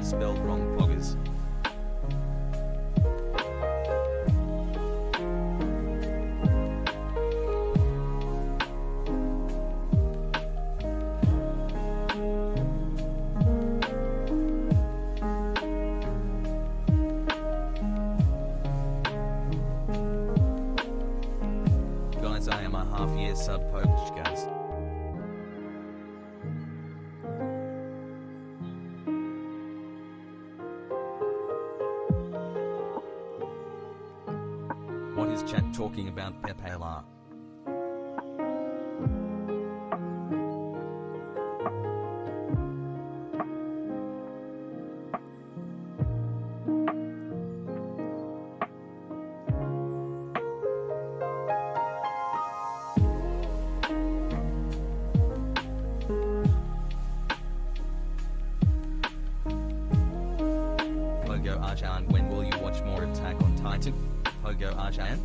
spelled wrong, poggers. Guys, I am a half-year sub-poached, guys. What is chat talking about, Pepela? Pogo Azan, when will you watch more Attack on Titan? Pogo Azan?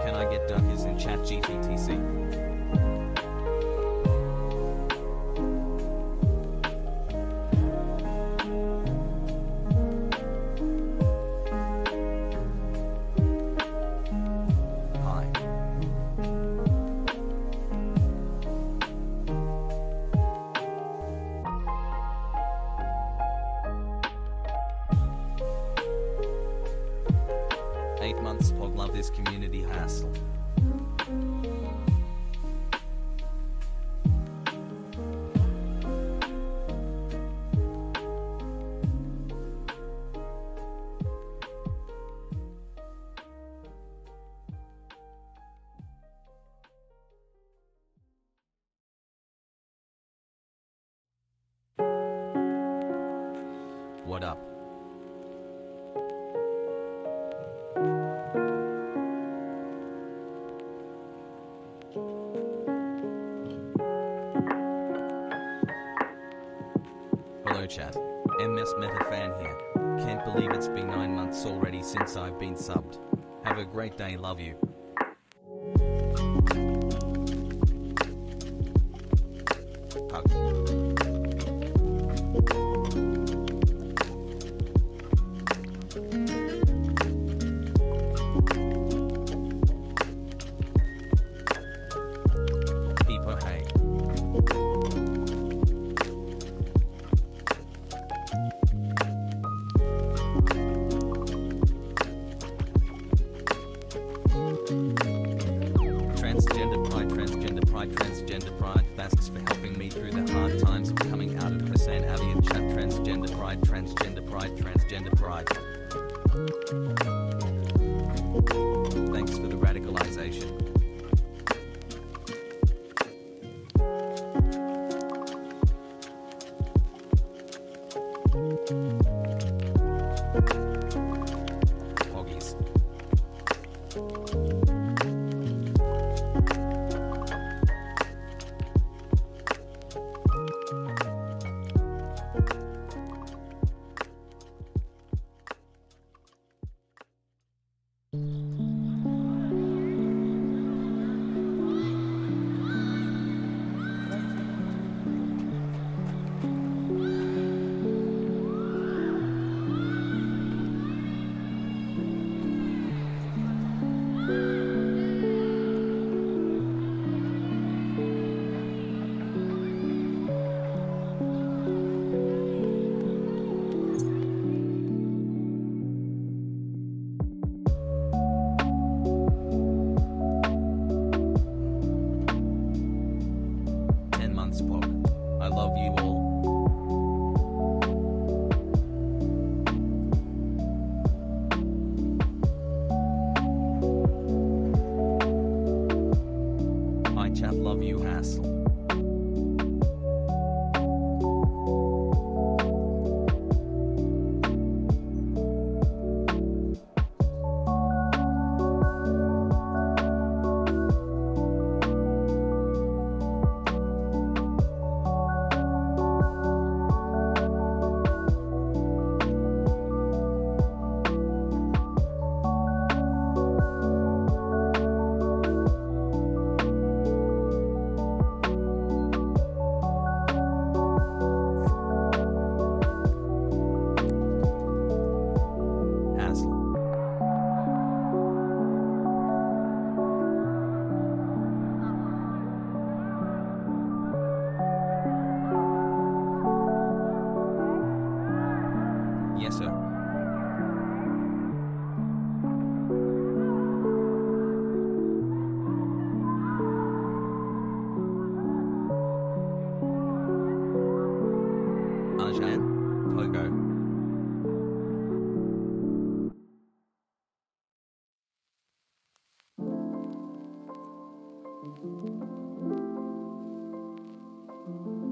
Can I get duckers in chat GTTC? Hi. Eight months, Pog, love this community hassle. What up? Hello chat. MS Meta fan here. Can't believe it's been 9 months already since I've been subbed. Have a great day, love you. Hug. People, hey. Transgender pride, thanks for helping me through the hard times of coming out of HasanAbi and chat. Transgender pride, transgender pride, transgender pride. Thanks for the radicalization. Poggies.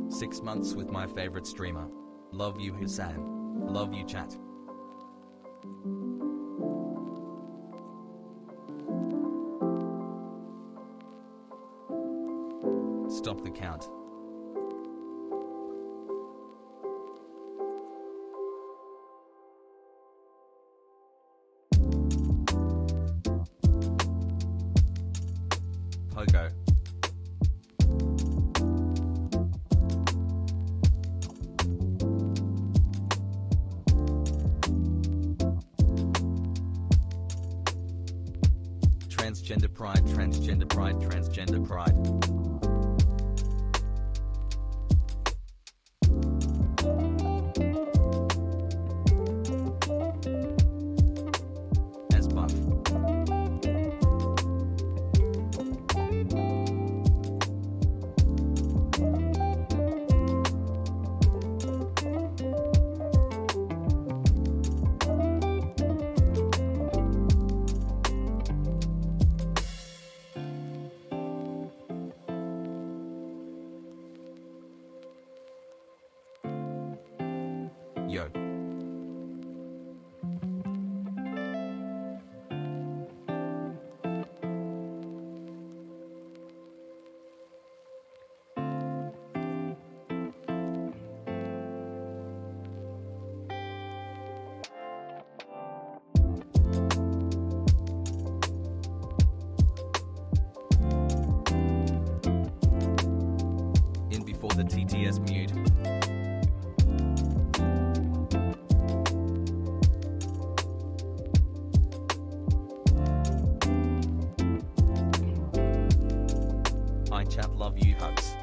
6 months with my favorite streamer. Love you, Hasan. Love you, chat. Stop the count. Pogo. Transgender pride, transgender pride, transgender pride. As buff. Yo. In before the TTS mute. Hi chat, love you, hugs.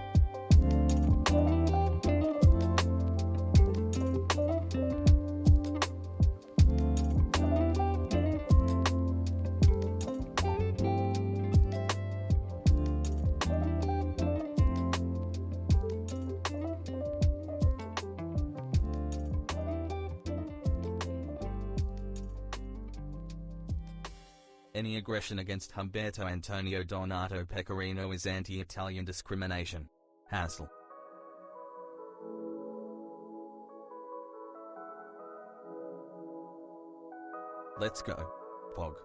Any aggression against Humberto Antonio Donato Pecorino is anti-Italian discrimination. Hassle. Let's go. Pog.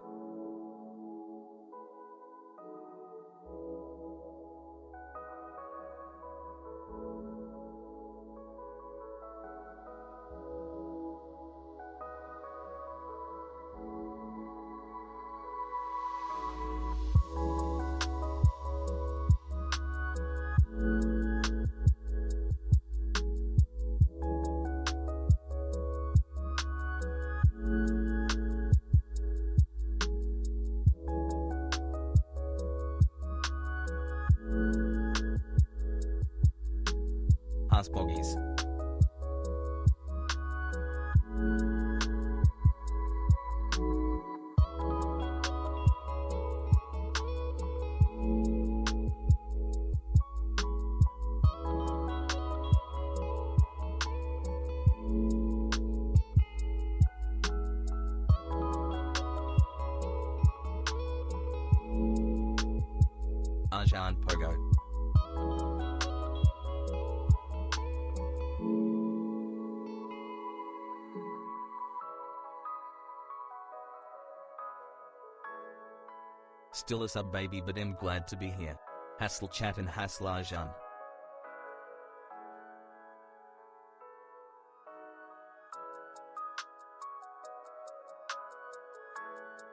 Poggies. Azan Pogo. Still a sub baby, but I'm glad to be here. Hassle chat and hassle Azan.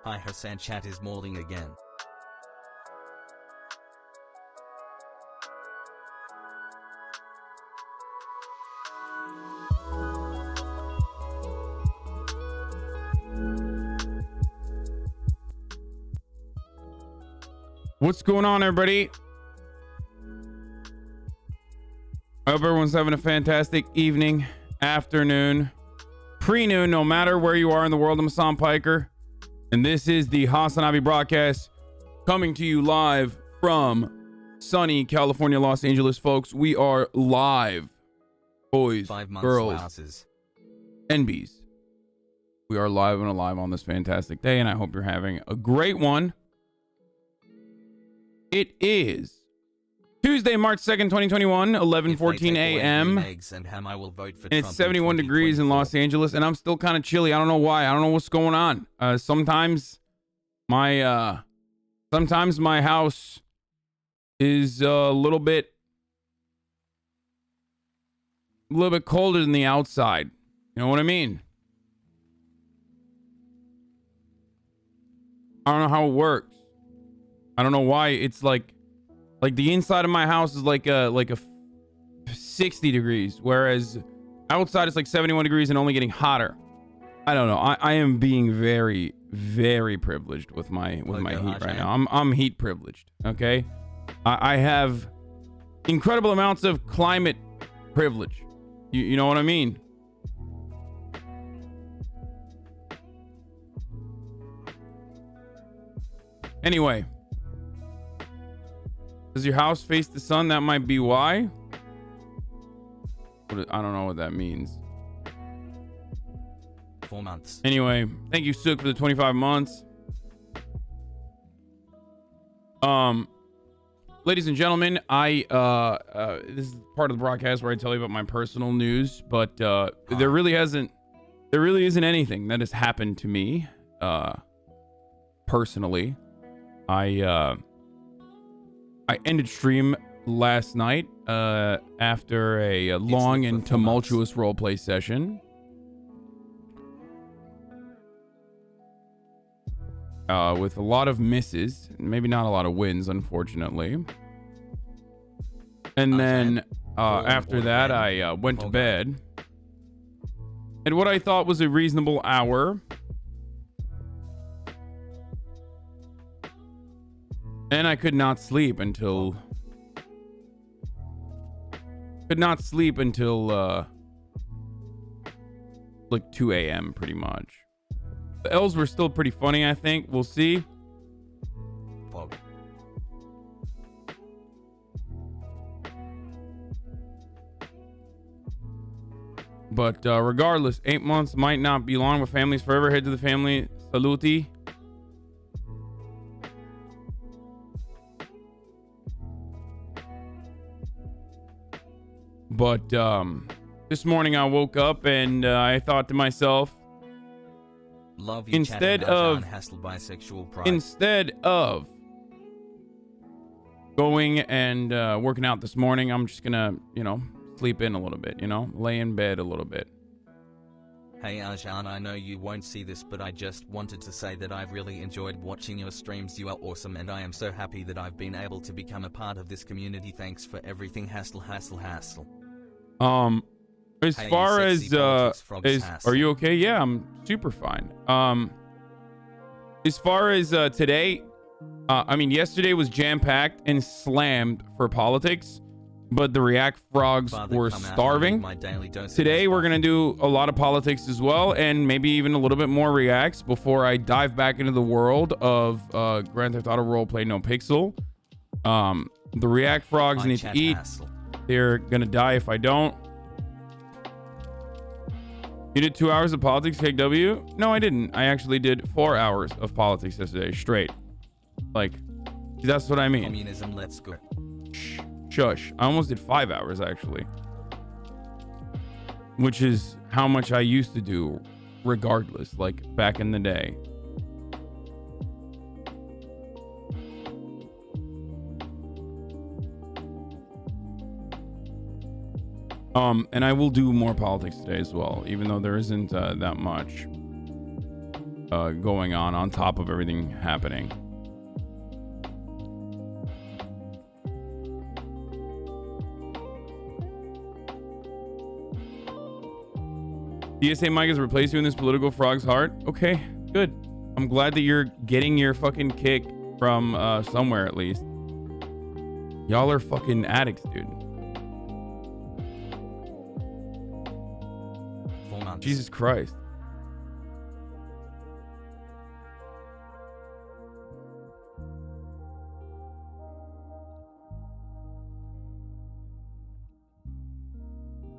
Hi Hasan, chat is mauling again. What's going on, everybody? I hope everyone's having a fantastic evening, afternoon, pre-noon, no matter where you are in the world. I'm Hasan Piker, and this is the HasanAbi broadcast coming to you live from sunny California, Los Angeles, folks. We are live, boys, girls, NBs. We are live and alive on this fantastic day, and I hope you're having a great one. It is Tuesday, March 2nd, 2021, 11:14 a.m. And it's 71 degrees in Los Angeles, and I'm still kind of chilly. I don't know why. I don't know what's going on. Sometimes my house is a little bit colder than the outside. You know what I mean? I don't know how it works. I don't know why it's like the inside of my house is like a 60 degrees, whereas outside it's like 71 degrees and only getting hotter. I don't know. I am being very, very privileged with my heat right now. I'm heat privileged. Okay, I have incredible amounts of climate privilege. You know what I mean? Anyway, does your house face the sun? That might be why. I don't know what that means. 4 months. Anyway, thank you, Sook, for the 25 months. Ladies and gentlemen, this is part of the broadcast where I tell you about my personal news, but there really isn't anything that has happened to me personally. I ended stream last night after a long and tumultuous roleplay session. With a lot of misses, maybe not a lot of wins, unfortunately. And then after that, I went to bed at what I thought was a reasonable hour. And I could not sleep until like 2 a.m. pretty much. The L's were still pretty funny, I think. We'll see. But regardless, 8 months might not be long, but families forever. Head to the family. Saluti. But this morning I woke up and I thought to myself, instead of going and working out this morning, I'm just gonna, sleep in a little bit, lay in bed a little bit. Hey Azan, I know you won't see this, but I just wanted to say that I've really enjoyed watching your streams. You are awesome, and I am so happy that I've been able to become a part of this community. Thanks for everything. Hassle. As hey, far as are you okay? Yeah, I'm super fine. As far as today, I mean, yesterday was jam-packed and slammed for politics, but the React frogs were starving. Today we're gonna do a lot of politics as well, and maybe even a little bit more reacts before I dive back into the world of Grand Theft Auto Roleplay No Pixel. The React frogs need to eat. They're gonna die if I don't. You did 2 hours of politics, KEKW? No, I didn't. I actually did 4 hours of politics yesterday, straight. Like, that's what I mean. Communism, let's go. Shush. I almost did 5 hours, actually. Which is how much I used to do, regardless, like, back in the day. And I will do more politics today as well, even though there isn't that much going on top of everything happening. DSA Mike has replaced you in this political frog's heart. Okay, good. I'm glad that you're getting your fucking kick from somewhere at least. Y'all are fucking addicts, dude. Jesus Christ.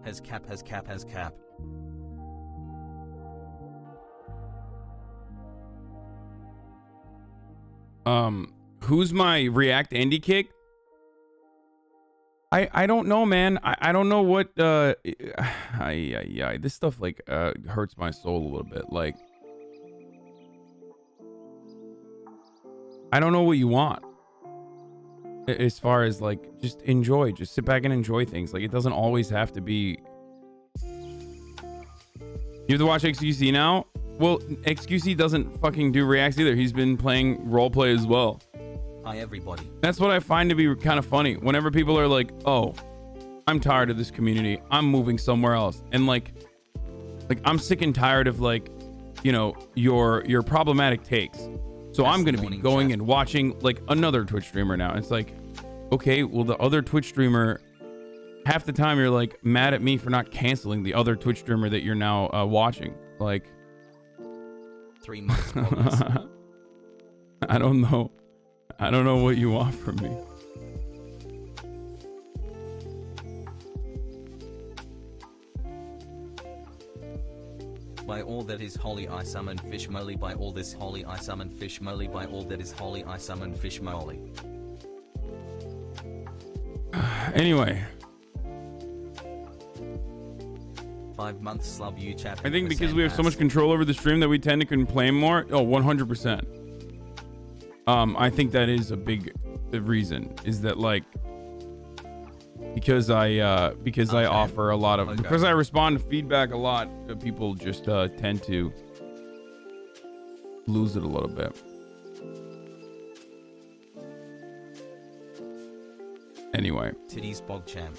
Has cap. Who's my React Indie kick? I don't know, man. I don't know what this stuff like hurts my soul a little bit. Like, I don't know what you want as far as like just enjoy, just sit back and enjoy things. Like, it doesn't always have to be. You have to watch XQC now? Well, XQC doesn't fucking do reacts either. He's been playing roleplay as well. Hi everybody. That's what I find to be kind of funny. Whenever people are like, "Oh, I'm tired of this community. I'm moving somewhere else," and like I'm sick and tired of like, you know, your problematic takes. So I'm gonna be going and watching like another Twitch streamer now. It's like, okay, well the other Twitch streamer, half the time you're like mad at me for not canceling the other Twitch streamer that you're now watching. Like, 3 months. I don't know. I don't know what you want from me. By all that is holy I summon fish moly. By all this holy I summon fish moly. By all that is holy I summon fish moly. Anyway. 5 months, love you chat. I think because we have so much control over the stream that we tend to complain more. Oh, 100%. I think that is a big reason, is that like because I offer a lot of because I respond to feedback a lot, people just tend to lose it a little bit. Anyway, Titties bog champ.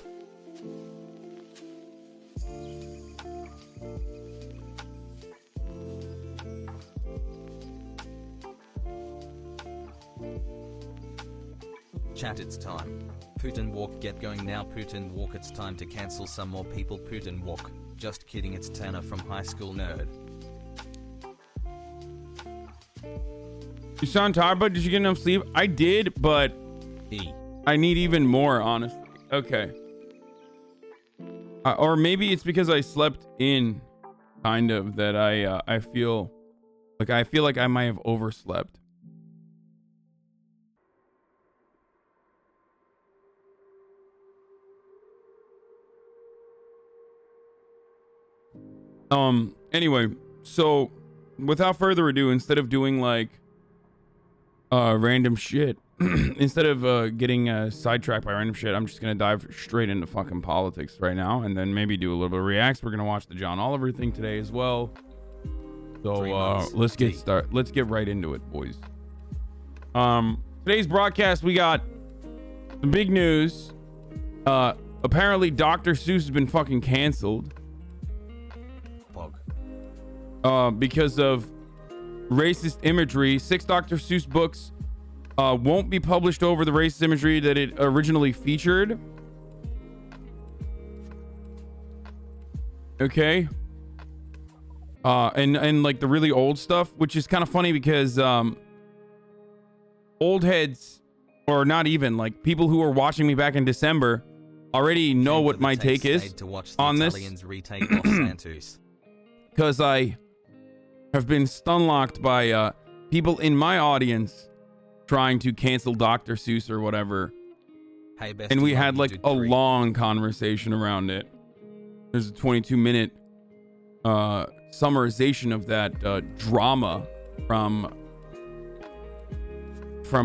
Chat, it's time. Putin walk, get going now. Putin walk, it's time to cancel some more people. Putin walk. Just kidding, it's Tanner from High School Nerd. You sound tired, but did you get enough sleep? I did, but I need even more, honestly. Okay. Or maybe it's because I slept in, kind of, that I feel like I might have overslept. Anyway, so without further ado, instead of doing like random shit, instead of getting sidetracked by random shit, I'm just gonna dive straight into fucking politics right now, and then maybe do a little bit of reacts. We're gonna watch the John Oliver thing today as well. So let's get started. Let's get right into it, boys. Today's broadcast, we got some big news. Apparently Dr. Seuss has been fucking canceled. Because of racist imagery. 6 Dr. Seuss books won't be published over the racist imagery that it originally featured. Okay. And like the really old stuff, which is kind of funny because old heads, or not even, like people who were watching me back in December already know what my take is on this. Because I have been stunlocked by people in my audience trying to cancel Dr. Seuss or whatever. Hey, and we had like a long conversation around it. There's a 22-minute summarization of that drama from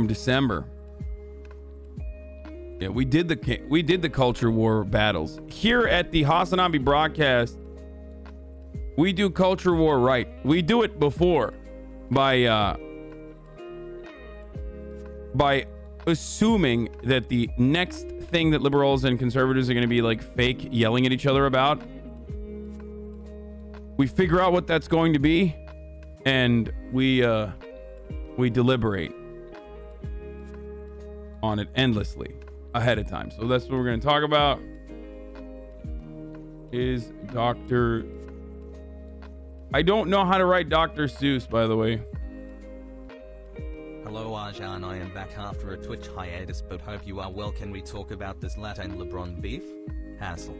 December. Yeah, we did the culture war battles here at the HasanAbi broadcast. We do culture war right. We do it before by assuming that the next thing that liberals and conservatives are going to be like fake yelling at each other about, we figure out what that's going to be, and we deliberate on it endlessly ahead of time. So that's what we're going to talk about. Is Dr. I don't know how to write Dr. Seuss, by the way. Hello Azan, I am back after a Twitch hiatus, but hope you are well. Can we talk about this Latin LeBron beef? Hassle.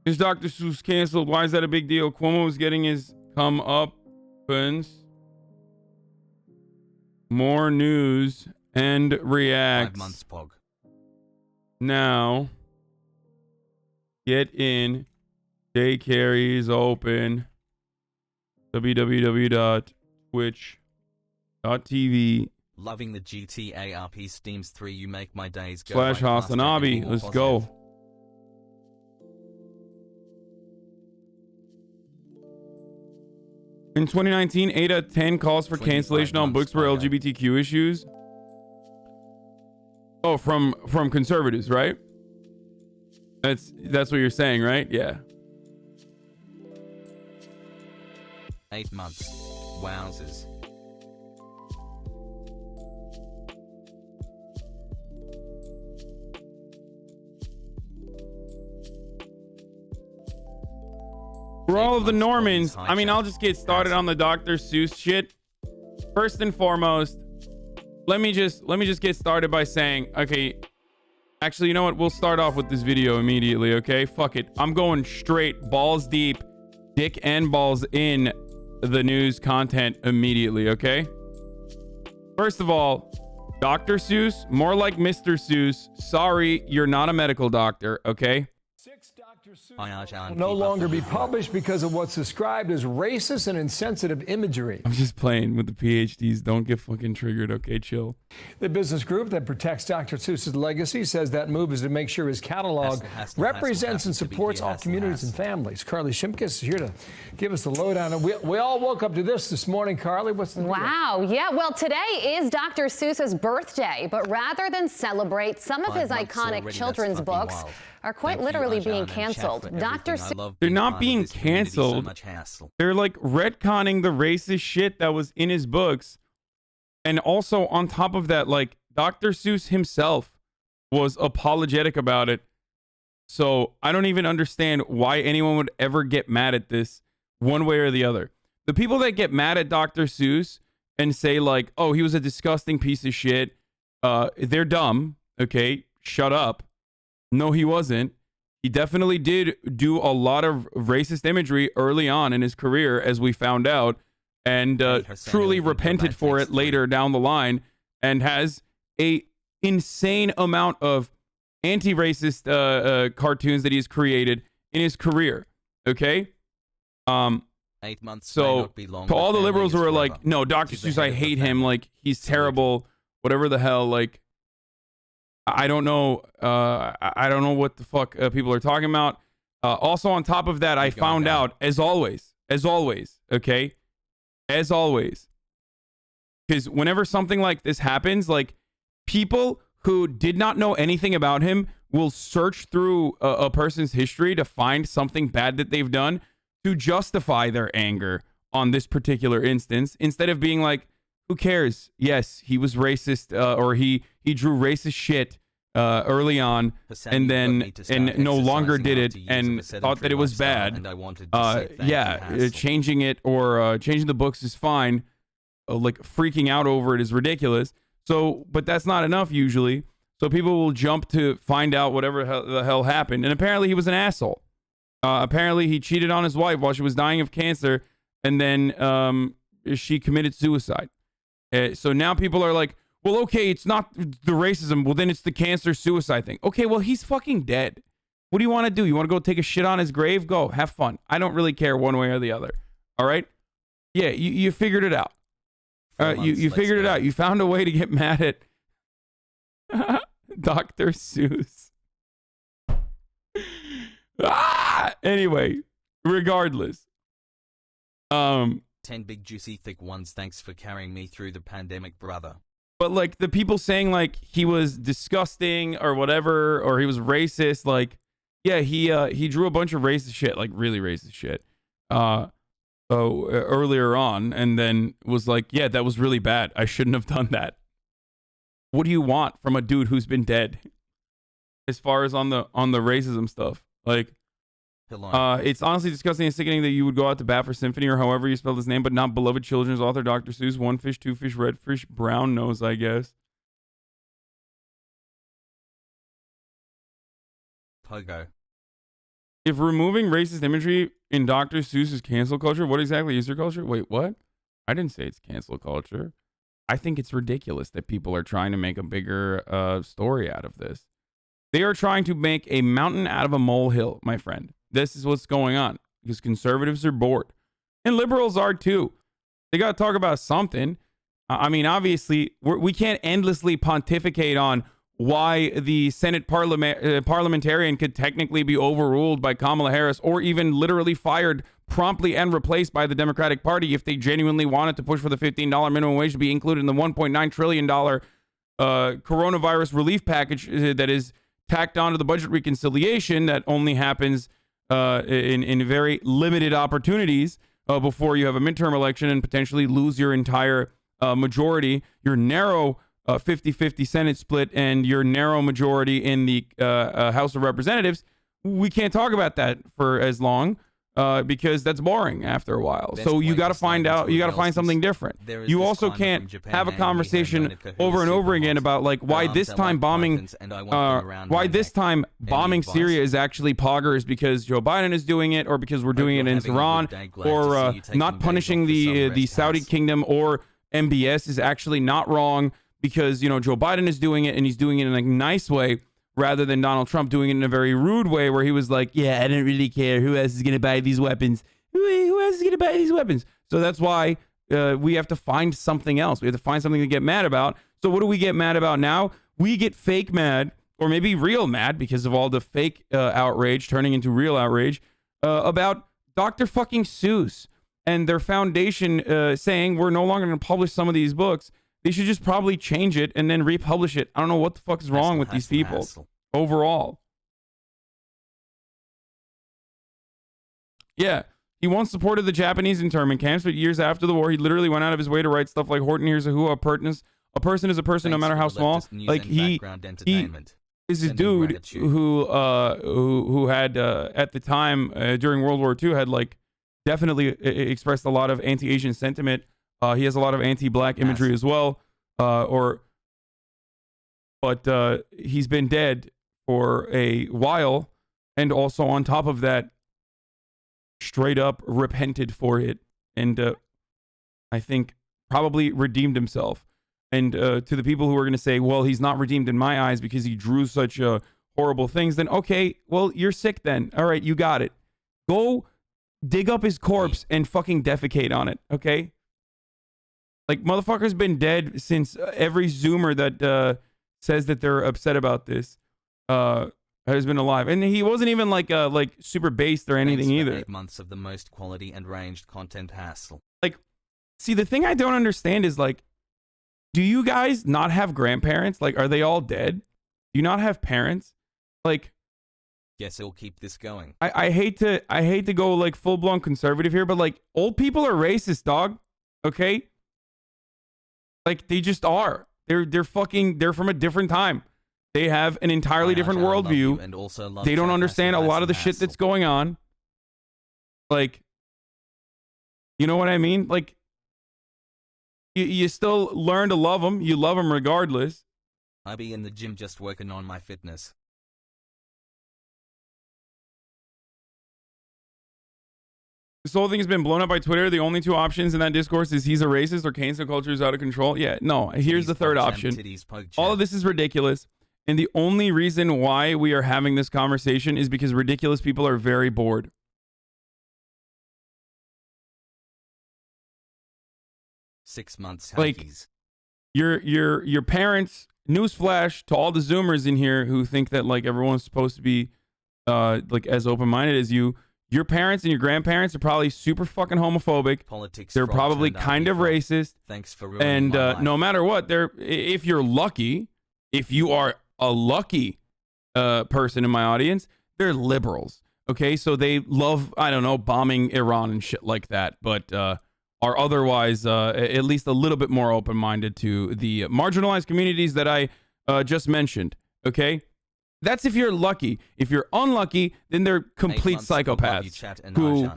Is Dr. Seuss canceled? Why is that a big deal? Cuomo is getting his comeuppance. More news and reacts. 5 months pog. Now, get in. Daycare is open. www.twitch.tv. Loving the GTA RP Steams 3. You make my days go. / HasanAbi. Let's go. In 2019, 8 out of 10 calls for cancellation on books for LGBTQ issues. Oh, from conservatives, right? That's what you're saying, right? Yeah. 8 months. Wowzers. For all of the Normans, I mean, I'll just get started on the Dr. Seuss shit. First and foremost, let me just get started by saying, okay, actually, you know what? We'll start off with this video immediately, okay? Fuck it. I'm going straight balls deep, dick and balls in the news content immediately, okay? First of all, Dr. Seuss, more like Mr. Seuss. Sorry, you're not a medical doctor, okay? Will no longer be published because of what's described as racist and insensitive imagery. I'm just playing with the PhDs. Don't get fucking triggered, okay? Chill. The business group that protects Dr. Seuss's legacy says that move is to make sure his catalog represents and supports all communities and families. Carly Shimkus is here to give us the lowdown. And we all woke up to this morning, Carly. What's the Wow, yeah. Well, today is Dr. Seuss's birthday, but rather than celebrate, some of his iconic children's books are quite literally being canceled. Dr. Seuss. They're not being canceled. They're like retconning the racist shit that was in his books. And also on top of that, like Dr. Seuss himself was apologetic about it. So I don't even understand why anyone would ever get mad at this one way or the other. The people that get mad at Dr. Seuss and say like, oh, he was a disgusting piece of shit. They're dumb. Okay, shut up. No, he wasn't. He definitely did do a lot of racist imagery early on in his career, as we found out, and truly repented for it later down the line, and has a insane amount of anti-racist cartoons that he's created in his career. Okay? 8 months. So to all the liberals who are like, no, Dr. Seuss, I hate him, like he's terrible, whatever the hell, like I don't know. I don't know what the fuck people are talking about. Also, on top of that, I found out, as always, okay, as always, because whenever something like this happens, like people who did not know anything about him will search through a person's history to find something bad that they've done to justify their anger on this particular instance, instead of being like, who cares? Yes, he was racist, or he drew racist shit early on, and then no longer did it, and thought that it was bad. Yeah, changing it or changing the books is fine. Like freaking out over it is ridiculous. So, but that's not enough usually. So people will jump to find out whatever the hell happened. And apparently he was an asshole. Apparently he cheated on his wife while she was dying of cancer, and then she committed suicide. So now people are like, well, okay, it's not the racism. Well, then it's the cancer suicide thing. Okay, well, he's fucking dead. What do you want to do? You want to go take a shit on his grave? Go, have fun. I don't really care one way or the other. All right? Yeah, you figured it out. You figured it out. You found a way to get mad at Dr. Seuss. Anyway, regardless. 10 big juicy thick ones. Thanks for carrying me through the pandemic, brother. But like the people saying like he was disgusting or whatever, or he was racist, like, yeah, he drew a bunch of racist shit, like really racist shit, earlier on, and then was like, yeah, that was really bad. I shouldn't have done that. What do you want from a dude who's been dead? As far as on the racism stuff, like, it's honestly disgusting and sickening that you would go out to bat for Symphony, or however you spell his name, but not beloved children's author Dr. Seuss. One fish, two fish, red fish, brown nose, I guess. Pogo. If removing racist imagery in Dr. Seuss is cancel culture, what exactly is your culture? Wait, what? I didn't say it's cancel culture. I think it's ridiculous that people are trying to make a bigger story out of this. They are trying to make a mountain out of a molehill, my friend. This is what's going on because conservatives are bored. And liberals are too. They got to talk about something. I mean, obviously, we can't endlessly pontificate on why the Senate parliamentarian could technically be overruled by Kamala Harris or even literally fired promptly and replaced by the Democratic Party if they genuinely wanted to push for the $15 minimum wage to be included in the $1.9 trillion coronavirus relief package that is tacked onto the budget reconciliation that only happens in very limited opportunities before you have a midterm election and potentially lose your entire majority, your narrow 50-50 Senate split and your narrow majority in the House of Representatives. We can't talk about that for as long because that's boring after a while. So you got to find out, you got to find something different. You also can't have a conversation over and over again about like why this time bombing Syria is actually poggers because Joe Biden is doing it or because we're doing it in Iran or not punishing the Saudi kingdom or MBS is actually not wrong because, you know, Joe Biden is doing it and he's doing it in a nice way rather than Donald Trump doing it in a very rude way where he was like, yeah, I don't really care. Who else is going to buy these weapons? Who else is going to buy these weapons? So that's why we have to find something else. We have to find something to get mad about. So what do we get mad about now? We get fake mad or maybe real mad because of all the fake outrage turning into real outrage about Dr. fucking Seuss and their foundation saying we're no longer going to publish some of these books. They should just probably change it and then republish it. I don't know what the fuck is wrong with these people overall. Yeah, he once supported the Japanese internment camps, but years after the war, he literally went out of his way to write stuff like Horton Hears a Who, a person is a person no matter how small. Like he is a dude who had at the time during World War II had like definitely expressed a lot of anti-Asian sentiment. He has a lot of anti-black imagery as well, but he's been dead for a while, and also on top of that, straight up repented for it, and I think probably redeemed himself. And to the people who are going to say, well, he's not redeemed in my eyes because he drew such horrible things, then okay, well, you're sick then. All right, you got it. Go dig up his corpse and fucking defecate on it, okay? Like, motherfucker's been dead since every Zoomer that says that they're upset about this has been alive. And he wasn't even like super based or anything either. 8 months of the most quality and ranged content hassle. Like, see, the thing I don't understand is like, do you guys not have grandparents? Like, are they all dead? Do you not have parents? Like, yes, it'll keep this going. I hate to go like full blown conservative here, but like old people are racist, dog. Okay? Like they just are. They're from a different time. They have an entirely different worldview. And also they don't understand a lot of the shit that's going on. Like, you know what I mean? Like, you still learn to love them. You love them regardless. I be in the gym just working on my fitness. This whole thing has been blown up by Twitter. The only two options in that discourse is he's a racist or cancel culture is out of control. Yeah, no, here's the third option. All of this is ridiculous. And the only reason why we are having this conversation is because ridiculous people are very bored. Six months. Like, your parents, newsflash to all the Zoomers in here who think that like everyone's supposed to be like as open-minded as you. Your parents and your grandparents are probably super fucking homophobic. They're probably kind of racist. Thanks for ruining my life. No matter what, if you're lucky, if you are a lucky person in my audience, they're liberals. Okay, so they love, I don't know, bombing Iran and shit like that, but are otherwise at least a little bit more open-minded to the marginalized communities that I just mentioned. Okay. That's if you're lucky. If you're unlucky, then they're complete psychopaths who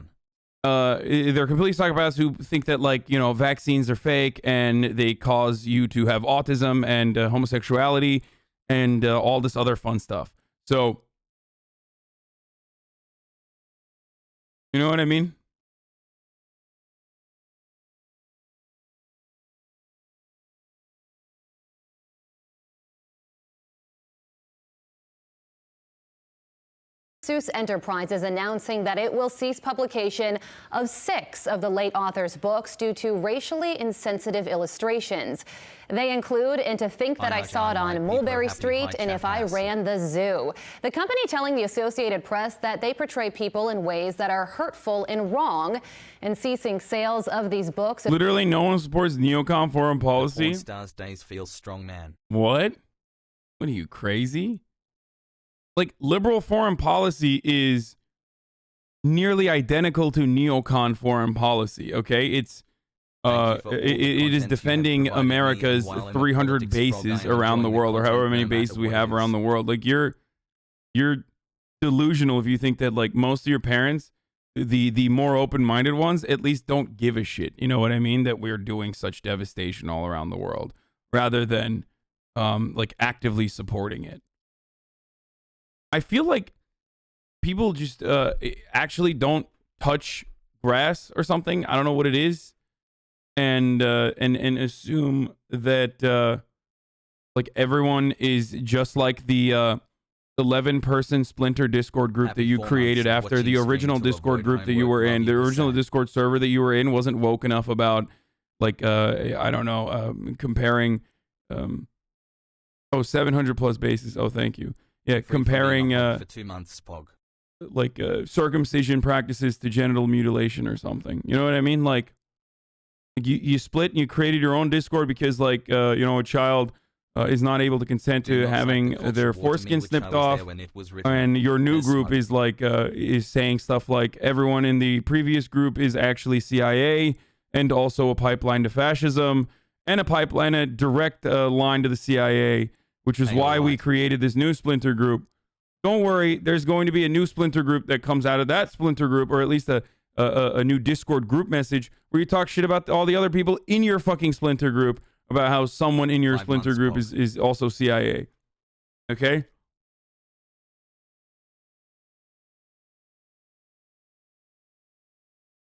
they're complete psychopaths who think that like, you know, vaccines are fake and they cause you to have autism and homosexuality and all this other fun stuff. So You know what I mean? Seuss Enterprises announcing that it will cease publication of 6 of the late author's books due to racially insensitive illustrations. They include And to Think That I Saw It on Mulberry Street and If I Ran the Zoo. The company telling the Associated Press that they portray people in ways that are hurtful and wrong, and ceasing sales of these books. Literally, no one supports neocon foreign policy. Stars days feels strong, man. What? What are you, crazy? Like, liberal foreign policy is nearly identical to neocon foreign policy, okay? It's it is defending America's 300 bases around the world, or however many bases we have around the world. Like, you're delusional if you think that, like, most of your parents, the more open-minded ones, at least don't give a shit. You know what I mean? That we're doing such devastation all around the world, rather than like actively supporting it. I feel like people just actually don't touch grass or something. I don't know what it is, and assume that like everyone is just like the 11-person splinter Discord group that you created after the original Discord group that you were in. The original Discord server that you were in wasn't woke enough about, like, I don't know, comparing 700 plus bases. Oh, thank you. Yeah, comparing for 2 months, Pog. Like circumcision practices to genital mutilation or something. You know what I mean? Like you split and you created your own Discord because, like, you know, a child is not able to consent to having their foreskin snipped off, and your new group is like is saying stuff like everyone in the previous group is actually CIA and also a pipeline to fascism and a direct line to the CIA. Which is why we created this new splinter group. Don't worry, there's going to be a new splinter group that comes out of that splinter group, or at least a new Discord group message where you talk shit about all the other people in your fucking splinter group about how someone in your splinter group is also CIA. Okay?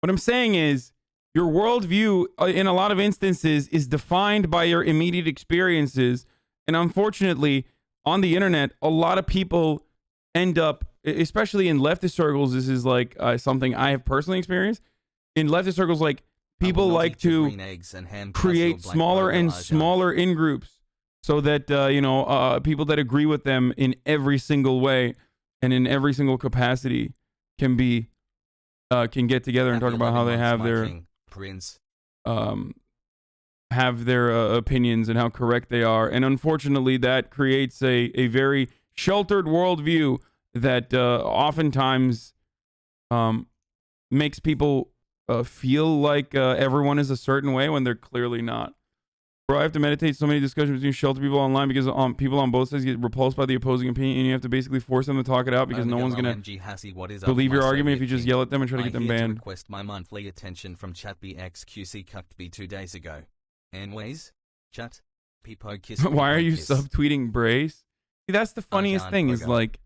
What I'm saying is, your worldview in a lot of instances is defined by your immediate experiences. And unfortunately, on the internet, a lot of people end up, especially in leftist circles, this is like something I have personally experienced. In leftist circles, like, people like to create smaller and smaller in-groups so that, you know, people that agree with them in every single way and in every single capacity can get together and talk about how they have their opinions and how correct they are. And unfortunately, that creates a very sheltered worldview that oftentimes makes people feel like everyone is a certain way when they're clearly not. Bro, I have to meditate so many discussions between sheltered people online because people on both sides get repulsed by the opposing opinion, and you have to basically force them to talk it out because no one's going to believe your argument if you just yell at them and try to get them banned. I request my monthly attention from ChatBXQC cucked me 2 days ago. Anyways, chat. Why are you subtweeting Brace? See, that's the funniest thing is, like,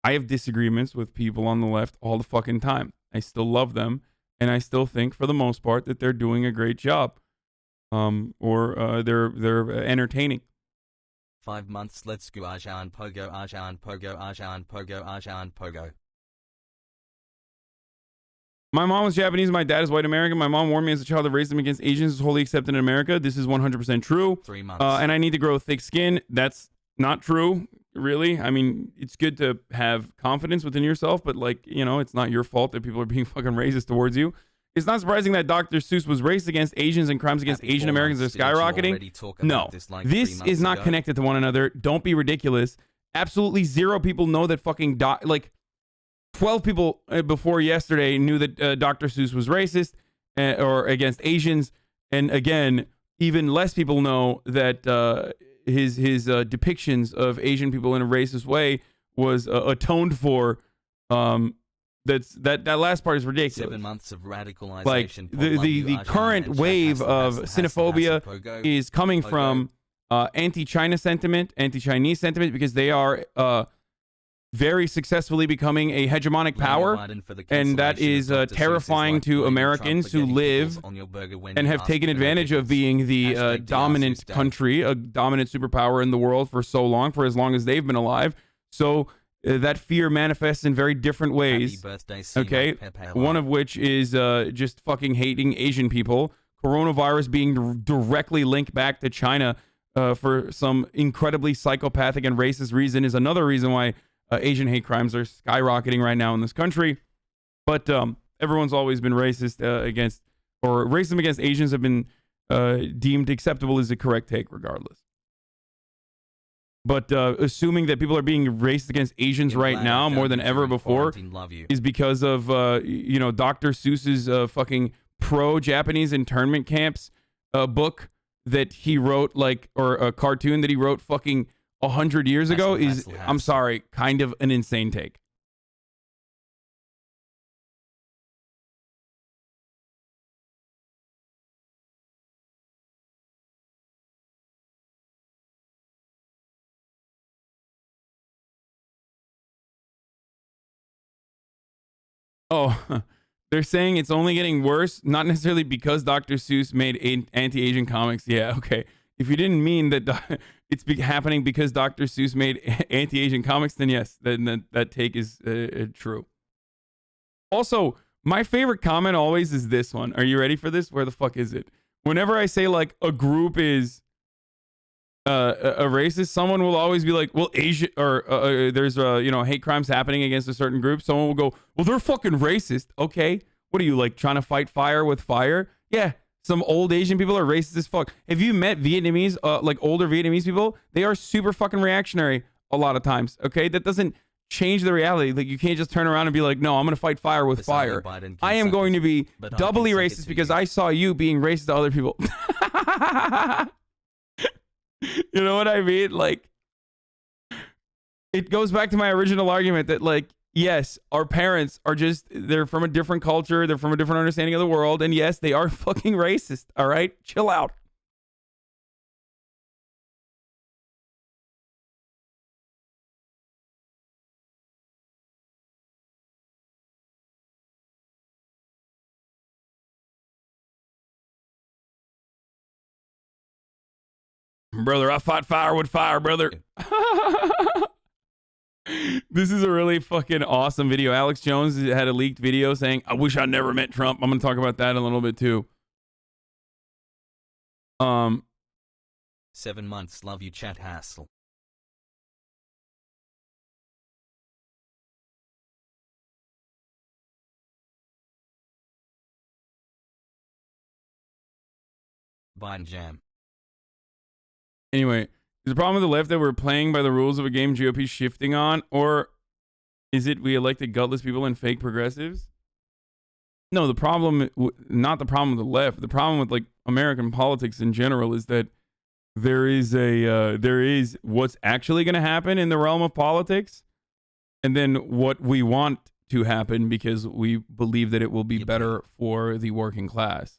I have disagreements with people on the left all the fucking time. I still love them, and I still think, for the most part, that they're doing a great job. Or they're entertaining. 5 months, let's go. Azan Pogo, Azan Pogo, Azan Pogo, Azan Pogo. My mom was Japanese, my dad is white American. My mom warned me as a child that racism against Asians is wholly accepted in America. This is 100% true. 3 months. And I need to grow thick skin. That's not true, really. I mean, it's good to have confidence within yourself, but, like, you know, it's not your fault that people are being fucking racist towards you. It's not surprising that Dr. Seuss was racist against Asians and crimes against Asian Americans are skyrocketing. No, this is not connected to one another. Don't be ridiculous. Absolutely zero people know that fucking, like, 12 people before yesterday knew that Dr. Seuss was racist or against Asians. And again, even less people know that his depictions of Asian people in a racist way was atoned for. That last part is ridiculous. 7 months of radicalization. Like, the current wave of xenophobia is coming from anti-China sentiment, anti-Chinese sentiment, because they are very successfully becoming a hegemonic power, and that is terrifying to Americans who live and have taken advantage of being the dominant country, a dominant superpower in the world for so long, for as long as they've been alive. So that fear manifests in very different ways. Okay, one of which is just fucking hating Asian people. Coronavirus being directly linked back to China for some incredibly psychopathic and racist reason is another reason why Asian hate crimes are skyrocketing right now in this country. But everyone's always been racist against, or racism against Asians have been deemed acceptable is the correct take regardless. But assuming that people are being racist against Asians right now more than ever before is because of, you know, Dr. Seuss's fucking pro-Japanese internment camps book that he wrote, like, or a cartoon that he wrote fucking 100 years ago is, I'm sorry, kind of an insane take. Oh, they're saying it's only getting worse, not necessarily because Dr. Seuss made anti-Asian comics. Yeah, okay. If you didn't mean that it's happening because Dr. Seuss made anti-Asian comics, then yes, then that take is true. Also, my favorite comment always is this one. Are you ready for this? Where the fuck is it? Whenever I say like a group is a racist, someone will always be like, well, Asia, or there's you know, hate crimes happening against a certain group. Someone will go, well, they're fucking racist. Okay, what are you, like, trying to fight fire with fire? Yeah, some old Asian people are racist as fuck. Have you met Vietnamese, like older Vietnamese people? They are super fucking reactionary a lot of times. Okay, that doesn't change the reality. Like, you can't just turn around and be like, no, I'm gonna fight fire with fire. I am going to be doubly racist because I saw you being racist to other people. You know what I mean? Like, it goes back to my original argument that, like, yes, our parents are just, they're from a different culture, they're from a different understanding of the world, and yes, they are fucking racist, all right? Chill out. Brother, I fight fire with fire, brother. This is a really fucking awesome video. Alex Jones had a leaked video saying, I wish I never met Trump. I'm going to talk about that in a little bit too. 7 months. Love you, chat hassle. Vine jam. Anyway, is the problem with the left that we're playing by the rules of a game GOP shifting on, or is it we elected gutless people and fake progressives? No, the problem, not the problem with the left. The problem with, like, American politics in general is that there is what's actually going to happen in the realm of politics, and then what we want to happen because we believe that it will be better for the working class.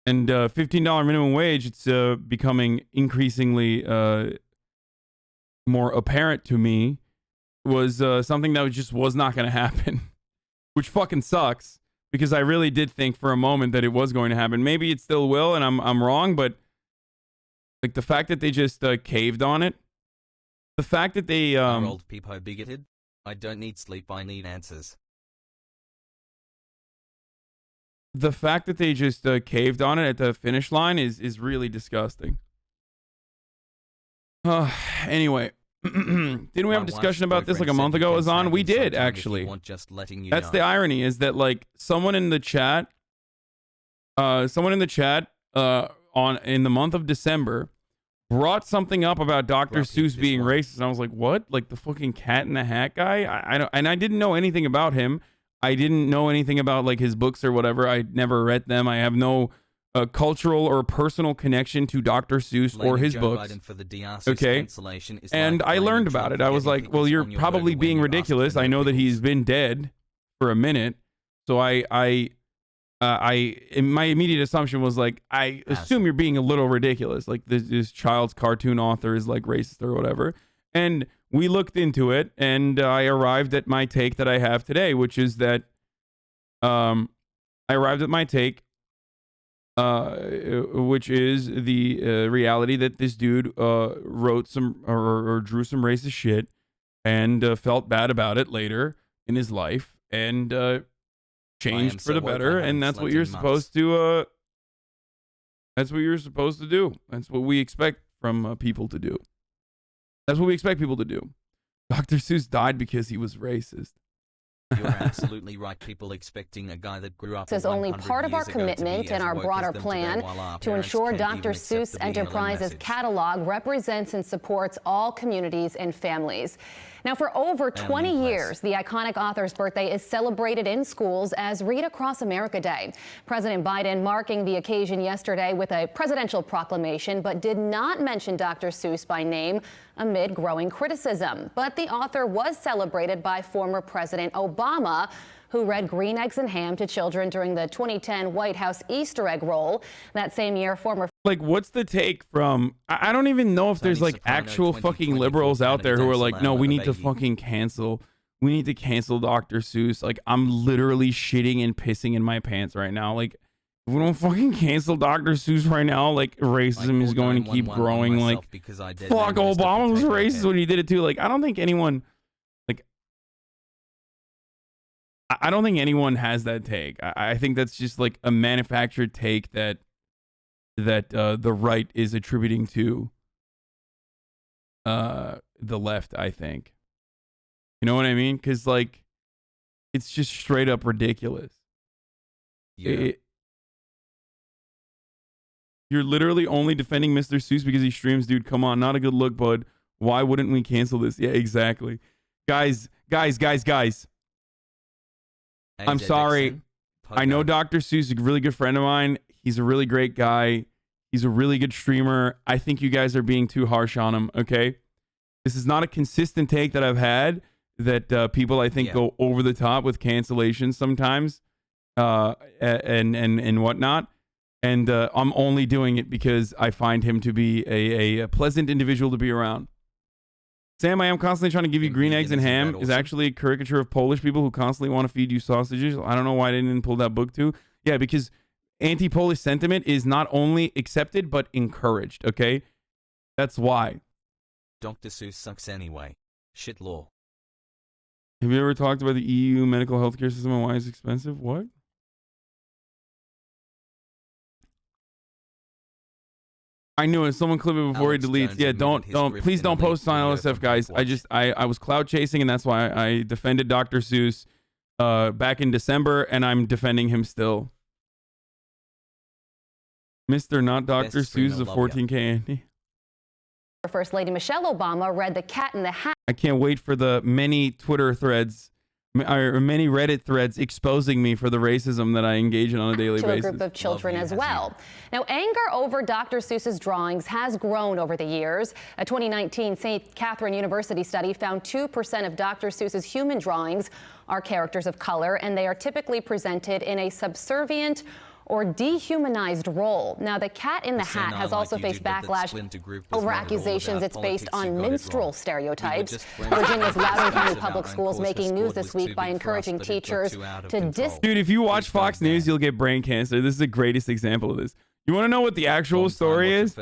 And $15 minimum wage, it's becoming increasingly more apparent to me, was something that just was not going to happen, which fucking sucks, because I really did think for a moment that it was going to happen. Maybe it still will, and I'm wrong, but like the fact that they just caved on it, the fact that they old people bigoted. I don't need sleep. I need answers. The fact that they just caved on it at the finish line is really disgusting. Anyway, didn't we have a discussion about this like a month ago, Azan? We did, actually. That's the irony, is that, like, someone in the chat in the month of December brought something up about Dr. Seuss being racist, and I was like, what? Like the fucking Cat in the Hat guy? I don't, and I didn't know anything about him. I didn't know anything about, like, his books or whatever. I never read them. I have no cultural or personal connection to Dr. Seuss or his books. Okay, and I learned about it. I was like, well, you're probably being ridiculous. I know that he's been dead for a minute, so my immediate assumption was like, I assume you're being a little ridiculous. Like this child's cartoon author is like racist or whatever. And we looked into it, and I arrived at my take that I have today, which is that I arrived at my take, which is the reality that this dude wrote some or drew some racist shit and felt bad about it later in his life and changed for the better, and that's what you're supposed to that's what you're supposed to do. That's what we expect from people to do. That's what we expect people to do. Dr. Seuss died because he was racist. You're absolutely right. People expecting a guy that grew up. This is only part of our commitment and our broader plan to ensure Dr. Seuss Enterprises catalog represents and supports all communities and families. Now, for over 20 years, the iconic author's birthday is celebrated in schools as Read Across America Day. President Biden marking the occasion yesterday with a presidential proclamation, but did not mention Dr. Seuss by name amid growing criticism. But the author was celebrated by former President Obama, who read Green Eggs and Ham to children during the 2010 White House Easter egg roll. That same year, former... Like, what's the take from... I don't even know if there's, like, actual fucking liberals out there who are like, no, we need to fucking cancel. We need to cancel Dr. Seuss. Like, I'm literally shitting and pissing in my pants right now. Like, if we don't fucking cancel Dr. Seuss right now, like, racism is going to keep growing. Like, fuck, Obama was racist when he did it too. Like, I don't think anyone... I don't think anyone has that take. I think that's just like a manufactured take that the right is attributing to the left, I think. You know what I mean? Because, like, it's just straight up ridiculous. Yeah. You're literally only defending Mr. Seuss because he streams. Dude, come on. Not a good look, bud. Why wouldn't we cancel this? Yeah, exactly. Guys. I'm sorry. I know Dr. Seuss is a really good friend of mine. He's a really great guy. He's a really good streamer. I think you guys are being too harsh on him, okay? This is not a consistent take that I've had, that people, I think, go over the top with cancellations sometimes and whatnot. And I'm only doing it because I find him to be a pleasant individual to be around. Sam, I am constantly trying to give you green eggs and ham is actually a caricature of Polish people who constantly want to feed you sausages. I don't know why I didn't pull that book too. Yeah, because anti-Polish sentiment is not only accepted, but encouraged, okay? That's why. Dr. Seuss sucks anyway. Shit law. Have you ever talked about the EU medical healthcare system and why it's expensive? What? I knew it. Someone clip it before he deletes. Yeah, please don't post on LSF, guys. I was cloud chasing, and that's why I defended Dr. Seuss back in December, and I'm defending him still. Mr. Not Dr. Seuss is a 14K Andy. First Lady Michelle Obama read The Cat in the Hat. I can't wait for the many Twitter threads or many Reddit threads exposing me for the racism that I engage in on a daily basis. To a group of children as well. Now, anger over Dr. Seuss's drawings has grown over the years. A 2019 St. Catherine University study found 2% of Dr. Seuss's human drawings are characters of color, and they are typically presented in a subservient or dehumanized role. Now, The Cat in the Hat has also faced backlash over accusations it's based on minstrel stereotypes. Virginia's Loudoun County Public Schools making news this week by encouraging teachers to Dude, if you watch Fox News, you'll get brain cancer. This is the greatest example of this. You want to know what the actual story is?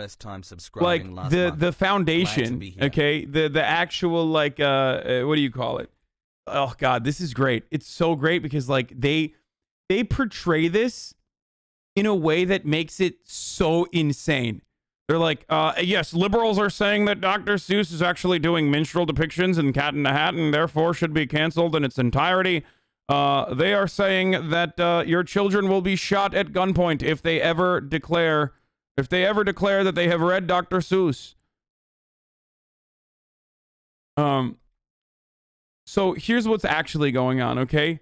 Like the foundation, okay? The actual, like, what do you call it? Oh God, this is great. It's so great because, like, they portray this in a way that makes it so insane. They're like, yes, liberals are saying that Dr. Seuss is actually doing minstrel depictions in Cat in the Hat and therefore should be canceled in its entirety. They are saying that your children will be shot at gunpoint if they ever declare that they have read Dr. Seuss. So here's what's actually going on, okay?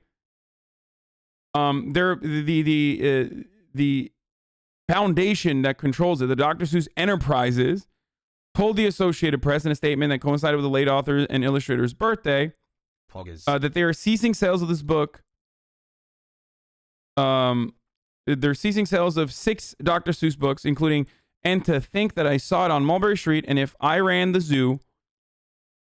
The foundation that controls it, the Dr. Seuss Enterprises, told the Associated Press in a statement that coincided with the late author and illustrator's birthday that they are ceasing sales of this book. They're ceasing sales of 6 Dr. Seuss books, including And to Think That I Saw It on Mulberry Street and If I Ran the Zoo.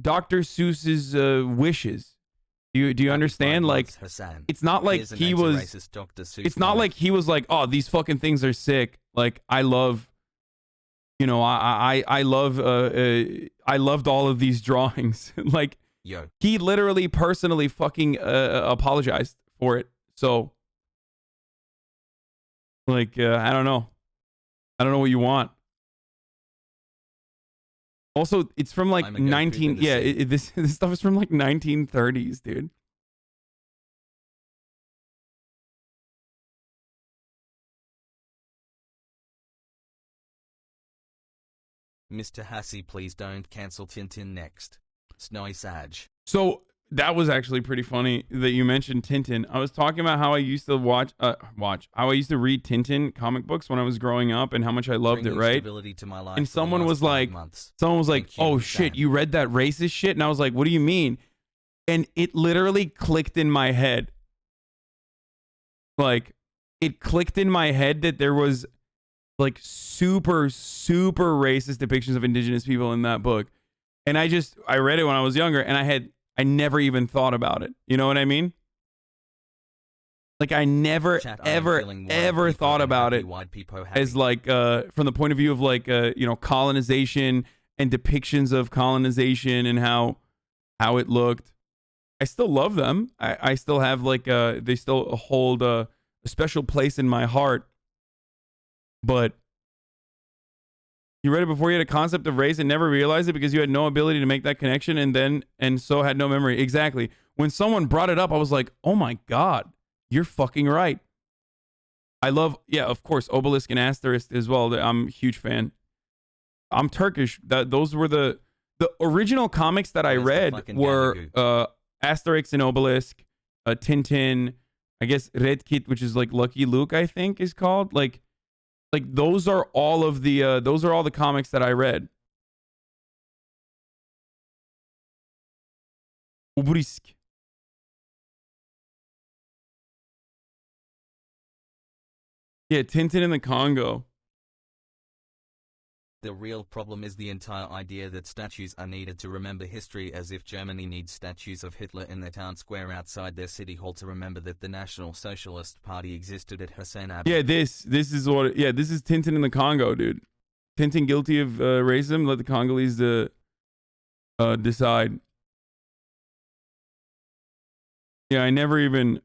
Dr. Seuss's wishes. Do you understand? Like, it's not like he was. It's not like he was like, oh, these fucking things are sick. Like, I love. You know, I love. I loved all of these drawings. Like, he literally personally fucking apologized for it. So, like, I don't know. I don't know what you want. Also, it's from like 19. Yeah, this stuff is from like 1930s, dude. Mr. Hassie, please don't cancel Tintin next. Snowy Sag. So that was actually pretty funny that you mentioned Tintin. I was talking about how I used to how I used to read Tintin comic books when I was growing up and how much I loved it, right? And someone was like, oh shit, you read that racist shit? And I was like, what do you mean? And it literally clicked in my head. Like, it clicked in my head that there was like super, super racist depictions of indigenous people in that book. And I read it when I was younger and I never even thought about it. You know what I mean? Like, I never, ever thought about it as like, from the point of view of like, you know, colonization and depictions of colonization and how it looked. I still love them. I still have like, they still hold a special place in my heart. But you read it before you had a concept of race and never realized it because you had no ability to make that connection and so had no memory. Exactly. When someone brought it up, I was like, oh my God, you're fucking right. I love, yeah, of course, Obelisk and Asterisk as well. I'm a huge fan. I'm Turkish. Those were the original comics that I read were Asterix and Obelisk, Tintin, I guess Red Kit, which is like Lucky Luke, I think is called. Like those are all of the those are all the comics that I read. Obelisk. Yeah, Tintin in the Congo. The real problem is the entire idea that statues are needed to remember history, as if Germany needs statues of Hitler in their town square outside their city hall to remember that the National Socialist Party existed at HasanAbi. Yeah, this is what, yeah, this is Tintin in the Congo, dude. Tintin guilty of racism, let the Congolese decide. Yeah, I never even...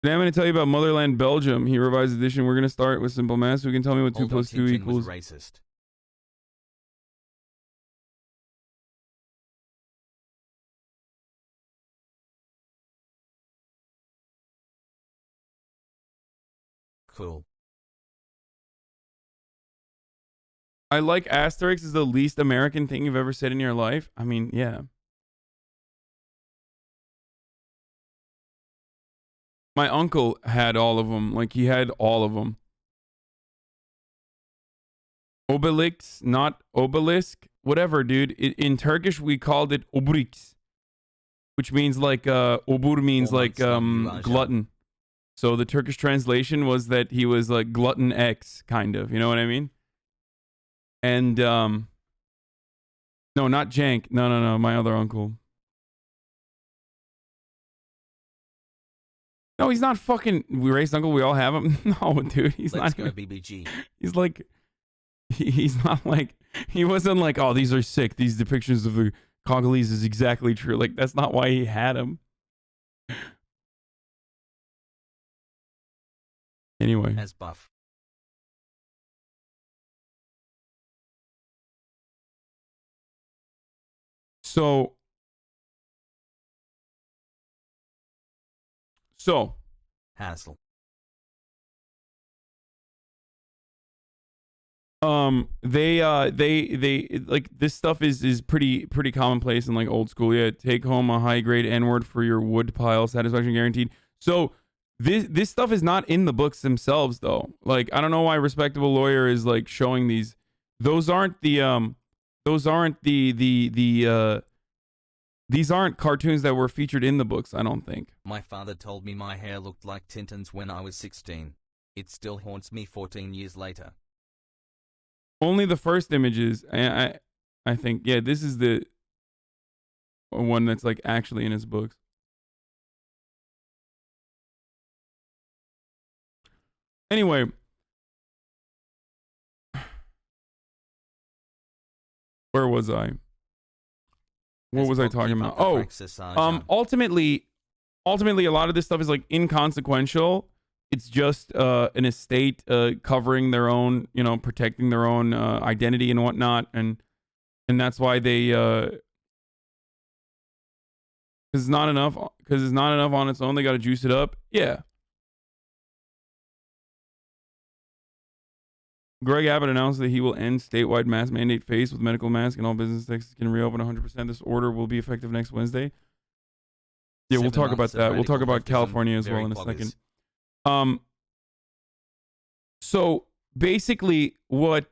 Today I'm going to tell you about Motherland Belgium. He revised edition. We're going to start with simple math. So you can tell me what 2 plus 2 equals. Racist. Cool. I like Asterix is the least American thing you've ever said in your life. I mean, yeah. My uncle had all of them. Like, he had all of them. Obelix, not obelisk. Whatever, dude. In Turkish, we called it obrix, which means like, obur means like glutton. So the Turkish translation was that he was like glutton X, kind of. You know what I mean? And, no, not Jank. No. My other uncle. No, he's not fucking racist, uncle. We all have him. No, dude, he's Let's not. Go BBG. He's like, he's not like, he wasn't like, oh, these are sick. These depictions of the Congolese is exactly true. Like, that's not why he had him. Anyway. As buff. So. Hassle. They like, this stuff is pretty commonplace and like old school. Yeah, take home a high grade N-word for your wood pile, satisfaction guaranteed. So this stuff is not in the books themselves though. Like, I don't know why Respectable Lawyer is like showing these. Those aren't the these aren't cartoons that were featured in the books, I don't think. My father told me my hair looked like Tintin's when I was 16. It still haunts me 14 years later. Only the first images. I think, yeah, this is the... one that's like actually in his books. Anyway, where was I? What was I talking about? Oh, ultimately, a lot of this stuff is like inconsequential. It's just an estate covering their own, you know, protecting their own identity and whatnot, and that's why they because it's not enough on its own. They got to juice it up. Yeah. Greg Abbott announced that he will end statewide mask mandate phase with medical masks, and all business sectors can reopen 100%. This order will be effective next Wednesday. Yeah, we'll talk about that. We'll talk about California as well in a second. So basically, what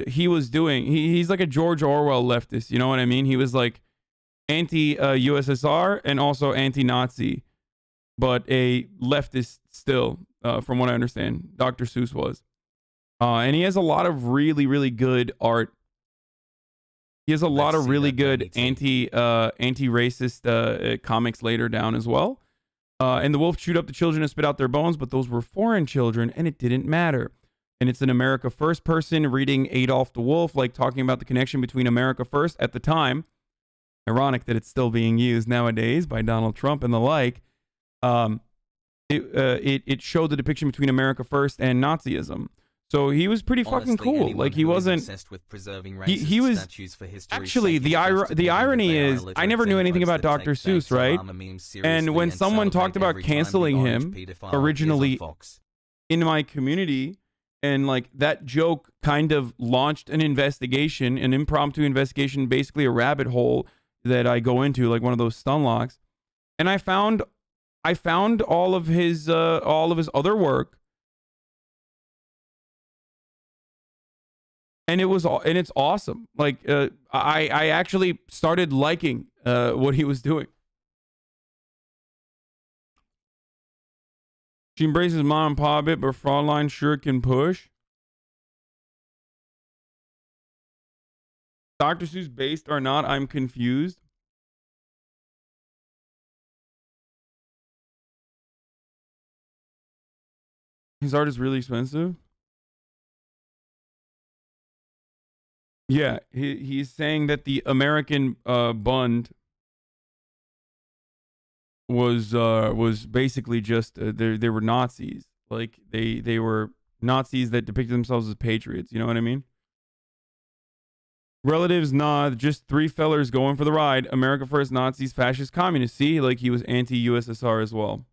he was doing, he's like a George Orwell leftist. You know what I mean? He was like anti-USSR and also anti-Nazi, but a leftist still, from what I understand. Dr. Seuss was. And he has a lot of really, really good art. He has a lot of really good anti-racist comics later down as well. And the wolf chewed up the children and spit out their bones, but those were foreign children, and it didn't matter. And it's an America First person reading Adolf the Wolf, like talking about the connection between America First at the time. Ironic that it's still being used nowadays by Donald Trump and the like. It showed the depiction between America First and Nazism. So he was pretty fucking cool. Like he wasn't. He was actually the irony is I never knew anything about Dr. Seuss, right? And when someone talked about canceling him originally in my community, and like that joke kind of launched an investigation, an impromptu investigation, basically a rabbit hole that I go into, like one of those stun locks, and I found all of his other work. And it's awesome. Like I actually started liking what he was doing. She embraces mom and pop a bit, but Fraulein sure can push. Dr. Seuss based or not, I'm confused. His art is really expensive. Yeah, he's saying that the American Bund was basically just they were Nazis. Like they were Nazis that depicted themselves as patriots. You know what I mean? Relatives nod. Just three fellers going for the ride. America First, Nazis, fascists, communists. See, like he was anti-USSR as well.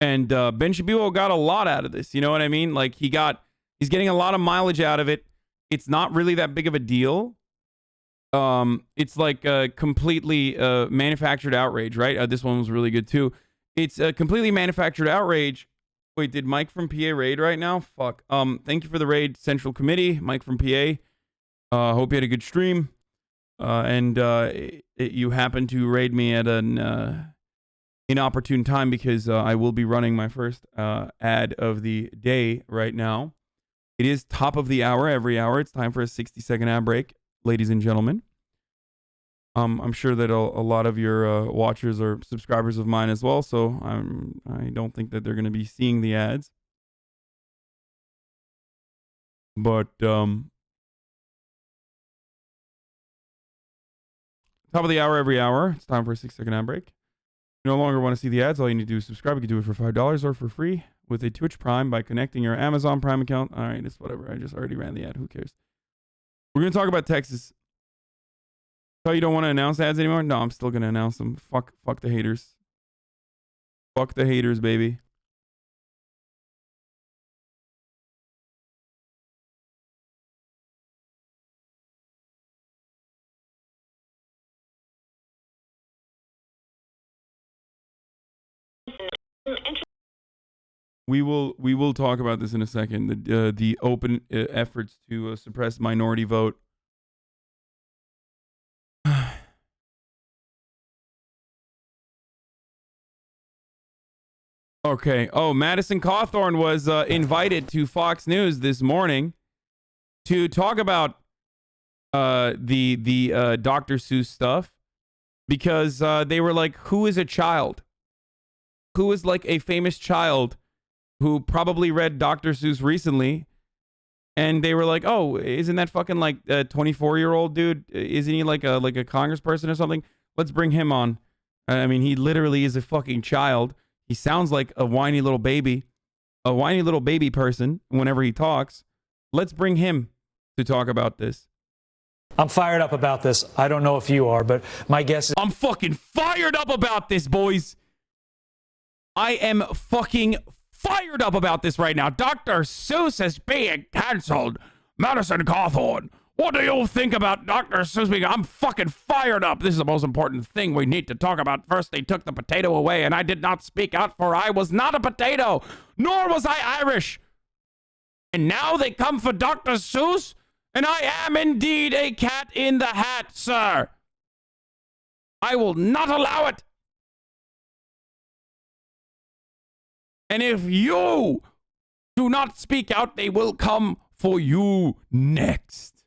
And Ben Shapiro got a lot out of this. You know what I mean? Like he's getting a lot of mileage out of it. It's not really that big of a deal. It's like a completely manufactured outrage, right? This one was really good too. It's a completely manufactured outrage. Wait, did Mike from PA raid right now? Fuck. Thank you for the raid, Central Committee. Mike from PA. Hope you had a good stream. And you happened to raid me at an inopportune time because I will be running my first ad of the day right now. It is top of the hour every hour. It's time for a 60-second ad break, ladies and gentlemen. I'm sure that a lot of your watchers are subscribers of mine as well, so I don't think that they're going to be seeing the ads. But top of the hour every hour. It's time for a 6-second ad break. You no longer want to see the ads. All you need to do is subscribe. You can do it for $5 or for free with a Twitch Prime by connecting your Amazon Prime account. All right, it's whatever. I just already ran the ad. Who cares? We're going to talk about Texas. So you don't want to announce ads anymore? No, I'm still going to announce them. Fuck the haters. Fuck the haters, baby. We will talk about this in a second. The open efforts to suppress minority vote. Okay. Oh, Madison Cawthorn was invited to Fox News this morning to talk about the Dr. Seuss stuff because they were like, who is a child? Who is like a famous child who probably read Dr. Seuss recently? And they were like, oh, isn't that fucking like a 24-year-old dude? Isn't he like a congressperson or something? Let's bring him on. I mean, he literally is a fucking child. He sounds like a whiny little baby person whenever he talks. Let's bring him to talk about this. I'm fired up about this. I don't know if you are, but my guess is... I'm fucking fired up about this, boys. I am fucking fired up about this right now. Dr. Seuss is being canceled. Madison Cawthorn, what do you think about Dr. Seuss being... I'm fucking fired up. This is the most important thing we need to talk about. First, they took the potato away, and I did not speak out, for I was not a potato, nor was I Irish. And now they come for Dr. Seuss, and I am indeed a cat in the hat, sir. I will not allow it. And if you do not speak out, they will come for you next.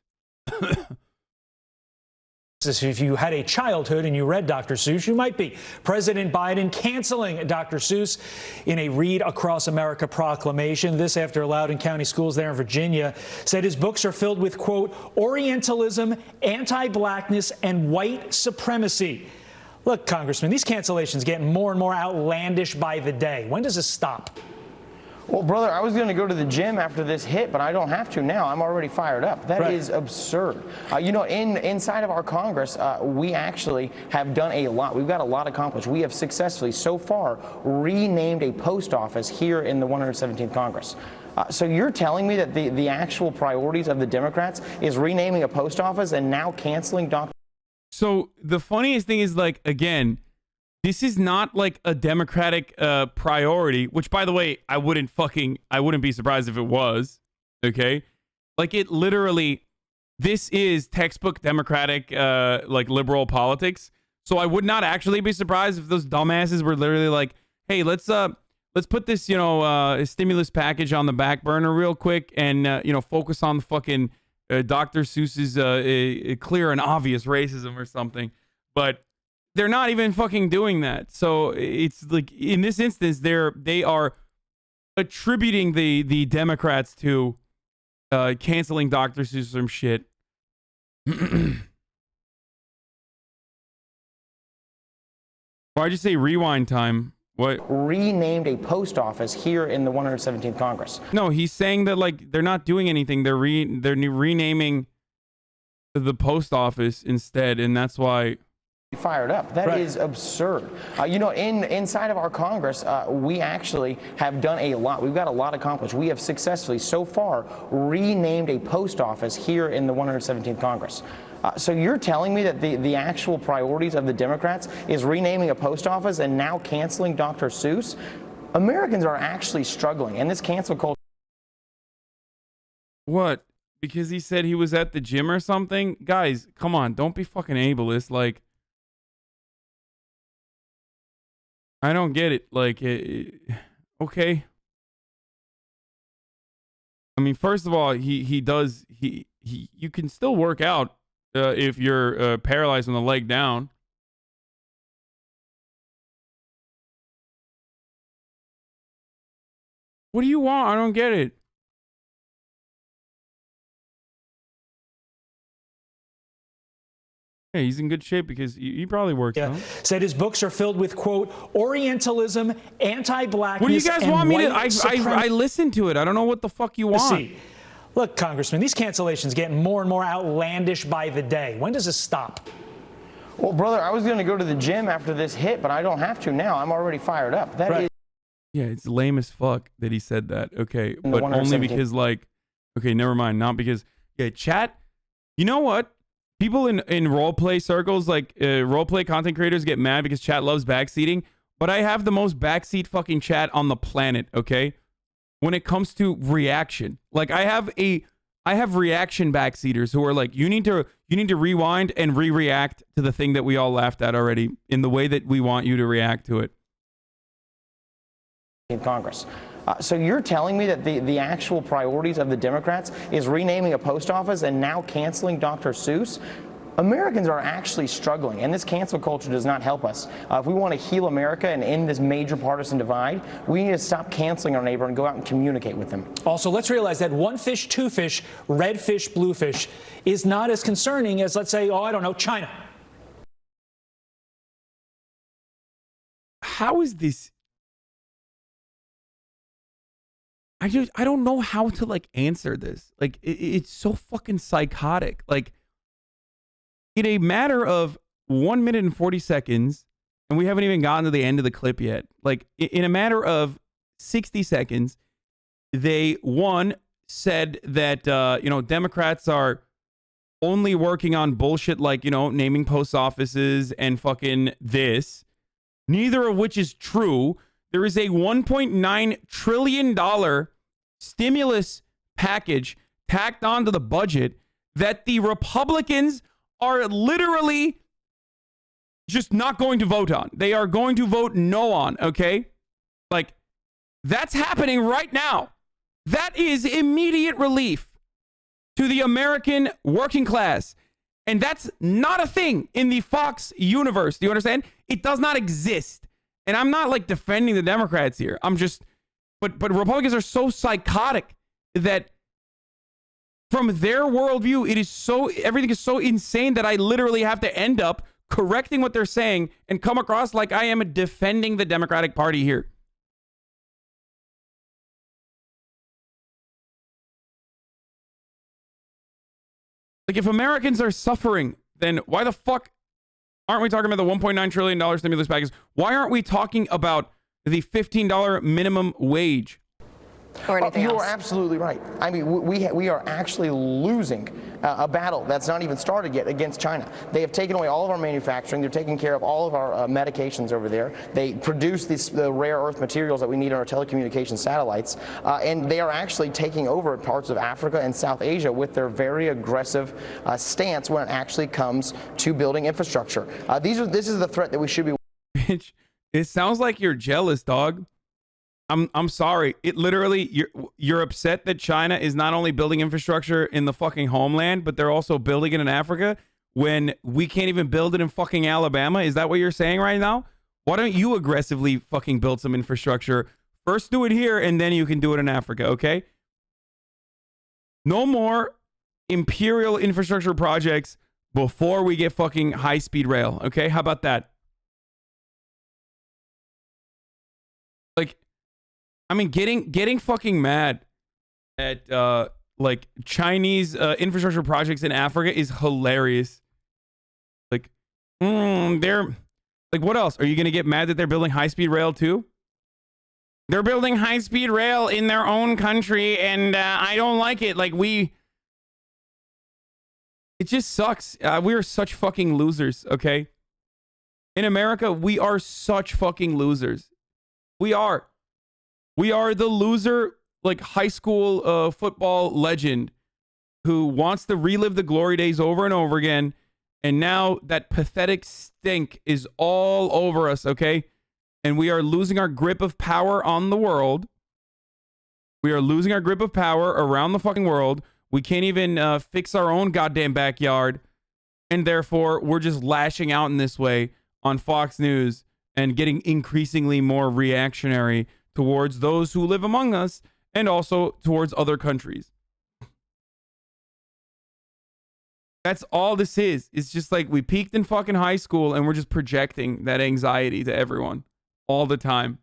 if you had a childhood and you read Dr. Seuss, you might be. President Biden canceling Dr. Seuss in a Read Across America proclamation. This after Loudoun County schools there in Virginia said his books are filled with, quote, Orientalism, anti-blackness, and white supremacy. Look, Congressman, these cancellations getting more and more outlandish by the day. When does this stop? Well, brother, I was going to go to the gym after this hit, but I don't have to now. I'm already fired up. That is absurd. You know, inside of our Congress, we actually have done a lot. We've got a lot accomplished. We have successfully, so far, renamed a post office here in the 117th Congress. So you're telling me that the actual priorities of the Democrats is renaming a post office and now canceling Dr. So the funniest thing is, like, again, this is not like a Democratic priority, which, by the way, I wouldn't be surprised if it was. Okay. Like, it literally, this is textbook Democratic, like, liberal politics. So I would not actually be surprised if those dumbasses were literally like, hey, let's put this, you know, stimulus package on the back burner real quick and, you know, focus on the fucking Dr. Seuss's clear and obvious racism or something. But they're not even fucking doing that. So it's like, in this instance, they are attributing the Democrats to canceling Dr. Seuss from shit. Why'd you say rewind time? What? Renamed a post office here in the 117th Congress. No, he's saying that, like, they're not doing anything. They're renaming the post office instead, and that's why. Fired up. That is absurd. You know, inside of our Congress, we actually have done a lot. We've got a lot accomplished. We have successfully, so far, renamed a post office here in the 117th Congress. So you're telling me that the actual priorities of the Democrats is renaming a post office and now canceling Dr. Seuss? Americans are actually struggling, and this cancel culture. What? Because he said he was at the gym or something? Guys, come on. Don't be fucking ableist. Like, I don't get it. Like, okay. I mean, first of all, you can still work out if you're paralyzed from the leg down. What do you want? I don't get it. Hey, he's in good shape because he probably works. Yeah. Said his books are filled with, quote, Orientalism, anti-blackness. What do you guys want me to? I listened to it. I don't know what the fuck you want. Look, Congressman, these cancellations getting more and more outlandish by the day. When does this stop? Well, brother, I was going to go to the gym after this hit, but I don't have to now. I'm already fired up. That is. Yeah, it's lame as fuck that he said that. Okay, but only because, like, okay, never mind. Not because, yeah, chat. You know what? People in role play circles, like role play content creators, get mad because chat loves backseating. But I have the most backseat fucking chat on the planet. Okay, when it comes to reaction, like I have reaction backseaters who are like, you need to rewind and re-react to the thing that we all laughed at already in the way that we want you to react to it. in Congress. So you're telling me that the actual priorities of the Democrats is renaming a post office and now canceling Dr. Seuss? Americans are actually struggling, and this cancel culture does not help us. If we want to heal America and end this major partisan divide, we need to stop canceling our neighbor and go out and communicate with them. Also, let's realize that one fish, two fish, red fish, blue fish is not as concerning as, let's say, oh, I don't know, China. How is this? I don't know how to like answer this. Like it's so fucking psychotic. Like in a matter of 1 minute and 40 seconds, and we haven't even gotten to the end of the clip yet. Like in a matter of 60 seconds, they said that you know, Democrats are only working on bullshit like, you know, naming post offices and fucking this, neither of which is true. There is a $1.9 trillion stimulus package tacked onto the budget that the Republicans are literally just not going to vote on. They are going to vote no on, okay? Like, that's happening right now. That is immediate relief to the American working class. And that's not a thing in the Fox universe. Do you understand? It does not exist. And I'm not like defending the Democrats here. I'm just, but Republicans are so psychotic that from their worldview, it is so, everything is so insane that I literally have to end up correcting what they're saying and come across like I am defending the Democratic Party here. Like, if Americans are suffering, then why the fuck aren't we talking about the $1.9 trillion stimulus package? Why aren't we talking about the $15 minimum wage? Or anything you else? are absolutely right. I mean, we are actually losing a battle that's not even started yet against China. They have taken away all of our manufacturing. They're taking care of all of our medications over there. They produce the rare earth materials that we need on our telecommunications satellites. And they are actually taking over parts of Africa and South Asia with their very aggressive stance when it actually comes to building infrastructure. This is the threat that we should be. Bitch, it sounds like you're jealous, dog. I'm sorry. It literally, you're upset that China is not only building infrastructure in the fucking homeland, but they're also building it in Africa when we can't even build it in fucking Alabama. Is that what you're saying right now? Why don't you aggressively fucking build some infrastructure? First do it here and then you can do it in Africa, okay? No more imperial infrastructure projects before we get fucking high-speed rail, okay? How about that? Like, I mean, getting fucking mad at like Chinese infrastructure projects in Africa is hilarious. Like, they're like, what else? Are you gonna get mad that they're building high-speed rail too? They're building high-speed rail in their own country, and I don't like it. Like, it just sucks. We are such fucking losers. Okay, in America, we are such fucking losers. We are. We are the loser, like, high school football legend who wants to relive the glory days over and over again. And now that pathetic stink is all over us, okay? And we are losing our grip of power on the world. We are losing our grip of power around the fucking world. We can't even fix our own goddamn backyard. And therefore, we're just lashing out in this way on Fox News and getting increasingly more reactionary towards those who live among us and also towards other countries. That's all this is. It's just like we peaked in fucking high school and we're just projecting that anxiety to everyone all the time.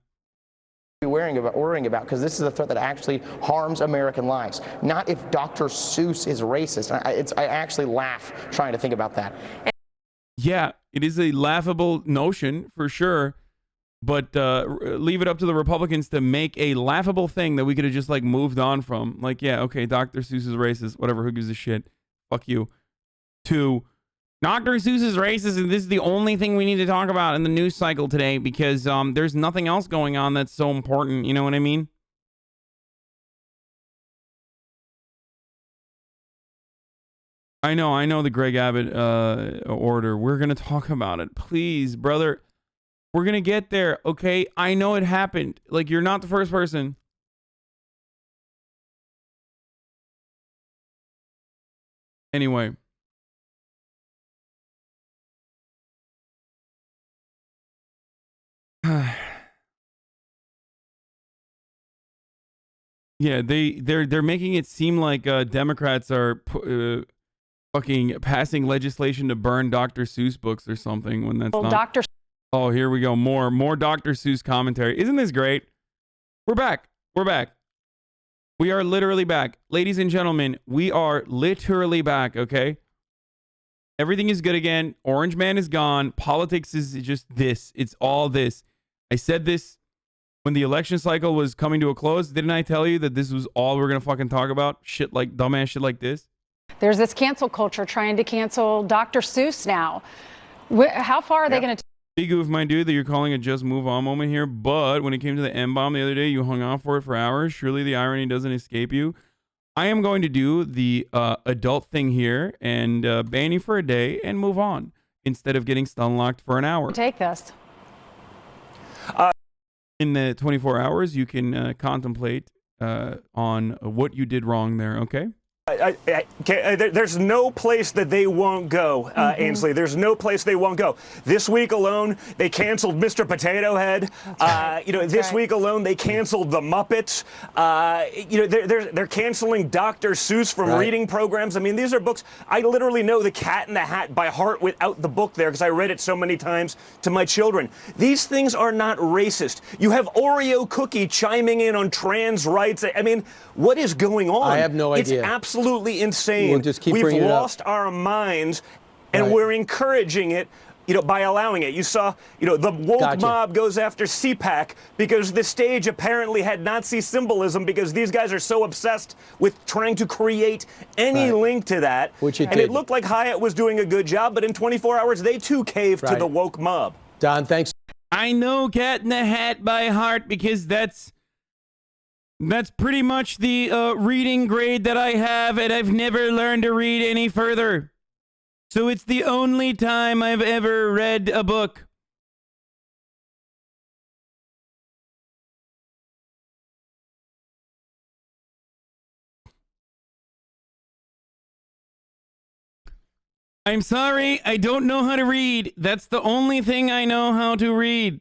Worrying about because this is a threat that actually harms American lives. Not if Dr. Seuss is racist. I actually laugh trying to think about that. Yeah, it is a laughable notion for sure. But leave it up to the Republicans to make a laughable thing that we could have just like moved on from. Like, yeah, okay, Dr. Seuss is racist. Whatever, who gives a shit? Fuck you. To Dr. Seuss is racist, and this is the only thing we need to talk about in the news cycle today because there's nothing else going on that's so important. You know what I mean? I know the Greg Abbott order. We're gonna talk about it, please, brother. We're going to get there, okay? I know it happened. Like, you're not the first person. Anyway. Yeah, they're making it seem like Democrats are fucking passing legislation to burn Dr. Seuss books or something when that's not. Oh, here we go. More Dr. Seuss commentary. Isn't this great? We're back. We're back. We are literally back. Ladies and gentlemen, we are literally back, okay? Everything is good again. Orange Man is gone. Politics is just this. It's all this. I said this when the election cycle was coming to a close. Didn't I tell you that this was all we're going to fucking talk about? Shit like dumbass shit like this. There's this cancel culture trying to cancel Dr. Seuss now. How far are they going to Big goof, my dude, that you're calling a just move on moment here, but when it came to the M-bomb the other day, you hung on for it for hours. Surely the irony doesn't escape you. I am going to do the adult thing here and ban you for a day and move on instead of getting stun locked for an hour. take this? In the 24 hours, you can contemplate on what you did wrong there, okay? There's no place that they won't go, Ainsley. There's no place they won't go. This week alone, they canceled Mr. Potato Head. This week alone, they canceled the Muppets. They're canceling Dr. Seuss from reading programs. I mean, these are books. I literally know The Cat in the Hat by heart without the book there because I read it so many times to my children. These things are not racist. You have Oreo Cookie chiming in on trans rights. I mean, what is going on? I have no idea. It's absolutely insane. We'll just keep We've lost up. our minds, and we're encouraging it, by allowing it. You saw, the woke mob goes after CPAC because the stage apparently had Nazi symbolism because these guys are so obsessed with trying to create any link to that. Which it and did. It looked like Hyatt was doing a good job, but in 24 hours, they too caved to the woke mob. Don, thanks. I know Cat in the Hat by heart because that's pretty much the reading grade that I have, and I've never learned to read any further. So it's the only time I've ever read a book. I'm sorry, I don't know how to read. That's the only thing I know how to read.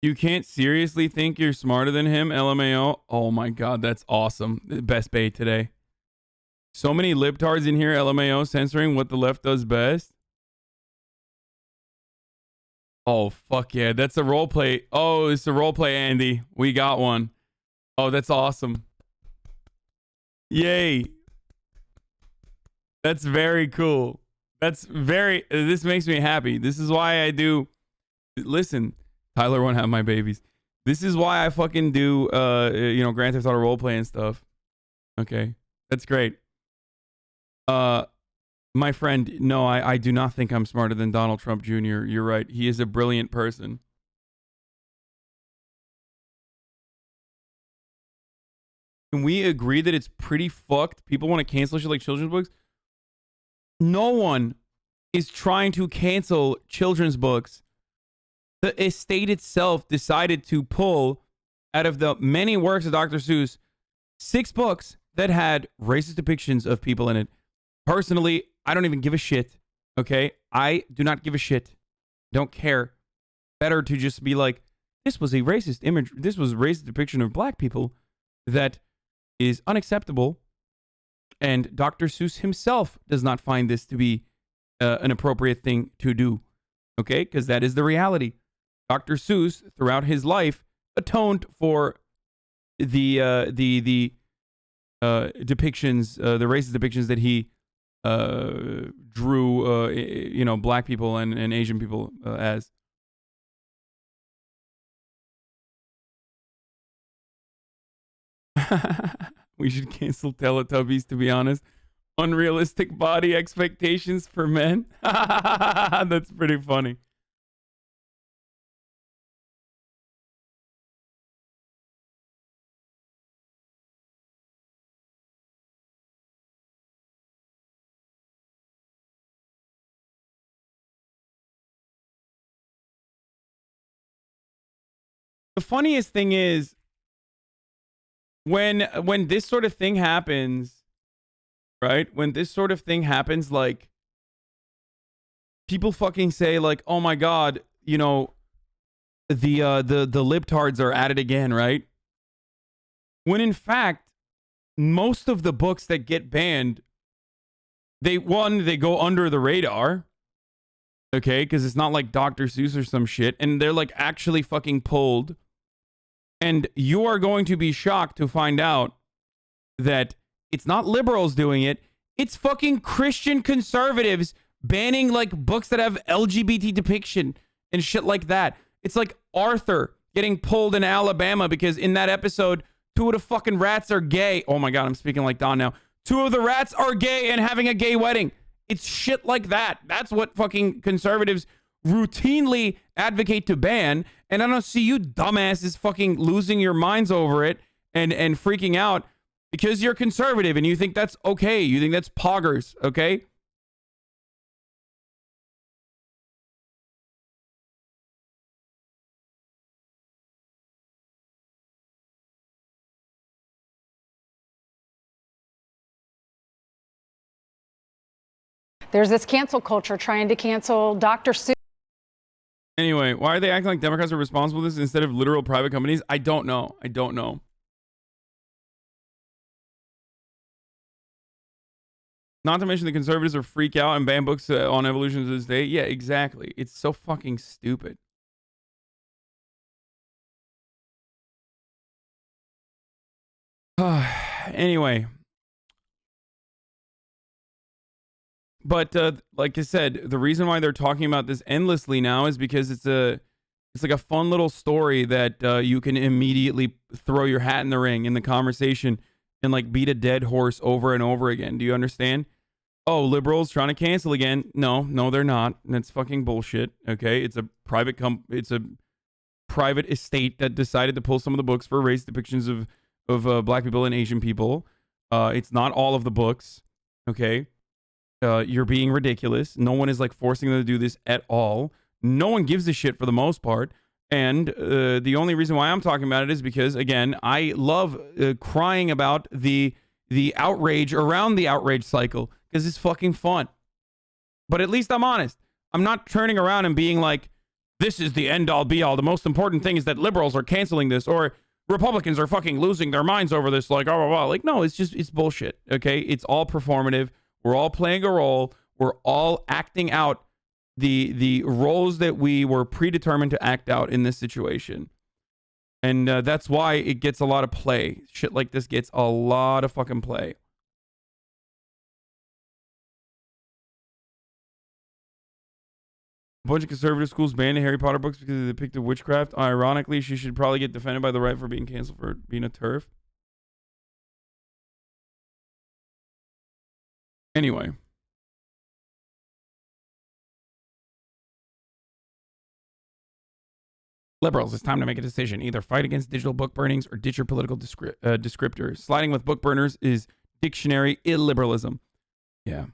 You can't seriously think you're smarter than him, LMAO? Oh my god, that's awesome. Best bait today. So many libtards in here, LMAO, censoring what the left does best. Oh, fuck yeah. That's a roleplay. Oh, it's a roleplay, Andy. We got one. Oh, that's awesome. Yay. That's very cool. This makes me happy. This is why I do. Listen, Tyler won't have my babies. This is why I fucking do, Grand Theft Auto roleplay and stuff. Okay. That's great. My friend, no, I do not think I'm smarter than Donald Trump Jr. You're right. He is a brilliant person. Can we agree that it's pretty fucked? People want to cancel shit like children's books. No one is trying to cancel children's books. The estate itself decided to pull out of the many works of Dr. Seuss 6 books that had racist depictions of people in it. Personally, I don't even give a shit. Okay? I do not give a shit. Don't care. Better to just be like, this was a racist image. This was a racist depiction of black people that is unacceptable. And Dr. Seuss himself does not find this to be an appropriate thing to do. Okay? Because that is the reality. Dr. Seuss, throughout his life, atoned for the depictions, the racist depictions that he drew, black people and Asian people as. We should cancel Teletubbies, to be honest. Unrealistic body expectations for men. That's pretty funny. The funniest thing is when this sort of thing happens, right? When this sort of thing happens, like, people fucking say, like, oh my God, you know, the libtards are at it again, right? When in fact, most of the books that get banned, they go under the radar, okay? Because it's not like Dr. Seuss or some shit, and they're like actually fucking pulled. And you are going to be shocked to find out that it's not liberals doing it, it's fucking Christian conservatives banning like books that have LGBT depiction and shit like that. It's like Arthur getting pulled in Alabama because in that episode, 2 of the fucking rats are gay. Oh my God, I'm speaking like Don now. 2 of the rats are gay and having a gay wedding. It's shit like that. That's what fucking conservatives routinely advocate to ban. And I don't see you dumbasses fucking losing your minds over it and freaking out because you're conservative and you think that's okay. You think that's poggers, okay? There's this cancel culture trying to cancel Dr. Seuss. Anyway, why are they acting like Democrats are responsible for this instead of literal private companies? I don't know. I don't know. Not to mention the conservatives are freak out and ban books on evolution to this day. Yeah, exactly. It's so fucking stupid. Anyway. But like I said, the reason why they're talking about this endlessly now is because it's like a fun little story that you can immediately throw your hat in the ring in the conversation and like beat a dead horse over and over again. Do you understand? Oh, liberals trying to cancel again. No, they're not. That's fucking bullshit. Okay, it's a private private estate that decided to pull some of the books for race depictions of black people and Asian people. It's not all of the books. Okay. You're being ridiculous. No one is like forcing them to do this at all. No one gives a shit for the most part. And the only reason why I'm talking about it is because, again, I love crying about the outrage around the outrage cycle because it's fucking fun. But at least I'm honest. I'm not turning around and being like, this is the end all be all. The most important thing is that liberals are canceling this or Republicans are fucking losing their minds over this. Like, oh, like, no, it's bullshit. Okay. It's all performative. We're all playing a role. We're all acting out the roles that we were predetermined to act out in this situation. And that's why it gets a lot of play. Shit like this gets a lot of fucking play. A bunch of conservative schools banned Harry Potter books because they depicted witchcraft. Ironically, she should probably get defended by the right for being canceled for being a TERF. Anyway. Liberals, it's time to make a decision. Either fight against digital book burnings or ditch your political descriptors. Sliding with book burners is dictionary illiberalism. Yeah.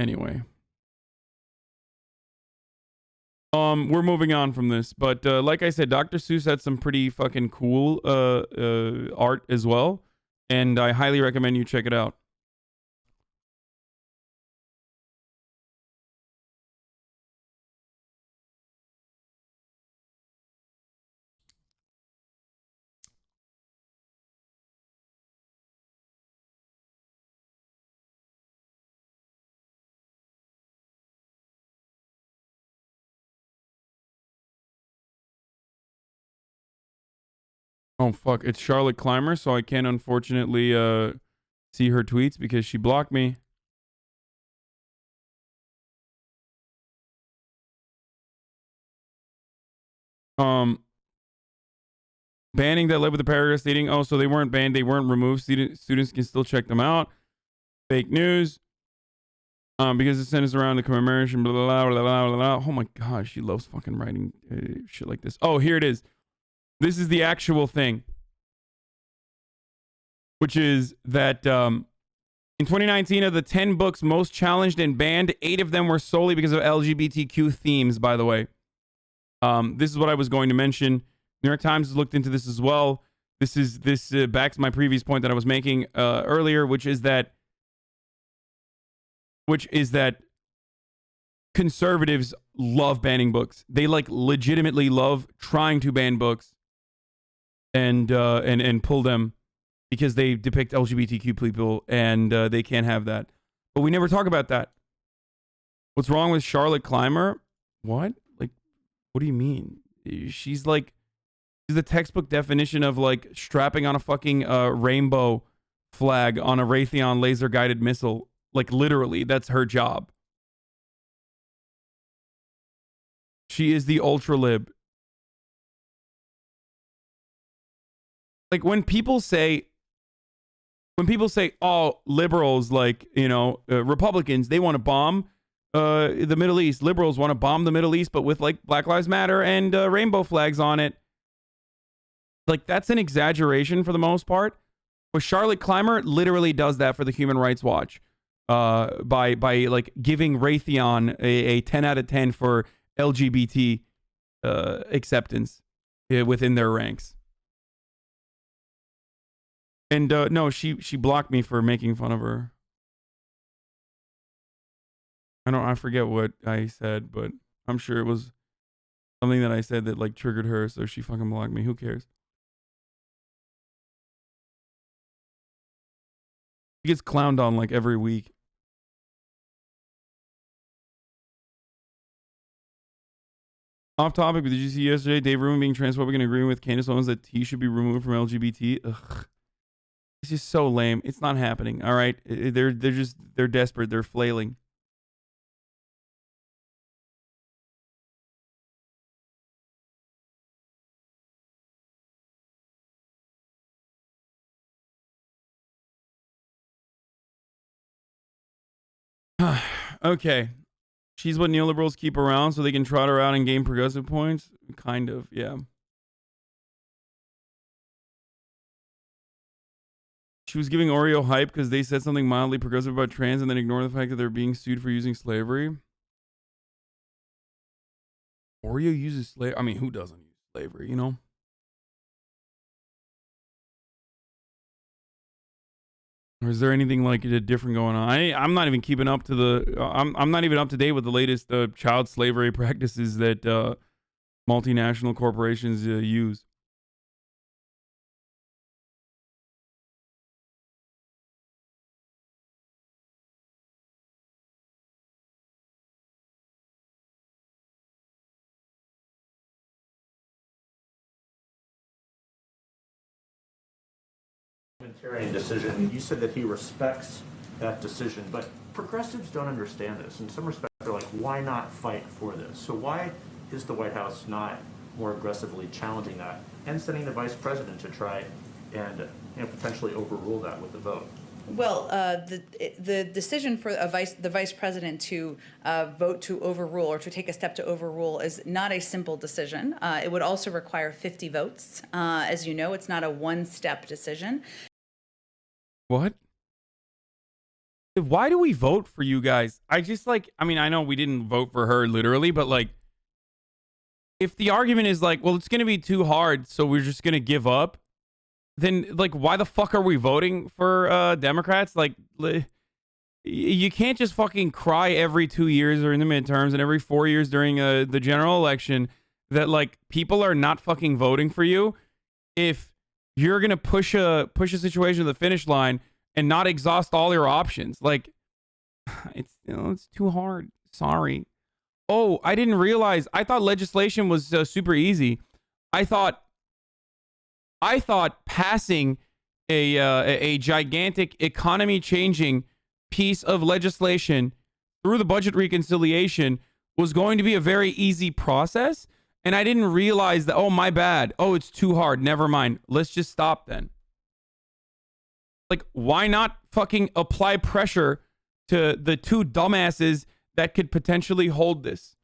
Anyway. We're moving on from this, but like I said, Dr. Seuss had some pretty fucking cool art as well. And I highly recommend you check it out. Oh, fuck. It's Charlotte Clymer, so I can't unfortunately see her tweets because she blocked me. Banning that led with the paragraph stating, oh, so they weren't banned, they weren't removed. Students can still check them out. Fake news. Because it centers around the commemoration, blah, blah, blah, blah, blah, blah. Oh my God, she loves fucking writing shit like this. Oh, here it is. This is the actual thing. Which is that in 2019, of the 10 books most challenged and banned, 8 of them were solely because of LGBTQ themes, by the way. This is what I was going to mention. New York Times has looked into this as well. This backs my previous point that I was making earlier, which is that conservatives love banning books. They like legitimately love trying to ban books and pull them because they depict LGBTQ people and they can't have that. But we never talk about that. What's wrong with Charlotte Clymer? What? Like, what do you mean? She's the textbook definition of like strapping on a fucking rainbow flag on a Raytheon laser guided missile. Like literally, that's her job. She is the ultra lib. Like when people say, oh, liberals, like, you know, Republicans, they want to bomb the Middle East. Liberals want to bomb the Middle East, but with like Black Lives Matter and rainbow flags on it. Like that's an exaggeration for the most part. But Charlotte Clymer literally does that for the Human Rights Watch by like giving Raytheon a 10 out of 10 for LGBT acceptance within their ranks. And no, she blocked me for making fun of her. I forget what I said, but I'm sure it was something that I said that like triggered her, so she fucking blocked me. Who cares? She gets clowned on like every week. Off topic, but did you see yesterday Dave Rubin being transphobic and agreeing with Candace Owens that T should be removed from LGBT? Ugh. It's just so lame. It's not happening. All right. They're desperate. They're flailing. Okay. She's what neoliberals keep around so they can trot her out and gain progressive points? Kind of, yeah. She was giving Oreo hype because they said something mildly progressive about trans and then ignore the fact that they're being sued for using slavery. Oreo uses slavery. I mean, who doesn't use slavery, you know? Or is there anything like different going on? I'm not even keeping up to the... I'm not even up to date with the latest child slavery practices that multinational corporations use. Decision. You said that he respects that decision, but progressives don't understand this. In some respects, they're like, why not fight for this? So why is the White House not more aggressively challenging that and sending the vice president to try and potentially overrule that with a vote? Well, the decision for the vice president to vote to overrule or to take a step to overrule is not a simple decision. It would also require 50 votes. As you know, it's not a one-step decision. What? Why do we vote for you guys? I just like, I mean, I know we didn't vote for her literally, but like, if the argument is like, well, it's going to be too hard, so we're just going to give up, then like, why the fuck are we voting for Democrats? Like, you can't just fucking cry every 2 years during the midterms and every 4 years during the general election that like people are not fucking voting for you if you're gonna push a situation to the finish line and not exhaust all your options. Like, it's too hard. Sorry. Oh, I didn't realize. I thought legislation was super easy. I thought passing a gigantic economy-changing piece of legislation through the budget reconciliation was going to be a very easy process. And I didn't realize that, oh, my bad. Oh, it's too hard. Never mind. Let's just stop then. Like, why not fucking apply pressure to the two dumbasses that could potentially hold this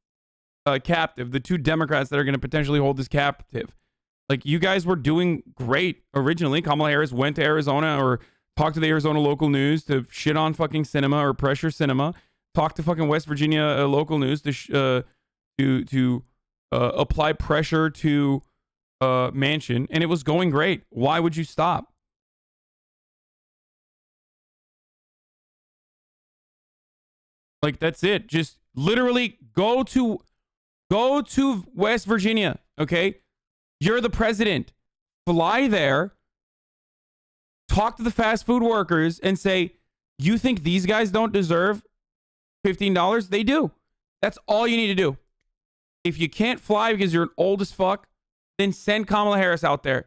captive? The two Democrats that are going to potentially hold this captive. Like, you guys were doing great originally. Kamala Harris went to Arizona or talked to the Arizona local news to shit on fucking cinema or pressure cinema. Talked to fucking West Virginia local news to apply pressure to Manchin, and it was going great. Why would you stop? Like, that's it. Just literally go to West Virginia, okay? You're the president. Fly there, talk to the fast food workers, and say, you think these guys don't deserve $15? They do. That's all you need to do. If you can't fly because you're old as fuck, then send Kamala Harris out there.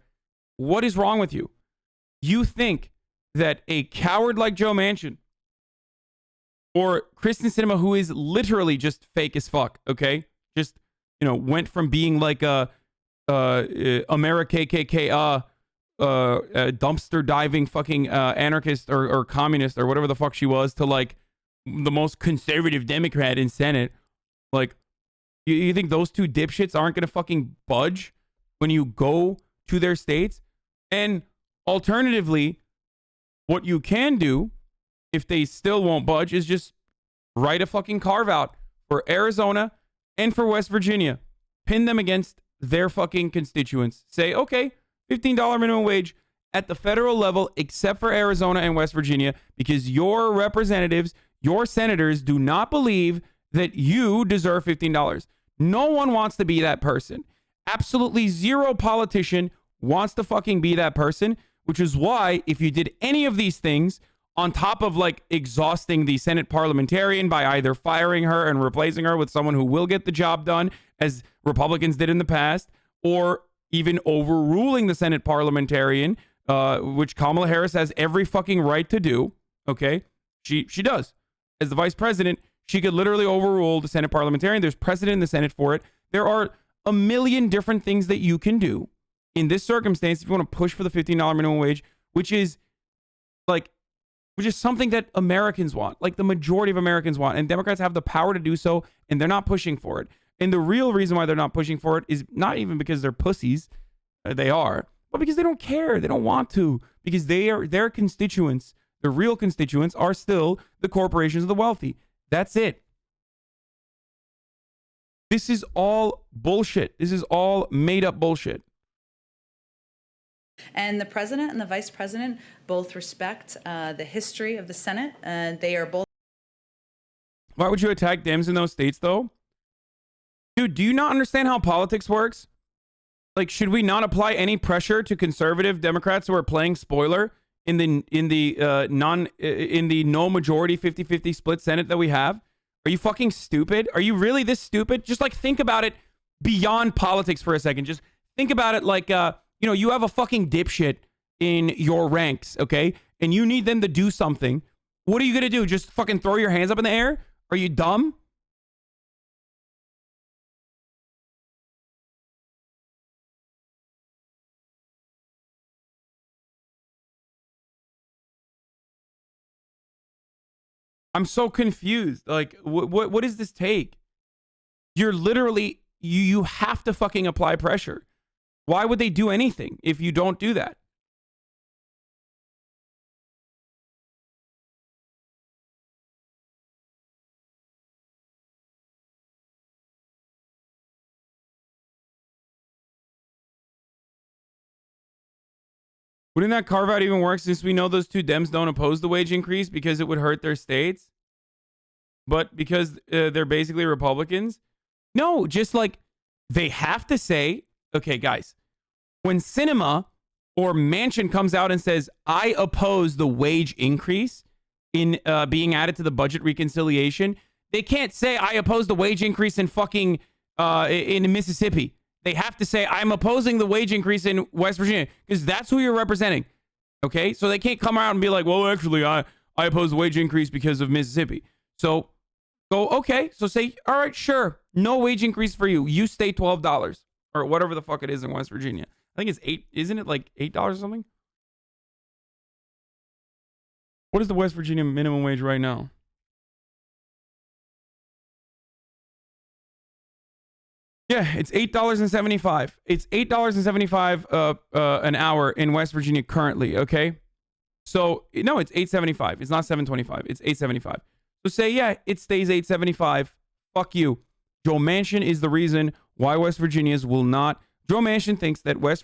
What is wrong with you? You think that a coward like Joe Manchin or Kristen Sinema, who is literally just fake as fuck, okay? Just, you know, went from being like a America KKK dumpster diving fucking anarchist or communist or whatever the fuck she was to like the most conservative Democrat in Senate. Like, you think those two dipshits aren't gonna fucking budge when you go to their states? And alternatively, what you can do if they still won't budge is just write a fucking carve out for Arizona and for West Virginia. Pin them against their fucking constituents. Say, okay, $15 minimum wage at the federal level, except for Arizona and West Virginia, because your representatives, your senators do not believe that you deserve $15. No one wants to be that person. Absolutely zero politician wants to fucking be that person, which is why if you did any of these things on top of like exhausting the Senate parliamentarian by either firing her and replacing her with someone who will get the job done, as Republicans did in the past, or even overruling the Senate parliamentarian, which Kamala Harris has every fucking right to do. Okay, she does. As the vice president, she could literally overrule the Senate parliamentarian. There's precedent in the Senate for it. There are a million different things that you can do in this circumstance if you want to push for the $15 minimum wage, which is something that Americans want, like the majority of Americans want, and Democrats have the power to do so, and they're not pushing for it. And the real reason why they're not pushing for it is not even because they're pussies, they are, but because they don't care, they don't want to, because their constituents, the real constituents, are still the corporations of the wealthy. That's it. This is all bullshit. This is all made up bullshit. And the president and the vice president both respect the history of the Senate. They are both. Why would you attack Dems in those states, though? Dude, do you not understand how politics works? Like, should we not apply any pressure to conservative Democrats who are playing spoiler in the no majority 50-50 split Senate that we have? Are you fucking stupid? Are you really this stupid? Just like think about it beyond politics for a second. Just think about it like you know, you have a fucking dipshit in your ranks, okay? And you need them to do something. What are you going to do? Just fucking throw your hands up in the air? Are you dumb? I'm so confused. Like, what does this take? You're literally, you have to fucking apply pressure. Why would they do anything if you don't do that? Wouldn't that carve out even work since we know those two Dems don't oppose the wage increase because it would hurt their states? But because they're basically Republicans? No, just like they have to say, okay, guys, when Sinema or Manchin comes out and says, I oppose the wage increase in being added to the budget reconciliation, they can't say, I oppose the wage increase in fucking in Mississippi. They have to say, I'm opposing the wage increase in West Virginia, because that's who you're representing. Okay? So they can't come out and be like, well, actually, I oppose the wage increase because of Mississippi. So, okay. So say, all right, sure. No wage increase for you. You stay $12 or whatever the fuck it is in West Virginia. I think it's $8. Isn't it like $8 or something? What is the West Virginia minimum wage right now? Yeah, it's $8.75. It's $8.75 an hour in West Virginia currently, okay? So, no, it's $8.75. It's not $7.25. It's $8.75. So say, yeah, it stays $8.75. Fuck you. Joe Manchin is the reason why West Virginians will not. Joe Manchin thinks that West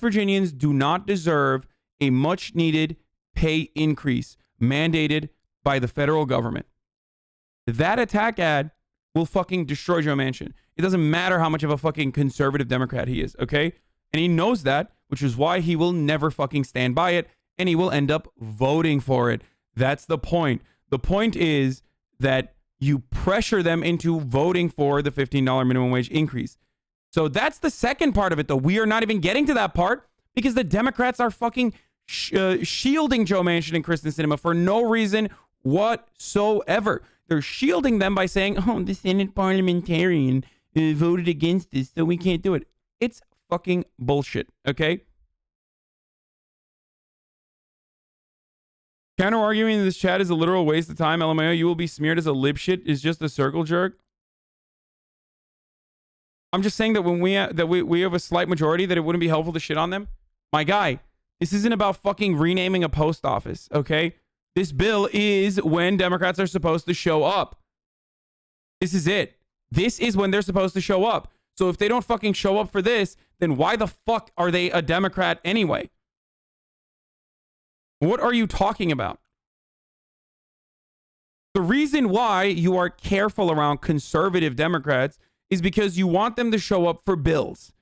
Virginians do not deserve a much needed pay increase mandated by the federal government. That attack ad will fucking destroy Joe Manchin. It doesn't matter how much of a fucking conservative Democrat he is, okay? And he knows that, which is why he will never fucking stand by it, and he will end up voting for it. That's the point. The point is that you pressure them into voting for the $15 minimum wage increase. So that's the second part of it, though. We are not even getting to that part because the Democrats are fucking shielding Joe Manchin and Kristen Sinema for no reason whatsoever. They're shielding them by saying, oh, the Senate parliamentarian voted against this, so we can't do it. It's fucking bullshit, okay? Counter-arguing in this chat is a literal waste of time. LMAO, you will be smeared as a lib shit is just a circle jerk. I'm just saying that when we have a slight majority, that it wouldn't be helpful to shit on them. My guy, this isn't about fucking renaming a post office, okay? This bill is when Democrats are supposed to show up. This is it. This is when they're supposed to show up. So if they don't fucking show up for this, then why the fuck are they a Democrat anyway? What are you talking about? The reason why you are careful around conservative Democrats is because you want them to show up for bills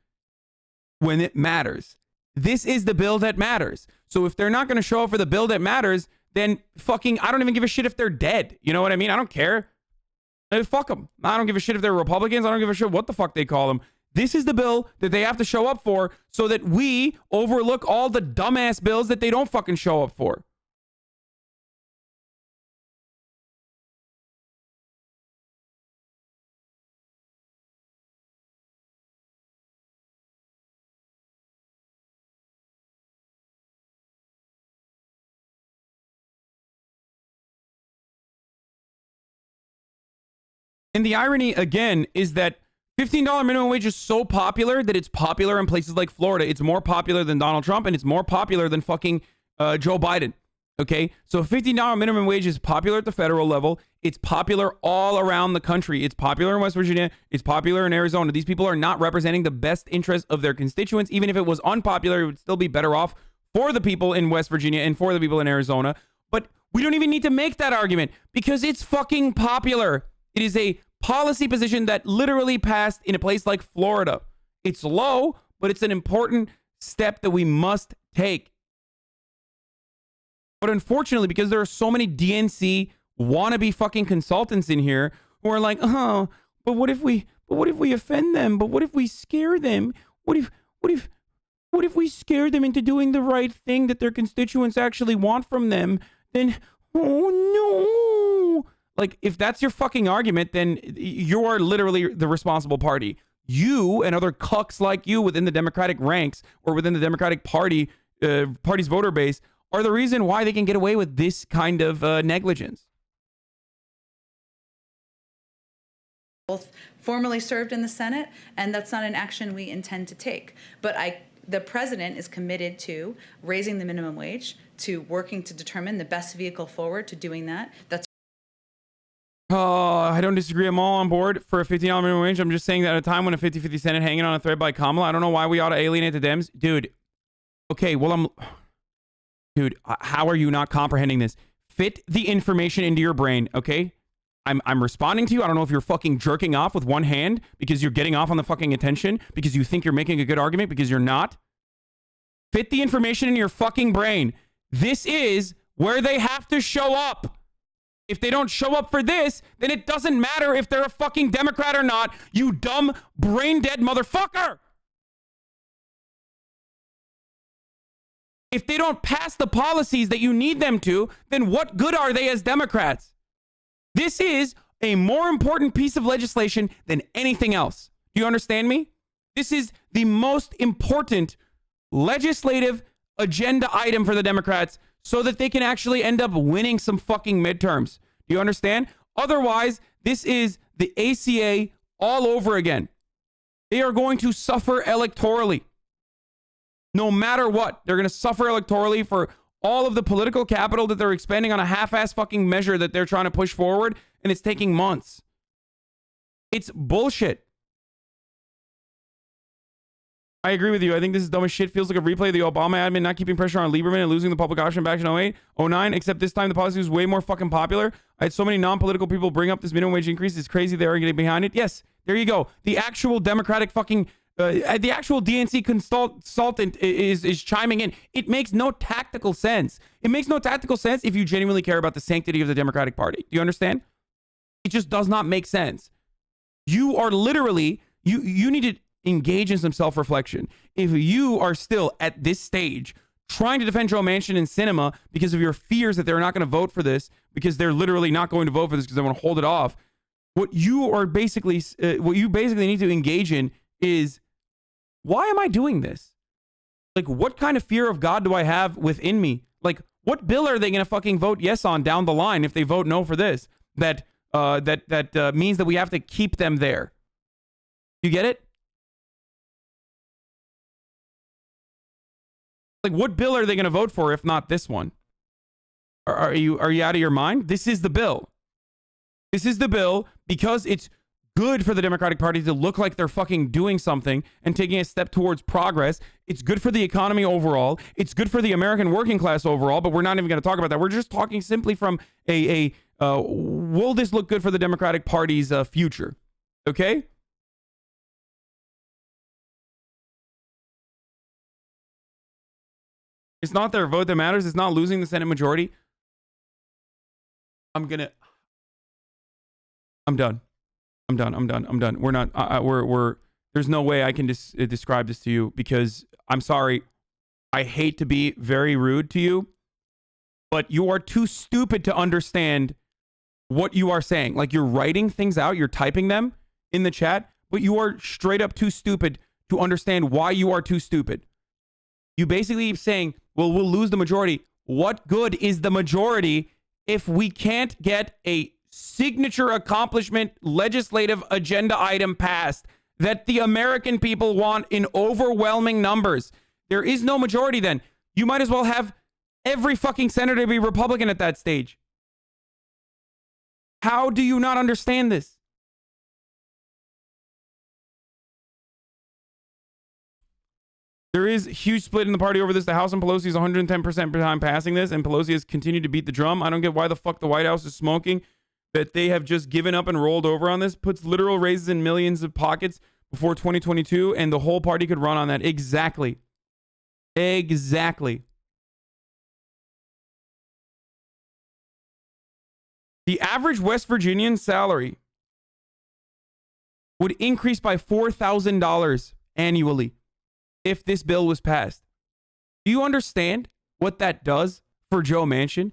when it matters. This is the bill that matters. So if they're not going to show up for the bill that matters, then fucking, I don't even give a shit if they're dead. You know what I mean? I don't care. Fuck them. I don't give a shit if they're Republicans. I don't give a shit what the fuck they call them. This is the bill that they have to show up for so that we overlook all the dumbass bills that they don't fucking show up for. And the irony, again, is that $15 minimum wage is so popular that it's popular in places like Florida. It's more popular than Donald Trump, and it's more popular than fucking Joe Biden. Okay? So $15 minimum wage is popular at the federal level. It's popular all around the country. It's popular in West Virginia. It's popular in Arizona. These people are not representing the best interests of their constituents. Even if it was unpopular, it would still be better off for the people in West Virginia and for the people in Arizona. But we don't even need to make that argument because it's fucking popular. It is a policy position that literally passed in a place like Florida. It's low, but it's an important step that we must take. But unfortunately, because there are so many DNC wannabe fucking consultants in here who are like, oh, but what if we offend them? But what if we scare them? What if we scare them into doing the right thing that their constituents actually want from them? Then, oh no. Like, if that's your fucking argument, then you are literally the responsible party. You and other cucks like you within the Democratic ranks or within the Democratic party's voter base are the reason why they can get away with this kind of negligence. Both formally served in the Senate, and that's not an action we intend to take. But the president is committed to raising the minimum wage, to working to determine the best vehicle forward to doing that. That's I don't disagree. I'm all on board for a $15 minimum wage. I'm just saying that at a time when a 50-50 Senate hanging on a thread by Kamala, I don't know why we ought to alienate the Dems. Dude, okay, well, dude, how are you not comprehending this? Fit the information into your brain, okay? I'm responding to you. I don't know if you're fucking jerking off with one hand because you're getting off on the fucking attention because you think you're making a good argument because you're not. Fit the information in your fucking brain. This is where they have to show up. If they don't show up for this, then it doesn't matter if they're a fucking Democrat or not, you dumb, brain-dead motherfucker. If they don't pass the policies that you need them to, then what good are they as Democrats? This is a more important piece of legislation than anything else. Do you understand me? This is the most important legislative agenda item for the Democrats so that they can actually end up winning some fucking midterms. Do you understand? Otherwise, this is the ACA all over again. They are going to suffer electorally. No matter what, they're going to suffer electorally for all of the political capital that they're expending on a half-ass fucking measure that they're trying to push forward, and it's taking months. It's bullshit. I agree with you. I think this is dumb as shit. Feels like a replay of the Obama admin not keeping pressure on Lieberman and losing the public option back in 08, 09, except this time the policy was way more fucking popular. I had so many non-political people bring up this minimum wage increase. It's crazy they are getting behind it. Yes, there you go. The actual Democratic fucking, the actual DNC consultant is chiming in. It makes no tactical sense. It makes no tactical sense if you genuinely care about the sanctity of the Democratic Party. Do you understand? It just does not make sense. You are literally, you need to engage in some self-reflection. If you are still at this stage trying to defend Joe Manchin in cinema because of your fears that they're not going to vote for this, because they're literally not going to vote for this because they want to hold it off, what you basically need to engage in is, why am I doing this? Like, what kind of fear of God do I have within me? Like, what bill are they going to fucking vote yes on down the line if they vote no for this? That means that we have to keep them there. You get it? Like, what bill are they going to vote for if not this one? Are you out of your mind? This is the bill. This is the bill because it's good for the Democratic Party to look like they're fucking doing something and taking a step towards progress. It's good for the economy overall. It's good for the American working class overall, but we're not even going to talk about that. We're just talking simply from will this look good for the Democratic Party's future? Okay? It's not their vote that matters. It's not losing the Senate majority. I'm done. We're not, there's no way I can describe this to you because I'm sorry. I hate to be very rude to you, but you are too stupid to understand what you are saying. Like, you're writing things out, you're typing them in the chat, but you are straight up too stupid to understand why you are too stupid. You basically keep saying, well, we'll lose the majority. What good is the majority if we can't get a signature accomplishment legislative agenda item passed that the American people want in overwhelming numbers? There is no majority then. You might as well have every fucking senator be Republican at that stage. How do you not understand this? There is a huge split in the party over this. The House and Pelosi is 110% behind passing this, and Pelosi has continued to beat the drum. I don't get why the fuck the White House is smoking that they have just given up and rolled over on this. Puts literal raises in millions of pockets before 2022, and the whole party could run on that. Exactly. Exactly. The average West Virginian salary would increase by $4,000 annually if this bill was passed. Do you understand what that does for Joe Manchin?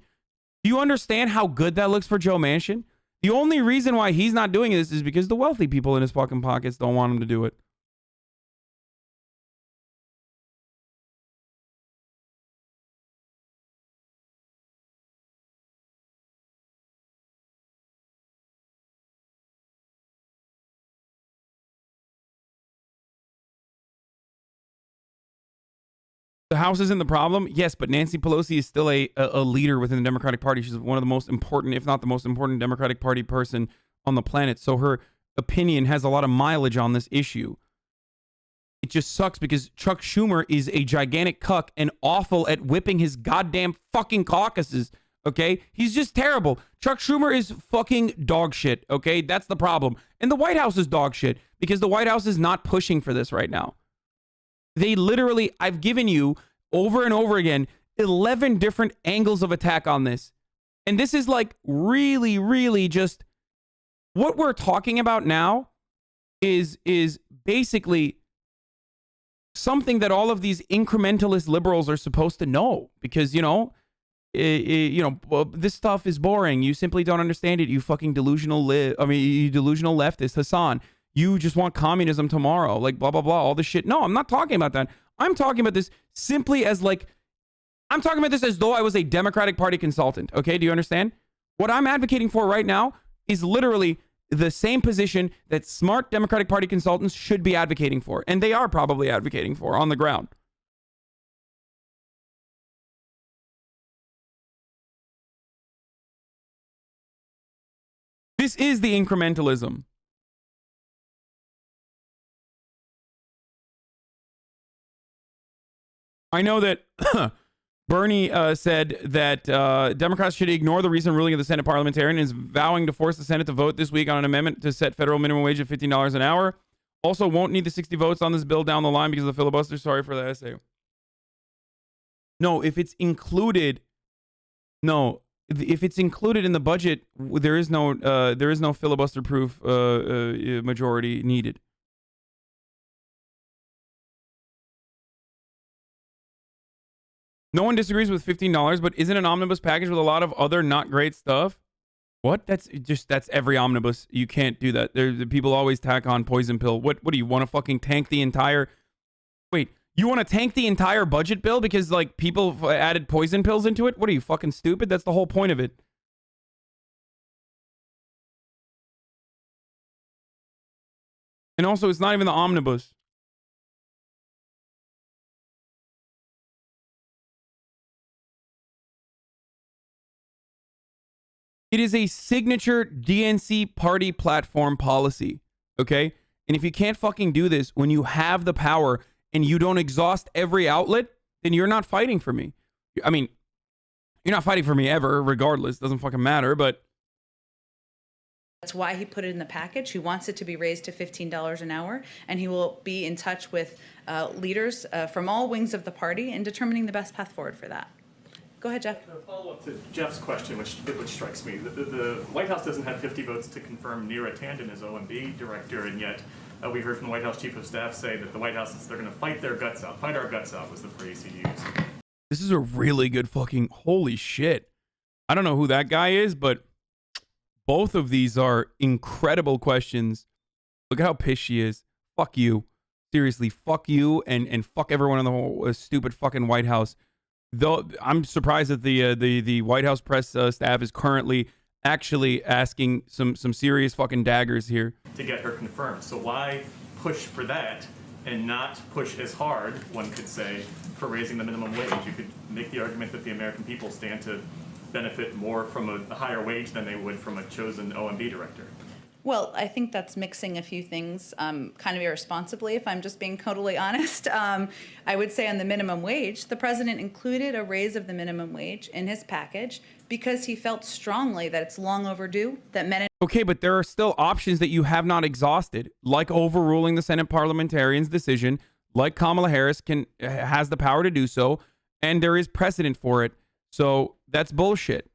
Do you understand how good that looks for Joe Manchin? The only reason why he's not doing this is because the wealthy people in his fucking pockets don't want him to do it. The House isn't the problem. Yes, but Nancy Pelosi is still a leader within the Democratic Party. She's one of the most important, if not the most important Democratic Party person on the planet. So her opinion has a lot of mileage on this issue. It just sucks because Chuck Schumer is a gigantic cuck and awful at whipping his goddamn fucking caucuses. Okay? He's just terrible. Chuck Schumer is fucking dog shit. Okay? That's the problem. And the White House is dog shit because the White House is not pushing for this right now. They literally, I've given you over and over again, 11 different angles of attack on this. And this is like really, really just what we're talking about now is basically something that all of these incrementalist liberals are supposed to know because, this stuff is boring. You simply don't understand it. You fucking delusional you delusional leftist, Hasan. You just want communism tomorrow, like blah, blah, blah, all this shit. No, I'm not talking about that. I'm talking about this simply as I'm talking about this as though I was a Democratic Party consultant. Okay, do you understand? What I'm advocating for right now is literally the same position that smart Democratic Party consultants should be advocating for. And they are probably advocating for on the ground. This is the incrementalism. I know that Bernie said that Democrats should ignore the recent ruling of the Senate parliamentarian and is vowing to force the Senate to vote this week on an amendment to set federal minimum wage at $15 an hour. Also won't need the 60 votes on this bill down the line because of the filibuster. Sorry for the essay. No, if it's included, no, if it's included in the budget, there is no filibuster-proof majority needed. No one disagrees with $15, but isn't an omnibus package with a lot of other not great stuff? What? That's every omnibus. You can't do that. People always tack on poison pill. What do you want to fucking tank the entire... Wait, you want to tank the entire budget bill because like people added poison pills into it? What are you, fucking stupid? That's the whole point of it. And also, it's not even the omnibus. It is a signature DNC party platform policy, okay? And if you can't fucking do this when you have the power and you don't exhaust every outlet, then you're not fighting for me. I mean, you're not fighting for me ever, regardless. Doesn't fucking matter, but... That's why he put it in the package. He wants it to be raised to $15 an hour, and he will be in touch with leaders from all wings of the party in determining the best path forward for that. Go ahead, Jeff. A follow-up to Jeff's question, which strikes me. The White House doesn't have 50 votes to confirm Neera Tanden as OMB Director, and yet we heard from the White House Chief of Staff say that the White House is they're going to fight their guts out. Fight our guts out was the phrase he used. This is a really good fucking... Holy shit. I don't know who that guy is, but both of these are incredible questions. Look at how pissed she is. Fuck you. Seriously, fuck you and fuck everyone in the whole stupid fucking White House. Though I'm surprised that the White House press staff is currently actually asking some serious fucking daggers here to get her confirmed. So why push for that and not push as hard, one could say, for raising the minimum wage? You could make the argument that the American people stand to benefit more from a higher wage than they would from a chosen OMB director. Well, I think that's mixing a few things kind of irresponsibly, if I'm just being totally honest. I would say on the minimum wage, the president included a raise of the minimum wage in his package because he felt strongly that it's long overdue, that men... Okay, but there are still options that you have not exhausted, like overruling the Senate parliamentarian's decision, like Kamala Harris has the power to do so, and there is precedent for it. So that's bullshit.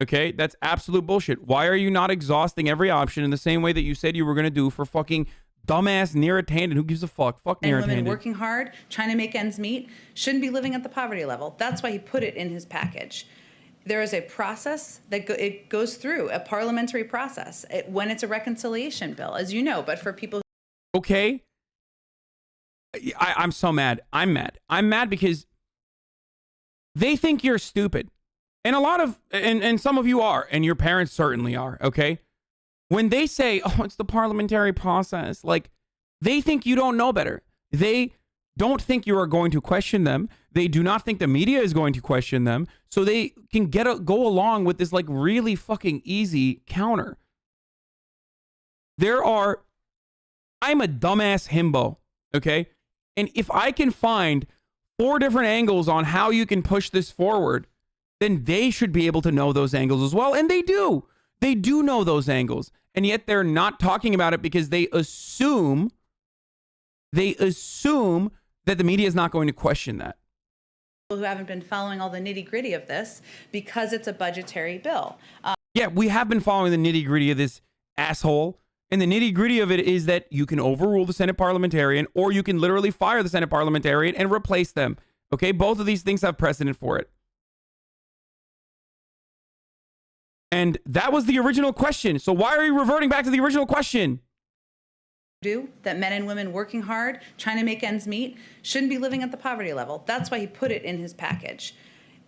Okay, that's absolute bullshit. Why are you not exhausting every option in the same way that you said you were going to do for fucking dumbass Neera Tanden? Who gives a fuck? Fuck Neera Tanden. Women working hard, trying to make ends meet, shouldn't be living at the poverty level. That's why he put it in his package. There is a process that it goes through, a parliamentary process, when it's a reconciliation bill, as you know, but for people... Okay. I'm so mad. I'm mad. I'm mad because they think you're stupid. And a lot of, and some of you are, and your parents certainly are, okay? When they say, oh, it's the parliamentary process, like, they think you don't know better. They don't think you are going to question them. They do not think the media is going to question them. So they can go along with this, like, really fucking easy counter. I'm a dumbass himbo, okay? And if I can find 4 different angles on how you can push this forward, then they should be able to know those angles as well. And they do. They do know those angles. And yet they're not talking about it because they assume that the media is not going to question that. Who haven't been following all the nitty gritty of this because it's a budgetary bill. Yeah, we have been following the nitty gritty of this asshole. And the nitty gritty of it is that you can overrule the Senate parliamentarian or you can literally fire the Senate parliamentarian and replace them. Okay, both of these things have precedent for it. And that was the original question. So why are you reverting back to the original question? That men and women working hard, trying to make ends meet, shouldn't be living at the poverty level. That's why he put it in his package.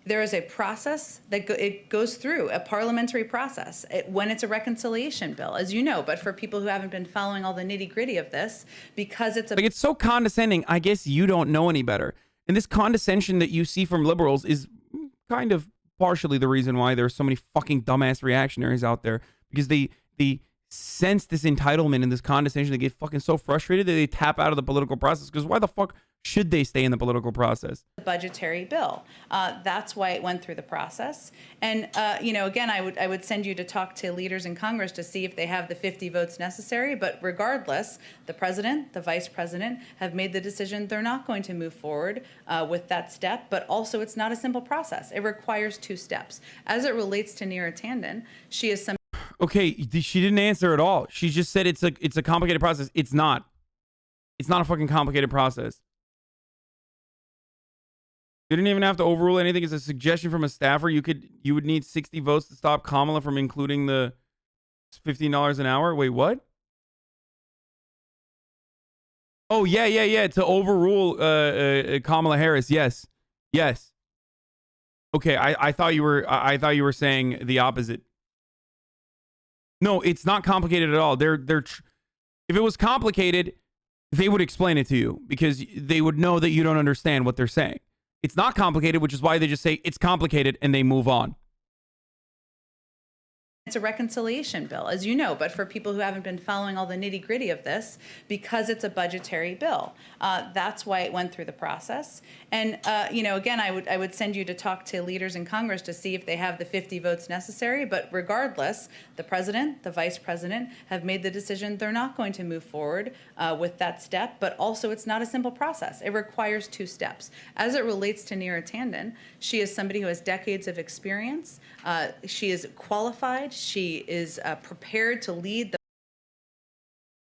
There is a process that it goes through, a parliamentary process, when it's a reconciliation bill, as you know. But for people who haven't been following all the nitty gritty of this, because it's it's so condescending, I guess you don't know any better. And this condescension that you see from liberals is kind of partially the reason why there's so many fucking dumbass reactionaries out there, because they they sense this entitlement and this condescension. They get fucking so frustrated that they tap out of the political process. Because why the fuck should they stay in the political process? The budgetary bill. That's why it went through the process. And, you know, again, I would send you to talk to leaders in Congress to see if they have the 50 votes necessary. But regardless, the president, the vice president have made the decision they're not going to move forward with that step. But also, it's not a simple process. It requires 2 steps. As it relates to Neera Tanden, she is some. Okay, she didn't answer at all. She just said it's a complicated process. It's not. It's not a fucking complicated process. You didn't even have to overrule anything. It's a suggestion from a staffer. You would need 60 votes to stop Kamala from including the $15 an hour. Wait, what? Oh, yeah. To overrule Kamala Harris. Yes. Okay, I thought you were saying the opposite. No, it's not complicated at all. If it was complicated, they would explain it to you because they would know that you don't understand what they're saying. It's not complicated, which is why they just say it's complicated and they move on. It's a reconciliation bill, as you know, but for people who haven't been following all the nitty-gritty of this, because it's a budgetary bill, that's why it went through the process. And, you know, again, I would send you to talk to leaders in Congress to see if they have the 50 votes necessary. But regardless, the president, the vice president have made the decision they're not going to move forward with that step. But also, it's not a simple process. It requires 2 steps. As it relates to Neera Tanden, she is somebody who has decades of experience. She is qualified. She is prepared to lead the.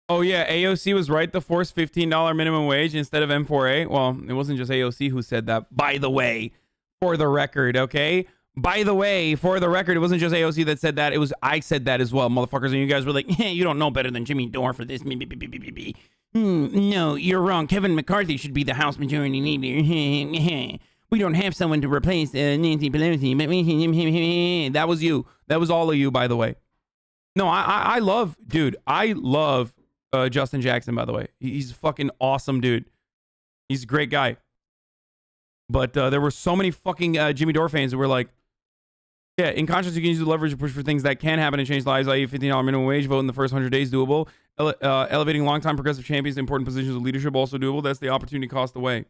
Oh, yeah. AOC was right to force $15 minimum wage instead of M4A. Well, it wasn't just AOC who said that, by the way, for the record, okay? By the way, for the record, it wasn't just AOC that said that. It was I said that as well, motherfuckers. And you guys were like, hey, you don't know better than Jimmy Dore for this. No, you're wrong. Kevin McCarthy should be the House Majority Leader. We don't have someone to replace Nancy Pelosi. That was you. That was all of you, by the way. No, I love Justin Jackson, by the way. He's a fucking awesome dude. He's a great guy. But there were so many fucking Jimmy Dore fans that were like, yeah, in contrast, you can use the leverage to push for things that can happen and change lives, i.e. $15 minimum wage, vote in the first 100 days, doable. Elevating longtime progressive champions to important positions of leadership, also doable. That's the opportunity cost away.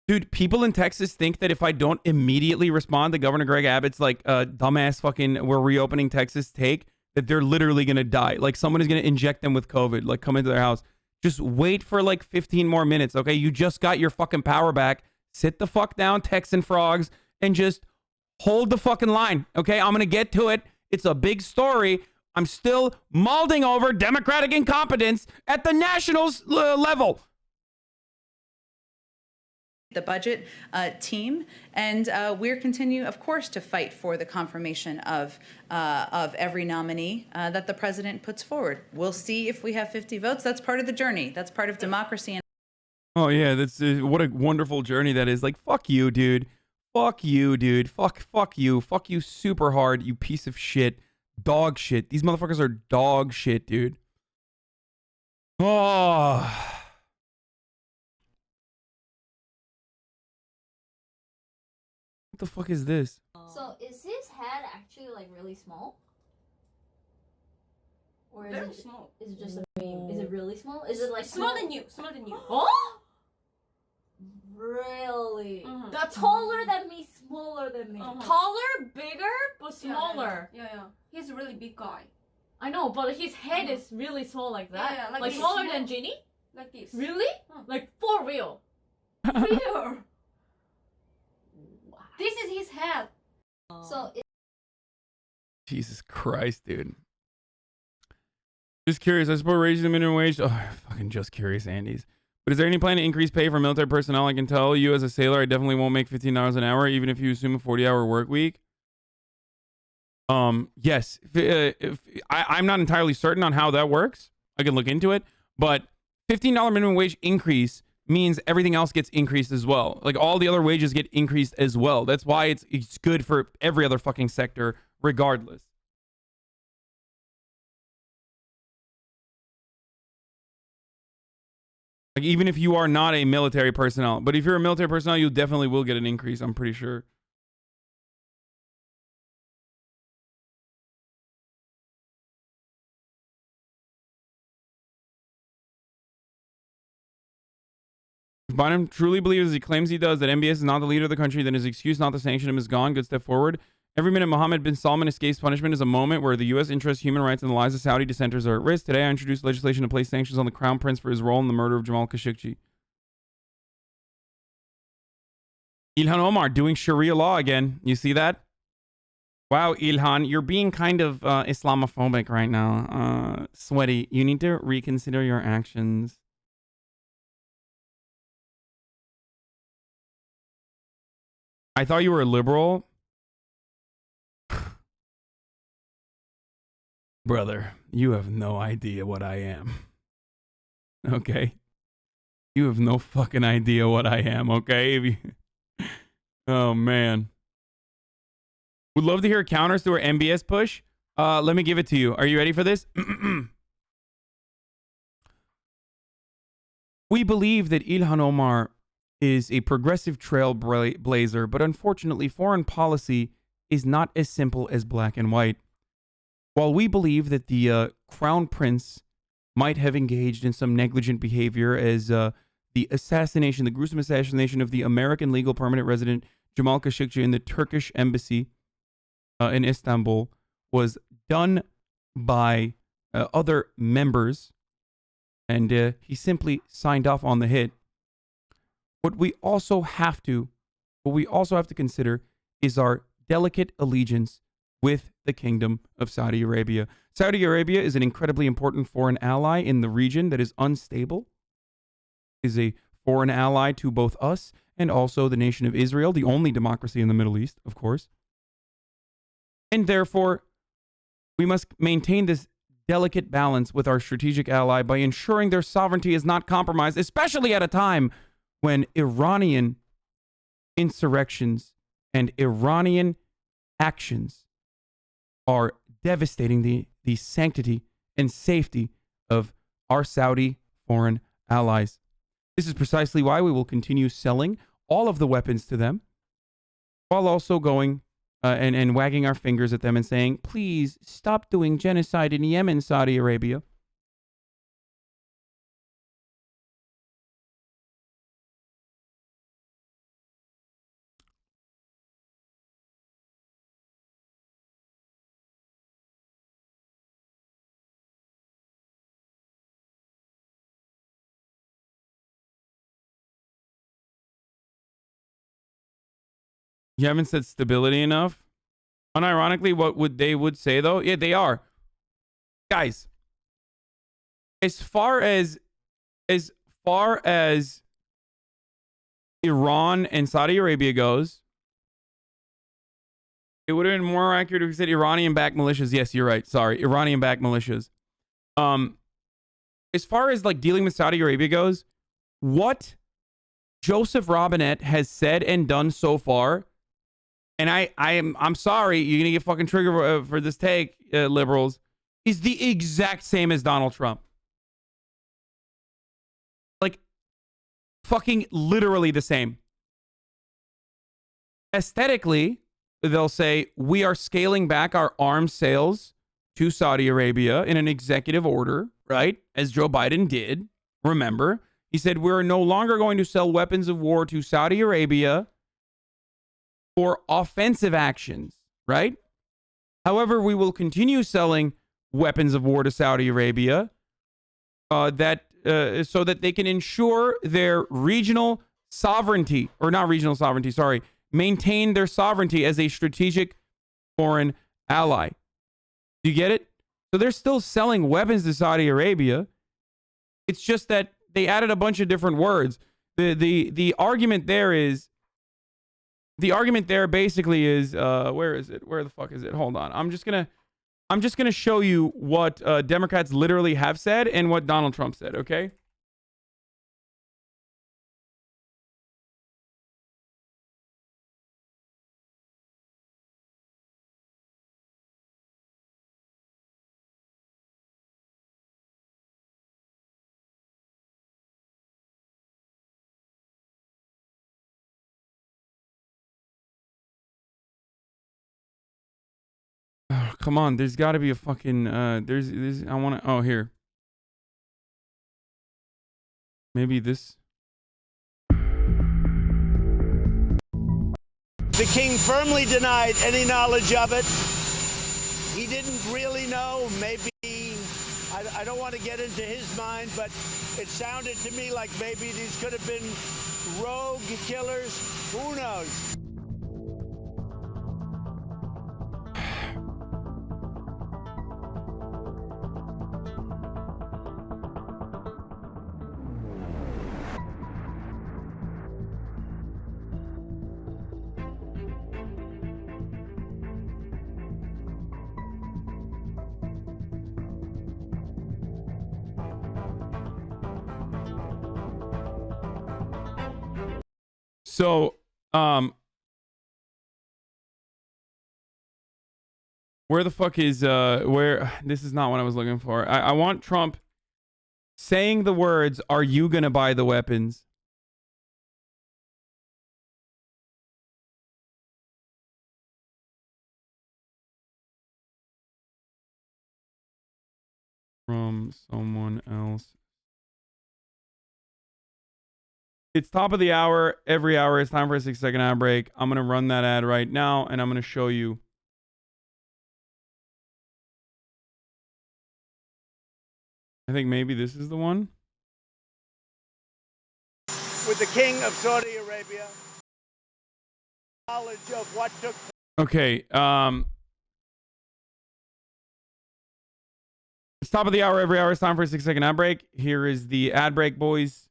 Dude, people in Texas think that if I don't immediately respond to Governor Greg Abbott's like dumbass fucking we're reopening Texas take, that they're literally going to die. Like someone is going to inject them with COVID, like come into their house. Just wait for like 15 more minutes, okay? You just got your fucking power back. Sit the fuck down, Texan frogs, and just hold the fucking line, okay? I'm going to get to it. It's a big story. I'm still mauling over Democratic incompetence at the nationals level. The budget team, and we're continue, of course, to fight for the confirmation of every nominee that the president puts forward. We'll see if we have 50 votes. That's part of the journey. That's part of democracy. Oh yeah, that's what a wonderful journey that is. Like, fuck you, dude. Fuck you, dude. Fuck you. Fuck you super hard, you piece of shit. Dog shit. These motherfuckers are dog shit, dude. Oh. What the fuck is this? So is his head actually like really small? Or is it small? Is it just a meme? Is it really small? Is it like smaller than you? Smaller than you. Oh? Really? That's taller than me, smaller than me. Taller, bigger, but smaller. Yeah. He's a really big guy. I know, but his head is really small like that. Yeah, like smaller than Ginny? Like this. Really? Like for real? Real. This is his head. So Jesus Christ, dude. Just curious. I support raising the minimum wage. Oh, fucking just curious, Andes. But is there any plan to increase pay for military personnel? I can tell you as a sailor, I definitely won't make $15 an hour, even if you assume a 40-hour work week. Yes. I'm not entirely certain on how that works. I can look into it. But $15 minimum wage increase means everything else gets increased as well. Like all the other wages get increased as well. That's why it's good for every other fucking sector regardless. Like, even if you are not a military personnel. But if you're a military personnel, you definitely will get an increase, I'm pretty sure. If Biden truly believes, as he claims he does, that MBS is not the leader of the country, then his excuse not to sanction him is gone. Good step forward. Every minute Mohammed bin Salman escapes punishment is a moment where the U.S. interests, human rights, and the lives of Saudi dissenters are at risk. Today, I introduced legislation to place sanctions on the Crown Prince for his role in the murder of Jamal Khashoggi. Ilhan Omar doing Sharia law again. You see that? Wow, Ilhan, you're being kind of Islamophobic right now. Sweaty, you need to reconsider your actions. I thought you were a liberal. Brother, you have no idea what I am. Okay? You have no fucking idea what I am, okay? Oh, man. Would love to hear counters to our MBS push. Let me give it to you. Are you ready for this? We believe that Ilhan Omar is a progressive trailblazer, but unfortunately, foreign policy is not as simple as black and white. While we believe that the Crown Prince might have engaged in some negligent behavior as the gruesome assassination of the American legal permanent resident Jamal Khashoggi in the Turkish embassy in Istanbul was done by other members, and he simply signed off on the hit. What we also have to consider is our delicate allegiance with the Kingdom of Saudi Arabia. Saudi Arabia is an incredibly important foreign ally in the region that is unstable, is a foreign ally to both us and also the nation of Israel, the only democracy in the Middle East, of course. And therefore, we must maintain this delicate balance with our strategic ally by ensuring their sovereignty is not compromised, especially at a time when Iranian insurrections and Iranian actions are devastating the sanctity and safety of our Saudi foreign allies. This is precisely why we will continue selling all of the weapons to them, while also going and wagging our fingers at them and saying, please stop doing genocide in Yemen, Saudi Arabia. You haven't said stability enough. Unironically, what they would say though? Yeah, they are. Guys, as far as Iran and Saudi Arabia goes, it would have been more accurate if we said Iranian-backed militias. Yes, you're right. Sorry, Iranian-backed militias. As far as like dealing with Saudi Arabia goes, what Joseph Robinette has said and done so far. And I'm sorry, you're gonna get fucking triggered for this take, liberals, is the exact same as Donald Trump. Like, fucking literally the same. Aesthetically, they'll say, we are scaling back our arms sales to Saudi Arabia in an executive order, right? As Joe Biden did. Remember, he said, we're no longer going to sell weapons of war to Saudi Arabia for offensive actions, right? However, we will continue selling weapons of war to Saudi Arabia so that they can ensure their regional sovereignty, or not regional sovereignty, sorry, maintain their sovereignty as a strategic foreign ally. Do you get it? So they're still selling weapons to Saudi Arabia. It's just that they added a bunch of different words. The argument there is, basically is, where is it? Where the fuck is it? Hold on. I'm just gonna show you what Democrats literally have said and what Donald Trump said, okay? come on. There's got to be a fucking. There's. I want to. Oh, here. Maybe this. The king firmly denied any knowledge of it. He didn't really know. Maybe, I don't want to get into his mind, but it sounded to me like maybe these could have been rogue killers. Who knows? So, where the fuck is, where, this is not what I was looking for. I want Trump saying the words, "Are you gonna buy the weapons?" From someone else. It's top of the hour. Every hour, it's time for a 6-second ad break. I'm going to run that ad right now, and I'm going to show you. I think maybe this is the one. With the king of Saudi Arabia, knowledge of what took place. Okay. It's top of the hour. Every hour, it's time for a 6-second ad break. Here is the ad break, boys.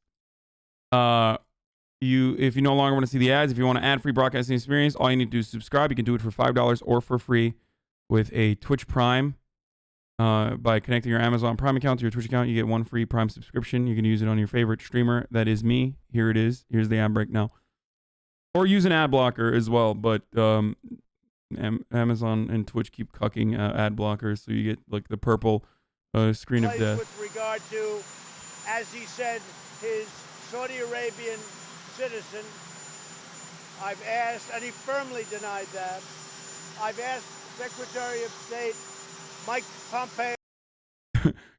If you no longer want to see the ads, if you want an ad-free broadcasting experience, all you need to do is subscribe. You can do it for $5 or for free with a Twitch Prime. By connecting your Amazon Prime account to your Twitch account, you get one free Prime subscription. You can use it on your favorite streamer. That is me. Here it is. Here's the ad break now. Or use an ad blocker as well, but Amazon and Twitch keep cucking ad blockers, so you get like the purple screen of death. With regard to, as he said, his Saudi Arabian citizen, I've asked, and he firmly denied that. I've asked Secretary of State Mike Pompeo.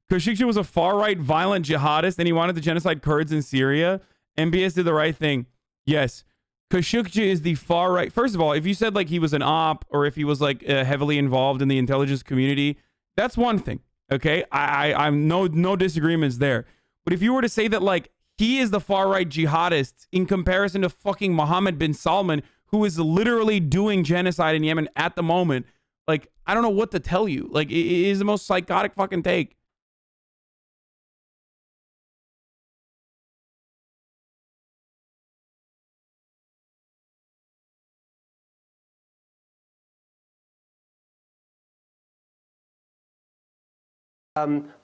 Khashoggi was a far-right violent jihadist, and he wanted to genocide Kurds in Syria. MBS did the right thing. Yes, Khashoggi is the far-right. First of all, if you said like he was an op, or if he was like heavily involved in the intelligence community, that's one thing. Okay, I'm no disagreements there. But if you were to say that like he is the far-right jihadist in comparison to fucking Mohammed bin Salman, who is literally doing genocide in Yemen at the moment, like, I don't know what to tell you. Like, it is the most psychotic fucking take.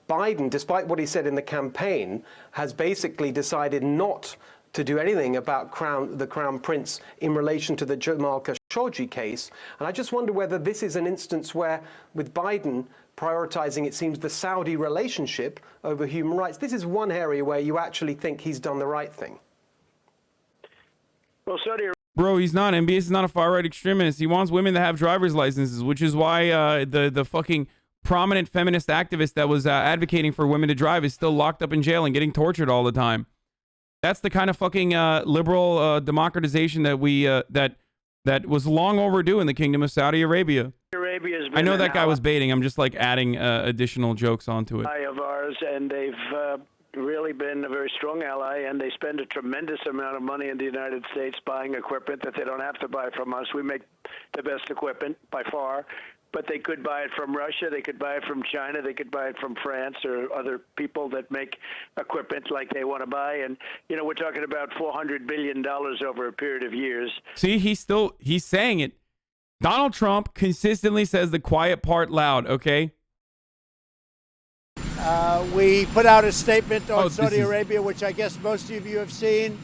Biden, despite what he said in the campaign, has basically decided not to do anything about the Crown Prince in relation to the Jamal Khashoggi case. And I just wonder whether this is an instance where, with Biden prioritizing, it seems, the Saudi relationship over human rights, this is one area where you actually think he's done the right thing. Well, Saudi Arabia. Bro, he's not. MBS is not a far-right extremist. He wants women to have driver's licenses, which is why the fucking prominent feminist activist that was advocating for women to drive is still locked up in jail and getting tortured all the time. That's the kind of fucking liberal democratization that we that was long overdue in the Kingdom of Saudi Arabia. I know that guy was baiting. I'm just like adding additional jokes onto it. Of ours, and they've really been a very strong ally, and they spend a tremendous amount of money in the United States buying equipment that they don't have to buy from us. We make the best equipment by far. But they could buy it from Russia, they could buy it from China, they could buy it from France or other people that make equipment like they want to buy. And, you know, we're talking about $400 billion over a period of years. See, he's saying it. Donald Trump consistently says the quiet part loud, okay? We put out a statement on Saudi Arabia, which I guess most of you have seen.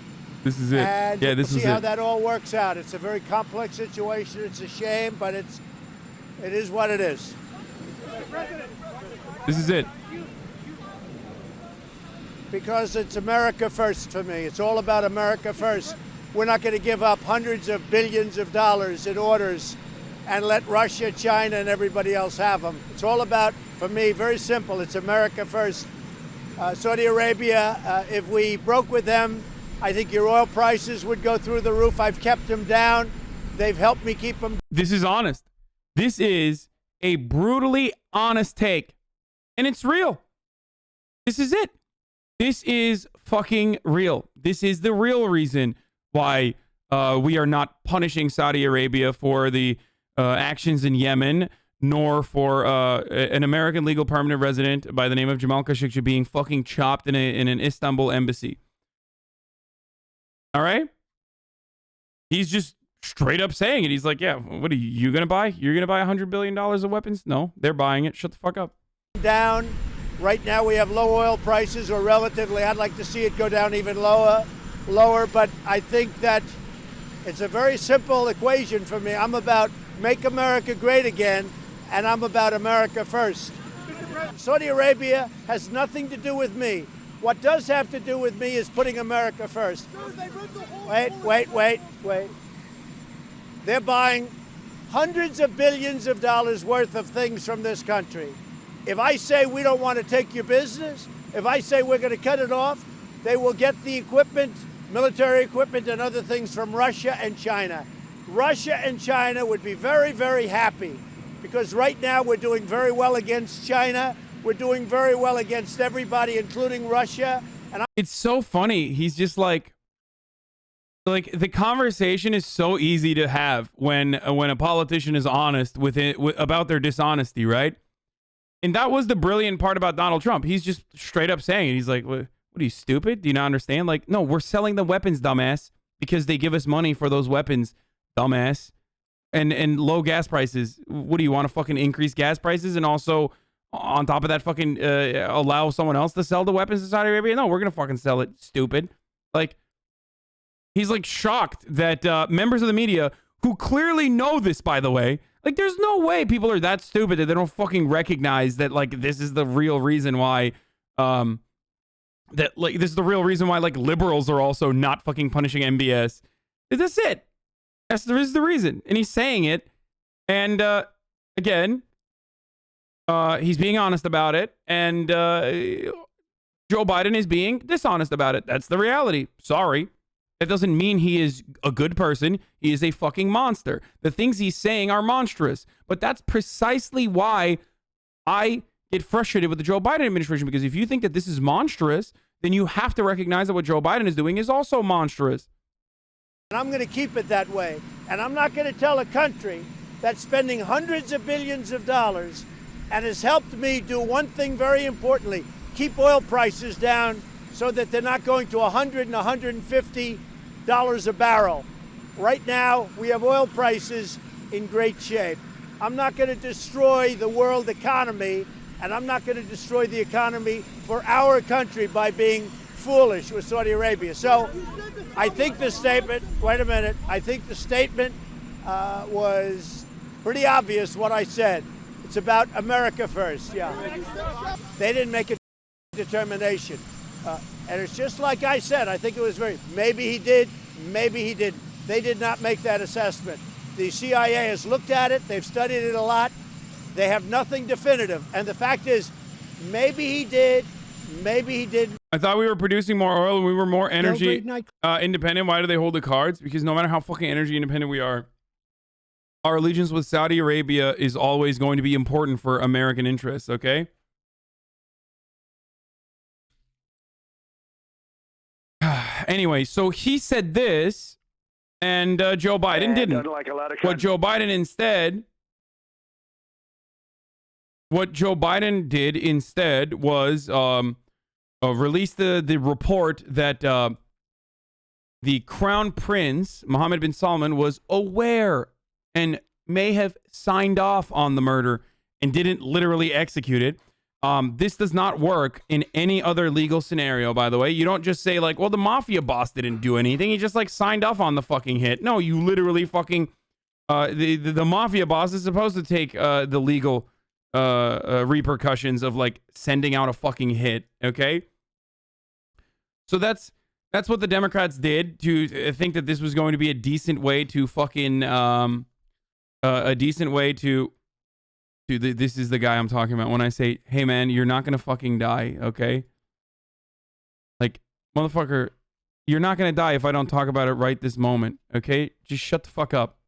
This is it. And yeah, this is it. See how that all works out. It's a very complex situation. It's a shame, but it is what it is. This is it. Because it's America first for me. It's all about America first. We're not going to give up hundreds of billions of dollars in orders and let Russia, China, and everybody else have them. It's all about, for me, very simple. It's America first. Saudi Arabia, if we broke with them, I think your oil prices would go through the roof. I've kept them down. They've helped me keep them. This is honest. This is a brutally honest take. And it's real. This is it. This is fucking real. This is the real reason why we are not punishing Saudi Arabia for the actions in Yemen, nor for an American legal permanent resident by the name of Jamal Khashoggi being fucking chopped in an Istanbul embassy. All right? He's just straight up saying it. He's like, yeah, what are you going to buy? You're going to buy $100 billion of weapons? No, they're buying it. Shut the fuck up. Down. Right now we have low oil prices, or relatively. I'd like to see it go down even lower, but I think that it's a very simple equation for me. I'm about make America great again, and I'm about America first. Saudi Arabia has nothing to do with me. What does have to do with me is putting America first. Wait. They're buying hundreds of billions of dollars worth of things from this country. If I say we don't want to take your business, if I say we're going to cut it off, they will get the equipment, military equipment and other things from Russia and China. Russia and China would be very, very happy because right now we're doing very well against China. We're doing very well against everybody, including Russia. And it's so funny. He's just like the conversation is so easy to have when a politician is honest with it about their dishonesty, right? And that was the brilliant part about Donald Trump. He's just straight up saying it. He's like, what are you, stupid? Do you not understand? Like, no, we're selling the weapons, dumbass, because they give us money for those weapons, dumbass. And low gas prices. What do you want to fucking increase gas prices and also on top of that fucking allow someone else to sell the weapons to Saudi Arabia? No, we're going to fucking sell it, stupid. Like, he's like shocked that members of the media who clearly know this, by the way, like, there's no way people are that stupid that they don't fucking recognize that, like, this is the real reason why, this is the real reason why, like, liberals are also not fucking punishing MBS. That's it. This is the reason. And he's saying it. And, again, he's being honest about it. And, Joe Biden is being dishonest about it. That's the reality. Sorry. That doesn't mean he is a good person. He is a fucking monster. The things he's saying are monstrous. But that's precisely why I get frustrated with the Joe Biden administration, because if you think that this is monstrous, then you have to recognize that what Joe Biden is doing is also monstrous. And I'm going to keep it that way. And I'm not going to tell a country that's spending hundreds of billions of dollars and has helped me do one thing very importantly, keep oil prices down so that they're not going to $100 and $150 a barrel. Right now, we have oil prices in great shape. I'm not going to destroy the world economy, and I'm not going to destroy the economy for our country by being foolish with Saudi Arabia. So I think the statement, wait a minute, I think the statement was pretty obvious what I said. It's about America first, yeah. They didn't make a determination. And it's just like I said, I think it was maybe he did, maybe he didn't. They did not make that assessment. The CIA has looked at it, they've studied it a lot, they have nothing definitive. And the fact is, maybe he did, maybe he didn't. I thought we were producing more oil and we were more energy independent. Why do they hold the cards? Because no matter how fucking energy independent we are, our allegiance with Saudi Arabia is always going to be important for American interests, okay? Anyway, so he said this, and Joe Biden didn't. Like a lot of what Joe Biden did instead was release the report that the Crown Prince, Mohammed bin Salman, was aware and may have signed off on the murder and didn't literally execute it. This does not work in any other legal scenario, by the way. You don't just say, like, well, the mafia boss didn't do anything. He just, like, signed off on the fucking hit. No, you literally fucking... the mafia boss is supposed to take the legal repercussions of, like, sending out a fucking hit, okay? So that's what the Democrats did to think that this was going to be a decent way to fucking a decent way to this is the guy I'm talking about when I say, hey man, you're not gonna fucking die, okay? Like, motherfucker, you're not gonna die if I don't talk about it right this moment, okay? Just shut the fuck up.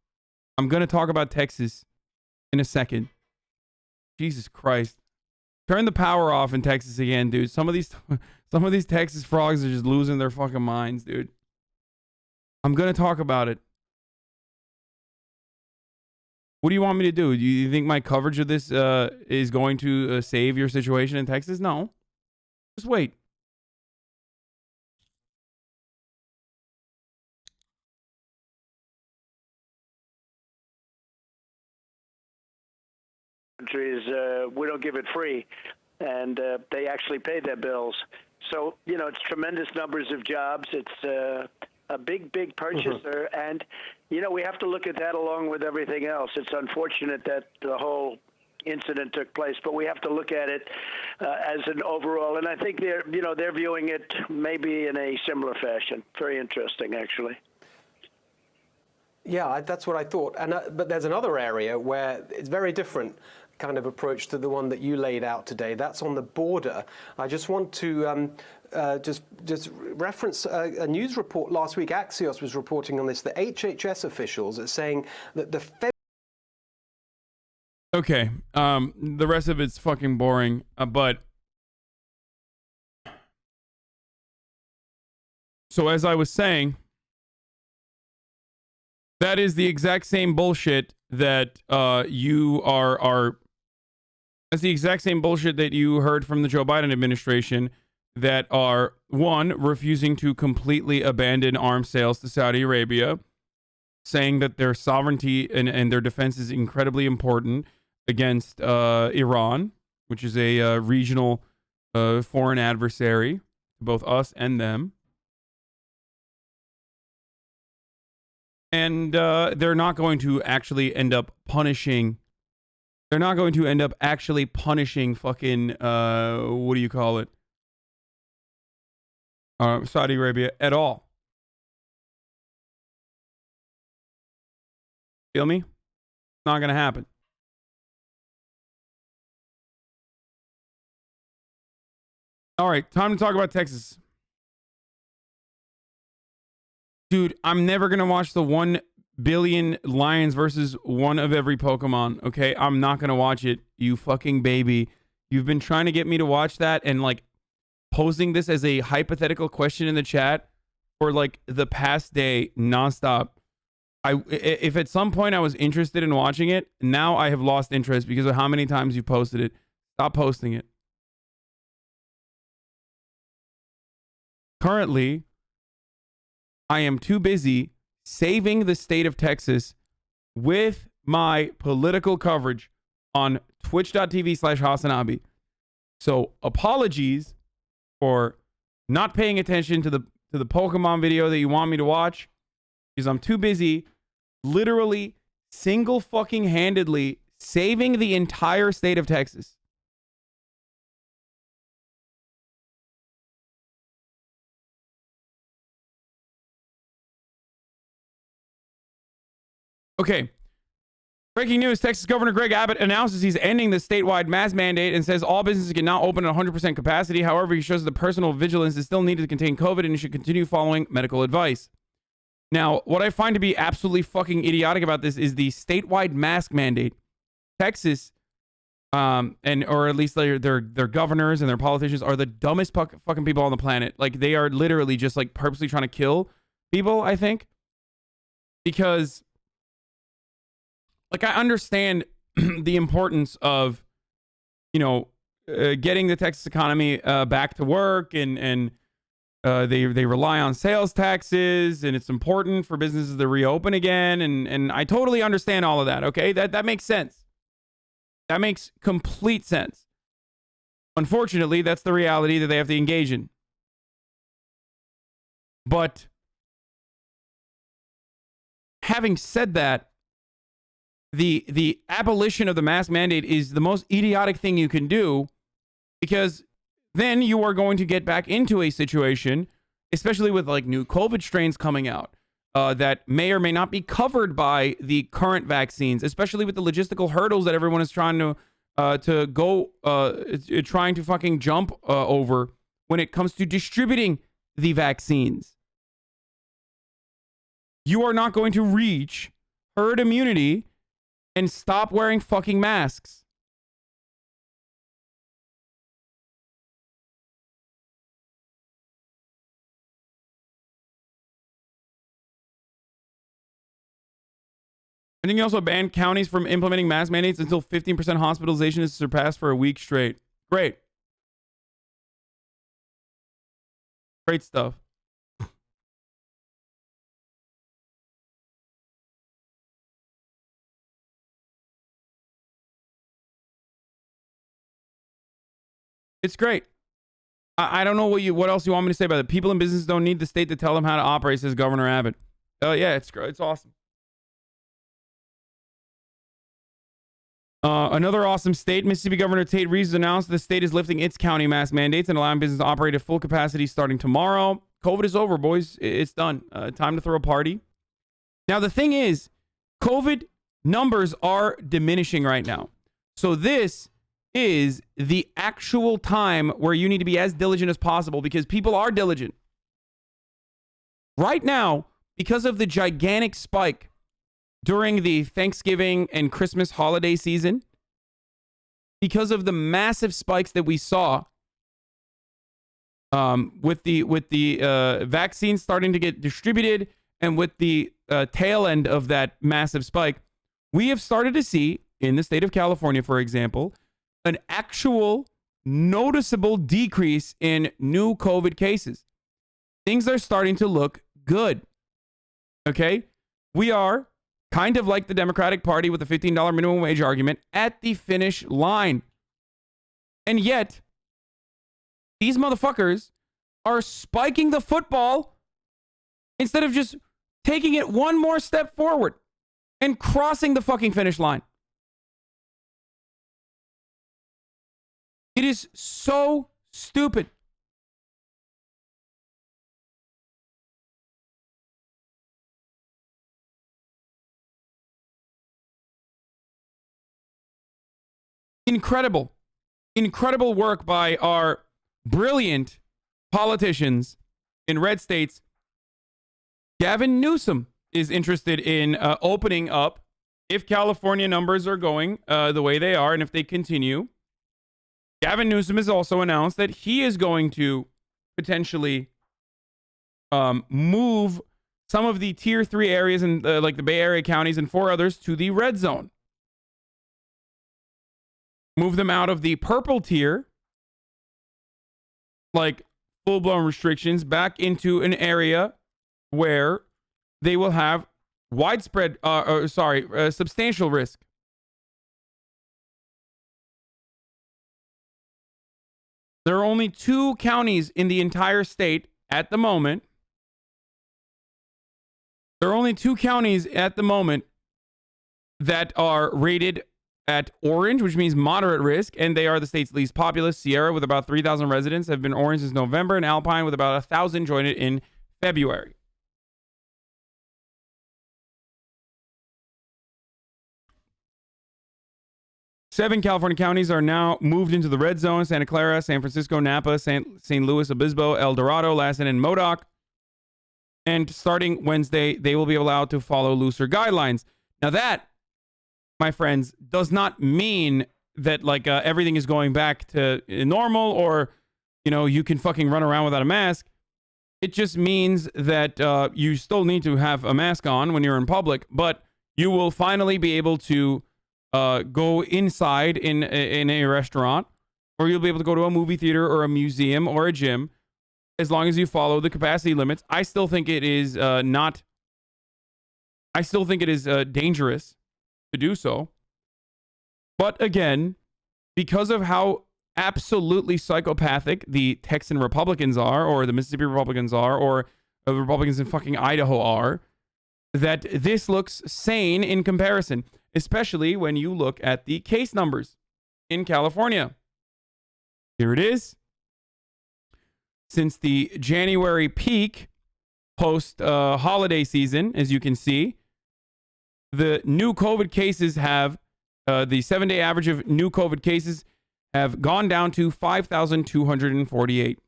I'm gonna talk about Texas in a second. Jesus Christ. Turn the power off in Texas again, dude. Some of these Texas frogs are just losing their fucking minds, dude. I'm gonna talk about it. What do you want me to do? Do you think my coverage of this is going to save your situation in Texas? No. Just wait. Countries, we don't give it free, and they actually pay their bills. So, you know, it's tremendous numbers of jobs. It's a big purchaser, and, you know, we have to look at that along with everything else. It's unfortunate that the whole incident took place, but we have to look at it as an overall, and I think they're viewing it maybe in a similar fashion. Very interesting, actually. Yeah, that's what I thought. And but there's another area where it's very different kind of approach to the one that you laid out today. That's on the border. I just want to just reference a news report last week. Axios was reporting on this. The HHS officials are saying that the okay, the rest of it's fucking boring, but so as I was saying, that is the exact same bullshit that you are. That's the exact same bullshit that you heard from the Joe Biden administration that are, one, refusing to completely abandon arms sales to Saudi Arabia, saying that their sovereignty and their defense is incredibly important against Iran, which is a regional foreign adversary to both us and them. And they're not going to actually end up punishing. They're not going to end up actually punishing fucking what do you call it? Saudi Arabia at all. Feel me? Not gonna happen. All right, time to talk about Texas. Dude, I'm never going to watch the 1 billion lions versus one of every Pokemon, okay? I'm not going to watch it, you fucking baby. You've been trying to get me to watch that and, like, posing this as a hypothetical question in the chat for, like, the past day nonstop. If at some point I was interested in watching it, now I have lost interest because of how many times you posted it. Stop posting it. Currently, I am too busy saving the state of Texas with my political coverage on twitch.tv/HasanAbi. So apologies for not paying attention to the Pokemon video that you want me to watch, because I'm too busy literally single fucking handedly saving the entire state of Texas. Okay. Breaking news, Texas Governor Greg Abbott announces he's ending the statewide mask mandate and says all businesses can now open at 100% capacity. However, he shows that personal vigilance is still needed to contain COVID and you should continue following medical advice. Now, what I find to be absolutely fucking idiotic about this is the statewide mask mandate. Texas, or at least their governors and their politicians are the dumbest fucking people on the planet. Like, they are literally just, like, purposely trying to kill people, I think. Because, like, I understand the importance of, you know, getting the Texas economy back to work, and they rely on sales taxes, and it's important for businesses to reopen again, and I totally understand all of that. Okay, that makes sense. That makes complete sense. Unfortunately, that's the reality that they have to engage in. But having said that, the abolition of the mask mandate is the most idiotic thing you can do, because then you are going to get back into a situation, especially with like new COVID strains coming out, that may or may not be covered by the current vaccines, especially with the logistical hurdles that everyone is trying to trying to fucking jump over when it comes to distributing the vaccines. You are not going to reach herd immunity and stop wearing fucking masks. I think you also banned counties from implementing mask mandates until 15% hospitalization is surpassed for a week straight. Great. Great stuff. It's great. I don't know what else you want me to say about it. People in business don't need the state to tell them how to operate, says Governor Abbott. Yeah, it's awesome. Another awesome state, Mississippi Governor Tate Reeves announced the state is lifting its county mask mandates and allowing business to operate at full capacity starting tomorrow. COVID is over, boys. It's done. Time to throw a party. Now, the thing is, COVID numbers are diminishing right now. So this is the actual time where you need to be as diligent as possible because people are diligent. Right now, because of the gigantic spike during the Thanksgiving and Christmas holiday season, because of the massive spikes that we saw with the vaccines starting to get distributed and with the tail end of that massive spike, we have started to see in the state of California, for example, an actual noticeable decrease in new COVID cases. Things are starting to look good. Okay? We are kind of like the Democratic Party with the $15 minimum wage argument at the finish line. And yet, these motherfuckers are spiking the football instead of just taking it one more step forward and crossing the fucking finish line. It is so stupid. Incredible work by our brilliant politicians in red states. Gavin Newsom is interested in opening up if California numbers are going the way they are and if they continue. Gavin Newsom has also announced that he is going to potentially move some of the tier 3 areas in like the Bay Area counties and 4 others to the red zone. Move them out of the purple tier, like full-blown restrictions, back into an area where they will have widespread, substantial risk. There are only 2 counties in the entire state at the moment. There are only 2 counties at the moment that are rated at orange, which means moderate risk, and they are the state's least populous. Sierra, with about 3,000 residents, have been orange since November, and Alpine, with about 1,000, joined it in February. Seven California counties are now moved into the red zone: Santa Clara, San Francisco, Napa, St. Louis Obispo, El Dorado, Lassen, and Modoc. And starting Wednesday, they will be allowed to follow looser guidelines. Now that, my friends, does not mean that like everything is going back to normal or, you know, you can fucking run around without a mask. It just means that you still need to have a mask on when you're in public, but you will finally be able to go inside in a restaurant, or you'll be able to go to a movie theater or a museum or a gym as long as you follow the capacity limits. I still think it is dangerous to do so. But again, because of how absolutely psychopathic the Texan Republicans are, or the Mississippi Republicans are, or the Republicans in fucking Idaho are, that this looks sane in comparison, especially when you look at the case numbers in California. Here it is. Since the January peak, post holiday season, as you can see. The new COVID cases have, the 7-day average of new COVID cases have gone down to 5,248.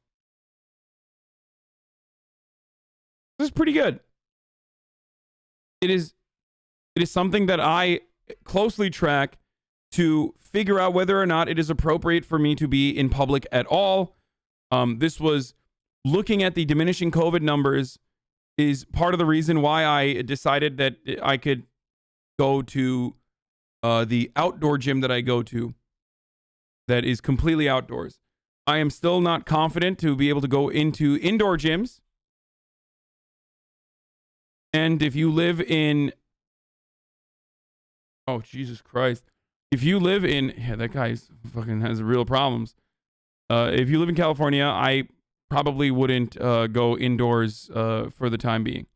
This is pretty good. It is something that I closely track to figure out whether or not it is appropriate for me to be in public at all. This was looking at the diminishing COVID numbers is part of the reason why I decided that I could go to the outdoor gym that I go to that is completely outdoors. I am still not confident to be able to go into indoor gyms. And if you live in... Oh, Jesus Christ. If you live in... Yeah, that guy fucking has real problems. If you live in California, I probably wouldn't go indoors for the time being.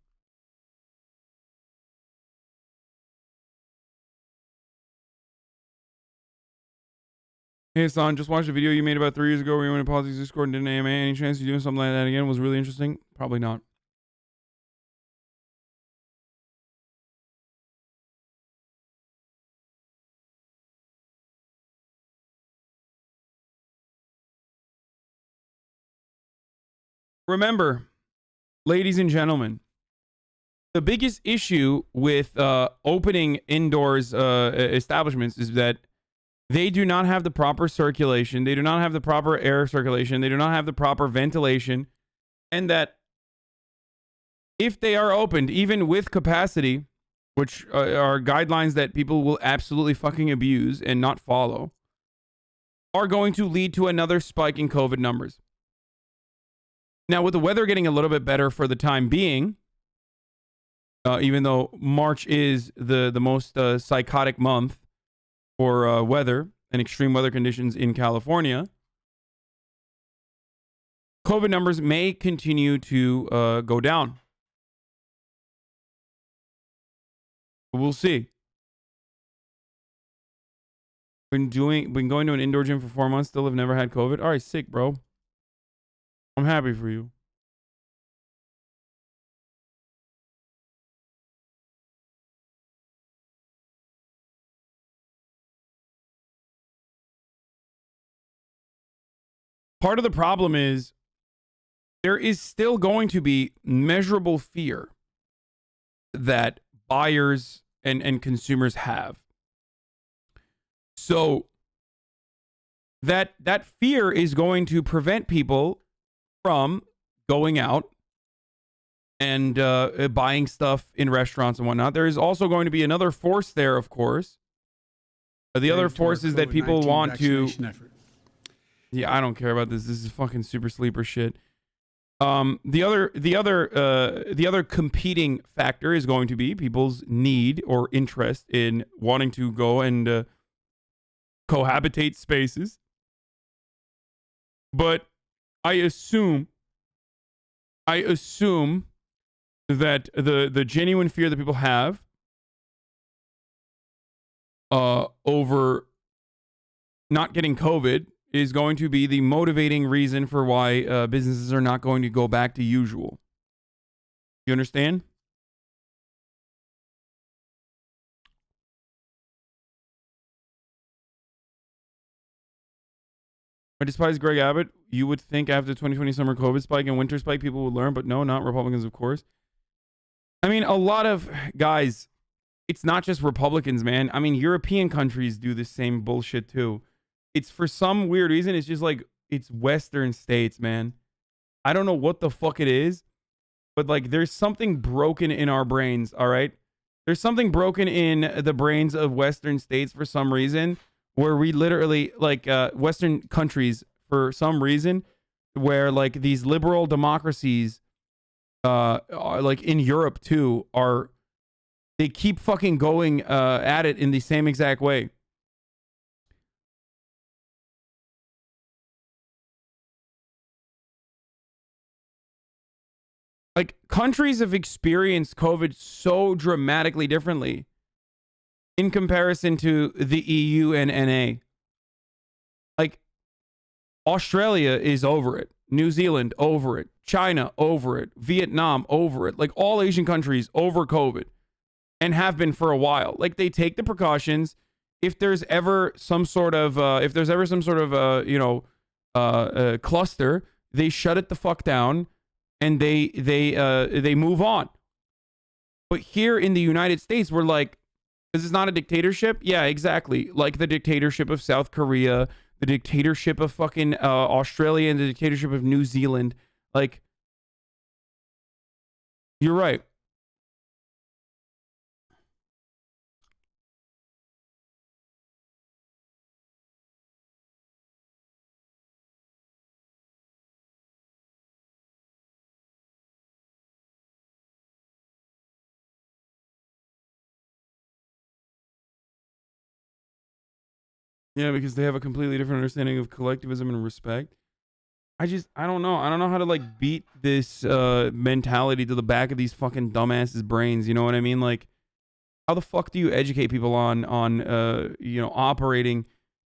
Hey, Hasan, just watched a video you made about 3 years ago where you went to politics Discord and did an AMA. Any chance you doing something like that again? Was really interesting? Probably not. Remember, ladies and gentlemen, the biggest issue with opening indoors establishments is that they do not have the proper circulation. They do not have the proper air circulation. They do not have the proper ventilation. And that if they are opened, even with capacity, which are guidelines that people will absolutely fucking abuse and not follow, are going to lead to another spike in COVID numbers. Now, with the weather getting a little bit better for the time being, even though March is the most psychotic month for weather and extreme weather conditions in California, COVID numbers may continue to go down. We'll see. Been going to an indoor gym for 4 months, still have never had COVID. All right, sick, bro. I'm happy for you. Part of the problem is there is still going to be measurable fear that buyers and consumers have. So that fear is going to prevent people from going out and buying stuff in restaurants and whatnot. There is also going to be another force there, of course. The other force is that people want to... Yeah, I don't care about this. This is fucking super sleeper shit. The other competing factor is going to be people's need or interest in wanting to go and cohabitate spaces. But I assume that the genuine fear that people have over not getting COVID is going to be the motivating reason for why businesses are not going to go back to usual. You understand? I despise Greg Abbott. You would think after the 2020 summer COVID spike and winter spike, people would learn, but no, not Republicans, of course. I mean, a lot of guys, it's not just Republicans, man. I mean, European countries do the same bullshit too. It's for some weird reason, it's just like, it's Western states, man. I don't know what the fuck it is, but like, there's something broken in our brains, all right? There's something broken in the brains of Western states for some reason, where we literally, like, Western countries, for some reason, where, like, these liberal democracies, are, like, in Europe, too, they keep fucking going at it in the same exact way. Like, countries have experienced COVID so dramatically differently in comparison to the EU and NA. Like, Australia is over it. New Zealand, over it. China, over it. Vietnam, over it. Like all Asian countries over COVID and have been for a while. Like they take the precautions. If there's ever some sort of, cluster, they shut it the fuck down and they move on. But here in the United States, we're like, this is not a dictatorship? Yeah, exactly. Like the dictatorship of South Korea, the dictatorship of fucking Australia, and the dictatorship of New Zealand. Like, you're right. Yeah, because they have a completely different understanding of collectivism and respect. I don't know. I don't know how to like beat this mentality to the back of these fucking dumbasses' brains. You know what I mean? Like, how the fuck do you educate people on operating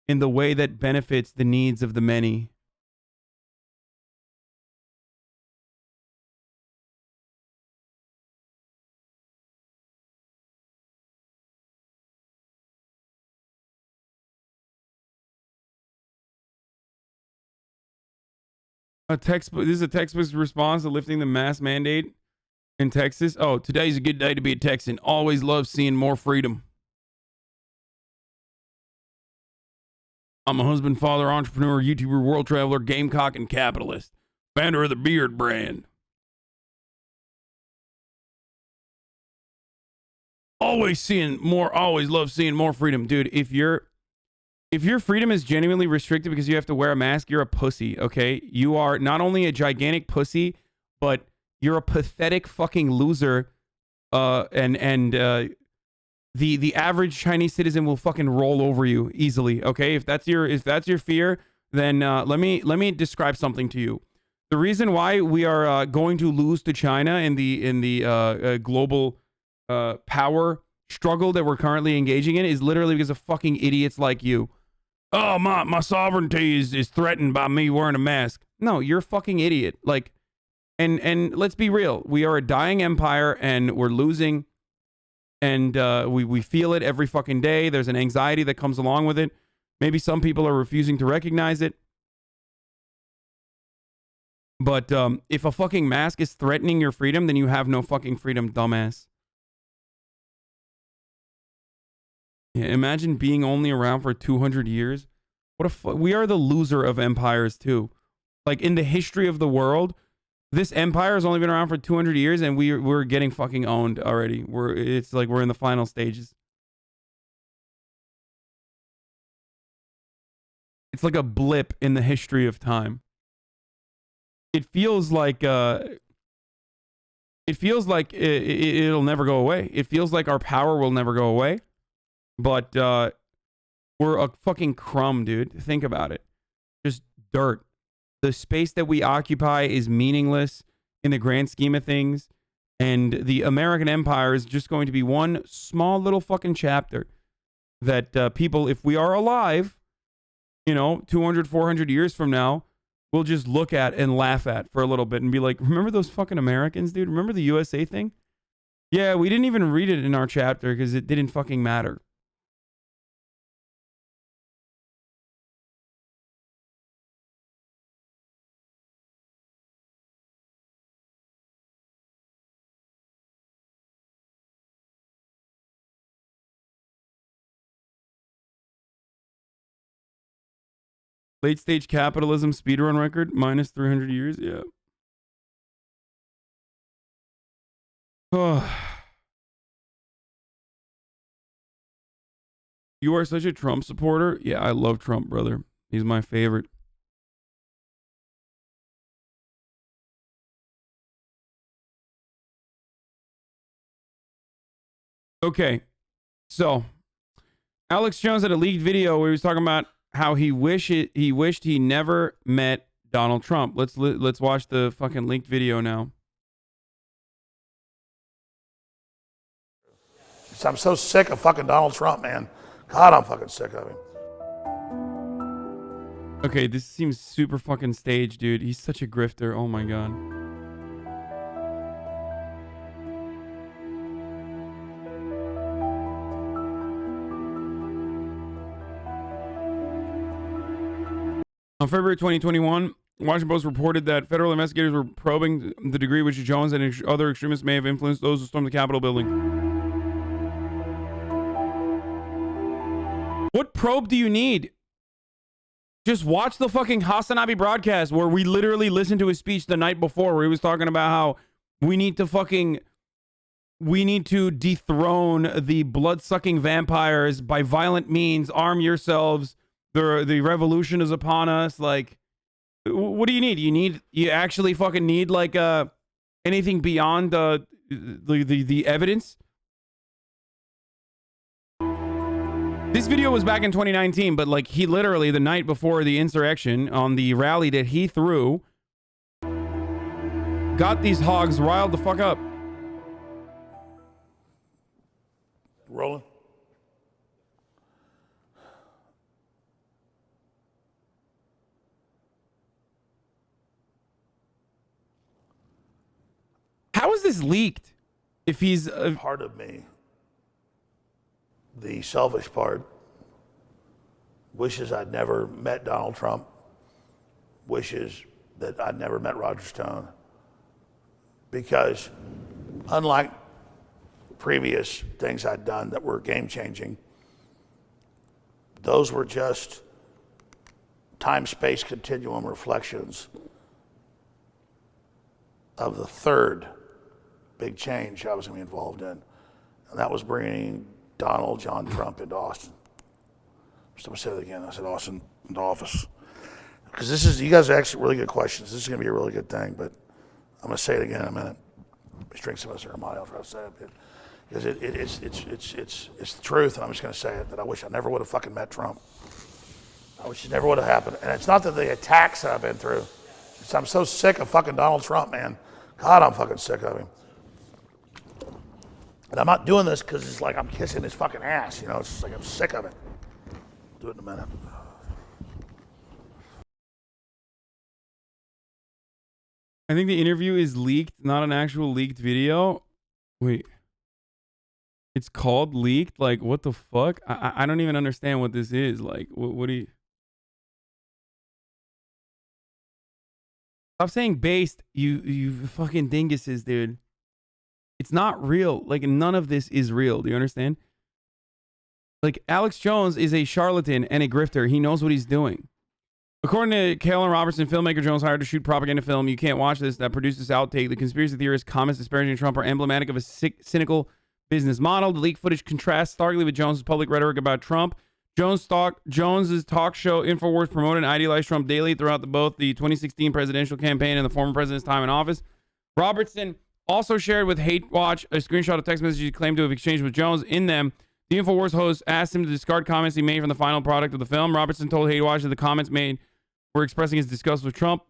in the way that benefits the needs of the many? This is a textbook response to lifting the mask mandate in Texas. Oh, today's a good day to be a Texan. Always love seeing more freedom. I'm a husband, father, entrepreneur, YouTuber, world traveler, gamecock, and capitalist. Founder of the Beard brand. Always love seeing more freedom. Dude, if your freedom is genuinely restricted because you have to wear a mask, you're a pussy, okay? You are not only a gigantic pussy, but you're a pathetic fucking loser. The average Chinese citizen will fucking roll over you easily, okay? If that's your fear, then let me describe something to you. The reason why we are going to lose to China in the global power struggle that we're currently engaging in is literally because of fucking idiots like you. Oh, my sovereignty is threatened by me wearing a mask. No, you're a fucking idiot. Like, and let's be real. We are a dying empire and we're losing. And we feel it every fucking day. There's an anxiety that comes along with it. Maybe some people are refusing to recognize it. But if a fucking mask is threatening your freedom, then you have no fucking freedom, dumbass. Yeah, imagine being only around for 200 years. We are the loser of empires too. Like in the history of the world, this empire has only been around for 200 years and we're getting fucking owned already. It's like we're in the final stages. It's like a blip in the history of time. It feels like it'll never go away. It feels like our power will never go away. But we're a fucking crumb, dude. Think about it. Just dirt. The space that we occupy is meaningless in the grand scheme of things. And the American empire is just going to be one small little fucking chapter that people, if we are alive, 200, 400 years from now, we'll just look at and laugh at for a little bit and be like, remember those fucking Americans, dude? Remember the USA thing? Yeah, we didn't even read it in our chapter because it didn't fucking matter. Late stage capitalism speedrun record, minus 300 years. Yeah. Oh. You are such a Trump supporter. Yeah, I love Trump, brother. He's my favorite. Okay. So, Alex Jones had a leaked video where he was talking about how he wished he never met Donald Trump. Let's watch the fucking leaked video now. I'm so sick of fucking Donald Trump, man. God, I'm fucking sick of him. Okay, this seems super fucking staged, dude. He's such a grifter. Oh my god. On February 2021, Washington Post reported that federal investigators were probing the degree which Jones and other extremists may have influenced those who stormed the Capitol building. What probe do you need? Just watch the fucking HasanAbi broadcast where we literally listened to his speech the night before where he was talking about how we need to dethrone the blood-sucking vampires by violent means, arm yourselves, the revolution is upon us. Like, what do you need? You actually fucking need like anything beyond the evidence? This video was back in 2019, but like he literally the night before the insurrection on the rally that he threw got these hogs riled the fuck up. Rolling. How is this leaked? If he's part of me, the selfish part, wishes I'd never met Donald Trump, wishes that I'd never met Roger Stone, because unlike previous things I'd done that were game-changing, those were just time-space continuum reflections of the third big change I was going to be involved in, and that was bringing Donald John Trump into Austin. I'm just going to say that again. I said Austin into office. Because this is, you guys are actually really good questions. This is going to be a really good thing, but I'm going to say it again in a minute. Let me drink some of this Armani. I'll try to say it. Because it's the truth, and I'm just going to say it, that I wish I never would have fucking met Trump. I wish it never would have happened. And it's not that the attacks that I've been through. It's I'm so sick of fucking Donald Trump, man. God, I'm fucking sick of him. And I'm not doing this because it's like I'm kissing his fucking ass, you know? It's just like I'm sick of it. I'll do it in a minute. I think the interview is leaked, not an actual leaked video. Wait. It's called leaked? Like, what the fuck? I don't even understand what this is. Like, what do you... Stop saying based, you fucking dinguses, dude. It's not real. Like, none of this is real. Do you understand? Like, Alex Jones is a charlatan and a grifter. He knows what he's doing. According to Kaitlin Robertson, filmmaker Jones hired to shoot propaganda film. You can't watch this. That produced this outtake. The conspiracy theorist comments disparaging Trump are emblematic of a cynical business model. The leaked footage contrasts starkly with Jones' public rhetoric about Trump. Jones's talk show InfoWars promoted and idealized Trump daily throughout both the 2016 presidential campaign and the former president's time in office. Robertson also shared with Hate Watch a screenshot of text messages he claimed to have exchanged with Jones. In them, the InfoWars host asked him to discard comments he made from the final product of the film. Robertson told Hate Watch that the comments made were expressing his disgust with Trump.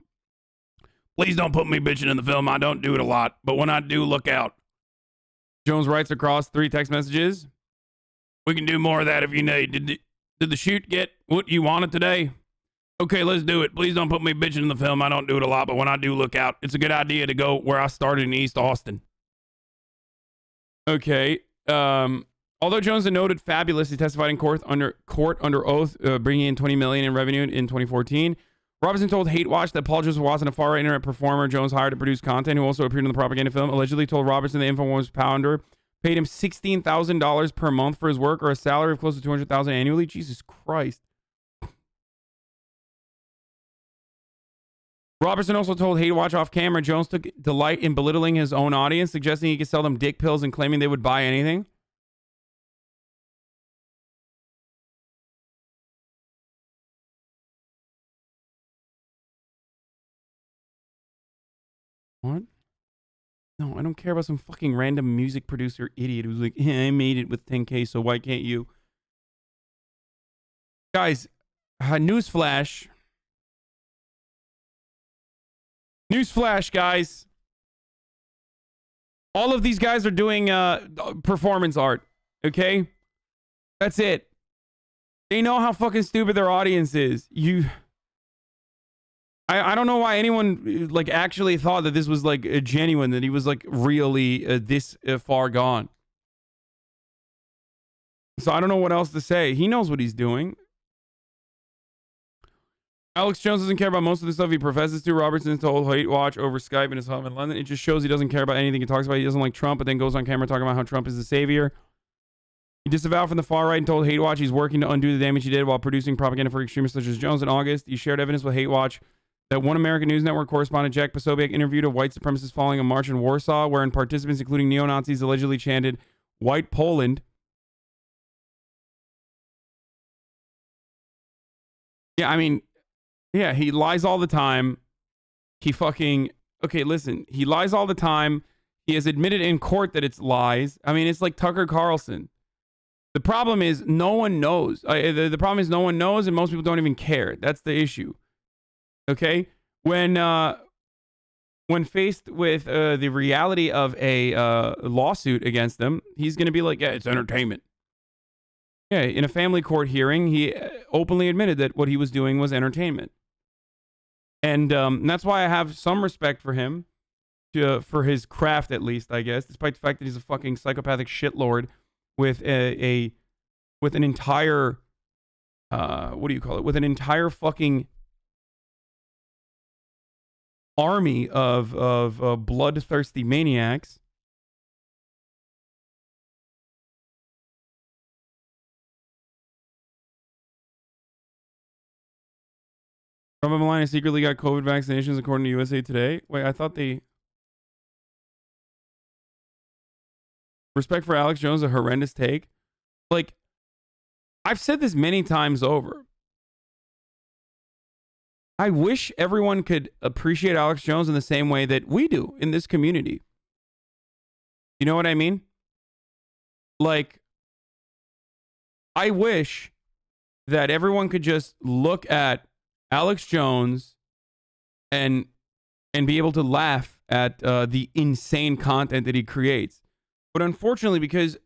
Please don't put me bitching in the film. I don't do it a lot, but when I do, look out. Jones writes across 3 text messages. We can do more of that if you need. Did the shoot get what you wanted today? Okay, let's do it. Please don't put me bitching in the film. I don't do it a lot, but when I do, look out. It's a good idea to go where I started in East Austin. Okay. Although Jones had noted fabulous, he testified in court under oath, bringing in $20 million in revenue in 2014. Robertson told Hate Watch that Paul Joseph Watson, a far-right internet performer Jones hired to produce content, who also appeared in the propaganda film, allegedly told Robertson the InfoWars founder paid him $16,000 per month for his work, or a salary of close to $200,000 annually. Jesus Christ. Robertson also told Hate Watch off camera Jones took delight in belittling his own audience, suggesting he could sell them dick pills and claiming they would buy anything. What? No, I don't care about some fucking random music producer idiot who's like, I made it with 10K, so why can't you? Guys, newsflash. Newsflash, guys. All of these guys are doing performance art, okay? That's it. They know how fucking stupid their audience is. I don't know why anyone like actually thought that this was like genuine, that he was like really this far gone. So I don't know what else to say. He knows what he's doing. Alex Jones doesn't care about most of the stuff he professes to. Robertson told Hate Watch over Skype in his home in London. It just shows he doesn't care about anything he talks about. He doesn't like Trump, but then goes on camera talking about how Trump is the savior. He disavowed from the far right and told Hate Watch he's working to undo the damage he did while producing propaganda for extremists such as Jones in August. He shared evidence with Hate Watch that One American News Network correspondent Jack Posobiec interviewed a white supremacist following a march in Warsaw, wherein participants, including neo-Nazis, allegedly chanted, "White Poland." Yeah, I mean, yeah, he lies all the time. He fucking... Okay, listen. He lies all the time. He has admitted in court that it's lies. I mean, it's like Tucker Carlson. The problem is no one knows. The problem is no one knows, and most people don't even care. That's the issue. Okay? When faced with the reality of a lawsuit against them, he's going to be like, yeah, it's entertainment. Yeah, in a family court hearing, he openly admitted that what he was doing was entertainment. And that's why I have some respect for him, for his craft at least, I guess, despite the fact that he's a fucking psychopathic shitlord with with an entire, what do you call it? With an entire fucking army of bloodthirsty maniacs. Trump and Melania secretly got COVID vaccinations according to USA Today. Wait, I thought they... Respect for Alex Jones, a horrendous take. Like, I've said this many times over. I wish everyone could appreciate Alex Jones in the same way that we do in this community. You know what I mean? Like, I wish that everyone could just look at Alex Jones and be able to laugh at the insane content that he creates. But unfortunately, because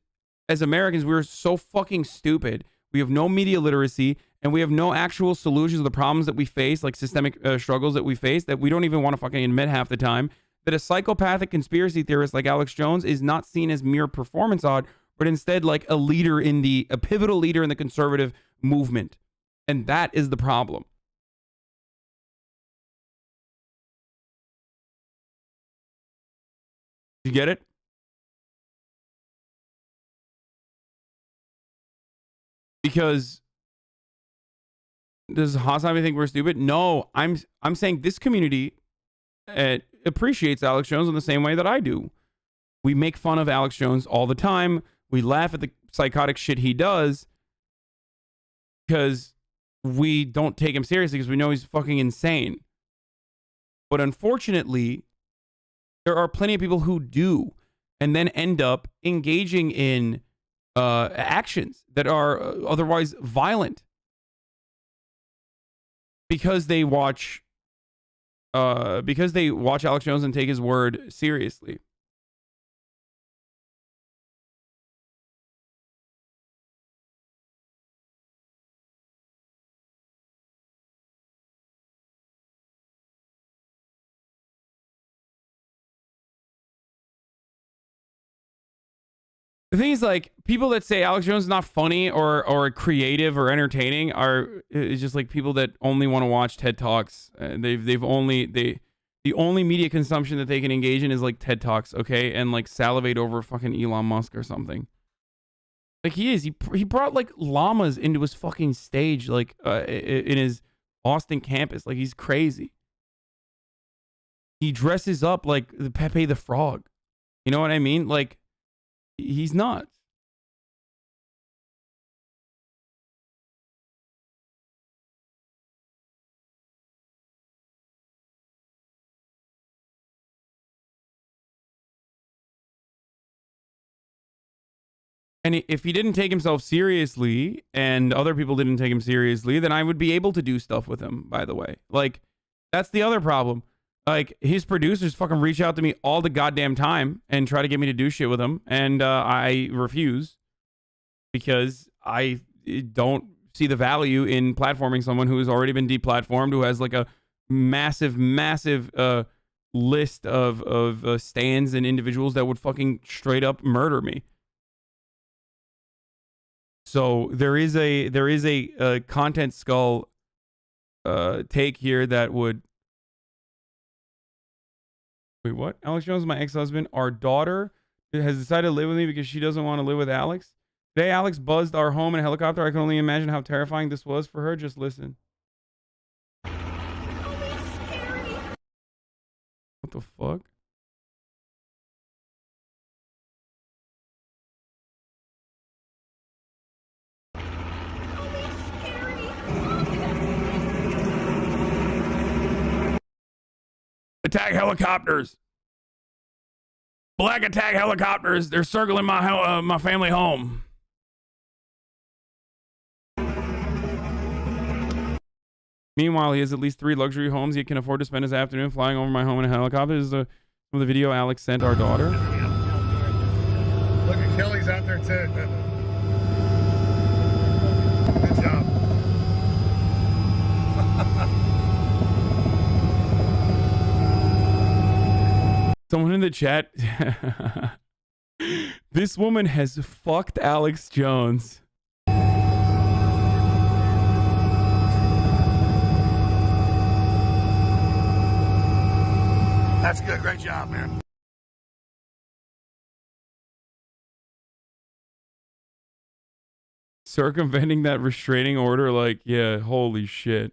as Americans, we're so fucking stupid. We have no media literacy, and we have no actual solutions to the problems that we face, like systemic struggles that we face, that we don't even want to fucking admit half the time. That a psychopathic conspiracy theorist like Alex Jones is not seen as mere performance art, but instead like a pivotal leader in the conservative movement. And that is the problem. You get it? Because does HasanAbi think we're stupid? No, I'm saying this community appreciates Alex Jones in the same way that I do. We make fun of Alex Jones all the time. We laugh at the psychotic shit he does because we don't take him seriously because we know he's fucking insane. But unfortunately, there are plenty of people who do and then end up engaging in actions that are otherwise violent because they watch Alex Jones and take his word seriously. The thing is, like, people that say Alex Jones is not funny or creative or entertaining is just like people that only want to watch TED Talks. The only media consumption that they can engage in is like TED Talks, okay, and like salivate over fucking Elon Musk or something. Like he brought like llamas into his fucking stage, like in his Austin campus. Like he's crazy. He dresses up like the Pepe the Frog. You know what I mean? Like. He's not. And if he didn't take himself seriously and other people didn't take him seriously, then I would be able to do stuff with him, by the way. Like, that's the other problem. Like, his producers fucking reach out to me all the goddamn time and try to get me to do shit with them. And I refuse because I don't see the value in platforming someone who has already been deplatformed, who has like a massive list of stands and individuals that would fucking straight up murder me. So there is a content skull take here that would. Wait, what? Alex Jones is my ex-husband. Our daughter has decided to live with me because she doesn't want to live with Alex. Today, Alex buzzed our home in a helicopter. I can only imagine how terrifying this was for her. Just listen. What the fuck? Attack helicopters. Black attack helicopters. They're circling my family home. Meanwhile, he has at least 3 luxury homes he can afford to spend his afternoon flying over my home in a helicopter. This is some of the video Alex sent our daughter. Look at Kelly's out there too. Good job. Someone in the chat. This woman has fucked Alex Jones. That's good. Great job, man. Circumventing that restraining order, like, yeah, holy shit.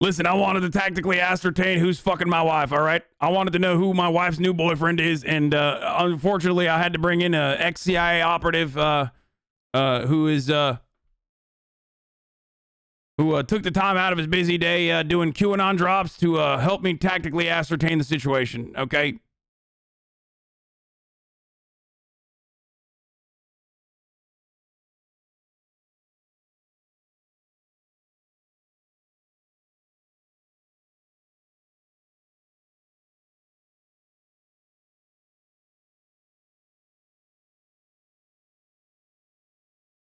Listen, I wanted to tactically ascertain who's fucking my wife, all right? I wanted to know who my wife's new boyfriend is, and unfortunately, I had to bring in a ex-CIA operative who took the time out of his busy day doing QAnon drops to help me tactically ascertain the situation, okay?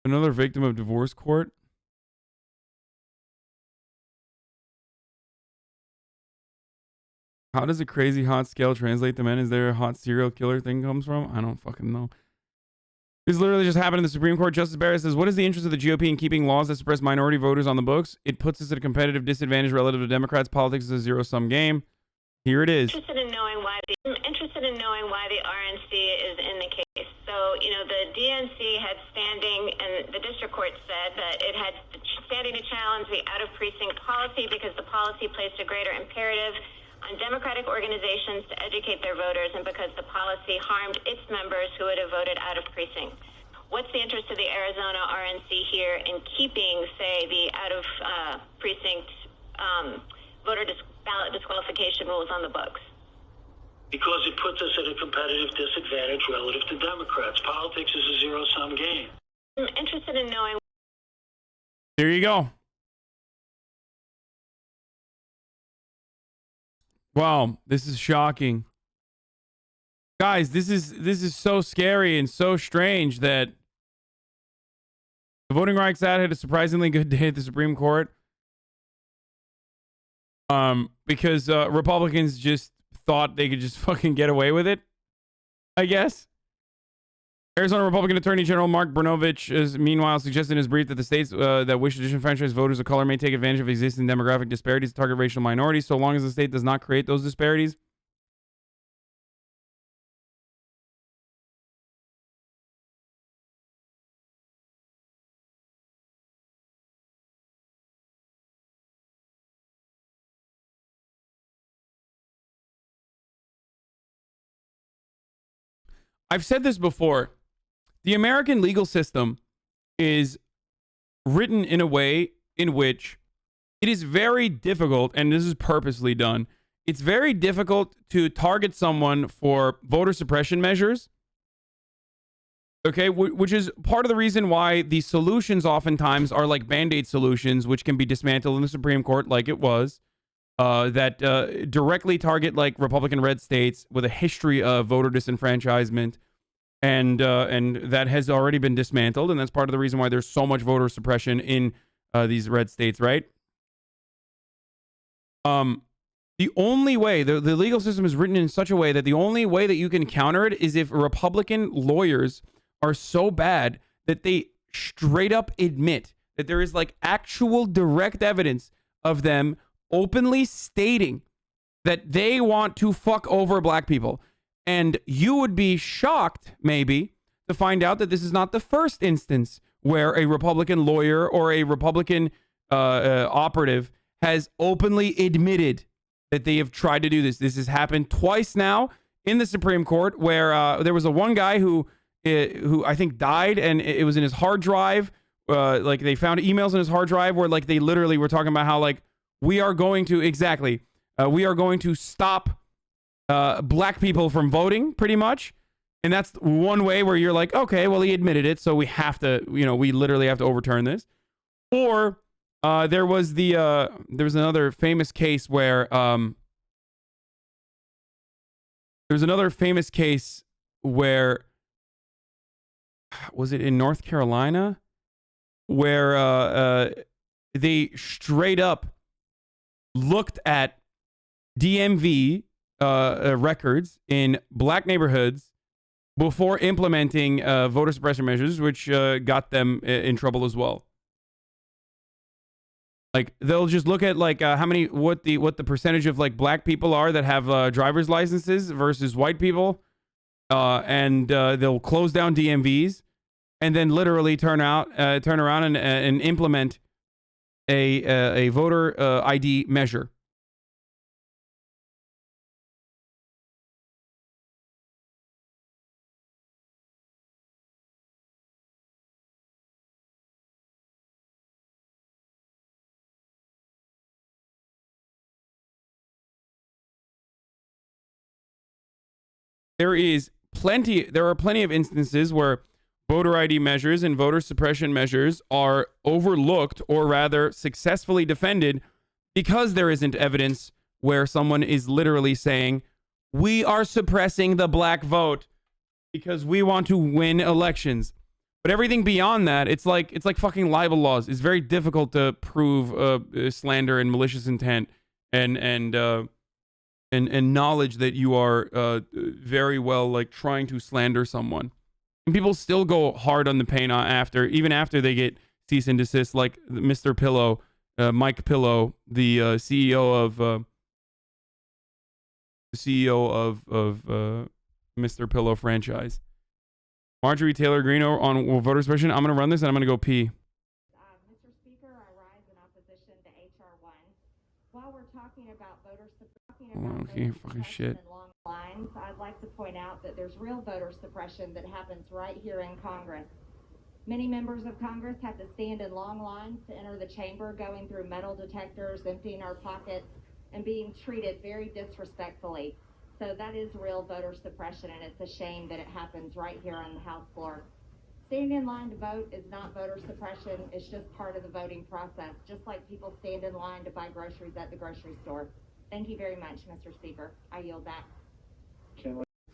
Another victim of divorce court. How does a crazy hot scale translate to men? Is there a hot serial killer thing comes from? I don't fucking know. This literally just happened in the Supreme Court. Justice Barrett says, what is the interest of the GOP in keeping laws that suppress minority voters on the books? It puts us at a competitive disadvantage relative to Democrats. Politics is a zero-sum game. Here it is. I'm interested in knowing why the RNC is in the case. So, you know, the DNC had standing, and the district court said that it had standing to challenge the out-of-precinct policy because the policy placed a greater imperative on Democratic organizations to educate their voters and because the policy harmed its members who would have voted out of precinct. What's the interest of the Arizona RNC here in keeping, say, the out-of-precinct ballot disqualification rules on the books? Because it puts us at a competitive disadvantage relative to Democrats. Politics is a zero-sum game. I'm interested in knowing. There you go. Wow, this is shocking. Guys, this is so scary and so strange that the Voting Rights Act had a surprisingly good day at the Supreme Court. Because Republicans just thought they could just fucking get away with it, I guess. Arizona Republican Attorney General Mark Brnovich has meanwhile suggested in his brief that the states that wish to disenfranchise voters of color may take advantage of existing demographic disparities to target racial minorities so long as the state does not create those disparities. I've said this before. The American legal system is written in a way in which it is very difficult, and this is purposely done, it's very difficult to target someone for voter suppression measures. Okay, which is part of the reason why the solutions oftentimes are like Band-Aid solutions, which can be dismantled in the Supreme Court like it was, that directly target like Republican red states with a history of voter disenfranchisement. And that has already been dismantled, and that's part of the reason why there's so much voter suppression in these red states, right? The only way, the legal system is written in such a way that the only way that you can counter it is if Republican lawyers are so bad that they straight up admit that there is like actual direct evidence of them openly stating that they want to fuck over black people. And you would be shocked, maybe, to find out that this is not the first instance where a Republican lawyer or a Republican operative has openly admitted that they have tried to do this. This has happened twice now in the Supreme Court, where there was a one guy who I think died, and it was in his hard drive. Like they found emails in his hard drive where like they literally were talking about how like we are going to stop black people from voting, pretty much. And that's one way where you're like, okay, well, he admitted it, so we have to, we literally have to overturn this. Or there was another famous case where was it in North Carolina, where they straight up looked at DMV records in black neighborhoods before implementing voter suppression measures, which got them in trouble as well. Like they'll just look at like what the percentage of like black people are that have driver's licenses versus white people, and they'll close down DMVs, and then literally turn around and implement a voter ID measure. There are plenty of instances where voter ID measures and voter suppression measures are overlooked, or rather successfully defended, because there isn't evidence where someone is literally saying, we are suppressing the black vote because we want to win elections. But everything beyond that, it's like fucking libel laws. It's very difficult to prove slander and malicious intent and knowledge that you are very well like trying to slander someone. And people still go hard on the paint even after they get cease and desist, like Mr. Pillow, Mike Pillow, the CEO of Mr. Pillow franchise. Marjorie Taylor Greene on voter suppression. I'm gonna run this and I'm gonna go pee. Mr. Speaker, I rise in opposition to H.R. 1. While we're talking about voter suppression and long lines, I'd like to point out that there's real voter suppression that happens right here in Congress. Many members of Congress have to stand in long lines to enter the chamber, going through metal detectors, emptying our pockets, and being treated very disrespectfully. So that is real voter suppression, and it's a shame that it happens right here on the House floor. Standing in line to vote is not voter suppression. It's just part of the voting process, just like people stand in line to buy groceries at the grocery store. Thank you very much, Mr. Speaker. I yield back.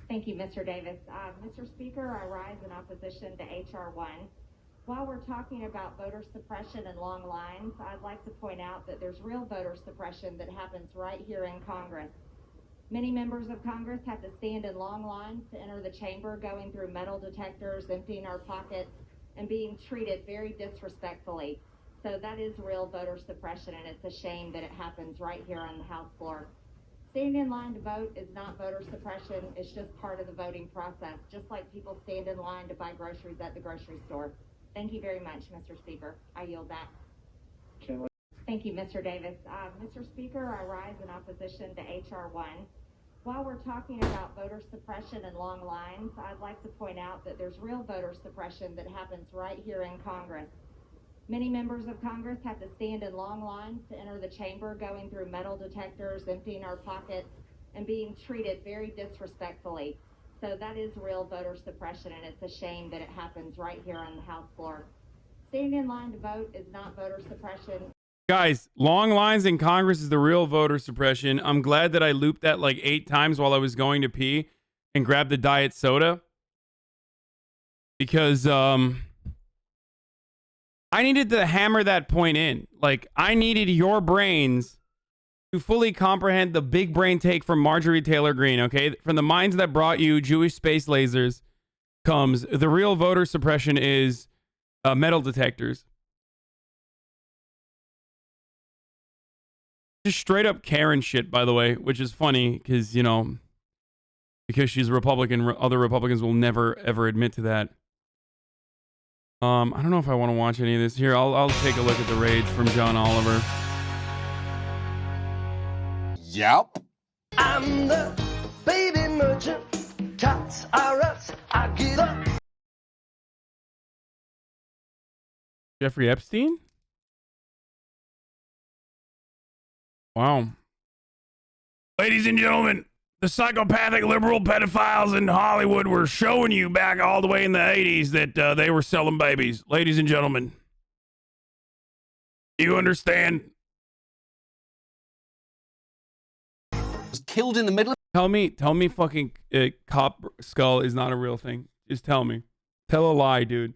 Thank you, Mr. Davis. Mr. Speaker, I rise in opposition to H.R. 1. While we're talking about voter suppression and long lines, I'd like to point out that there's real voter suppression that happens right here in Congress. Many members of Congress have to stand in long lines to enter the chamber, going through metal detectors, emptying our pockets, and being treated very disrespectfully. So that is real voter suppression, and it's a shame that it happens right here on the House floor. Standing in line to vote is not voter suppression. It's just part of the voting process, just like people stand in line to buy groceries at the grocery store. Thank you very much, Mr. Speaker. I yield back. Thank you, Mr. Davis. Mr. Speaker, I rise in opposition to H.R. 1. While we're talking about voter suppression and long lines, I'd like to point out that there's real voter suppression that happens right here in Congress. Many members of Congress have to stand in long lines to enter the chamber, going through metal detectors, emptying our pockets, and being treated very disrespectfully. So that is real voter suppression, and it's a shame that it happens right here on the House floor. Standing in line to vote is not voter suppression. Guys, long lines in Congress is the real voter suppression. I'm glad that I looped that like 8 times while I was going to pee and grabbed the diet soda. Because, I needed to hammer that point in. Like, I needed your brains to fully comprehend the big brain take from Marjorie Taylor Greene, okay? From the minds that brought you Jewish space lasers comes the real voter suppression is metal detectors. Just straight up Karen shit, by the way, which is funny because, you know, because she's a Republican, other Republicans will never, ever admit to that. I don't know if I want to watch any of this. Here, I'll take a look at the raids from John Oliver. Yep. I'm the baby merchant. Tots are us. I get up. Jeffrey Epstein? Wow. Ladies and gentlemen, the psychopathic liberal pedophiles in Hollywood were showing you back all the way in the 80s that they were selling babies. Ladies and gentlemen, do you understand? Was killed in the middle of... Tell me fucking cop skull is not a real thing. Just tell me. Tell a lie, dude.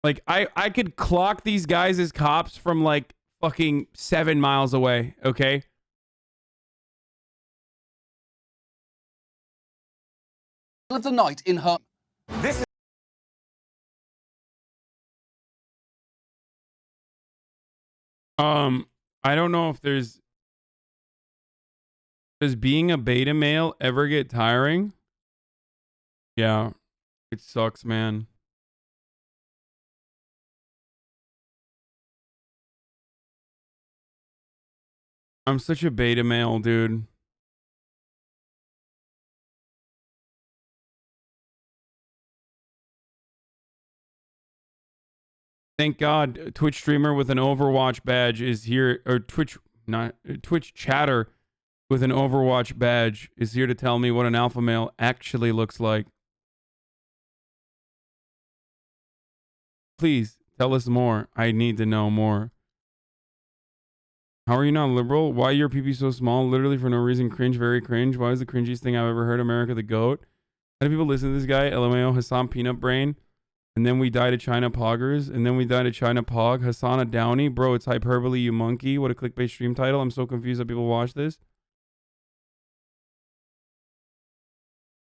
Like, I could clock these guys as cops from like fucking 7 miles away, okay? Of the night in her... This I don't know if does being a beta male ever get tiring? Yeah, it sucks, man. I'm such a beta male, dude. Thank God, Twitch streamer with an Overwatch badge is here, or Twitch chatter with an Overwatch badge is here to tell me what an alpha male actually looks like. Please tell us more. I need to know more. How are you not liberal? Why your PP so small? Literally for no reason. Cringe, very cringe. Why is the cringiest thing I've ever heard? America the GOAT. How do people listen to this guy? LMAO, Hasan Peanut Brain. And then we died to China Poggers. And then we died to China Pog. Hasana Downey. Bro, it's hyperbole, you monkey. What a clickbait stream title. I'm so confused that people watch this.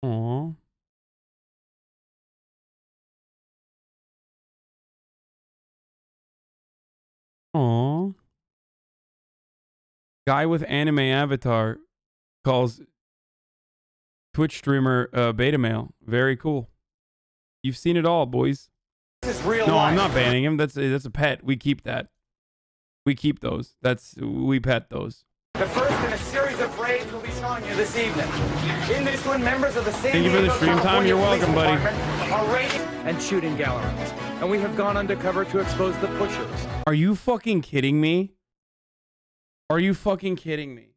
Aww. Aww. Guy with anime avatar calls Twitch streamer beta male. Very cool. You've seen it all, boys. This is real No, life. I'm not banning him. That's a pet. We keep that. We keep those. We pet those. The first in a series of raids we'll be showing you this evening. In this one, members of the San Thank you for the stream time. You're welcome, buddy. Are raiding and shooting galleries. And we have gone undercover to expose the pushers. Are you fucking kidding me? Are you fucking kidding me?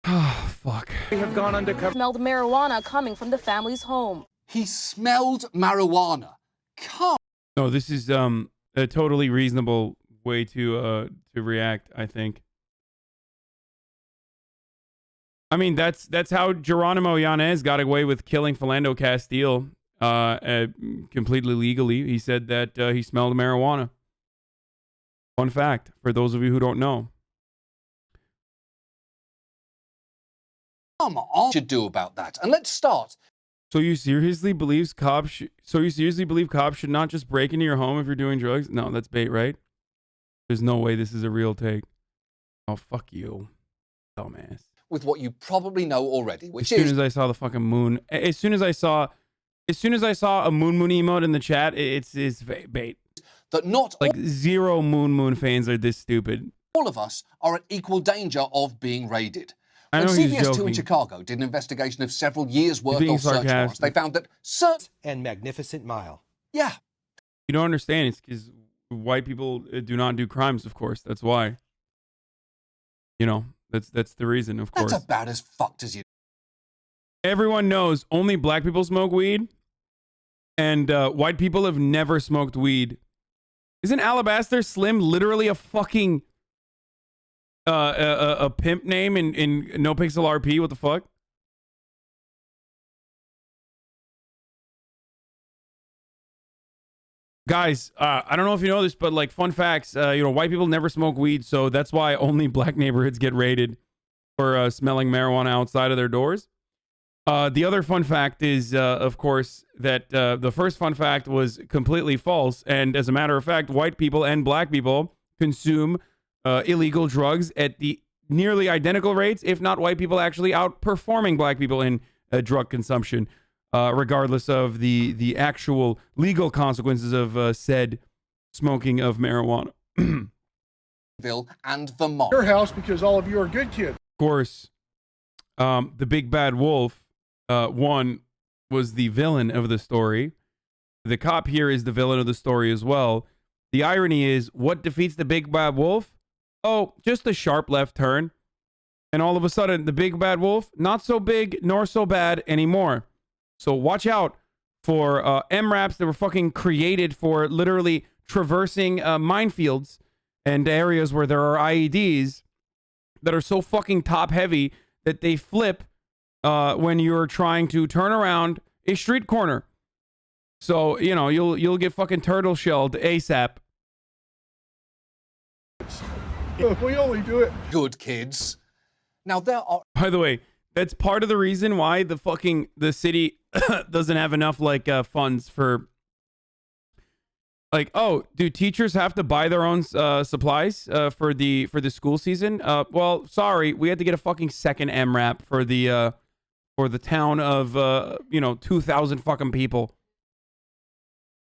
Oh, fuck. We have gone undercover. Smelled marijuana coming from the family's home. He smelled marijuana. Come. No, this is a totally reasonable way to react, I think. I mean, that's how Geronimo Yanez got away with killing Philando Castile completely legally. He said that he smelled marijuana. Fun fact for those of you who don't know. Come on, should do about that. And let's start. So you seriously believe cops should not just break into your home if you're doing drugs? No, that's bait, right? There's no way this is a real take. Oh, fuck you, dumbass. With what you probably know already, which as is... soon as I saw the fucking moon, as soon as I saw a moon emote in the chat, it's bait. That not like zero moon fans are this stupid. All of us are at equal danger of being raided. I When know he's CBS2 in joking. Chicago did an investigation of several years' worth being of search warrants, sarcastic. they found that certain... And Magnificent Mile. Yeah. You don't understand. It's because white people do not do crimes, of course. That's why. You know, that's the reason, of course. That's about as fucked as you... Everyone knows only black people smoke weed, and white people have never smoked weed. Isn't Alabaster Slim literally a fucking a pimp name in No Pixel RP. What the fuck? Guys, I don't know if you know this, but like fun facts, you know, white people never smoke weed, so that's why only black neighborhoods get raided for smelling marijuana outside of their doors. The other fun fact is, of course, that the first fun fact was completely false. And as a matter of fact, white people and black people consume illegal drugs at the nearly identical rates, if not white people actually outperforming black people in drug consumption. Regardless of the actual legal consequences of said smoking of marijuana. And Vermont. Your house because all of you are good kids. Of course, the big bad wolf, one, was the villain of the story. The cop here is the villain of the story as well. The irony is, what defeats the big bad wolf? Oh, just a sharp left turn. And all of a sudden, the big bad wolf, not so big nor so bad anymore. So watch out for MRAPs that were fucking created for literally traversing minefields and areas where there are IEDs that are so fucking top heavy that they flip when you're trying to turn around a street corner. So, you know, you'll get fucking turtle shelled ASAP. We only do it. Good kids. Now there are... By the way, that's part of the reason why the city doesn't have enough like funds for like, oh, do teachers have to buy their own supplies for the school season? Well, sorry, we had to get a fucking second MRAP for the town of 2,000 fucking people.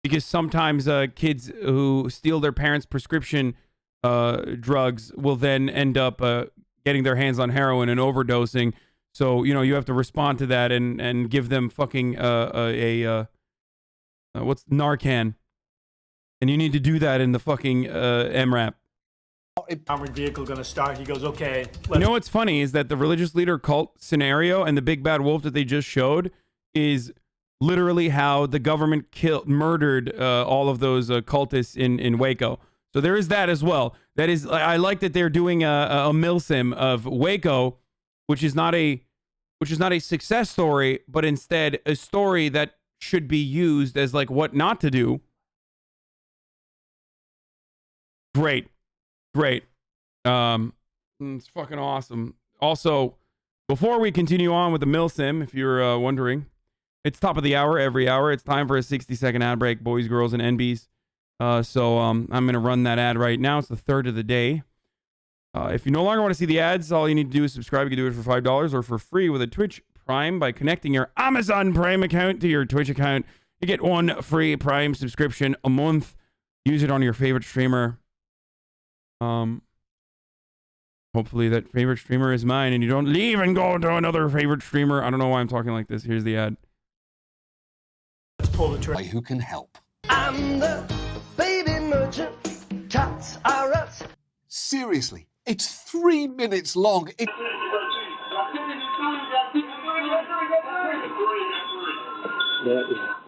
Because sometimes kids who steal their parents' prescription drugs will then end up getting their hands on heroin and overdosing. So, you know, you have to respond to that and give them fucking what's Narcan. And you need to do that in the fucking MRAP. Armored vehicle gonna start. He goes, okay. You know what's funny is that the religious leader cult scenario and the big bad wolf that they just showed is literally how the government murdered all of those cultists in Waco. So there is that as well. That is, I like that they're doing a milsim of Waco, which is not a success story, but instead a story that should be used as like what not to do. Great. It's fucking awesome. Also, before we continue on with the milsim, if you're wondering, it's top of the hour every hour. It's time for a 60-second ad break, boys, girls, and NBs. So I'm gonna run that ad right now. It's the third of the day. If you no longer want to see the ads, all you need to do is subscribe. You can do it for $5 or for free with a Twitch Prime by connecting your Amazon Prime account to your Twitch account. You get one free Prime subscription a month. Use it on your favorite streamer. Hopefully that favorite streamer is mine and you don't leave and go to another favorite streamer. I don't know why I'm talking like this. Here's the ad. Let's pull the trigger. Who can help? I'm the baby merchant. Tots are us. Seriously, it's 3 minutes long. That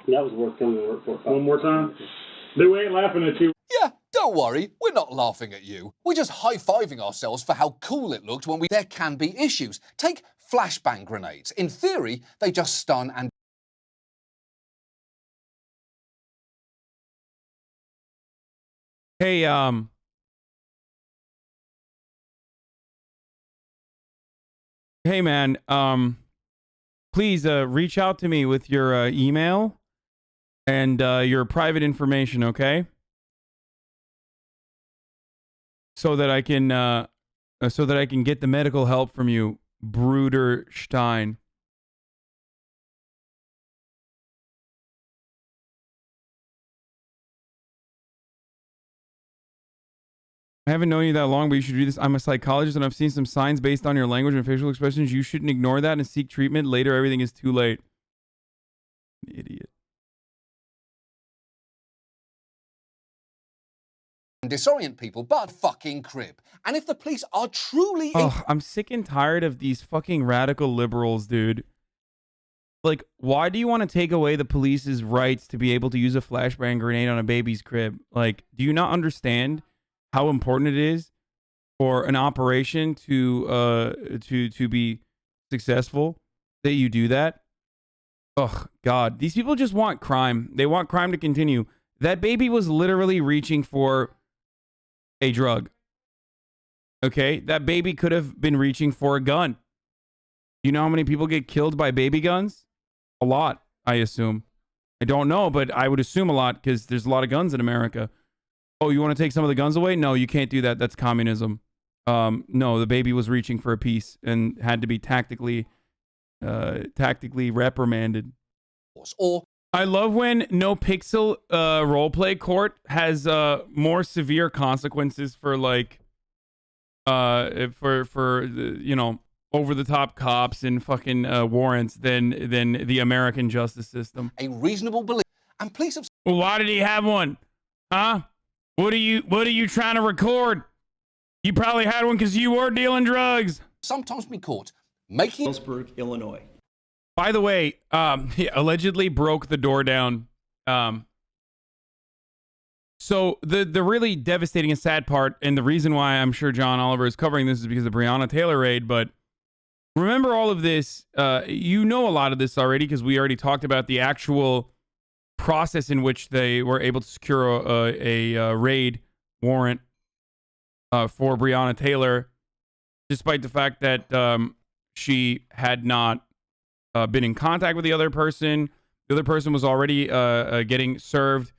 was worth coming to work for. One more time? We ain't laughing at you. Yeah, don't worry, we're not laughing at you. We're just high-fiving ourselves for how cool it looked when there can be issues. Take flashbang grenades. In theory, they just stun and... Hey, hey man, please reach out to me with your email and your private information, okay? So that I can get the medical help from you, Bruder Stein. I haven't known you that long, but you should do this. I'm a psychologist and I've seen some signs based on your language and facial expressions. You shouldn't ignore that and seek treatment. Later, everything is too late. Idiot. disorient people, but fucking crib. And if the police are truly... Oh, I'm sick and tired of these fucking radical liberals, dude. Like, why do you want to take away the police's rights to be able to use a flashbang grenade on a baby's crib? Like, do you not understand how important it is for an operation to be successful, that you do that. Oh God, these people just want crime. They want crime to continue. That baby was literally reaching for a drug. Okay, that baby could have been reaching for a gun. You know how many people get killed by baby guns? A lot, I assume. I don't know, but I would assume a lot because there's a lot of guns in America. Oh, you want to take some of the guns away? No, you can't do that. That's communism. No, the baby was reaching for a piece and had to be tactically reprimanded. Or I love when No Pixel roleplay court has more severe consequences for like you know, over the top cops and fucking warrants than the American justice system. A reasonable belief. And police have. Well, why did he have one? Huh? What are you trying to record? You probably had one because you were dealing drugs. Sometimes be caught making Galesburg, Illinois. By the way, he allegedly broke the door down. So the really devastating and sad part, and the reason why I'm sure John Oliver is covering this is because of the Breonna Taylor raid, but remember all of this, you know a lot of this already because we already talked about the actual process in which they were able to secure a raid warrant for Breonna Taylor, despite the fact that she had not been in contact with the other person. The other person was already getting served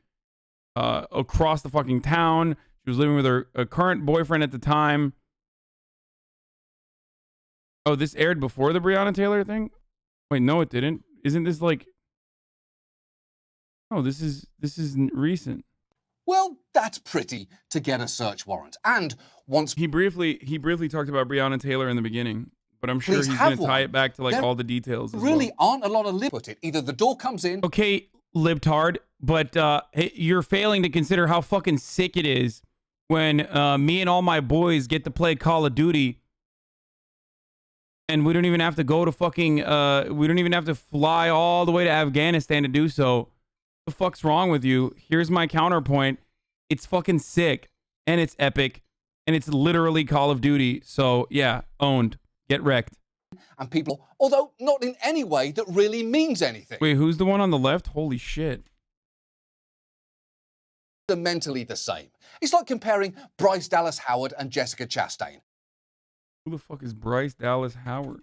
across the fucking town. She was living with her current boyfriend at the time. Oh, this aired before the Breonna Taylor thing? Wait, no, it didn't. Isn't this like... Oh, this is recent. Well, that's pretty to get a search warrant. And once he briefly talked about Breonna Taylor in the beginning, but I'm sure he's going to tie it back to like all the details. There really aren't a lot of lib put it. Either the door comes in. Okay, libtard, but you're failing to consider how fucking sick it is when me and all my boys get to play Call of Duty, and we don't even have to go to fucking we don't even have to fly all the way to Afghanistan to do so. What the fuck's wrong with you? Here's my counterpoint. It's fucking sick, and it's epic, and it's literally Call of Duty. So yeah, owned. Get wrecked. And people, although not in any way that really means anything. Wait, who's the one on the left? Holy shit. They're mentally the same. It's like comparing Bryce Dallas Howard and Jessica Chastain. Who the fuck is Bryce Dallas Howard?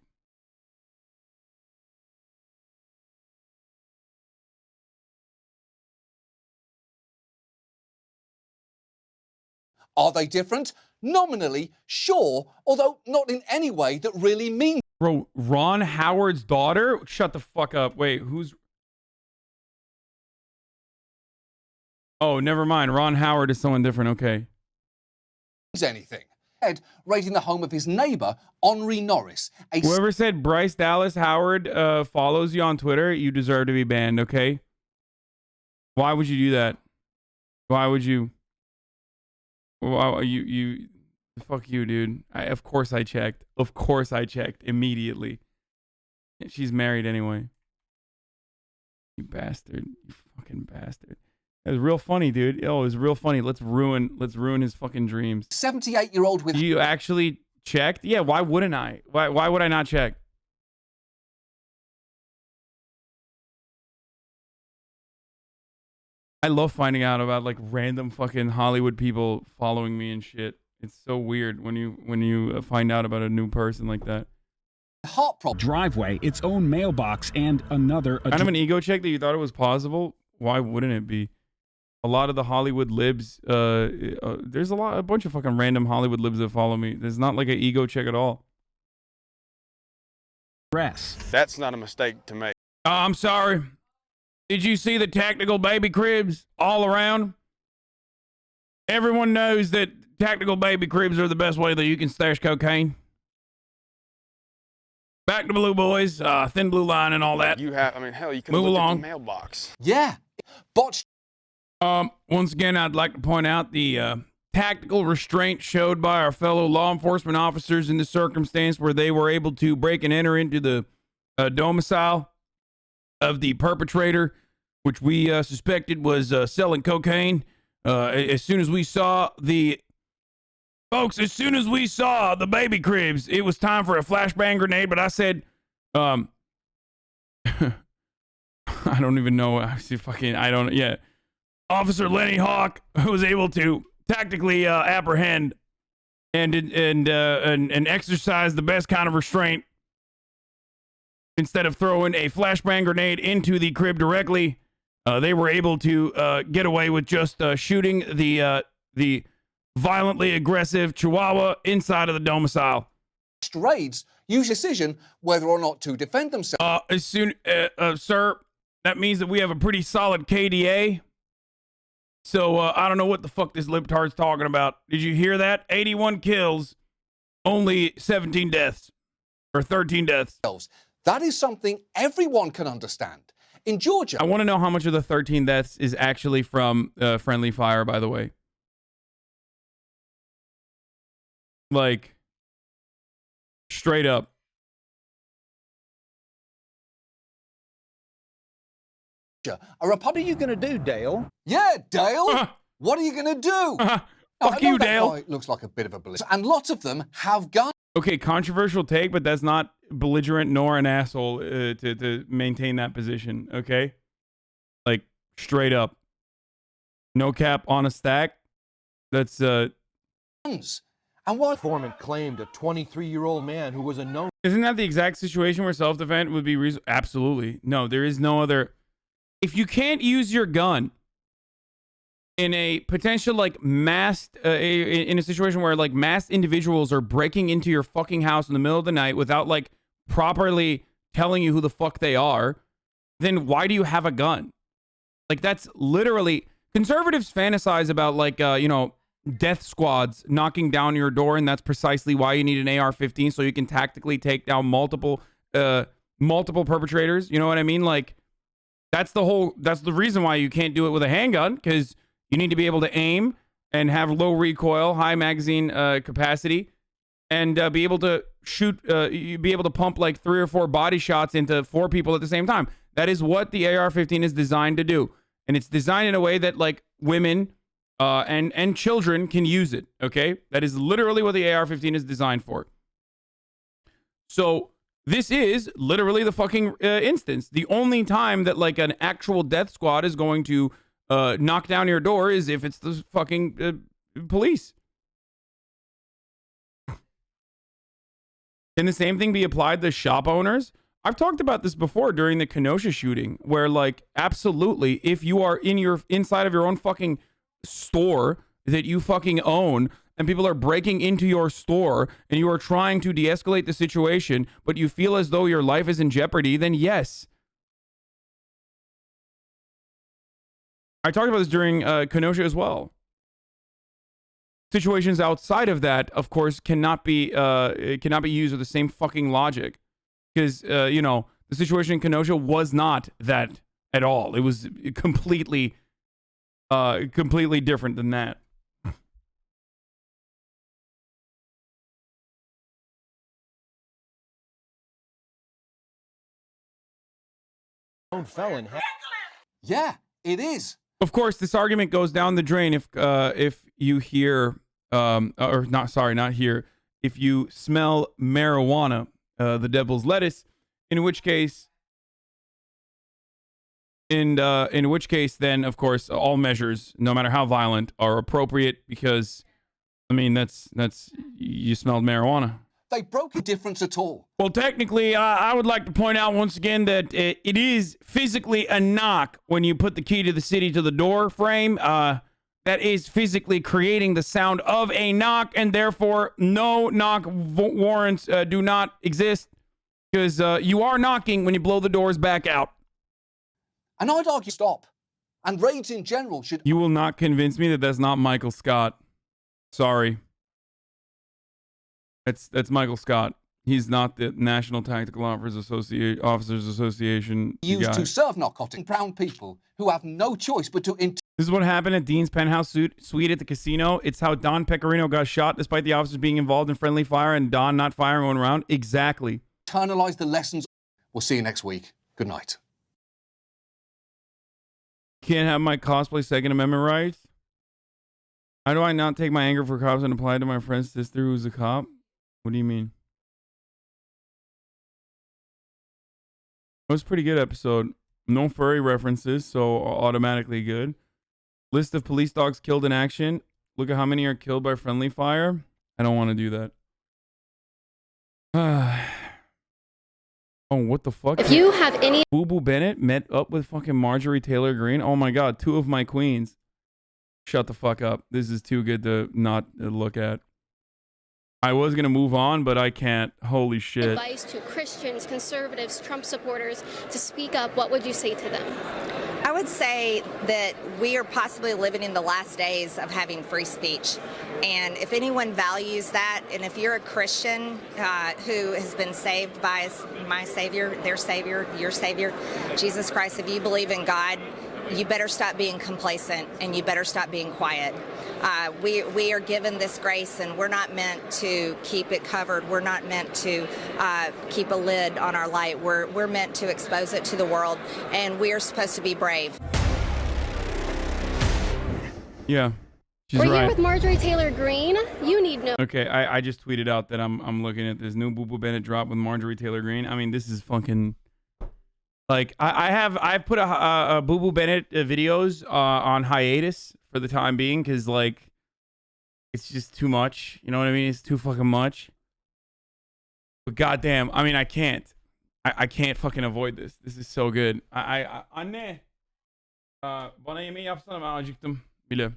Are they different? Nominally, sure, although not in any way that really means. Bro, Ron Howard's daughter? Shut the fuck up. Wait, who's... Oh, never mind. Ron Howard is someone different. Okay. Anything. Ed raiding the home of his neighbor, Henri Norris. Whoever said Bryce Dallas Howard follows you on Twitter, you deserve to be banned, okay? Why would you do that? Why would you... Wow, fuck you, dude. Of course I checked. Of course I checked immediately. She's married anyway. You bastard. You fucking bastard. It was real funny, dude. Oh, it was real funny. Let's ruin his fucking dreams. 78-year-old with... You actually checked? Yeah, why wouldn't I? Why would I not check? I love finding out about like random fucking Hollywood people following me and shit. It's so weird when you find out about a new person like that. Heart problem. Driveway, its own mailbox, and another. Kind of an ego check that you thought it was possible. Why wouldn't it be? A lot of the Hollywood libs. There's a bunch of fucking random Hollywood libs that follow me. There's not like an ego check at all. That's not a mistake to make. I'm sorry. Did you see the tactical baby cribs all around? Everyone knows that tactical baby cribs are the best way that you can stash cocaine. Back to Blue Boys, Thin Blue Line and all that. You have, I mean, hell, you can move look along. at the mailbox. Yeah. Botched. Once again, I'd like to point out the tactical restraint showed by our fellow law enforcement officers in the circumstance where they were able to break and enter into the domicile of the perpetrator, which we suspected was selling cocaine. As soon as we saw the Folks, as soon as we saw the baby cribs, it was time for a flashbang grenade, but I said, I don't even know. Yeah. Officer Lenny Hawk was able to tactically apprehend and exercise the best kind of restraint. Instead of throwing a flashbang grenade into the crib directly, they were able to get away with just shooting the violently aggressive Chihuahua inside of the domicile. Raids use decision whether or not to defend themselves. Sir, that means that we have a pretty solid KDA. So I don't know what the fuck this libtard's talking about. Did you hear that? 81 kills, only 17 deaths, or 13 deaths. That is something everyone can understand. In Georgia, I want to know how much of the 13 deaths is actually from friendly fire, by the way. Like, straight up. what are you going to do, Dale? Yeah, Dale. What are you going to do? Fuck you, Dale. Guy looks like a bit of a belligerent. And lots of them have guns. Okay, controversial take, but that's not belligerent nor an asshole to maintain that position, okay? Like, straight up. No cap on a stack. That's, And what informant claimed a 23-year-old man who was a known... Isn't that the exact situation where self-defense would be reasonable? Absolutely. No, there is no other... If you can't use your gun in a potential, like, masked... in a situation where, like, masked individuals are breaking into your fucking house in the middle of the night without, like, properly telling you who the fuck they are, then why do you have a gun? Like, that's literally... Conservatives fantasize about, like, you know... death squads knocking down your door, and that's precisely why you need an AR-15, so you can tactically take down multiple perpetrators. You know what I mean? Like, that's the reason why you can't do it with a handgun, because you need to be able to aim and have low recoil, high magazine capacity, and be able to shoot, be able to pump like 3 or 4 body shots into 4 people at the same time. That is what the AR-15 is designed to do, and it's designed in a way that, like, women and children can use it, okay? That is literally what the AR-15 is designed for. So this is literally the fucking instance. The only time that, like, an actual death squad is going to knock down your door is if it's the fucking police. Can the same thing be applied to shop owners? I've talked about this before during the Kenosha shooting, where, like, absolutely, if you are inside of your own fucking store that you fucking own, and people are breaking into your store, and you are trying to de-escalate the situation, but you feel as though your life is in jeopardy, then yes. I talked about this during Kenosha as well. Situations outside of that, of course, cannot be used with the same fucking logic, because you know, the situation in Kenosha was not that at all. It was completely different than that. felon. Yeah, it is. Of course, this argument goes down the drain if you hear if you smell marijuana, the devil's lettuce, in which case then, of course, all measures, no matter how violent, are appropriate, because, I mean, that's you smelled marijuana. They broke a difference at all. Well, technically, I would like to point out once again that it is physically a knock when you put the key to the city to the door frame. That is physically creating the sound of a knock, and therefore no knock warrants do not exist, because you are knocking when you blow the doors back out. And I'd argue stop. And raids in general should... You will not convince me that that's not Michael Scott. Sorry. That's Michael Scott. He's not the National Tactical Officers Association used guy. to serve narcotic brown people who have no choice but to... This is what happened at Dean's penthouse suite at the casino. It's how Don Pecorino got shot despite the officers being involved in friendly fire and Don not firing one round. Exactly. Internalize the lessons. We'll see you next week. Good night. Can't have my cosplay Second Amendment rights. How do I not take my anger for cops and apply it to my friend's sister who's a cop? What do you mean? It was a pretty good episode. No furry references, so automatically good. List of police dogs killed in action. Look at how many are killed by friendly fire. I don't want to do that. Oh, what the fuck? If you have any... Booboo Bennett met up with fucking Marjorie Taylor Greene. Oh my god, 2 of my queens. Shut the fuck up. This is too good to not look at. I was gonna move on, but I can't. Holy shit. Advice to Christians, conservatives, Trump supporters to speak up, what would you say to them? I would say that we are possibly living in the last days of having free speech. And if anyone values that, and if you're a Christian who has been saved by my Savior, their Savior, your Savior, Jesus Christ, if you believe in God, you better stop being complacent and you better stop being quiet. We are given this grace, and we're not meant to keep it covered. We're not meant to keep a lid on our light. We're meant to expose it to the world, and we are supposed to be brave. Yeah, she's We're right. here with Marjorie Taylor Greene. You need no... Okay, I just tweeted out that I'm looking at this new Booboo Bennett drop with Marjorie Taylor Greene. I mean, this is fucking... Like, I've put a Booboo Bennett videos on hiatus for the time being, because, like, it's just too much. You know what I mean? It's too fucking much. But goddamn, I mean, I can't. I can't fucking avoid this. This is so good. Anne. Bana yemeği yapsana, ben acıktım bile.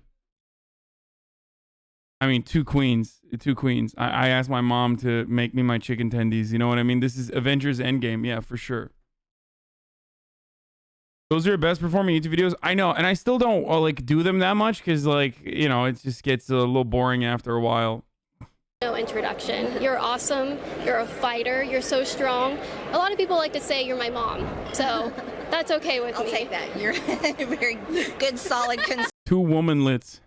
I mean, 2 queens. 2 queens. I asked my mom to make me my chicken tendies. You know what I mean? This is Avengers Endgame. Yeah, for sure. Those are your best performing YouTube videos. I know, and I still don't like do them that much because, like, you know, it just gets a little boring after a while. No introduction. You're awesome. You're a fighter. You're so strong. A lot of people like to say you're my mom, so that's okay with me. I'll take that. You're a very good, solid, 2 womanlets.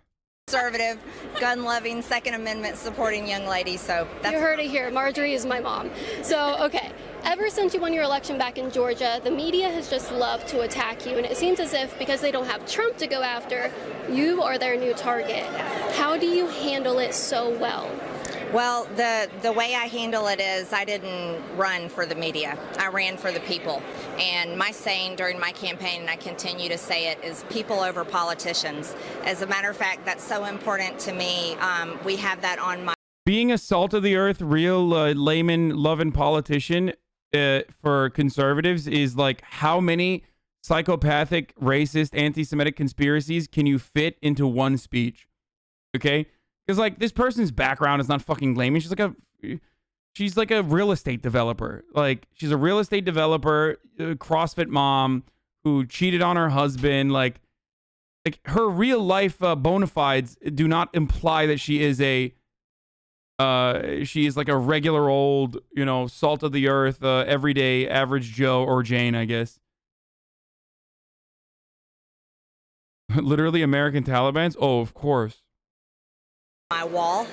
conservative, gun-loving, Second Amendment supporting young lady. So that's... You heard it here. Marjorie is my mom. So, okay. Ever since you won your election back in Georgia, the media has just loved to attack you, and it seems as if because they don't have Trump to go after, you are their new target. How do you handle it so well? Well, the way I handle it is I didn't run for the media. I ran for the people. And my saying during my campaign, and I continue to say it, is people over politicians. As a matter of fact, that's so important to me. We have that on my... Being a salt of the earth, real layman loving politician for conservatives is like, how many psychopathic, racist, anti-Semitic conspiracies can you fit into one speech? Okay? Because, like, this person's background is not fucking layman. She's like a real estate developer. Like, she's a real estate developer, CrossFit mom who cheated on her husband. Like her real life bona fides do not imply that she is like a regular old, you know, salt of the earth, everyday average Joe or Jane, I guess. Literally American Talibans? Oh, of course. My wall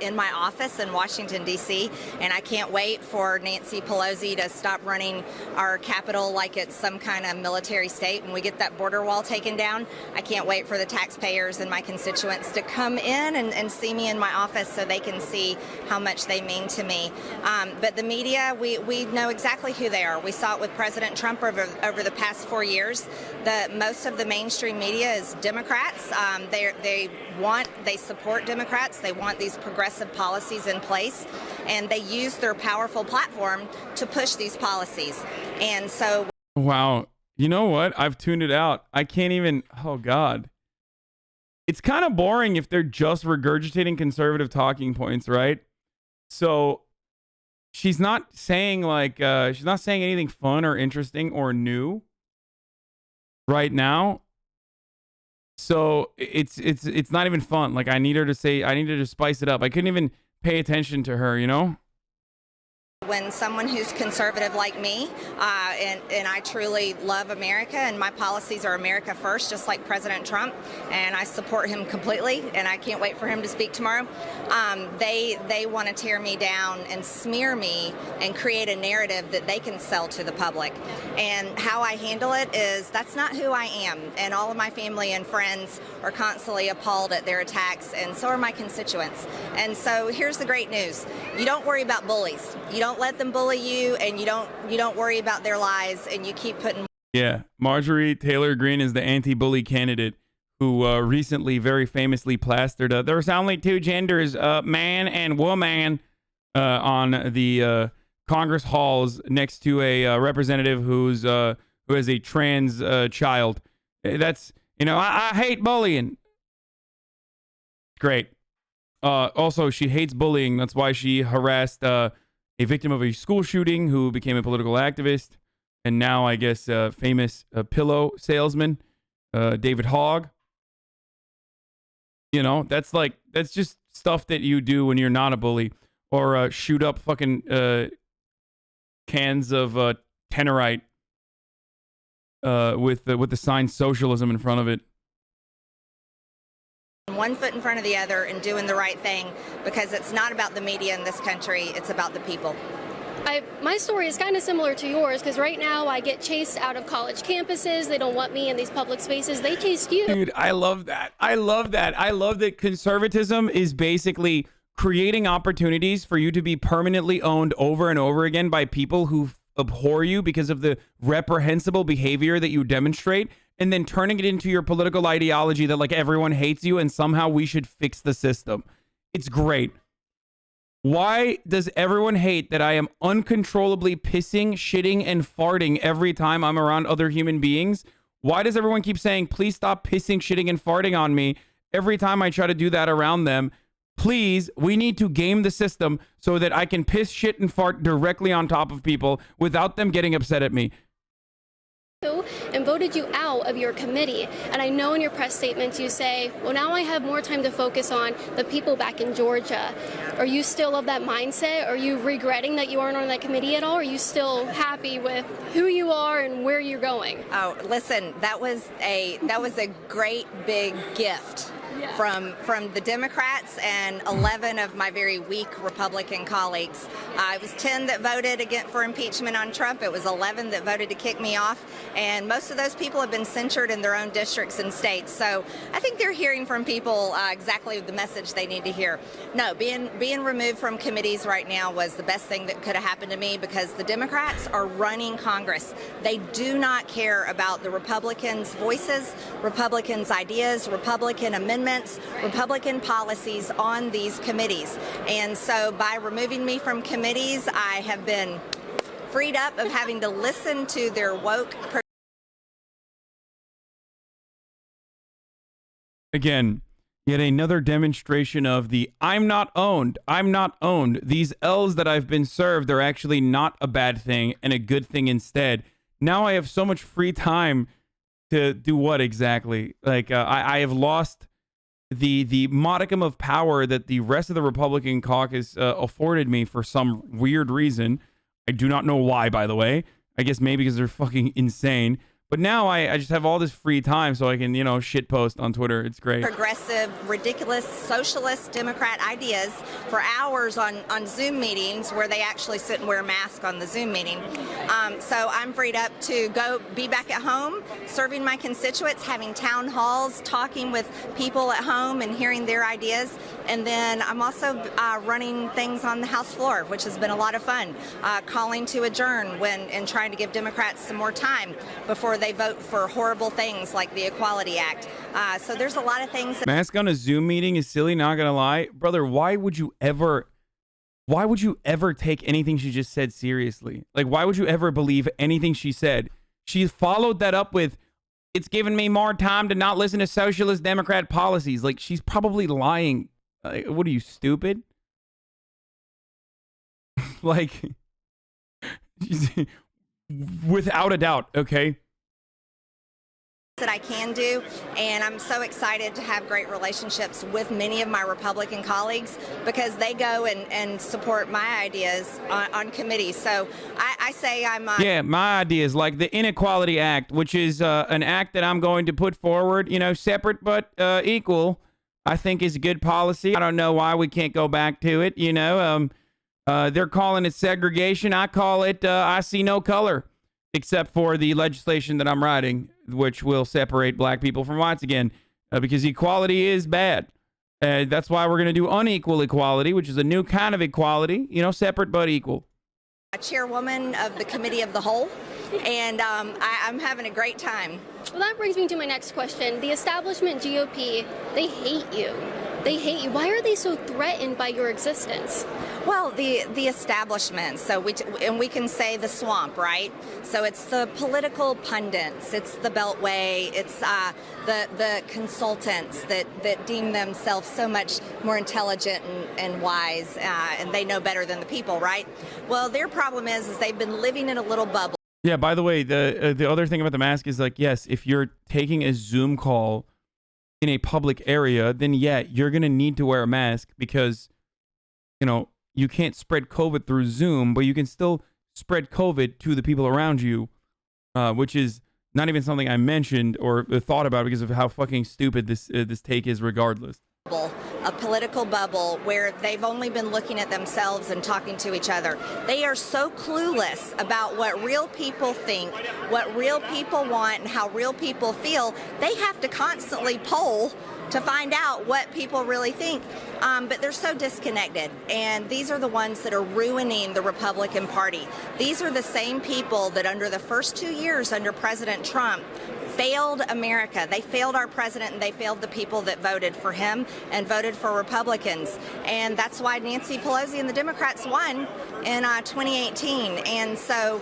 in my office in Washington, D.C., and I can't wait for Nancy Pelosi to stop running our Capitol like it's some kind of military state. When we get that border wall taken down, I can't wait for the taxpayers and my constituents to come in and see me in my office so they can see how much they mean to me. But the media, we know exactly who they are. We saw it with President Trump over the past 4 years. Most of the mainstream media is Democrats. They support Democrats. They want these progressive policies in place, and they use their powerful platform to push these policies. And so... Wow. You know what? I've tuned it out. I can't even... Oh, God. It's kind of boring if they're just regurgitating conservative talking points, right? So she's not saying, like... she's not saying anything fun or interesting or new right now. So it's not even fun. Like, I need her to spice it up. I couldn't even pay attention to her, you know? When someone who's conservative like me, and I truly love America, and my policies are America first, just like President Trump, and I support him completely, and I can't wait for him to speak tomorrow. They want to tear me down and smear me and create a narrative that they can sell to the public. And how I handle it is that's not who I am, and all of my family and friends are constantly appalled at their attacks, and so are my constituents. And so here's the great news: you don't worry about bullies. You don't let them bully you, and you don't worry about their lies, and you keep putting. Yeah, Marjorie Taylor Greene is the anti-bully candidate who recently very famously plastered there's only two genders, man and woman, on the Congress halls next to a representative who has a trans child. That's, I hate bullying. Great. Also, she hates bullying. That's why she harassed a victim of a school shooting who became a political activist, and now I guess famous pillow salesman, David Hogg. That's just stuff that you do when you're not a bully, or shoot up fucking cans of Tenorite with the sign socialism in front of it. One foot in front of the other and doing the right thing, because it's not about the media in this country, it's about the people. My story is kind of similar to yours, because right now I get chased out of college campuses. They don't want me in these public spaces. They chased you. Dude, I love that. I love that conservatism is basically creating opportunities for you to be permanently owned over and over again by people who abhor you because of the reprehensible behavior that you demonstrate, and then turning it into your political ideology that everyone hates you and somehow we should fix the system. It's great. Why does everyone hate that I am uncontrollably pissing, shitting, and farting every time I'm around other human beings? Why does everyone keep saying, please stop pissing, shitting, and farting on me every time I try to do that around them? Please, we need to game the system so that I can piss, shit, and fart directly on top of people without them getting upset at me. And voted you out of your committee. And I know in your press statements you say, well, now I have more time to focus on the people back in Georgia. Are you still of that mindset? Are you regretting that you aren't on that committee at all? Are you still happy with who you are and where you're going? Oh, listen, that was a great big gift. Yeah. From the Democrats and 11 of my very weak Republican colleagues. It was 10 that voted for impeachment on Trump. It was 11 that voted to kick me off. And most of those people have been censured in their own districts and states. So I think they're hearing from people exactly the message they need to hear. No, being removed from committees right now was the best thing that could have happened to me, because the Democrats are running Congress. They do not care about the Republicans' voices, Republicans' ideas, Republican amendments, Republican policies on these committees. And so by removing me from committees, I have been freed up of having to listen to their woke. Again, yet another demonstration of the I'm not owned. I'm not owned. These L's that I've been served are actually not a bad thing and a good thing instead. Now I have so much free time to do what exactly? I have lost the modicum of power that the rest of the Republican caucus afforded me for some weird reason. I do not know why, by the way. I guess maybe because they're fucking insane. But now I just have all this free time so I can, shit post on Twitter. It's great. Progressive, ridiculous, socialist Democrat ideas for hours on Zoom meetings where they actually sit and wear a mask on the Zoom meeting. So I'm freed up to go be back at home, serving my constituents, having town halls, talking with people at home and hearing their ideas. And then I'm also running things on the House floor, which has been a lot of fun, calling to adjourn and trying to give Democrats some more time before they vote for horrible things like the Equality Act. So there's a lot of things. Mask on a Zoom meeting is silly, not gonna lie. Brother, why would you ever take anything she just said seriously? Why would you ever believe anything she said? She followed that up with, it's given me more time to not listen to socialist Democrat policies. She's probably lying. What are you, stupid? Without a doubt, okay? that I can do, and I'm so excited to have great relationships with many of my Republican colleagues because they go and support my ideas on committees. So I say I'm yeah, my idea is like the Inequality Act, which is an act that I'm going to put forward, you know, separate but equal. I think is a good policy. I don't know why we can't go back to it, you know. They're calling it segregation. I call it I see no color, except for the legislation that I'm writing, which will separate black people from whites again, because equality is bad. That's why we're going to do unequal equality, which is a new kind of equality, you know, separate but equal. Chairwoman of the Committee of the Whole, and I'm having a great time. Well, that brings me to my next question. The establishment GOP, they hate you. They hate you. Why are they so threatened by your existence? Well, the establishment, so we can say the swamp, right? So it's the political pundits, it's the Beltway, it's the consultants that deem themselves so much more intelligent and wise, and they know better than the people, right? Well, their problem is they've been living in a little bubble. Yeah, by the way, the other thing about the mask is like, yes, if you're taking a Zoom call in a public area, then yeah, you're going to need to wear a mask because, you know, you can't spread COVID through Zoom, but you can still spread COVID to the people around you, which is not even something I mentioned or thought about because of how fucking stupid this take is regardless. A political bubble where they've only been looking at themselves and talking to each other. They are so clueless about what real people think, what real people want, and how real people feel. They have to constantly poll to find out what people really think. But they're so disconnected. And these are the ones that are ruining the Republican Party. These are the same people that under the first 2 years under President Trump failed America. They failed our president and they failed the people that voted for him and voted for Republicans. And that's why Nancy Pelosi and the Democrats won in 2018. And so,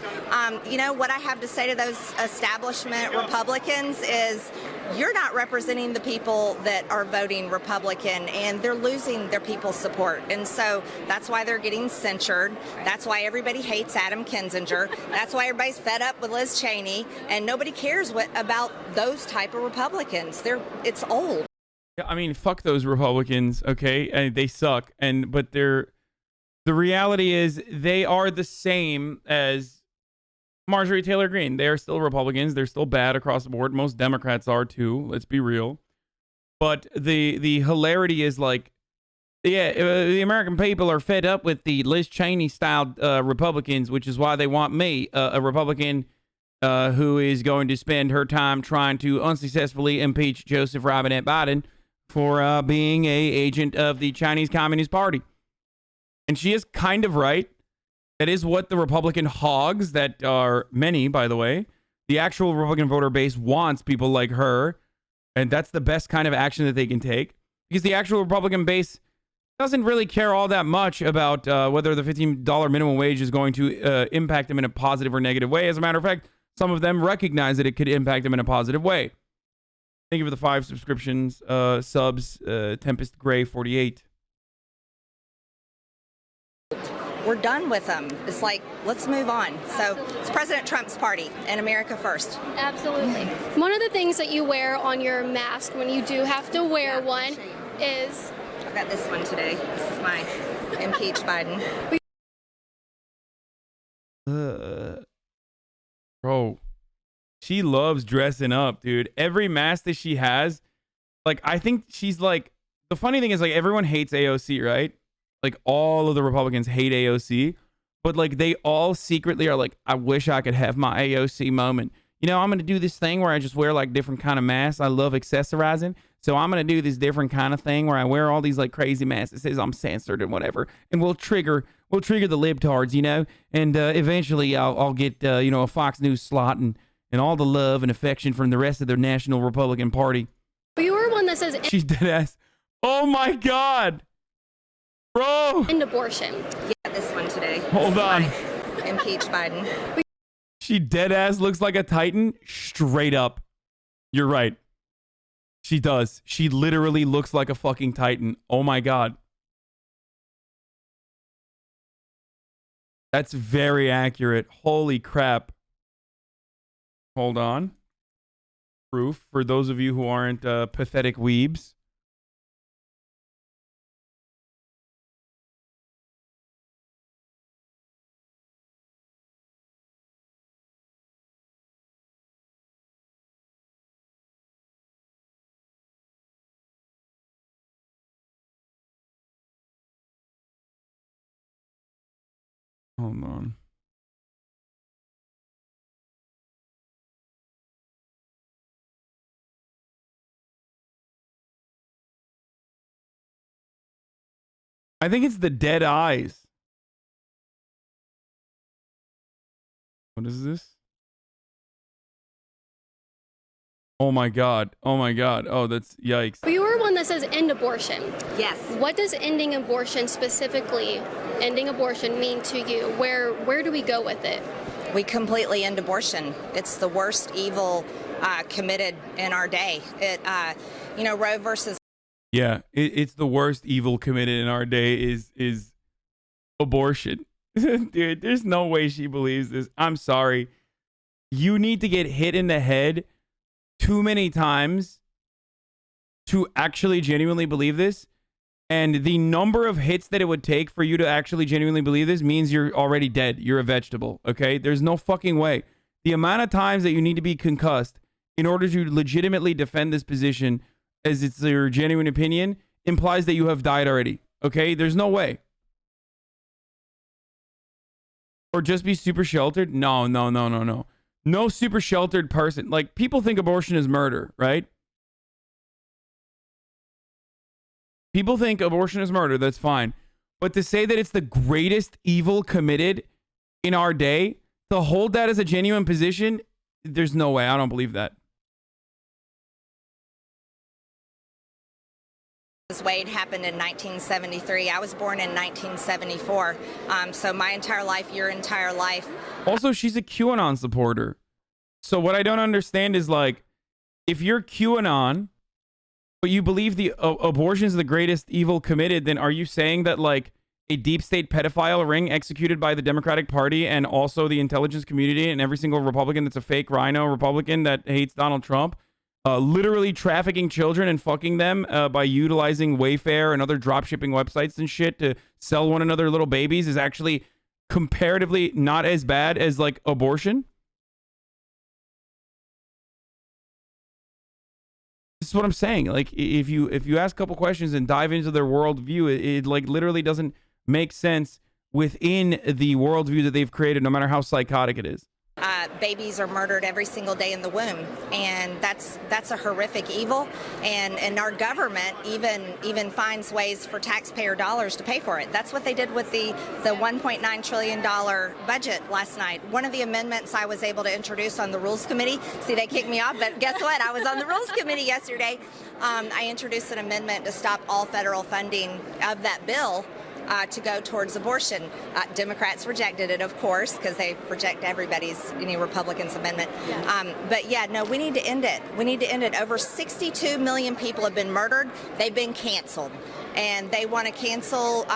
you know, what I have to say to those establishment Republicans is you're not representing the people that are voting Republican, and they're losing their people's support. And so that's why they're getting censured. That's why everybody hates Adam Kinzinger. That's why everybody's fed up with Liz Cheney, and nobody cares about those type of Republicans. It's old. Yeah, I mean, fuck those Republicans, okay? They suck, but the reality is they are the same as Marjorie Taylor Greene. They are still Republicans. They're still bad across the board. Most Democrats are too. Let's be real. But the hilarity is like, yeah, the American people are fed up with the Liz Cheney styled Republicans, which is why they want me, a Republican who is going to spend her time trying to unsuccessfully impeach Joseph Robinette Biden for being a agent of the Chinese Communist Party. And she is kind of right. That is what the Republican hogs, that are many, by the way, the actual Republican voter base wants people like her. And that's the best kind of action that they can take. Because the actual Republican base doesn't really care all that much about whether the $15 minimum wage is going to impact them in a positive or negative way. As a matter of fact, some of them recognize that it could impact them in a positive way. Thank you for the 5 subscriptions, subs, Tempest Gray 48. We're done with them. It's like, let's move on. So it's President Trump's party and America first. Absolutely. One of the things that you wear on your mask when you do have to wear one is... I've got this one today. This is my impeach Biden. Bro, she loves dressing up, dude. Every mask that she has, like, I think she's like... The funny thing is, like, everyone hates AOC, right? Like, all of the Republicans hate AOC, but like they all secretly are like, I wish I could have my AOC moment. You know, I'm going to do this thing where I just wear like different kind of masks. I love accessorizing. So I'm going to do this different kind of thing where I wear all these like crazy masks that says I'm censored and whatever. And we'll trigger the libtards, you know, and eventually I'll get, you know, a Fox News slot and all the love and affection from the rest of the National Republican Party. But you were one that says... She's dead ass. Oh my God. Bro! And abortion. Yeah, this one today. Hold on. Impeach Biden. She dead ass looks like a Titan. Straight up. You're right. She does. She literally looks like a fucking Titan. Oh my God. That's very accurate. Holy crap. Hold on. proof for those of you who aren't pathetic weebs. Hold on. I think it's the dead eyes. What is this? Oh my God. Oh my God. Oh, that's yikes. But you were one that says end abortion. Yes. What does ending abortion specifically, ending abortion, mean to you? Where do we go with it? We completely end abortion. It's the worst evil committed in our day. Roe versus. Yeah, it's the worst evil committed in our day is abortion. Dude, there's no way she believes this. I'm sorry. You need to get hit in the head too many times to actually genuinely believe this. And the number of hits that it would take for you to actually genuinely believe this means you're already dead. You're a vegetable, okay? There's no fucking way. The amount of times that you need to be concussed in order to legitimately defend this position as it's your genuine opinion implies that you have died already, okay? There's no way. Or just be super sheltered? No. No super sheltered person. Like, people think abortion is murder, right? People think abortion is murder. That's fine. But to say that it's the greatest evil committed in our day, to hold that as a genuine position, there's no way. I don't believe that. Wade happened in 1973. I was born in 1974. So my entire life, your entire life. Also, she's a QAnon supporter. So what I don't understand is, like, if you're QAnon, but you believe the abortion is the greatest evil committed, then are you saying that, like, a deep state pedophile ring executed by the Democratic Party and also the intelligence community and every single Republican that's a fake rhino Republican that hates Donald Trump, literally trafficking children and fucking them by utilizing Wayfair and other dropshipping websites and shit to sell one another little babies is actually comparatively not as bad as, like, abortion? This is what I'm saying. Like, if you ask a couple questions and dive into their worldview, it like literally doesn't make sense within the worldview that they've created, no matter how psychotic it is. Babies are murdered every single day in the womb, and that's a horrific evil. And our government even finds ways for taxpayer dollars to pay for it. That's what they did with the $1.9 trillion budget last night. One of the amendments I was able to introduce on the Rules Committee. See, they kicked me off, but guess what? I was on the Rules Committee yesterday. I introduced an amendment to stop all federal funding of that bill to go towards abortion. Democrats rejected it, of course, because they reject everybody's, Republicans' amendment. But yeah, no, we need to end it. We need to end it. Over 62 million people have been murdered. They've been canceled. And they want to cancel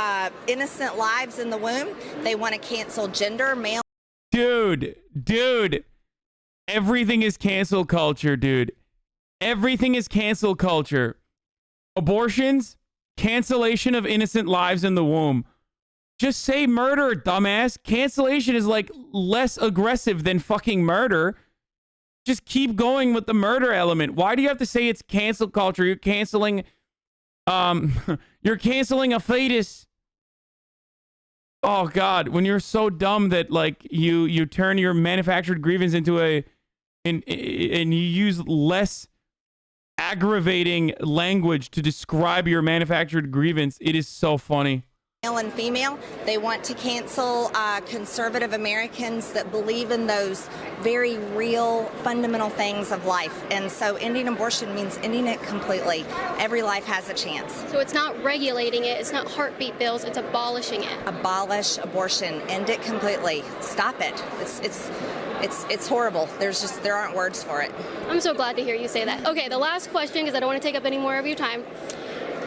innocent lives in the womb. They want to cancel gender, male. Dude. Everything is cancel culture, dude. Everything is cancel culture. Abortions, cancellation of innocent lives in the womb. Just say murder, dumbass. Cancellation is, like, less aggressive than fucking murder. Just keep going with the murder element. Why do you have to say it's cancel culture? You're canceling you're canceling a fetus. Oh God, when you're so dumb that, like, you turn your manufactured grievance into and you use less aggravating language to describe your manufactured grievance. It is so funny. Male and female. They want to cancel conservative Americans that believe in those very real fundamental things of life. And so ending abortion means ending it completely. Every life has a chance. So it's not regulating it, it's not heartbeat bills, it's abolishing it. Abolish abortion. End it completely. Stop it. It's horrible. There aren't words for it. I'm so glad to hear you say that. Okay, the last question, because I don't want to take up any more of your time.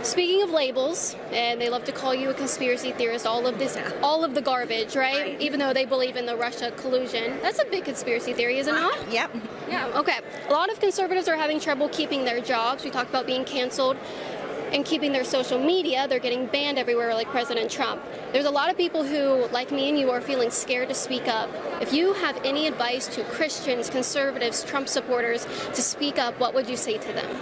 Speaking of labels, and they love to call you a conspiracy theorist, all of the garbage, right? Even though they believe in the Russia collusion. That's a big conspiracy theory, is it not? Yep. Yeah, okay. A lot of conservatives are having trouble keeping their jobs. We talked about being canceled and keeping their social media. They're getting banned everywhere like President Trump. There's a lot of people who, like me and you, are feeling scared to speak up. If you have any advice to Christians, conservatives, Trump supporters to speak up, what would you say to them?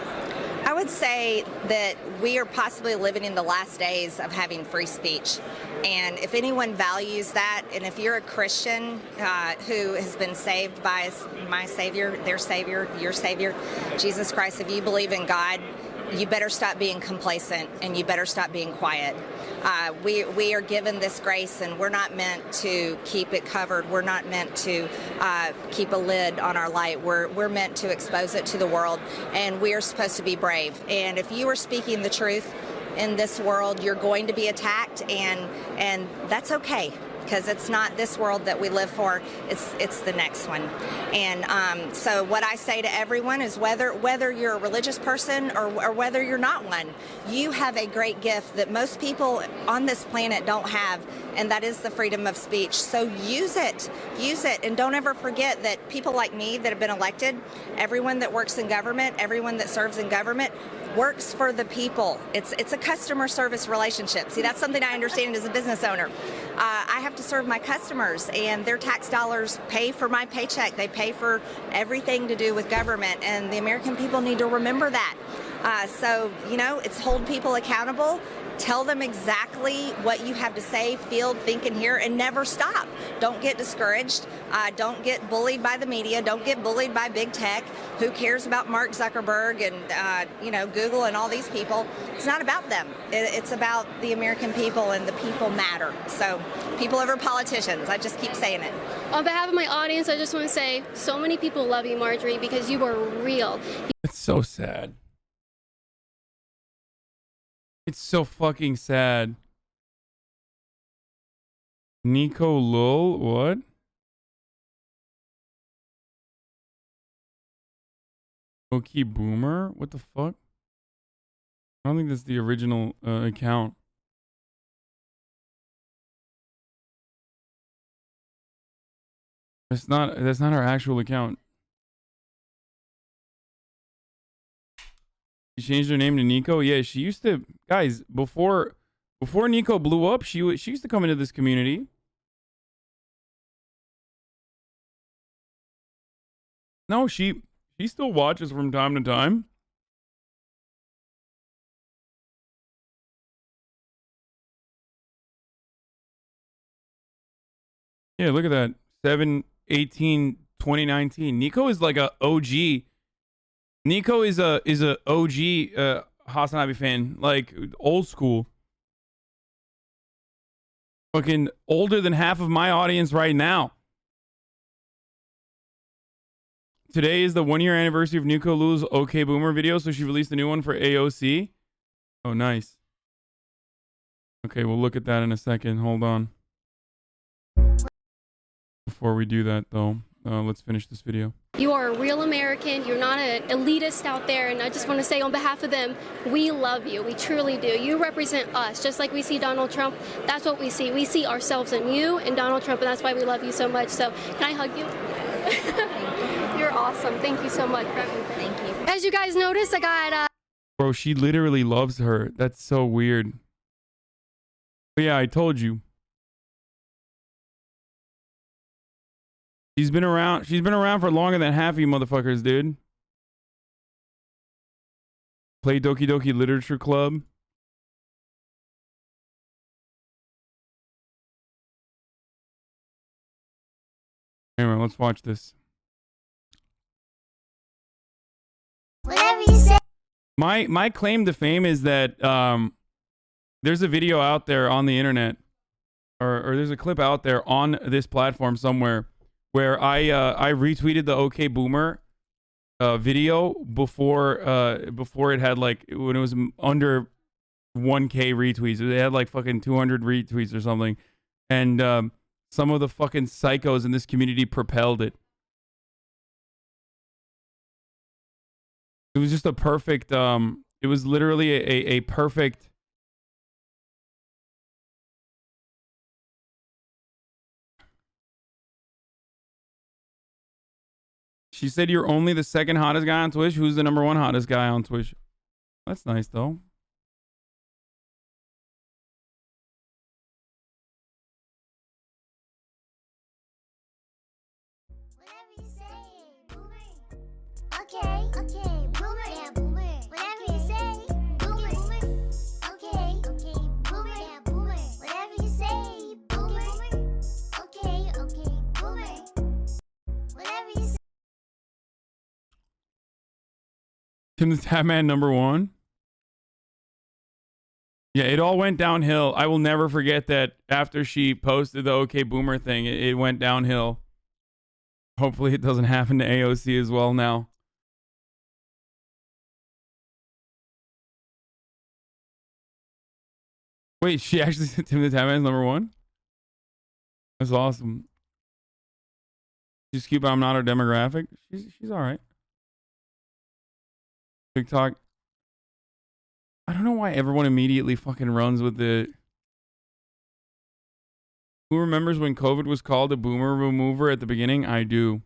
I would say that we are possibly living in the last days of having free speech. And if anyone values that, and if you're a Christian who has been saved by my Savior, their Savior, your Savior, Jesus Christ, if you believe in God, you better stop being complacent and you better stop being quiet. We are given this grace, and we're not meant to keep it covered. We're not meant to keep a lid on our light. We're meant to expose it to the world, and we are supposed to be brave. And if you are speaking the truth in this world, you're going to be attacked, and that's okay. Because it's not this world that we live for, it's the next one. And so what I say to everyone is whether you're a religious person or whether you're not one, you have a great gift that most people on this planet don't have, and that is the freedom of speech. So use it, and don't ever forget that people like me that have been elected, everyone that works in government, everyone that serves in government, works for the people. It's a customer service relationship. See, that's something I understand as a business owner. I have to serve my customers, and their tax dollars pay for my paycheck. They pay for everything to do with government, and the American people need to remember that. So, it's hold people accountable. Tell them exactly what you have to say, feel, think, and hear, and never stop. Don't get discouraged. Don't get bullied by the media. Don't get bullied by big tech. Who cares about Mark Zuckerberg and, Google and all these people? It's not about them. It's about the American people, and the people matter. So people over politicians. I just keep saying it. On behalf of my audience, I just want to say so many people love you, Marjorie, because you are real. It's so sad. It's so fucking sad. Neeko lol, what? Okie Boomer? What the fuck? I don't think that's the original account. That's not our actual account. She changed her name to Neeko. Yeah, she used to, guys, before Neeko blew up, she used to come into this community. No, she still watches from time to time. Yeah, look at that. 7/18/2019. Neeko is like a OG. Neeko is a OG HasanAbi fan, like old school. Fucking older than half of my audience right now. Today is the 1-year anniversary of Neeko Lul's OK Boomer video, so she released a new one for AOC. Oh, nice. Okay, we'll look at that in a second. Hold on. Before we do that, though, let's finish this video. You are a real American. You're not an elitist out there. And I just want to say on behalf of them, we love you. We truly do. You represent us. Just like we see Donald Trump, that's what we see. We see ourselves in you and Donald Trump, and that's why we love you so much. So can I hug you? You're awesome. Thank you so much for everything. Thank you. As you guys noticed, I got... Bro, she literally loves her. That's so weird. But yeah, I told you. She's been around for longer than half of you motherfuckers, dude. Play Doki Doki Literature Club. Anyway, let's watch this. Whatever you say. My claim to fame is that there's a video out there on the internet, or there's a clip out there on this platform somewhere, where I retweeted the OK Boomer video before it had, like, when it was under 1K retweets. It had like fucking 200 retweets or something, and some of the fucking psychos in this community propelled it. It was just a perfect It was literally a perfect. She said you're only the second hottest guy on Twitch. Who's the number one hottest guy on Twitch? That's nice though. Okay, boomer, yeah, boomer. Whatever you say, boomer, boomer. Okay, boomer, yeah, boomer. Whatever you say, boomer. Okay, boomer. Whatever you say. Tim the Tatman number one. Yeah, it all went downhill. I will never forget that after she posted the OK Boomer thing, it went downhill. Hopefully it doesn't happen to AOC as well now. Wait, she actually said Tim the Tatman's number one? That's awesome. She's cute, but I'm not her demographic. She's all right. TikTok. I don't know why everyone immediately fucking runs with the... Who remembers when COVID was called a boomer remover at the beginning? I do.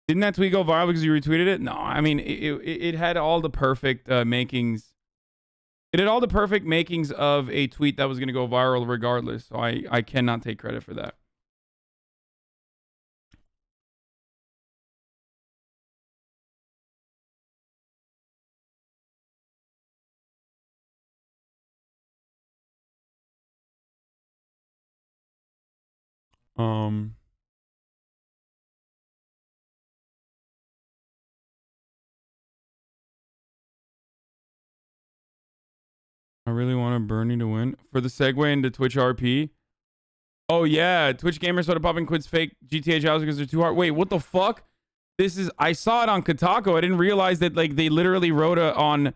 Didn't that tweet go viral because you retweeted it? No, I mean, it had all the perfect makings. It had all the perfect makings of a tweet that was going to go viral regardless. So I cannot take credit for that. I really wanted Bernie to win. For the segue into Twitch RP. Oh yeah, Twitch gamers started popping quits fake GTA jobs because they're too hard. Wait, what the fuck? This is, I saw it on Kotaku. I didn't realize that like they literally wrote it on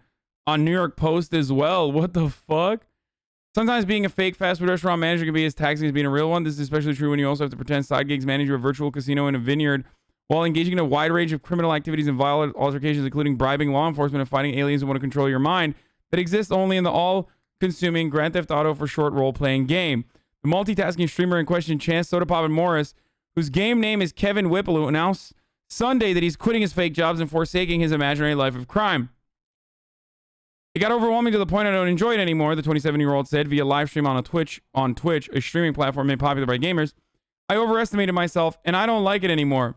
New York Post as well. What the fuck? Sometimes being a fake fast food restaurant manager can be as taxing as being a real one. This is especially true when you also have to pretend side gigs, manage a virtual casino in a vineyard while engaging in a wide range of criminal activities and violent altercations, including bribing law enforcement and fighting aliens who want to control your mind, that exists only in the all-consuming Grand Theft Auto for short role-playing game. The multitasking streamer in question, Chance Soda Pop and Morris, whose game name is Kevin Whipple, announced Sunday that he's quitting his fake jobs and forsaking his imaginary life of crime. It got overwhelming to the point I don't enjoy it anymore, the 27-year-old said via live stream on Twitch, a streaming platform made popular by gamers. I overestimated myself, and I don't like it anymore.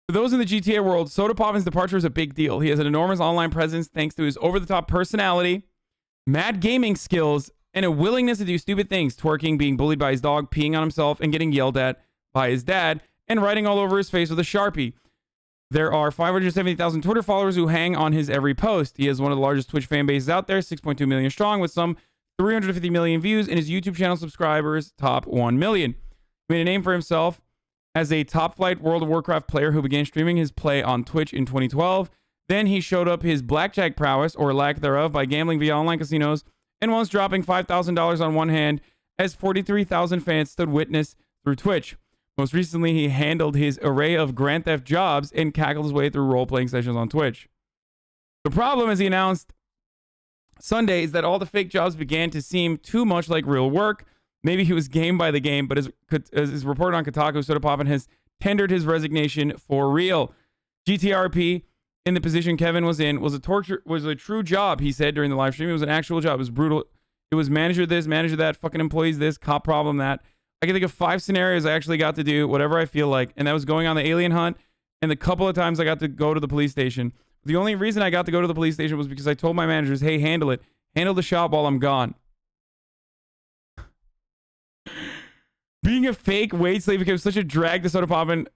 For those in the GTA world, Soda Pop's departure is a big deal. He has an enormous online presence thanks to his over-the-top personality, mad gaming skills, and a willingness to do stupid things, twerking, being bullied by his dog, peeing on himself, and getting yelled at by his dad, and writing all over his face with a Sharpie. There are 570,000 Twitter followers who hang on his every post. He is one of the largest Twitch fan bases out there, 6.2 million strong, with some 350 million views, and his YouTube channel subscribers top 1 million. He made a name for himself as a top-flight World of Warcraft player who began streaming his play on Twitch in 2012. Then he showed up his blackjack prowess, or lack thereof, by gambling via online casinos, and once dropping $5,000 on one hand as 43,000 fans stood witness through Twitch. Most recently, he handled his array of Grand Theft jobs and cackled his way through role-playing sessions on Twitch. The problem, as he announced Sunday, is that all the fake jobs began to seem too much like real work. Maybe he was game by the game, but as reported on Kotaku, Soda Poppin has tendered his resignation for real. GTRP, in the position Kevin was in, was a true job, he said during the live stream. It was an actual job. It was brutal. It was manager this, manager that, fucking employees this, cop problem that. I can think of 5 scenarios I actually got to do whatever I feel like, and that was going on the alien hunt and the couple of times I got to go to the police station. The only reason I got to go to the police station was because I told my managers, hey, handle it. Handle the shop while I'm gone. Being a fake wage slave became such a drag to Soda Poppin.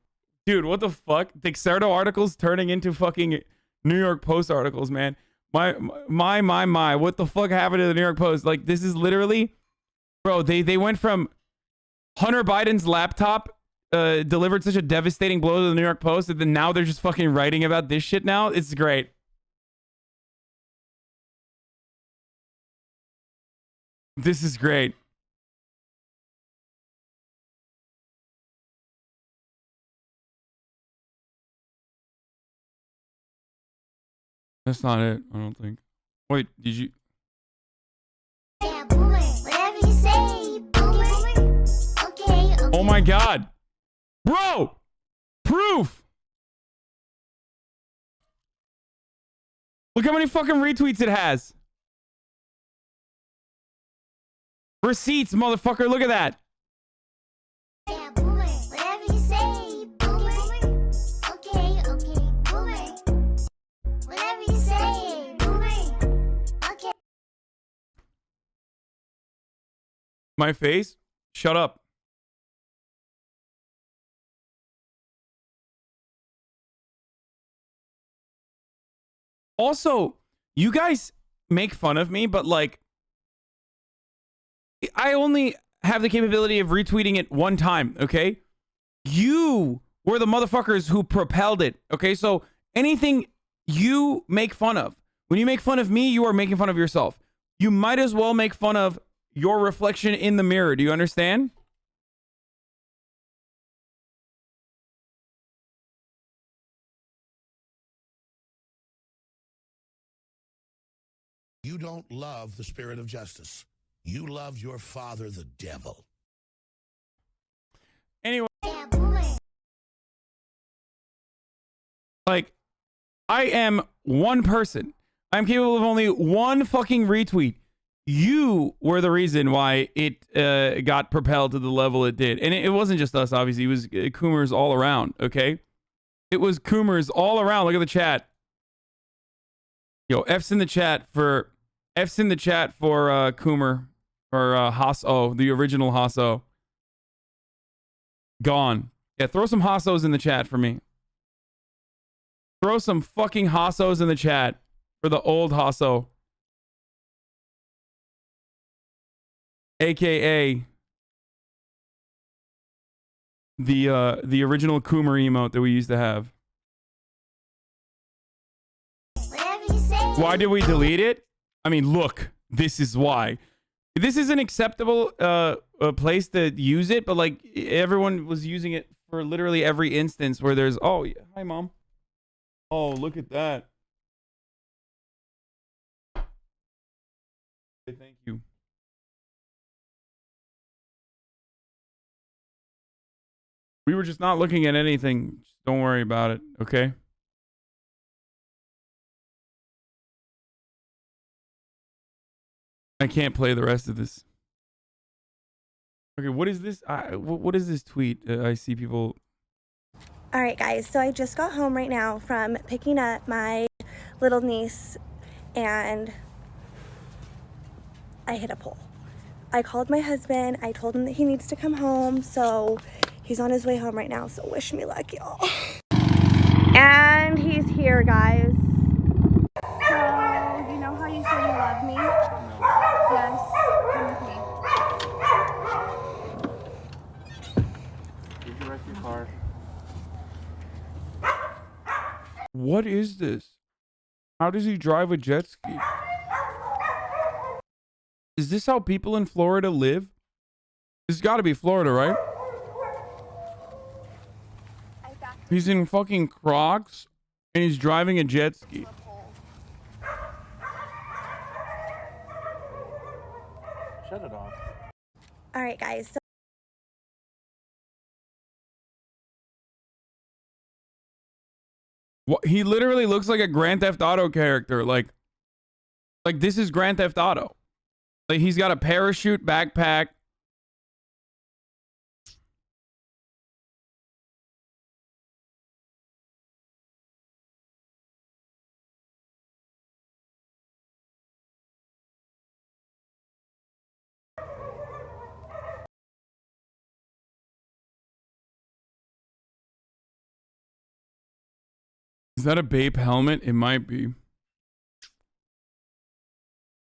Dude, what the fuck? Dexerto articles turning into fucking New York Post articles, man. My. What the fuck happened to the New York Post? Like, this is literally... Bro, they went from Hunter Biden's laptop delivered such a devastating blow to the New York Post that then now they're just fucking writing about this shit now. It's great. This is great. That's not it. I don't think. Wait, did you? Yeah, boomer. Whatever you say, boomer. Okay, okay. Oh my God, bro! Proof. Look how many fucking retweets it has. Receipts, motherfucker. Look at that. Yeah, boomer. Whatever you say, boomer. Okay, okay, boomer. Whatever you say, boomer. Okay. My face? Shut up. Also, you guys make fun of me, but like, I only have the capability of retweeting it one time, okay? You were the motherfuckers who propelled it, okay? So anything you make fun of, when you make fun of me, you are making fun of yourself. You might as well make fun of your reflection in the mirror. Do you understand? You don't love the spirit of justice. You love your father, the devil. Anyway. Like, I am one person. I'm capable of only one fucking retweet. You were the reason why it got propelled to the level it did. And it wasn't just us, obviously. It was Coomers all around, okay? It was Coomers all around. Look at the chat. Yo, F's in the chat for Coomer. Or Haso, the original Haso. Gone. Yeah, throw some Hasos in the chat for me. Throw some fucking Hasos in the chat for the old Haso. AKA the original Coomer emote that we used to have. Why did we delete it? I mean, look, this is why. This is an acceptable a place to use it, but like everyone was using it for literally every instance where there's, oh, yeah, hi mom. Oh, look at that. Thank you. We were just not looking at anything. Just don't worry about it, okay? I can't play the rest of this. Okay, what is this? What is this tweet? I see people. All right, guys. So I just got home right now from picking up my little niece, and I hit a pole. I called my husband. I told him that he needs to come home, so he's on his way home right now. So wish me luck, y'all. And he's here, guys. So you know how you said you love me? Yes, come with me. Did you wreck your car? What is this? How does he drive a jet ski? Is this how people in Florida live? This has got to be Florida, right? He's in fucking Crocs and he's driving a jet ski. Shut it off. All right, guys. So What, he literally looks like a Grand Theft Auto character. Like this is Grand Theft Auto. Like he's got a parachute backpack. Is that a Bape helmet? It might be.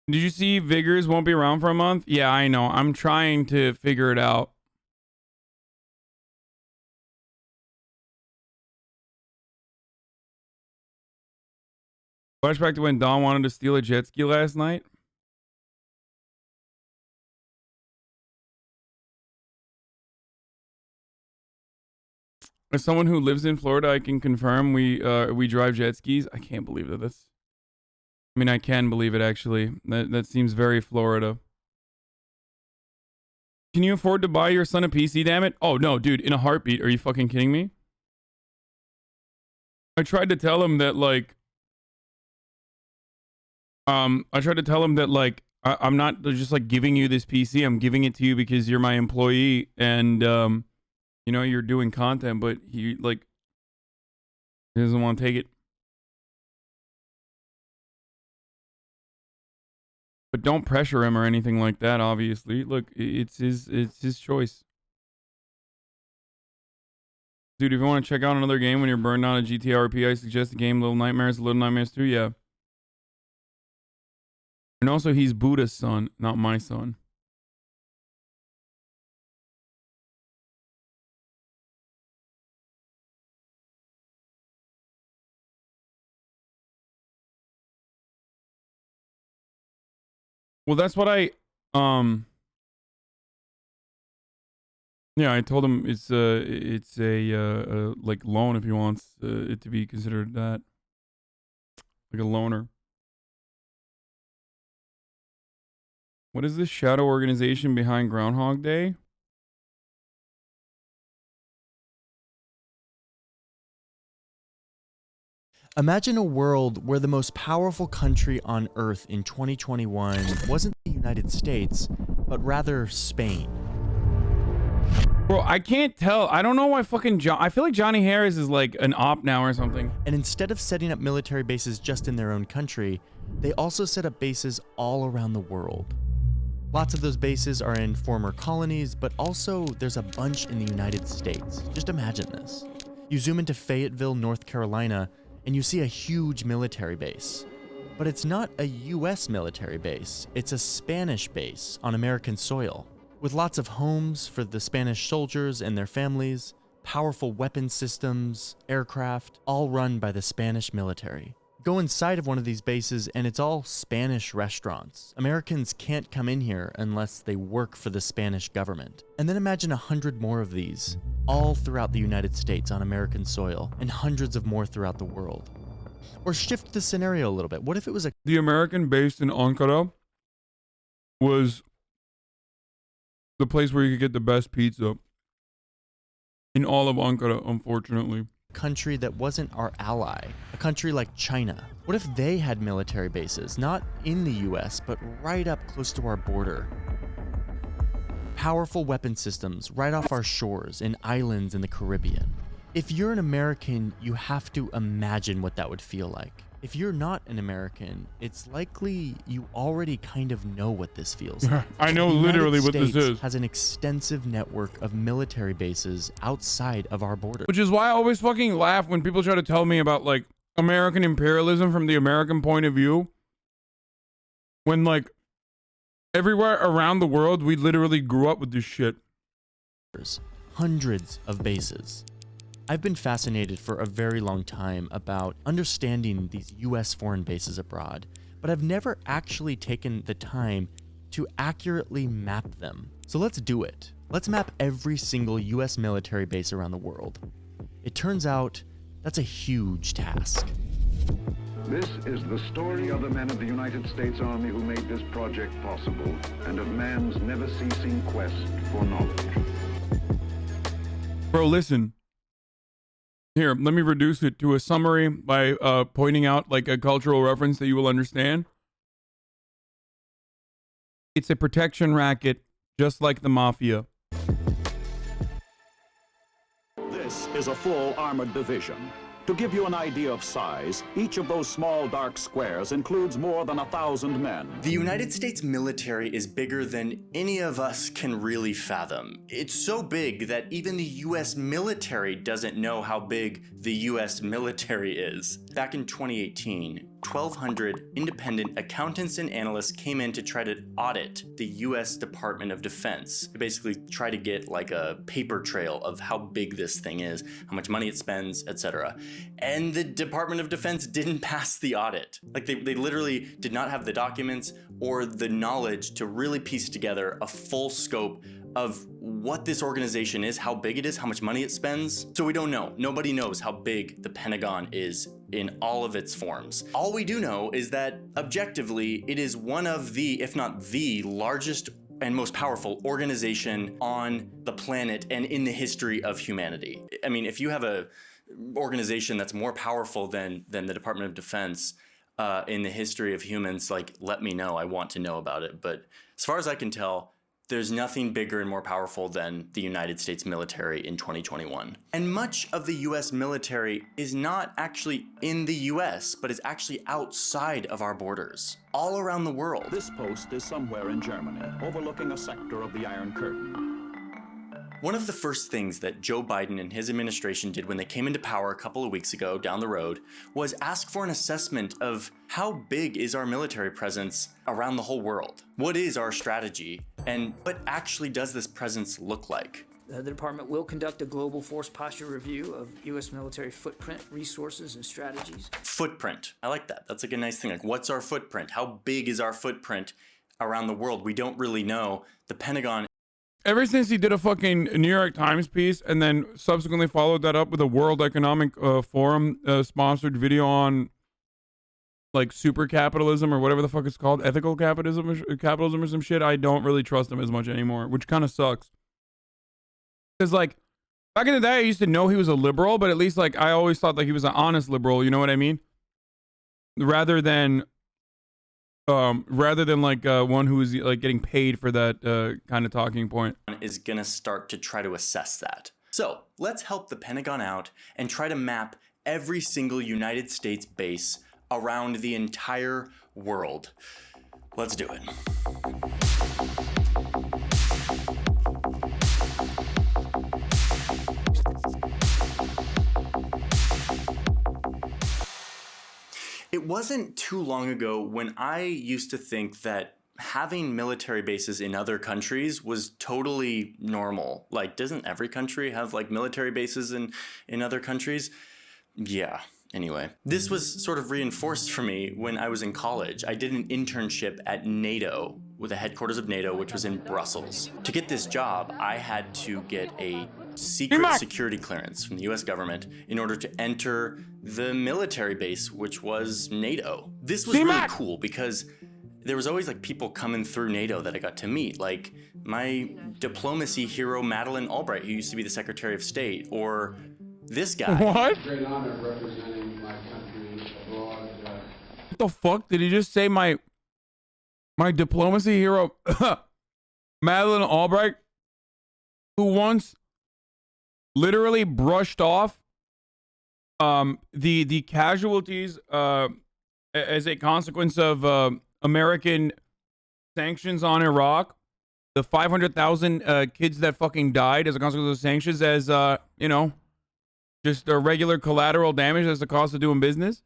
Did you see Vigors won't be around for a month? Yeah, I know. I'm trying to figure it out. Flashback to when Don wanted to steal a jet ski last night. As someone who lives in Florida, I can confirm we drive jet skis. I can't believe that. I mean, I can believe it, actually. That seems very Florida. Can you afford to buy your son a PC, damn it? Oh, no, dude, in a heartbeat. Are you fucking kidding me? I tried to tell him that, like... I tried to tell him that, like, I'm not just, like, giving you this PC. I'm giving it to you because you're my employee and, you know, you're doing content, but he, like, he doesn't want to take it. But don't pressure him or anything like that, obviously. Look, it's his choice. Dude, if you want to check out another game when you're burned out of GTA RP, I suggest the game Little Nightmares 2, yeah. And also, he's Buddha's son, not my son. Well, that's what I, yeah, I told him it's a like loan if he wants it to be considered that, like a loaner. What is this shadow organization behind Groundhog Day? Imagine a world where the most powerful country on Earth in 2021 wasn't the United States, but rather Spain. Bro, I can't tell. I don't know why fucking I feel like Johnny Harris is like an op now or something. And instead of setting up military bases just in their own country, they also set up bases all around the world. Lots of those bases are in former colonies, but also there's a bunch in the United States. Just imagine this. You zoom into Fayetteville, North Carolina, and you see a huge military base. But it's not a US military base, it's a Spanish base on American soil, with lots of homes for the Spanish soldiers and their families, powerful weapon systems, aircraft, all run by the Spanish military. Go inside of one of these bases and it's all Spanish restaurants. Americans can't come in here unless they work for the Spanish government. And then imagine 100 more of these, all throughout the United States on American soil, and hundreds of more throughout the world. Or shift the scenario a little bit. What if it was The American base in Ankara was the place where you could get the best pizza in all of Ankara, unfortunately. country that wasn't our ally, a country like China? What if they had military bases, not in the US, but right up close to our border? Powerful weapon systems right off our shores in islands in the Caribbean. If you're an American, you have to imagine what that would feel like. If you're not an American, it's likely you already kind of know what this feels like. I know literally what this is. Has an extensive network of military bases outside of our border. Which is why I always fucking laugh when people try to tell me about like American imperialism from the American point of view. When like everywhere around the world, we literally grew up with this shit. Hundreds of bases. I've been fascinated for a very long time about understanding these US foreign bases abroad, but I've never actually taken the time to accurately map them. So let's do it. Let's map every single US military base around the world. It turns out that's a huge task. This is the story of the men of the United States Army who made this project possible, and of man's never-ceasing quest for knowledge. Bro, listen. Here, let me reduce it to a summary by pointing out like a cultural reference that you will understand. It's a protection racket, just like the mafia. This is a full armored division. To give you an idea of size, each of those small dark squares includes more than 1,000 men. The United States military is bigger than any of us can really fathom. It's so big that even the US military doesn't know how big the US military is. Back in 2018, 1,200 independent accountants and analysts came in to try to audit the US Department of Defense. To basically try to get like a paper trail of how big this thing is, how much money it spends, etc. And the Department of Defense didn't pass the audit. Like they literally did not have the documents or the knowledge to really piece together a full scope of what this organization is, how big it is, how much money it spends. So we don't know. Nobody knows how big the Pentagon is in all of its forms. All we do know is that objectively, it is one of the, if not the largest and most powerful organization on the planet and in the history of humanity. I mean, if you have a organization that's more powerful than the Department of Defense in the history of humans, like, let me know. I want to know about it. But as far as I can tell, there's nothing bigger and more powerful than the United States military in 2021. And much of the US military is not actually in the US, but is actually outside of our borders, all around the world. This post is somewhere in Germany, overlooking a sector of the Iron Curtain. One of the first things that Joe Biden and his administration did when they came into power a couple of weeks ago down the road was ask for an assessment of how big is our military presence around the whole world? What is our strategy? And what actually does this presence look like? The department will conduct a global force posture review of U.S. military footprint, resources, and strategies. Footprint. I like that. That's like a nice thing. Like, what's our footprint? How big is our footprint around the world? We don't really know. The Pentagon. Ever since he did a fucking New York Times piece and then subsequently followed that up with a World Economic Forum sponsored video on like super capitalism or whatever the fuck it's called, ethical capitalism or some shit, I don't really trust him as much anymore, which kind of sucks. Because like back in the day I used to know he was a liberal, but at least like I always thought like he was an honest liberal, you know what I mean? Rather than like one who is like getting paid for that kind of talking point. Is gonna start to try to assess that. So let's help the Pentagon out and try to map every single United States base around the entire world. Let's do it. It wasn't too long ago when I used to think that having military bases in other countries was totally normal. Like, doesn't every country have like military bases in other countries? Yeah. Anyway, this was sort of reinforced for me when I was in college. I did an internship at NATO, with the headquarters of NATO, which was in Brussels. To get this job, I had to get a secret security clearance from the US government in order to enter the military base, which was NATO. This was really cool because there was always like people coming through NATO that I got to meet, like my diplomacy hero, Madeleine Albright, who used to be the Secretary of State, or this guy. What? Great honor representing my country abroad. What the fuck? Did he just say my diplomacy hero, Madeleine Albright, who once literally brushed off the casualties as a consequence of American sanctions on Iraq, the 500,000 kids that fucking died as a consequence of sanctions, as you know, just a regular collateral damage as the cost of doing business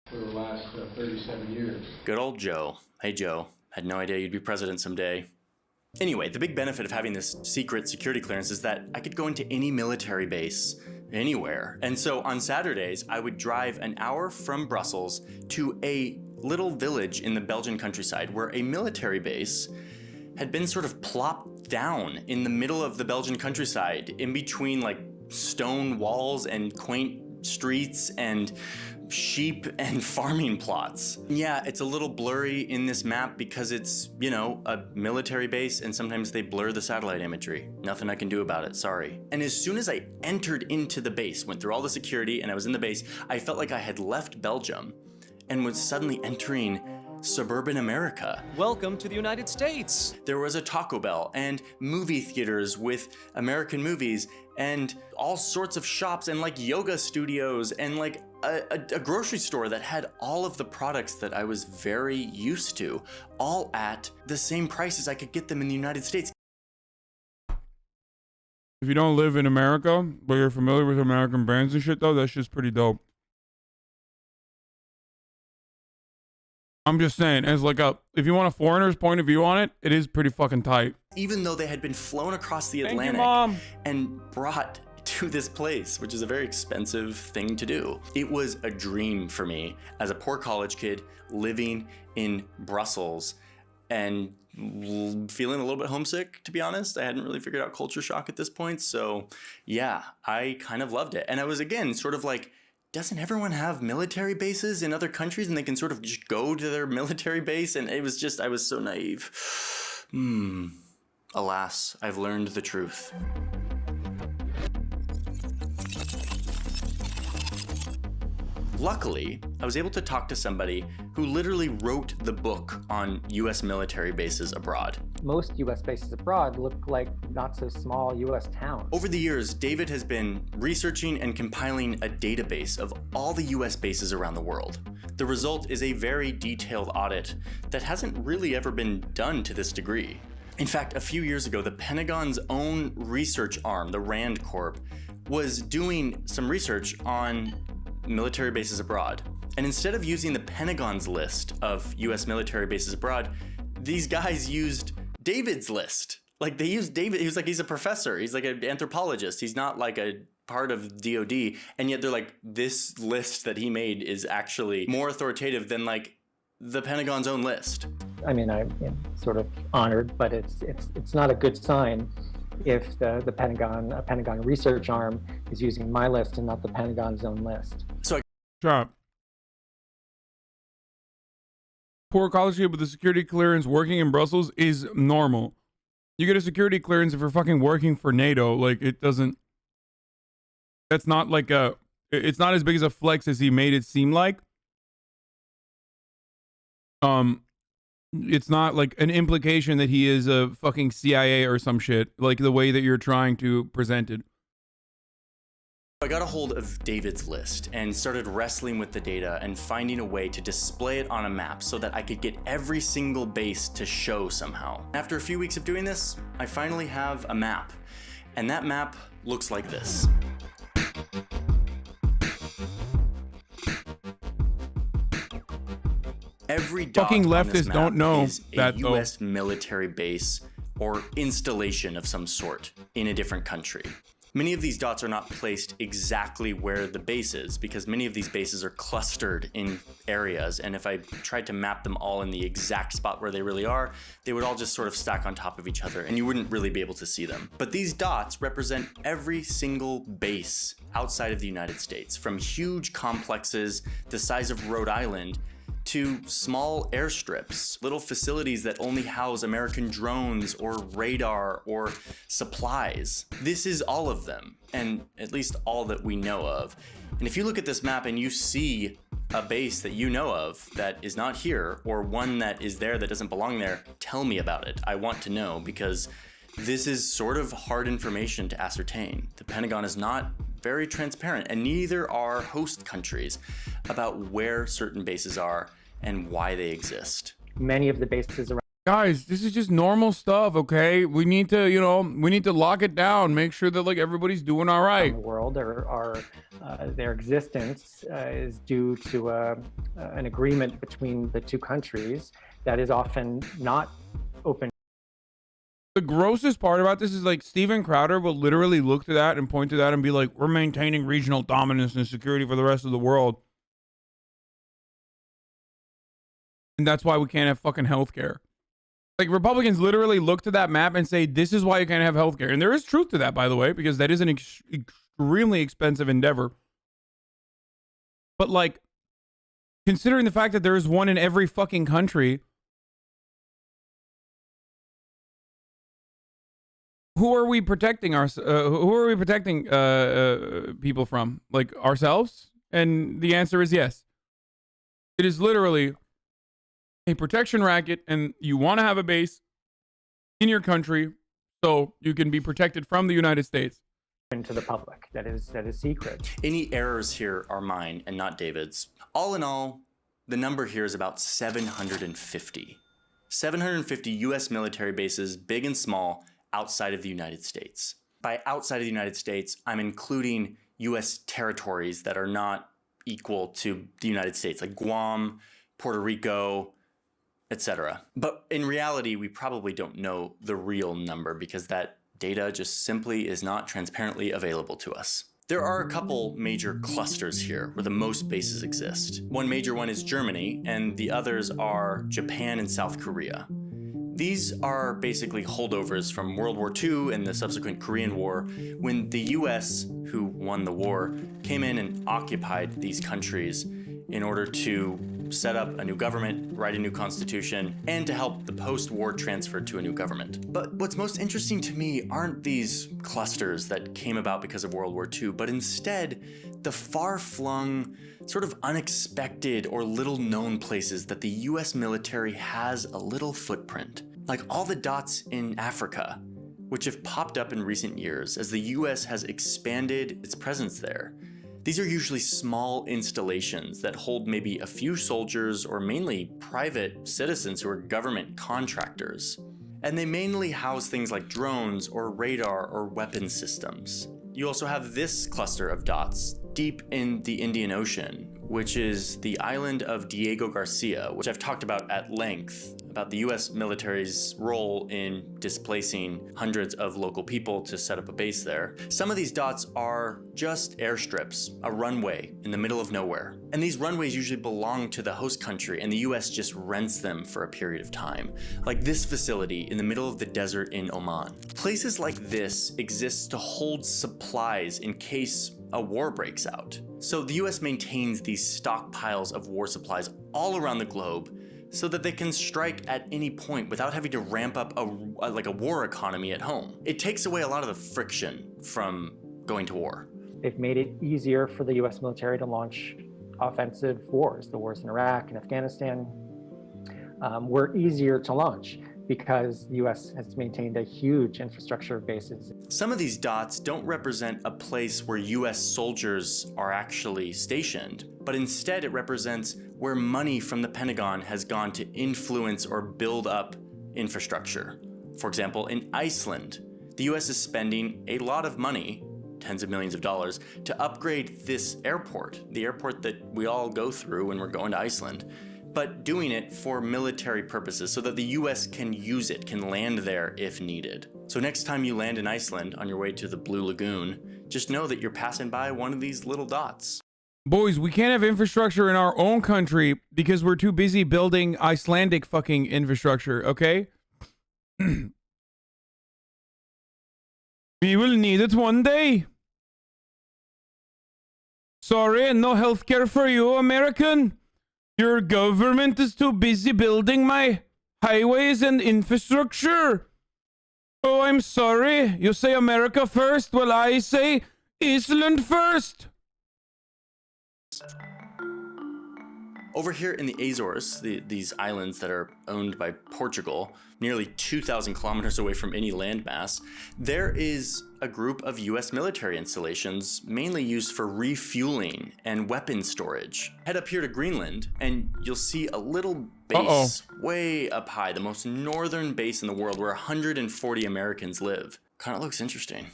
For the last 37 years. Good old Joe. Hey Joe, had no idea you'd be president someday. Anyway, the big benefit of having this secret security clearance is that I could go into any military base anywhere. And so on Saturdays, I would drive an hour from Brussels to a little village in the Belgian countryside where a military base had been sort of plopped down in the middle of the Belgian countryside, in between like stone walls and quaint streets and sheep and farming plots. Yeah, it's a little blurry in this map because it's, you know, a military base and sometimes they blur the satellite imagery. Nothing I can do about it, sorry. And as soon as I entered into the base, went through all the security and I was in the base, I felt like I had left Belgium and was suddenly entering suburban America. Welcome to the United States. There was a Taco Bell and movie theaters with American movies and all sorts of shops and like yoga studios and like a grocery store that had all of the products that I was very used to, all at the same price as I could get them in the United States. If you don't live in America, but you're familiar with American brands and shit though, that's just pretty dope. I'm just saying, as like if you want a foreigner's point of view on it, it is pretty fucking tight. Even though they had been flown across the Atlantic and brought to this place, which is a very expensive thing to do. It was a dream for me as a poor college kid living in Brussels and feeling a little bit homesick, to be honest. I hadn't really figured out culture shock at this point. So yeah, I kind of loved it. And I was, again, sort of like, doesn't everyone have military bases in other countries and they can sort of just go to their military base? And it was just, I was so naive. Alas, I've learned the truth. Luckily, I was able to talk to somebody who literally wrote the book on US military bases abroad. Most US bases abroad look like not so small US towns. Over the years, David has been researching and compiling a database of all the US bases around the world. The result is a very detailed audit that hasn't really ever been done to this degree. In fact, a few years ago, the Pentagon's own research arm, the RAND Corp, was doing some research on military bases abroad. And instead of using the Pentagon's list of US military bases abroad, these guys used David's list. Like, they used David, he's a professor, he's like an anthropologist, he's not like a part of DOD, and yet they're like, this list that he made is actually more authoritative than like the Pentagon's own list. I mean, I'm sort of honored, but it's not a good sign if the Pentagon, a Pentagon research arm, is using my list and not the Pentagon's own list. So Stop. Poor scholarship with a security clearance working in Brussels is normal. You get a security clearance if you're fucking working for NATO. Like, it doesn't, that's not like a, it's not as big as a flex as he made it seem like. It's not like an implication that he is a fucking CIA or some shit, like the way that you're trying to present it. I got a hold of David's list and started wrestling with the data and finding a way to display it on a map so that I could get every single base to show somehow. After a few weeks of doing this, I finally have a map, and that map looks like this. Every dot fucking on this leftists map don't know is that, a US military base or installation of some sort in a different country. Many of these dots are not placed exactly where the base is because many of these bases are clustered in areas, and if I tried to map them all in the exact spot where they really are, they would all just sort of stack on top of each other and you wouldn't really be able to see them. But these dots represent every single base outside of the United States, from huge complexes the size of Rhode Island to small airstrips, little facilities that only house American drones or radar or supplies. This is all of them, and at least all that we know of. And if you look at this map and you see a base that you know of that is not here, or one that is there that doesn't belong there, tell me about it. I want to know, because this is sort of hard information to ascertain. The Pentagon is not very transparent, and neither are host countries about where certain bases are and why they exist. Many of the bases around. Guys, this is just normal stuff, okay? We need to, you know, we need to lock it down, make sure that like everybody's doing all right. The world are their existence is due to an agreement between the two countries that is often not open. The grossest part about this is like Steven Crowder will literally look to that and point to that and be like, we're maintaining regional dominance and security for the rest of the world. And that's why we can't have fucking healthcare. Like, Republicans literally look to that map and say, this is why you can't have healthcare. And there is truth to that, by the way, because that is an extremely expensive endeavor. But like, considering the fact that there is one in every fucking country, who are we protecting people from? Like, ourselves? And the answer is yes. It is literally a protection racket, and you want to have a base in your country so you can be protected from the United States. To the public, that is secret. Any errors here are mine and not David's. All in all, the number here is about 750. 750 US military bases, big and small, outside of the United States. By outside of the United States, I'm including US territories that are not equal to the United States, like Guam, Puerto Rico, etc. But in reality, we probably don't know the real number because that data just simply is not transparently available to us. There are a couple major clusters here where the most bases exist. One major one is Germany, and the others are Japan and South Korea. These are basically holdovers from World War II and the subsequent Korean War, when the US, who won the war, came in and occupied these countries in order to set up a new government, write a new constitution, and to help the post-war transfer to a new government. But what's most interesting to me aren't these clusters that came about because of World War II, but instead the far-flung, sort of unexpected or little-known places that the US military has a little footprint. Like all the dots in Africa, which have popped up in recent years as the US has expanded its presence there. These are usually small installations that hold maybe a few soldiers or mainly private citizens who are government contractors. And they mainly house things like drones or radar or weapon systems. You also have this cluster of dots deep in the Indian Ocean, which is the island of Diego Garcia, which I've talked about at length, about the US military's role in displacing hundreds of local people to set up a base there. Some of these dots are just airstrips, a runway in the middle of nowhere. And these runways usually belong to the host country, and the US just rents them for a period of time. Like this facility in the middle of the desert in Oman. Places like this exist to hold supplies in case a war breaks out. So the US maintains these stockpiles of war supplies all around the globe so that they can strike at any point without having to ramp up a war economy at home. It takes away a lot of the friction from going to war. They've made it easier for the US military to launch offensive wars. The wars in Iraq and Afghanistan were easier to launch because the US has maintained a huge infrastructure of bases. Some of these dots don't represent a place where US soldiers are actually stationed, but instead it represents where money from the Pentagon has gone to influence or build up infrastructure. For example, in Iceland, the US is spending a lot of money, tens of millions of dollars, to upgrade this airport, the airport that we all go through when we're going to Iceland, but doing it for military purposes so that the US can use it, can land there if needed. So next time you land in Iceland on your way to the Blue Lagoon, just know that you're passing by one of these little dots. Boys, we can't have infrastructure in our own country because we're too busy building Icelandic fucking infrastructure, okay? We will need it one day. Sorry, no healthcare for you, American. Your government is too busy building my highways and infrastructure. Oh, I'm sorry. You say America first, well, I say Iceland first. Over here in the Azores, these islands that are owned by Portugal, nearly 2,000 kilometers away from any landmass, there is a group of US military installations mainly used for refueling and weapon storage. Head up here to Greenland and you'll see a little base way up high, the most northern base in the world where 140 Americans live. Kind of looks interesting.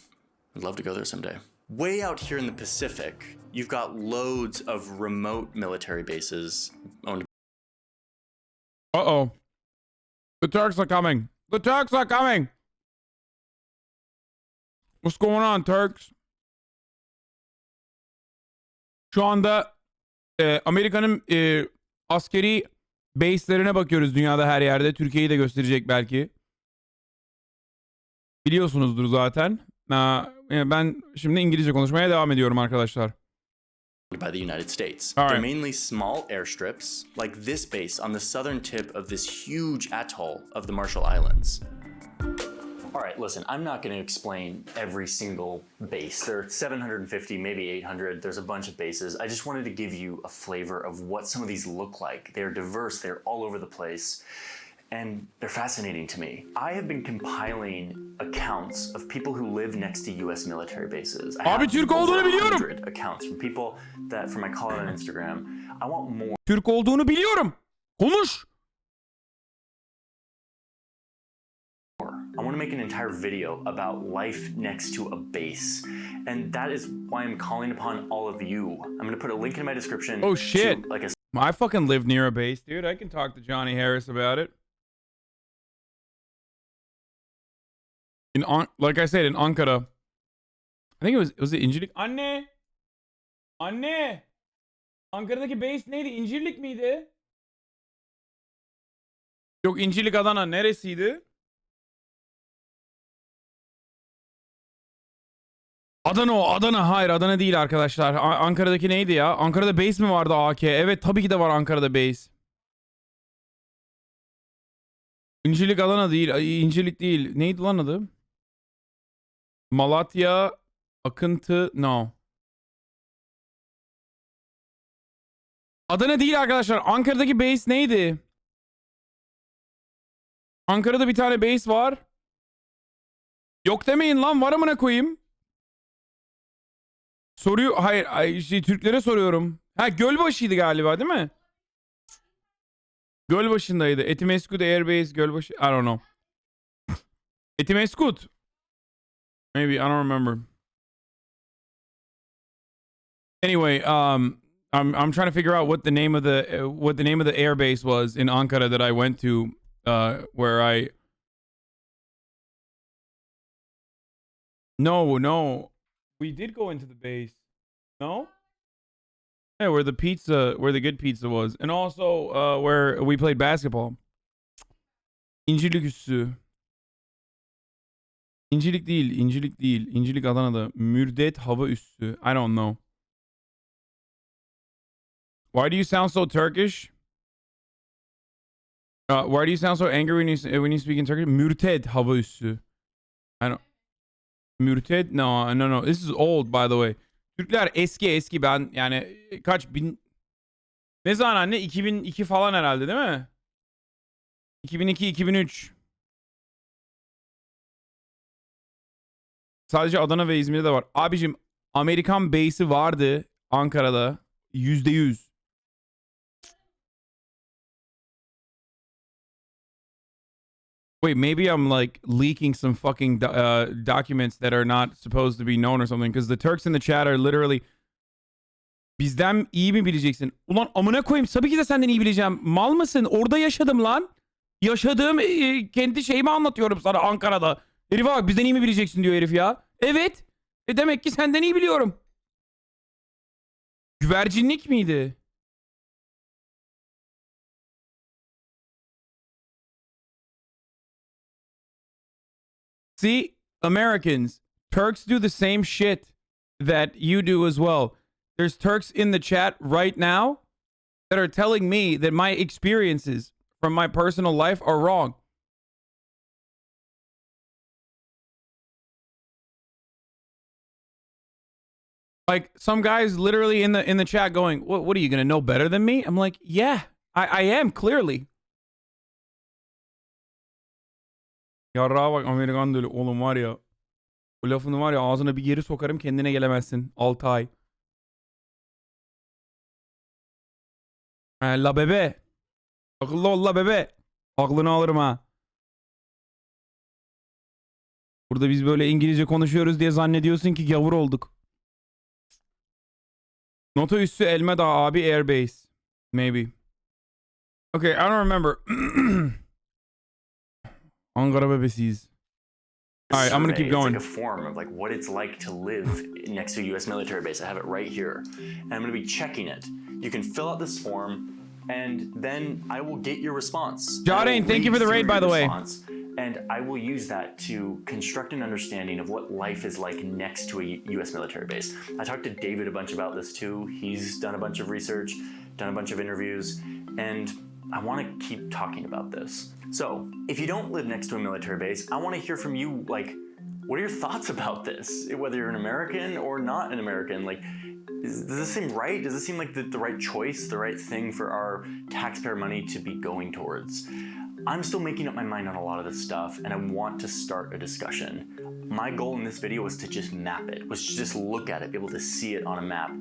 I'd love to go there someday. Way out here in the Pacific, you've got loads of remote military bases owned. Uh-oh. The Turks are coming. The Turks are coming. What's going on, Turks? Şu anda Amerika'nın askeri base'lerine bakıyoruz dünyada her yerde. Türkiye'yi de gösterecek belki. Biliyorsunuzdur zaten. Ben şimdi İngilizce konuşmaya devam ediyorum arkadaşlar. By the United States. They're mainly small airstrips, like this base on the southern tip of this huge atoll of the Marshall Islands. All right, listen, I'm not going to explain every single base. There are 750, maybe 800. There's a bunch of bases. I just wanted to give you a flavor of what some of these look like. They're diverse. They're all over the place. And they're fascinating to me. I have been compiling accounts of people who live next to US military bases. I have over 100 accounts from people that, from my call out on Instagram. I want more. Türk olduğunu biliyorum. Konuş. I want to make an entire video about life next to a base. And that is why I'm calling upon all of you. I'm going to put a link in my description. Oh shit. To, I fucking live near a base, dude. I can talk to Johnny Harris about it. Like I said, in Ankara. I think it was it İncirlik? Anne! Anne! Ankara'daki base neydi? İncirlik miydi? Yok, İncilik Adana neresiydi? Adana o. Adana. Hayır, Adana değil arkadaşlar. Ankara'daki neydi ya? Ankara'da base mi vardı AK? Evet, tabii ki de var Ankara'da base. İncilik Adana değil. İncilik değil. Neydi lan adı? Malatya Akıntı. No. Adana değil arkadaşlar. Ankara'daki base neydi? Ankara'da bir tane base var. Yok demeyin lan. Var amına koyayım. Soruyu hayır, Türklere soruyorum. Ha, Gölbaşı'ydı galiba değil mi? Gölbaşı'ndaydı. Etimeskut Airbase Gölbaşı. I don't know. Etimeskut. Maybe I don't remember. Anyway, I'm trying to figure out what the name of the airbase was in Ankara that I went to, where I. No, we did go into the base. No. Yeah, where the good pizza was, and also where we played basketball. İncilik üssü. İncilik değil. İncilik Adana'da. Mürdet hava üssü. I don't know. Why do you sound so Turkish? Why do you sound so angry when you speak in Turkish? Mürted hava üssü. I don't. Mürted? No. This is old, by the way. Türkler eski, ben yani kaç bin, ne zaman anne, 2002 falan herhalde değil mi? 2002-2003. Sadece Adana ve İzmir'de de var. Abicim, Amerikan base'i vardı Ankara'da. %100. Wait, maybe I'm like leaking some fucking documents that are not supposed to be known or something, because the Turks in the chat are literally, bizden iyi mi bileceksin? Ulan amına koyayım, tabii ki de senden iyi bileceğim. Mal mısın? Orada yaşadım lan. Yaşadığım kendi şeyimi anlatıyorum sana Ankara'da. Herife bak, bizden iyi mi bileceksin diyor herif ya. Evet. Demek ki senden iyi biliyorum. Güvercinlik miydi? See, Americans, Turks do the same shit that you do as well. There's Turks in the chat right now that are telling me that my experiences from my personal life are wrong. Like, some guys literally in the chat going, what are you gonna know better than me? I'm like, yeah, I am, clearly. Yarrağa bak, Amerikan dölü. Oğlum var ya. Bu lafını var ya, ağzına bir geri sokarım, kendine gelemezsin. 6 ay. La bebe. Akıllı ol la bebe. Aklını alırım ha. Burada biz böyle İngilizce konuşuyoruz diye zannediyorsun ki gavur olduk. Nota üssü Elmeda abi Airbase. Maybe. Okay, I don't remember. Ankara bebesiyiz. All right, I'm gonna keep going. It's like a form of like what it's like to live next to a U.S. military base. I have it right here, and I'm gonna be checking it. You can fill out this form, and then I will get your response. Jardine, thank you for the raid, by the way. And I will use that to construct an understanding of what life is like next to a U.S. military base. I talked to David a bunch about this too. He's done a bunch of research, done a bunch of interviews, and I want to keep talking about this. So, if you don't live next to a military base, I want to hear from you, like, what are your thoughts about this? Whether you're an American or not an American, like, does this seem right? Does this seem like the right choice, the right thing for our taxpayer money to be going towards? I'm still making up my mind on a lot of this stuff, and I want to start a discussion. My goal in this video was to just map it, was to just look at it, be able to see it on a map.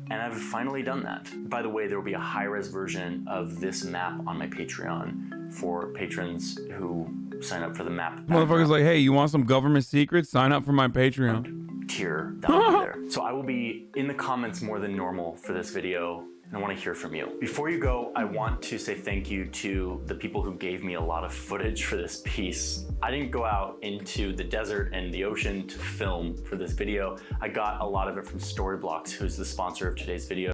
And I've finally done that. By the way, there will be a high-res version of this map on my Patreon for patrons who sign up for the map. Motherfucker's like, hey, you want some government secrets? Sign up for my Patreon. Tier, that will be there. So I will be in the comments more than normal for this video, and I want to hear from you. Before you go, I want to say thank you to the people who gave me a lot of footage for this piece. I didn't go out into the desert and the ocean to film for this video. I got a lot of it from Storyblocks, who's the sponsor of today's video.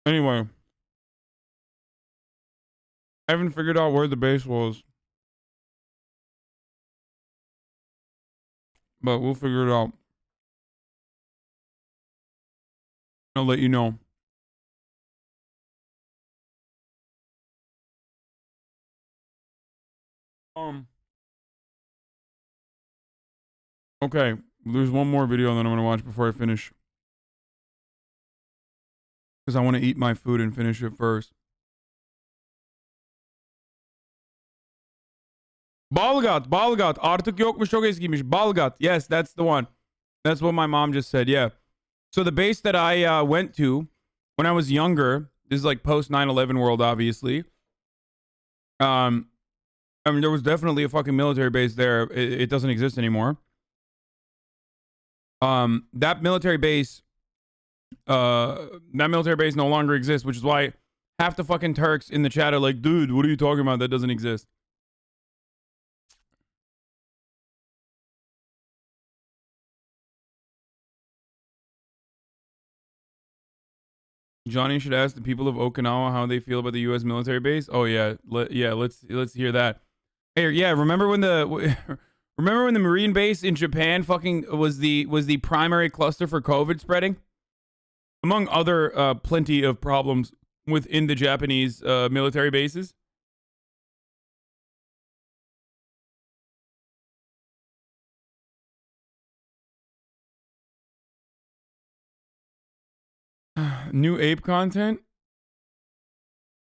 Anyway, I haven't figured out where the base was, but we'll figure it out. I'll let you know. Okay, there's one more video that I'm gonna watch before I finish, because I want to eat my food and finish it first. Balgat, artık yokmuş, çok eskiymiş. Balgat, yes, that's the one. That's what my mom just said, yeah. So the base that I went to when I was younger, this is like post 9/11 world, obviously. I mean, there was definitely a fucking military base there. It doesn't exist anymore. That military base no longer exists, which is why half the fucking Turks in the chat are like, dude, what are you talking about? That doesn't exist. Johnny should ask the people of Okinawa how they feel about the U.S. military base. Oh yeah, let's hear that. Hey, yeah, remember when the Marine base in Japan fucking was the primary cluster for COVID spreading, among other plenty of problems within the Japanese military bases. New ape content?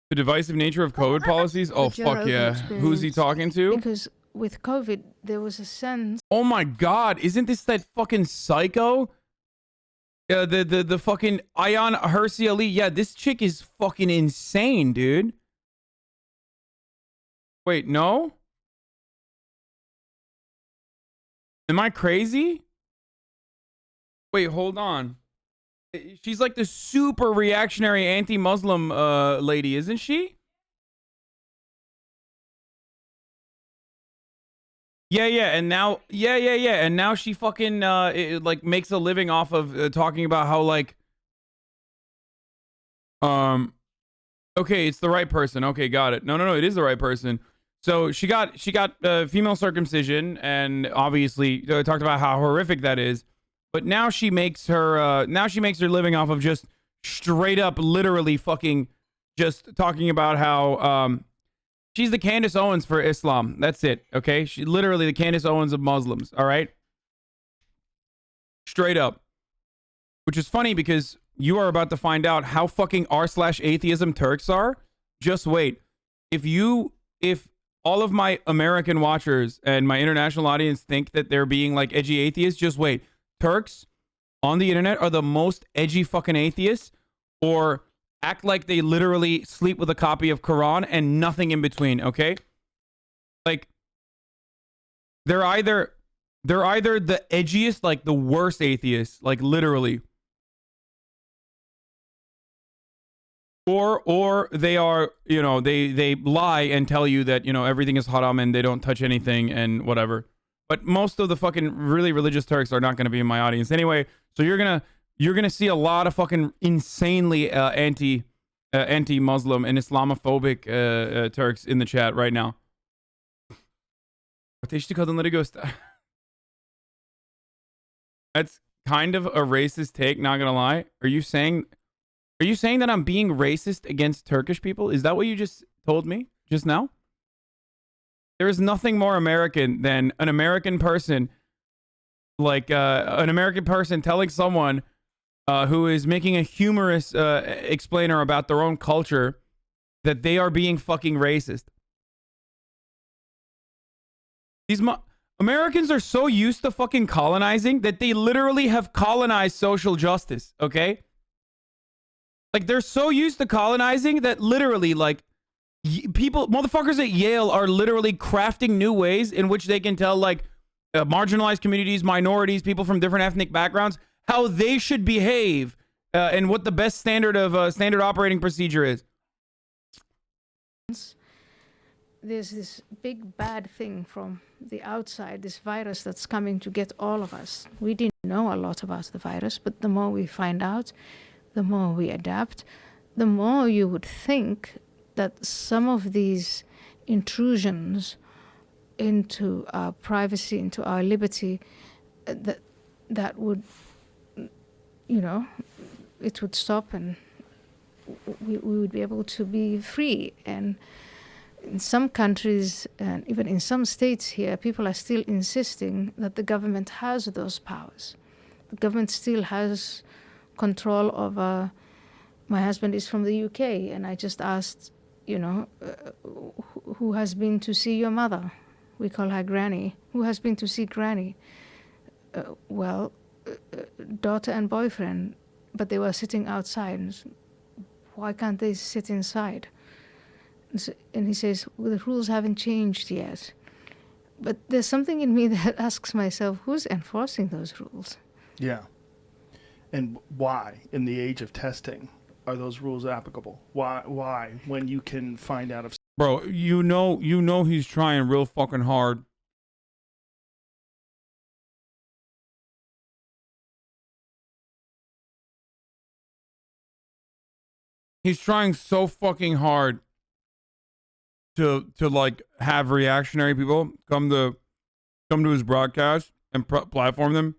The divisive nature of COVID policies? Oh, fuck yeah. Who's he talking to? Because with COVID, there was a sense... Oh my god, isn't this that fucking psycho? The fucking Ayaan Hirsi Ali. Yeah, this chick is fucking insane, dude. Wait, no? Am I crazy? Wait, hold on. She's like the super reactionary anti-Muslim lady, isn't she? Yeah, and now, and now she fucking like makes a living off of talking about how like, okay, it's the right person. Okay, got it. No, it is the right person. So she got female circumcision, and obviously talked about how horrific that is. But now she makes her living off of just straight up, literally fucking just talking about how she's the Candace Owens for Islam. That's it. Okay, she literally the Candace Owens of Muslims. All right, straight up. Which is funny because you are about to find out how fucking r/atheism Turks are. Just wait. If all of my American watchers and my international audience think that they're being like edgy atheists, just wait. Turks on the internet are the most edgy fucking atheists, or act like they literally sleep with a copy of Quran and nothing in between, okay? Like they're either the edgiest, like the worst atheists, like literally, or they are, you know, they lie and tell you that, you know, everything is haram and they don't touch anything and whatever. But most of the fucking really religious Turks are not going to be in my audience anyway. So you're gonna see a lot of fucking insanely anti-Muslim and Islamophobic Turks in the chat right now. Ateşli kadınları göster. That's kind of a racist take, not gonna lie. Are you saying that I'm being racist against Turkish people? Is that what you just told me just now? There is nothing more American than an American person, like an American person telling someone who is making a humorous explainer about their own culture that they are being fucking racist. These Americans are so used to fucking colonizing that they literally have colonized social justice, okay? Like, they're so used to colonizing that literally, like, motherfuckers at Yale are literally crafting new ways in which they can tell like marginalized communities, minorities, people from different ethnic backgrounds, how they should behave and what the best standard operating procedure is. There's this big bad thing from the outside, this virus that's coming to get all of us. We didn't know a lot about the virus, but the more we find out, the more we adapt, the more you would think that some of these intrusions into our privacy, into our liberty, that would, you know, it would stop and we would be able to be free. And in some countries, and even in some states here, people are still insisting that the government has those powers. The government still has control over. My husband is from the UK, and I just asked, you know, who has been to see your mother? We call her Granny. Who has been to see Granny? Daughter and boyfriend, but they were sitting outside. Why can't they sit inside? And he says, well, the rules haven't changed yet. But there's something in me that asks myself, who's enforcing those rules? Yeah. And why, in the age of testing, are those rules applicable? Why, when you can find out if... Bro, you know he's trying real fucking hard. He's trying so fucking hard to like have reactionary people come to his broadcast and platform them,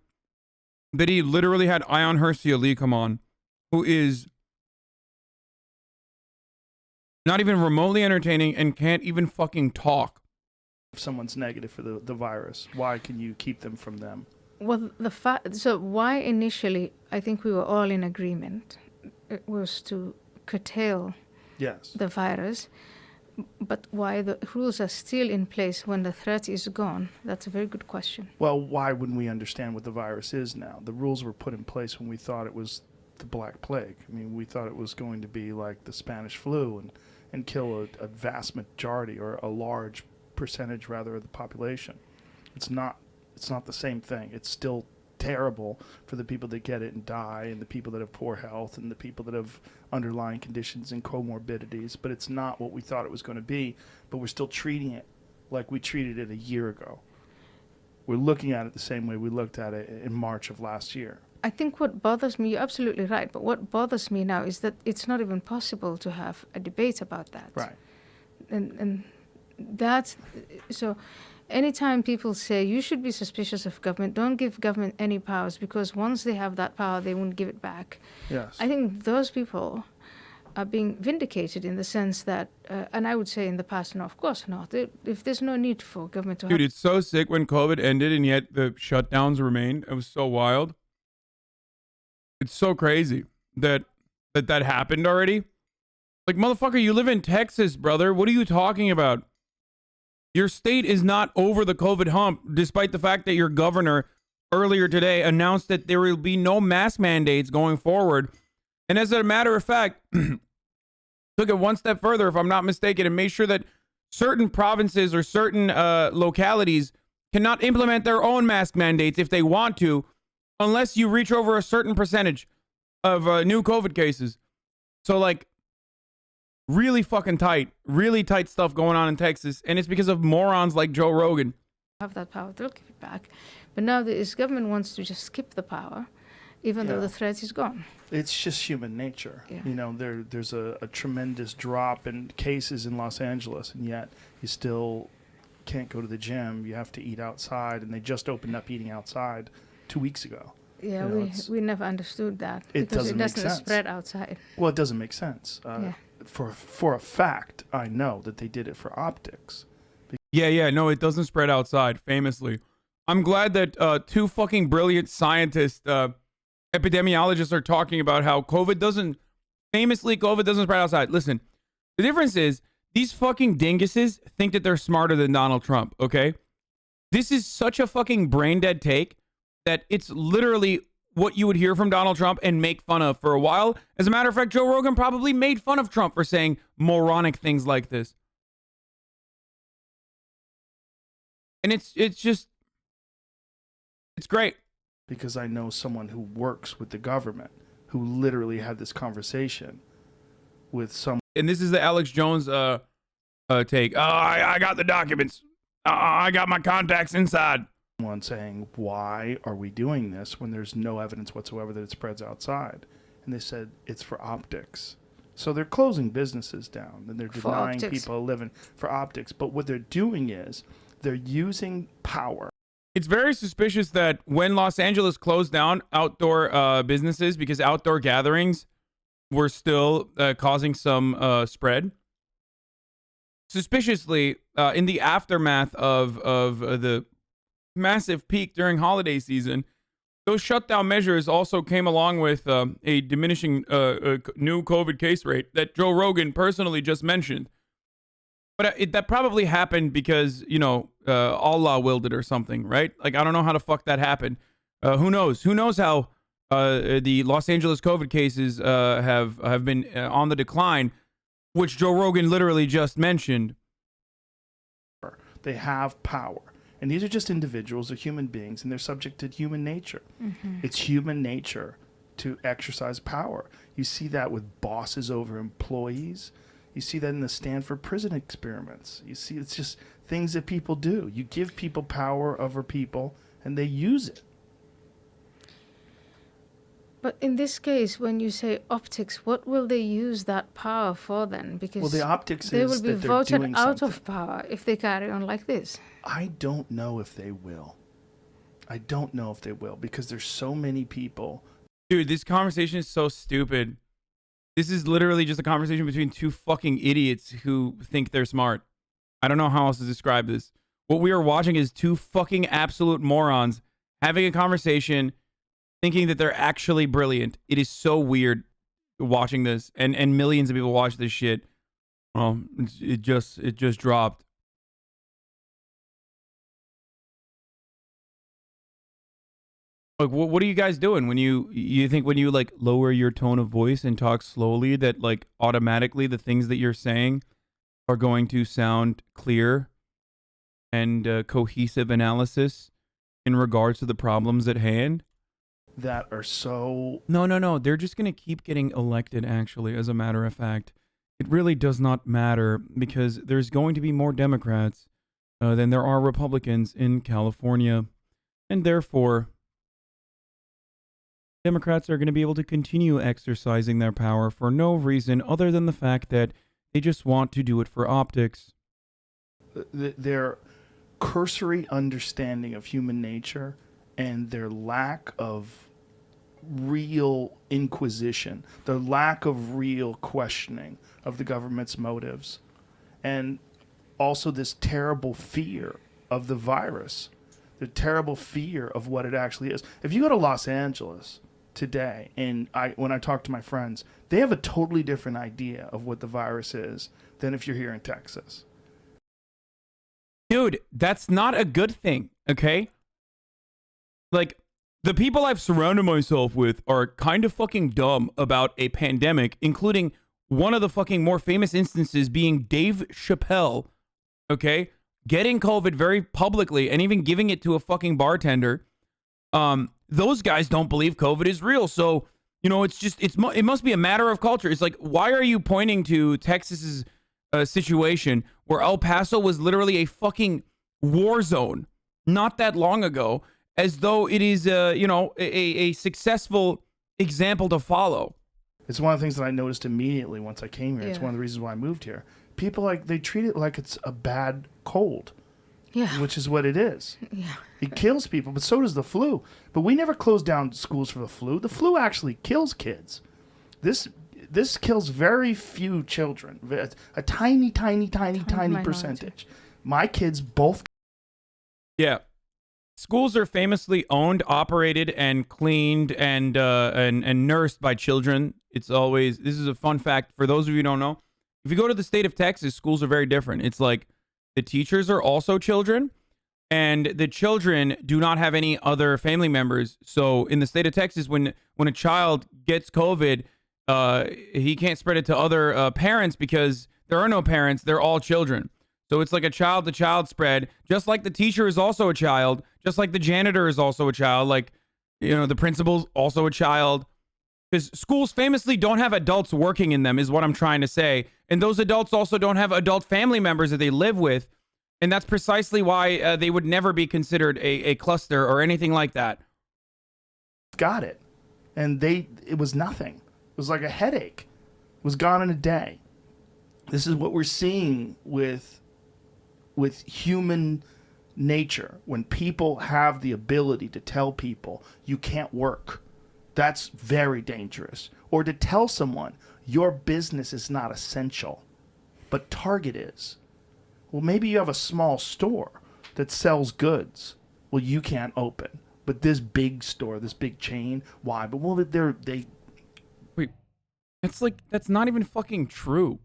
that he literally had Ayaan Hirsi Ali come on, who is not even remotely entertaining and can't even fucking talk. If someone's negative for the virus, why can you keep them from them? Well, so why initially, I think we were all in agreement, it was to curtail the virus. But why the rules are still in place when the threat is gone, that's a very good question. Well, why wouldn't we understand what the virus is now? The rules were put in place when we thought it was the Black Plague. I mean, we thought it was going to be like the Spanish flu and kill a vast majority, or a large percentage rather, of the population. It's not the same thing. It's still terrible for the people that get it and die, and the people that have poor health, and the people that have underlying conditions and comorbidities, but it's not what we thought it was going to be. But we're still treating it like we treated it a year ago. We're looking at it the same way we looked at it in March of last year. I think what bothers me, you're absolutely right, but what bothers me now is that it's not even possible to have a debate about that. Right. And that's, so anytime people say you should be suspicious of government, don't give government any powers, because once they have that power, they won't give it back. Yes. I think those people are being vindicated in the sense that, and I would say in the past, no, of course not. If there's no need for government to Dude, it's so sick when COVID ended and yet the shutdowns remained. It was so wild. It's so crazy that happened already. Like, motherfucker, you live in Texas, brother. What are you talking about? Your state is not over the COVID hump, despite the fact that your governor earlier today announced that there will be no mask mandates going forward. And as a matter of fact, took it one step further, if I'm not mistaken, and made sure that certain provinces or certain localities cannot implement their own mask mandates if they want to, unless you reach over a certain percentage of new COVID cases. So, like, really fucking tight, really tight stuff going on in Texas, and it's because of morons like Joe Rogan. Have that power, they'll give it back. But now this government wants to just skip the power, even though the threat is gone. It's just human nature. Yeah. You know, there's a tremendous drop in cases in Los Angeles, and yet you still can't go to the gym. You have to eat outside, and they just opened up eating outside 2 weeks ago. Yeah, you know, we never understood that. It because doesn't make sense. Spread outside. Well, it doesn't make sense. For a fact, I know that they did it for optics. Yeah, no, it doesn't spread outside, famously. I'm glad that two fucking brilliant scientists, epidemiologists, are talking about how COVID doesn't spread outside. Listen, the difference is these fucking dinguses think that they're smarter than Donald Trump, okay? This is such a fucking brain dead take that it's literally what you would hear from Donald Trump and make fun of for a while. As a matter of fact, Joe Rogan probably made fun of Trump for saying moronic things like this. And it's great. Because I know someone who works with the government who literally had this conversation with some. And this is the Alex Jones take. Oh, I got the documents. I got my contacts inside. One saying, why are we doing this when there's no evidence whatsoever that it spreads outside? And they said, it's for optics. So they're closing businesses down and they're For denying optics. people a living for optics. But what they're doing is they're using power. It's very suspicious that when Los Angeles closed down outdoor businesses because outdoor gatherings were still causing some spread. Suspiciously, in the aftermath of the massive peak during holiday season, those shutdown measures also came along with a diminishing new COVID case rate that Joe Rogan personally just mentioned. But that probably happened because, you know, Allah willed it or something, right? Like, I don't know how the fuck that happened. Who knows? Who knows how the Los Angeles COVID cases have been on the decline, which Joe Rogan literally just mentioned. They have power. And these are just individuals, they're human beings, and they're subject to human nature. It's human nature to exercise power. You see that with bosses over employees. You see that in the Stanford prison experiments. You see, it's just things that people do. You give people power over people, and they use it. But in this case, when you say optics, what will they use that power for then? Because the optics they is will be that they're voted doing out something. of power if they carry on like this. I don't know if they will. I don't know if they will because there's so many people. Dude, this conversation is so stupid. This is literally just a conversation between two fucking idiots who think they're smart. I don't know how else to describe this. What we are watching is two fucking absolute morons having a conversation thinking that they're actually brilliant. It is so weird watching this, and millions of people watch this shit. It just dropped. Like, what are you guys doing when you think when you like lower your tone of voice and talk slowly that like automatically the things that you're saying are going to sound clear and cohesive analysis in regards to the problems at hand? That are so... No. They're just going to keep getting elected, actually, as a matter of fact. It really does not matter because there's going to be more Democrats than there are Republicans in California. And therefore, Democrats are going to be able to continue exercising their power for no reason other than the fact that they just want to do it for optics. Their cursory understanding of human nature and their lack of real inquisition, their lack of real questioning of the government's motives, and also this terrible fear of the virus, the terrible fear of what it actually is. If you go to Los Angeles today, and when I talk to my friends, they have a totally different idea of what the virus is than if you're here in Texas. Dude, that's not a good thing, okay? Like, the people I've surrounded myself with are kind of fucking dumb about a pandemic, including one of the fucking more famous instances being Dave Chappelle, okay? Getting COVID very publicly and even giving it to a fucking bartender. Those guys don't believe COVID is real. So, you know, it must be a matter of culture. It's like, why are you pointing to Texas's situation where El Paso was literally a fucking war zone not that long ago, as though it is, a successful example to follow? It's one of the things that I noticed immediately once I came here. It's Yeah. one of the reasons why I moved here. People, they treat it like it's a bad cold. Yeah. Which is what it is. Yeah. It kills people, but so does the flu. But we never closed down schools for the flu. The flu actually kills kids. This kills very few children. A tiny percentage. My kids both. Yeah. Schools are famously owned, operated, and cleaned and nursed by children. This is a fun fact for those of you who don't know. If you go to the state of Texas, schools are very different. It's like the teachers are also children, and the children do not have any other family members. So in the state of Texas, when a child gets COVID, he can't spread it to other parents because there are no parents. They're all children. So it's like a child-to-child spread, just like the teacher is also a child, just like the janitor is also a child, like, you know, the principal's also a child. Because schools famously don't have adults working in them, is what I'm trying to say. And those adults also don't have adult family members that they live with. And that's precisely why they would never be considered a cluster or anything like that. Got it. And it was nothing. It was like a headache. Was gone in a day. This is what we're seeing with human nature. When people have the ability to tell people you can't work, that's very dangerous. Or to tell someone your business is not essential, but Target is. Well, maybe you have a small store that sells goods. Well, you can't open. But this big store, this big chain, why? But well, they. Wait, that's not even fucking true.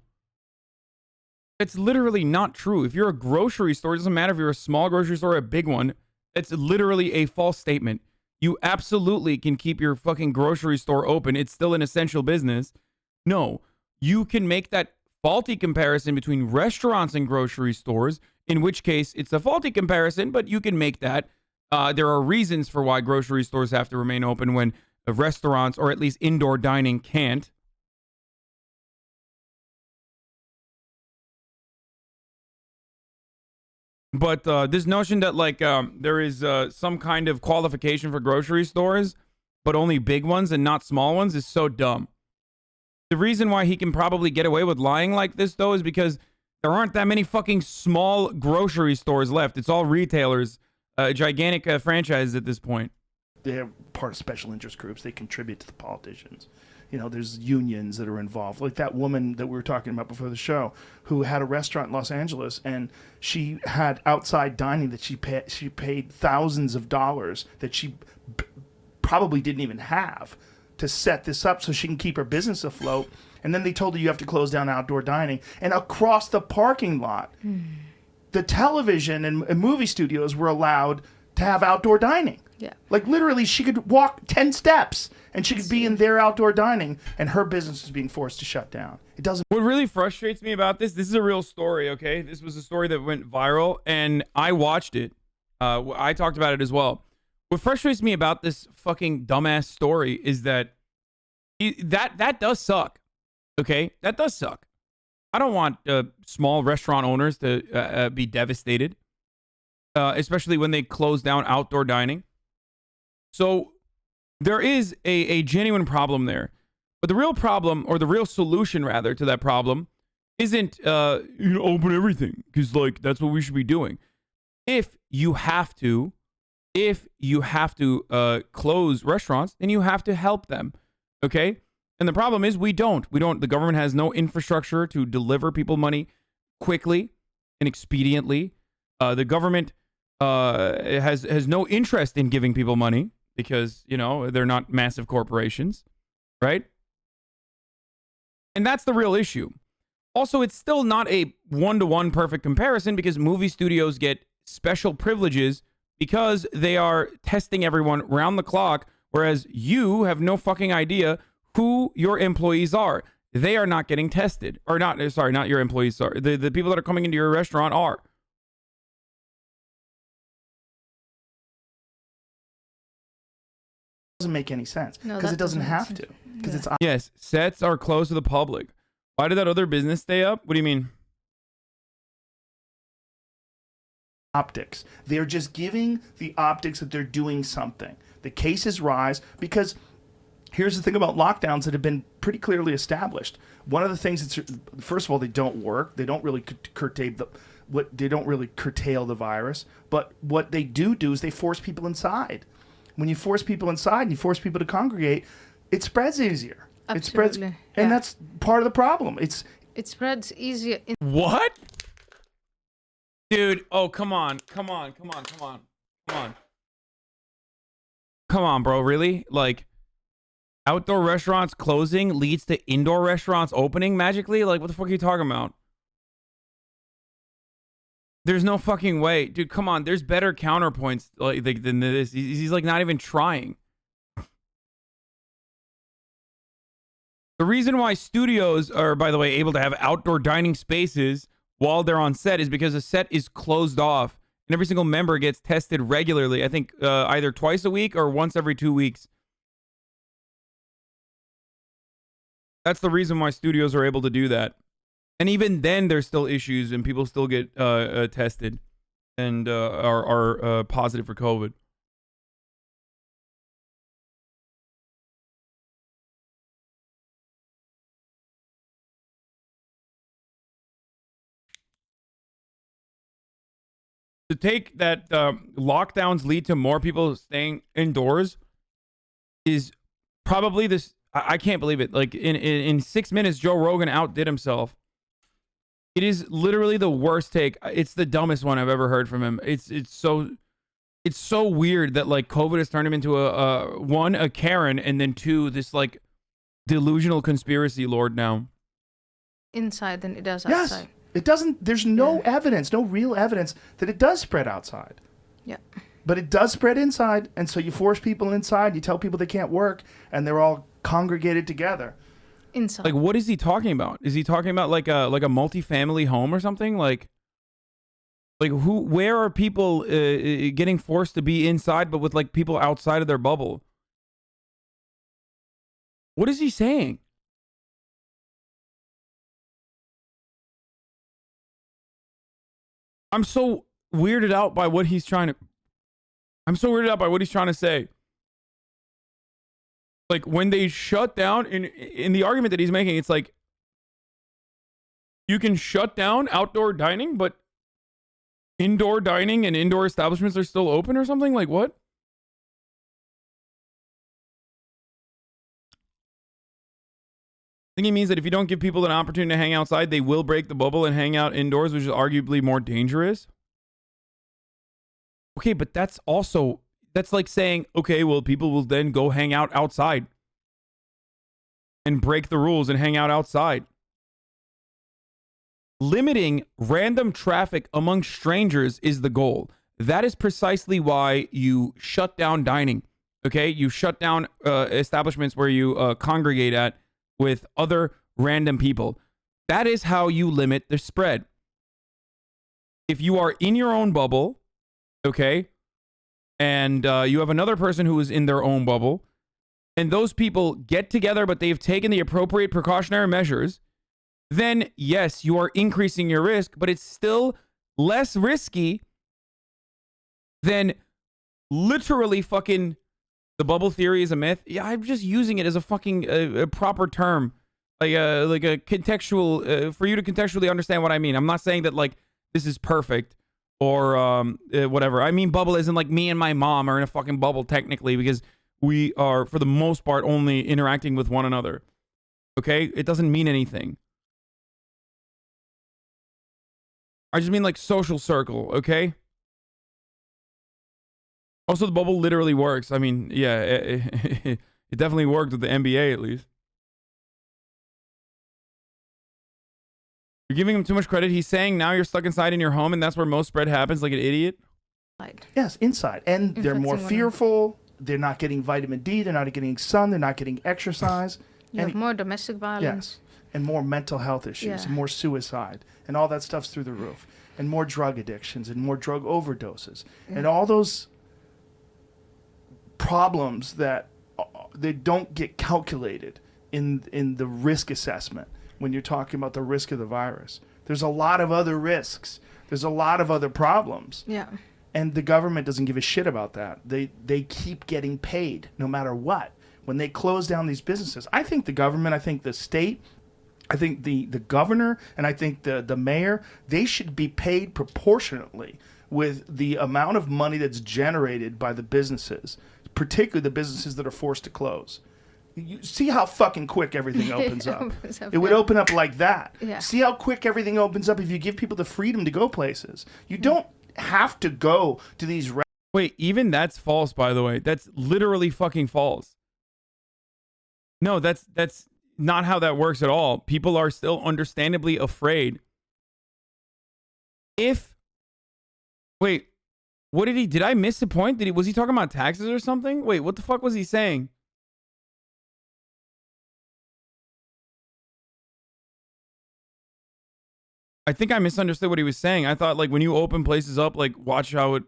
It's literally not true. If you're a grocery store, it doesn't matter if you're a small grocery store or a big one. It's literally a false statement. You absolutely can keep your fucking grocery store open. It's still an essential business. No, you can make that faulty comparison between restaurants and grocery stores, in which case it's a faulty comparison, but you can make that. There are reasons for why grocery stores have to remain open when restaurants, or at least indoor dining, can't. But this notion that like there is some kind of qualification for grocery stores, but only big ones and not small ones, is so dumb. The reason why he can probably get away with lying like this, though, is because there aren't that many fucking small grocery stores left. It's all retailers, gigantic franchises at this point. They're part of special interest groups. They contribute to the politicians. You know, there's unions that are involved. Like that woman that we were talking about before the show, who had a restaurant in Los Angeles, and she had outside dining that she paid thousands of dollars that she probably didn't even have to set this up so she can keep her business afloat. And then they told her you have to close down outdoor dining. And across the parking lot, the television and movie studios were allowed to have outdoor dining. Yeah. Like literally she could walk 10 steps and she could be in their outdoor dining, and her business is being forced to shut down. It doesn't. What really frustrates me about this is a real story, okay? This was a story that went viral and I watched it. I talked about it as well. What frustrates me about this fucking dumbass story is that that does suck. Okay? That does suck. I don't want small restaurant owners to be devastated, especially when they close down outdoor dining. So there is a genuine problem there. But the real problem, or the real solution rather, to that problem isn't open everything, because like that's what we should be doing. If you have to close restaurants, then you have to help them. Okay? And the problem is we don't. The government has no infrastructure to deliver people money quickly and expediently. The government has no interest in giving people money because, they're not massive corporations, right? And that's the real issue. Also, it's still not a one-to-one perfect comparison because movie studios get special privileges because they are testing everyone round the clock, whereas you have no fucking idea who your employees are. They are not getting tested. Or not your employees, sorry. The people that are coming into your restaurant are. Doesn't make any sense because it doesn't have to. Because it's yes, sets are closed to the public. Why did that other business stay up? What do you mean? Optics. They're just giving the optics that they're doing something. The cases rise because here's the thing about lockdowns that have been pretty clearly established. One of the things that's, first of all, they don't work. They don't really curtail the virus. But what they do is they force people inside. When you force people inside and you force people to congregate, it spreads easier. Absolutely. It spreads, and that's part of the problem. It spreads easier. What? Dude, oh, come on, bro, really? Like, outdoor restaurants closing leads to indoor restaurants opening magically? Like, what the fuck are you talking about? There's no fucking way. Dude, come on, there's better counterpoints than this. He's like not even trying. The reason why studios are, by the way, able to have outdoor dining spaces while they're on set is because the set is closed off and every single member gets tested regularly. I think either twice a week or once every 2 weeks. That's the reason why studios are able to do that. And even then, there's still issues and people still get tested and are positive for COVID. To take that lockdowns lead to more people staying indoors is probably this. I can't believe it. Like in 6 minutes, Joe Rogan outdid himself. It is literally the worst take. It's the dumbest one I've ever heard from him. It's so weird that like COVID has turned him into a Karen, and then two, this like delusional conspiracy lord now. Inside than it does Yes. outside. It doesn't, there's no evidence, no real evidence that it does spread outside. Yeah. But it does spread inside, and so you force people inside, you tell people they can't work, and they're all congregated together. Inside. Like, what is he talking about? Is he talking about like a multi-family home or something? Like where are people getting forced to be inside, but with like people outside of their bubble? What is he saying? I'm so weirded out by what he's trying to say. Like when they shut down in the argument that he's making, it's like you can shut down outdoor dining, but indoor dining and indoor establishments are still open or something? Like what? I think he means that if you don't give people an opportunity to hang outside, they will break the bubble and hang out indoors, which is arguably more dangerous. Okay, but that's like saying, okay, well, people will then go hang out outside and break the rules and hang out outside. Limiting random traffic among strangers is the goal. That is precisely why you shut down dining. Okay, you shut down establishments where you congregate at with other random people. That is how you limit the spread. If you are in your own bubble, okay, and you have another person who is in their own bubble, and those people get together, but they've taken the appropriate precautionary measures, then yes, you are increasing your risk, but it's still less risky than literally fucking the bubble theory is a myth. Yeah, I'm just using it as a fucking a proper term, like a contextual for you to contextually understand what I mean. I'm not saying that like this is perfect or whatever. I mean bubble isn't like me and my mom are in a fucking bubble technically because we are for the most part only interacting with one another. Okay, it doesn't mean anything. I just mean like social circle. Okay. Also, the bubble literally works. I mean, yeah, it definitely worked with the NBA at least. You're giving him too much credit. He's saying now you're stuck inside in your home and that's where most spread happens, like an idiot. Yes, inside. And they're more fearful. They're not getting vitamin D. They're not getting sun. They're not getting exercise. You have more domestic violence. Yes. And more mental health issues and more suicide. And all that stuff's through the roof. And more drug addictions and more drug overdoses. Yeah. And all those problems that they don't get calculated in the risk assessment when you're talking about the risk of the virus. There's a lot of other risks. There's a lot of other problems. Yeah. And the government doesn't give a shit about that. They keep getting paid no matter what. When they close down these businesses, I think the government, I think the state, I think the governor, and I think the mayor, they should be paid proportionately with the amount of money that's generated by the businesses, particularly the businesses that are forced to close. You see how fucking quick everything opens up. It would open up like that. Yeah. See how quick everything opens up if you give people the freedom to go places. You don't have to go to these... Wait, even that's false, by the way. That's literally fucking false. No, that's not how that works at all. People are still understandably afraid. Wait, what did I miss the point? Was he talking about taxes or something? Wait, what the fuck was he saying? I think I misunderstood what he was saying. I thought like when you open places up, like watch how it...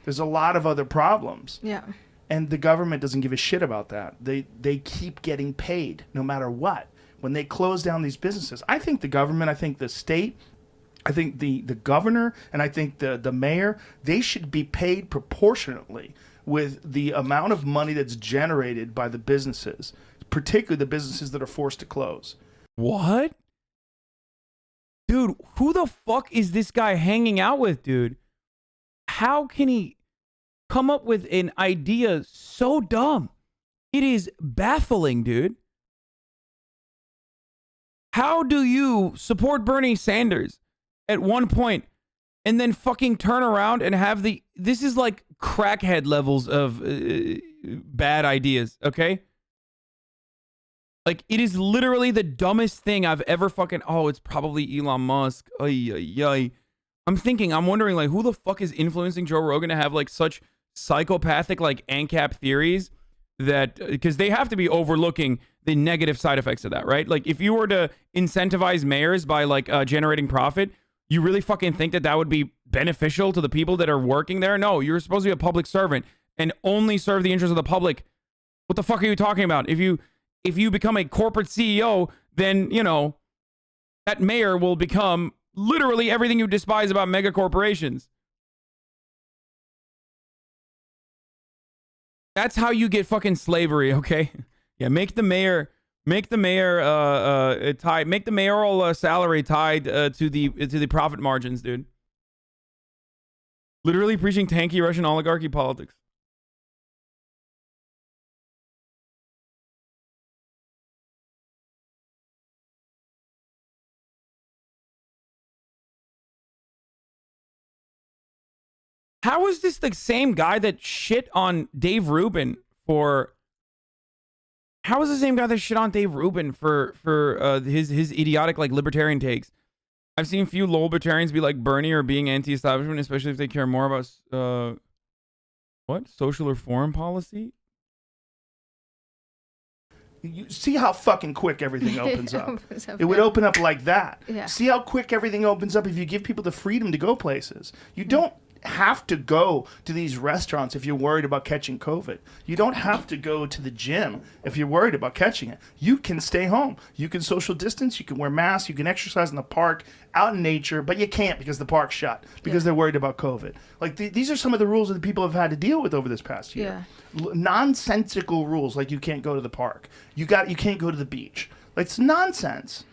There's a lot of other problems. Yeah. And the government doesn't give a shit about that. They keep getting paid no matter what. When they close down these businesses, I think the government, I think the state, I think the governor, and I think the mayor, they should be paid proportionately with the amount of money that's generated by the businesses, particularly the businesses that are forced to close. What? Dude, who the fuck is this guy hanging out with, dude? how can he come up with an idea so dumb? It is baffling, dude. How do you support Bernie Sanders at one point and then fucking turn around and have this is like crackhead levels of bad ideas, okay? Like, it is literally the dumbest thing I've ever fucking, oh, it's probably Elon Musk. I'm wondering, like, who the fuck is influencing Joe Rogan to have, like, such psychopathic, like, ANCAP theories that, because they have to be overlooking the negative side effects of that, right? Like, if you were to incentivize mayors by, like, generating profit, you really fucking think that would be beneficial to the people that are working there? No, you're supposed to be a public servant and only serve the interests of the public. What the fuck are you talking about? If you become a corporate CEO, then, you know, that mayor will become literally everything you despise about mega corporations. That's how you get fucking slavery, okay? Yeah, make the mayoral salary tied to the profit margins, dude. Literally preaching tanky Russian oligarchy politics. How is this the same guy that shit on Dave Rubin for... How is the same guy that shit on Dave Rubin for his idiotic, like, libertarian takes? I've seen few libertarians be like Bernie or being anti-establishment, especially if they care more about, what? Social or foreign policy? You see how fucking quick everything opens up. It would open up like that. Yeah. See how quick everything opens up if you give people the freedom to go places. You don't have to go to these restaurants if you're worried about catching COVID. You don't have to go to the gym if you're worried about catching it. You can stay home. You can social distance. You can wear masks. You can exercise in the park, out in nature, but you can't because the park's shut because they're worried about COVID. Like these are some of the rules that the people have had to deal with over this past year. Nonsensical rules, like you can't go to the park. You can't go to the beach. Like, it's nonsense.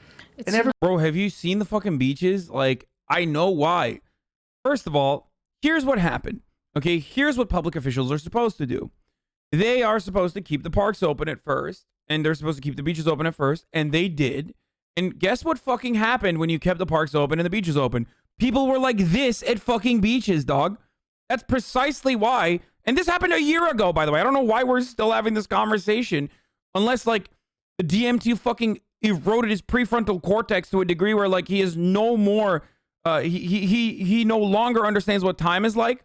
Bro, have you seen the fucking beaches? Like, I know why. First of all, here's what happened. Okay, here's what public officials are supposed to do. They are supposed to keep the parks open at first, and they're supposed to keep the beaches open at first, and they did. And guess what fucking happened when you kept the parks open and the beaches open? People were like this at fucking beaches, dog. That's precisely why. And this happened a year ago, by the way. I don't know why we're still having this conversation, unless, like, the DMT fucking eroded his prefrontal cortex to a degree where, like, he is no more... he no longer understands what time is like.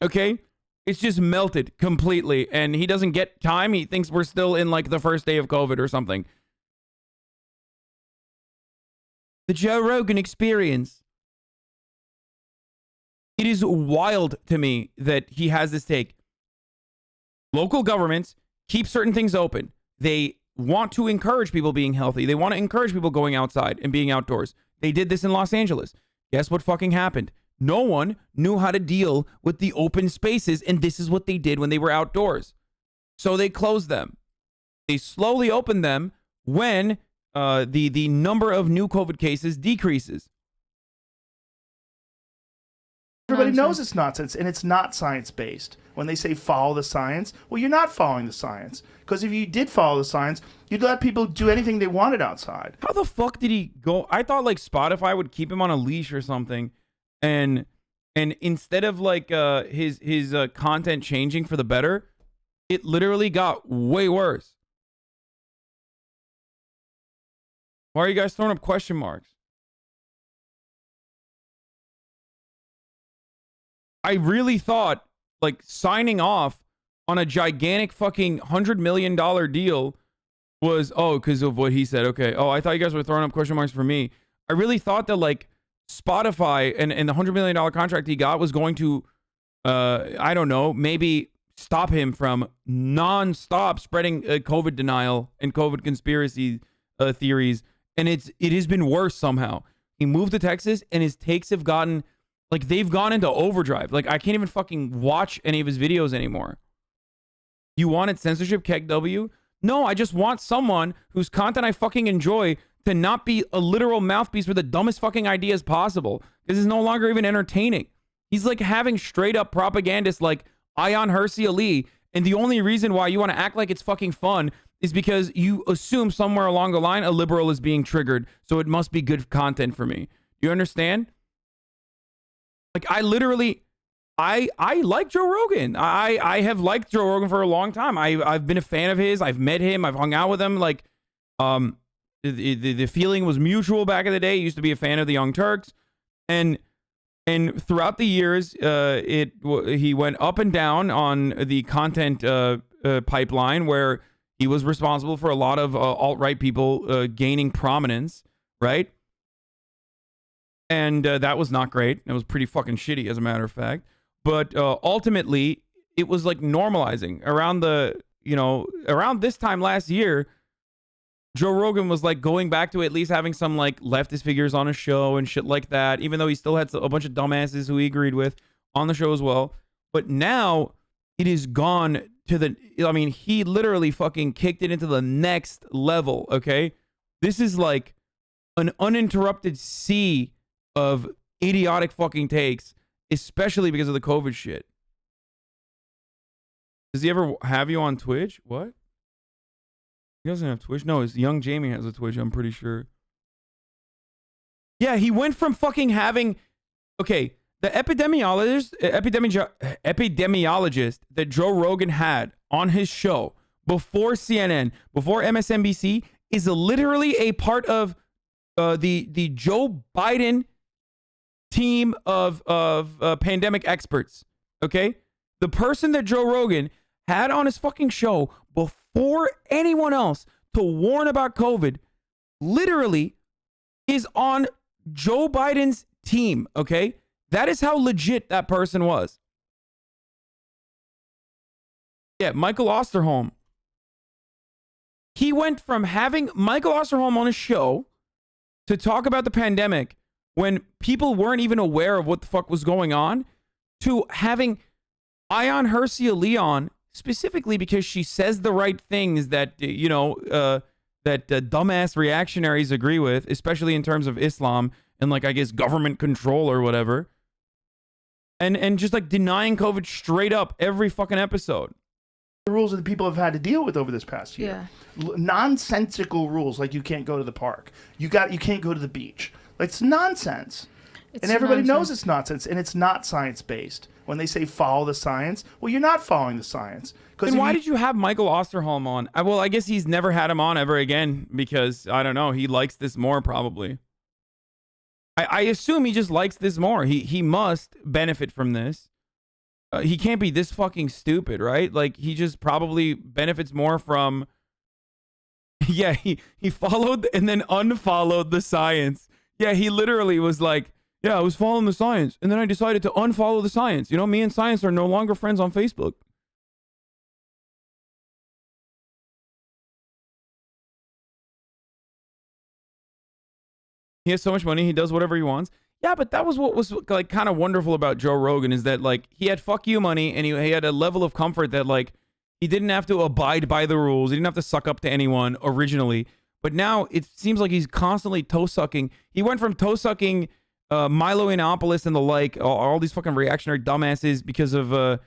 Okay, it's just melted completely, and he doesn't get time. He thinks we're still in, like, the first day of COVID or something. The Joe Rogan experience. It is wild to me that he has this take. Local governments keep certain things open. They want to encourage people being healthy. They want to encourage people going outside and being outdoors. They did this in Los Angeles. Guess what fucking happened? No one knew how to deal with the open spaces, and this is what they did when they were outdoors. So they closed them. They slowly opened them when the number of new COVID cases decreases. Everybody knows it's nonsense, and it's not science-based. When they say follow the science, well, you're not following the science. Because if you did follow the science, you'd let people do anything they wanted outside. How the fuck did he go? I thought, like, Spotify would keep him on a leash or something. And instead of, like, his content changing for the better, it literally got way worse. Why are you guys throwing up question marks? I really thought, like, signing off on a gigantic fucking $100 million deal was, oh, because of what he said. Okay. Oh, I thought you guys were throwing up question marks for me. I really thought that, like, Spotify and the $100 million contract he got was going to, I don't know, maybe stop him from non-stop spreading COVID denial and COVID conspiracy theories. And it has been worse somehow. He moved to Texas, and his takes have gotten... Like, they've gone into overdrive. Like, I can't even fucking watch any of his videos anymore. You wanted censorship, KEKW? No, I just want someone whose content I fucking enjoy to not be a literal mouthpiece for the dumbest fucking ideas possible. This is no longer even entertaining. He's like having straight up propagandists like Ayaan Hirsi Ali. And the only reason why you want to act like it's fucking fun is because you assume somewhere along the line a liberal is being triggered. So it must be good content for me. You understand? Like I literally, I like Joe Rogan. I have liked Joe Rogan for a long time. I've been a fan of his. I've met him. I've hung out with him. Like, the feeling was mutual back in the day. He used to be a fan of the Young Turks, and throughout the years, he went up and down on the content pipeline, where he was responsible for a lot of alt-right people gaining prominence, right? And that was not great. It was pretty fucking shitty, as a matter of fact. But ultimately, it was like normalizing around around this time last year. Joe Rogan was like going back to at least having some like leftist figures on his show and shit like that, even though he still had a bunch of dumbasses who he agreed with on the show as well. But now it is gone to he literally fucking kicked it into the next level, okay? This is like an uninterrupted sea of idiotic fucking takes, especially because of the COVID shit. Does he ever have you on Twitch? What? He doesn't have Twitch. No, his young Jamie has a Twitch, I'm pretty sure. Yeah, he went from fucking having... Okay, the epidemiologist that Joe Rogan had on his show before CNN, before MSNBC, is literally a part of the Joe Biden team of pandemic experts, okay? The person that Joe Rogan had on his fucking show before anyone else to warn about COVID literally is on Joe Biden's team, okay? That is how legit that person was. Yeah, Michael Osterholm. He went from having Michael Osterholm on his show to talk about the pandemic when people weren't even aware of what the fuck was going on, to having Ayaan Hirsi Ali on specifically because she says the right things that, that dumbass reactionaries agree with, especially in terms of Islam and, like, I guess government control or whatever. And just like denying COVID straight up every fucking episode. The rules that people have had to deal with over this past year. Yeah. Nonsensical rules, like you can't go to the park. You can't go to the beach. Like, it's nonsense. And everybody knows it's nonsense, and it's not science-based. When they say follow the science, well, you're not following the science. Then why did you have Michael Osterholm on? Well, I guess he's never had him on ever again because, I don't know, he likes this more probably. I assume he just likes this more. He must benefit from this. He can't be this fucking stupid, right? Like, he just probably benefits more from... Yeah, he followed and then unfollowed the science. Yeah, he literally was like, yeah, I was following the science, and then I decided to unfollow the science. You know, me and science are no longer friends on Facebook. He has so much money, he does whatever he wants. Yeah, but that was what was like kind of wonderful about Joe Rogan, is that like he had fuck you money, and he had a level of comfort that like he didn't have to abide by the rules. He didn't have to suck up to anyone originally. But now it seems like he's constantly toe sucking. He went from toe sucking Milo Yiannopoulos and the like, all these fucking reactionary dumbasses because of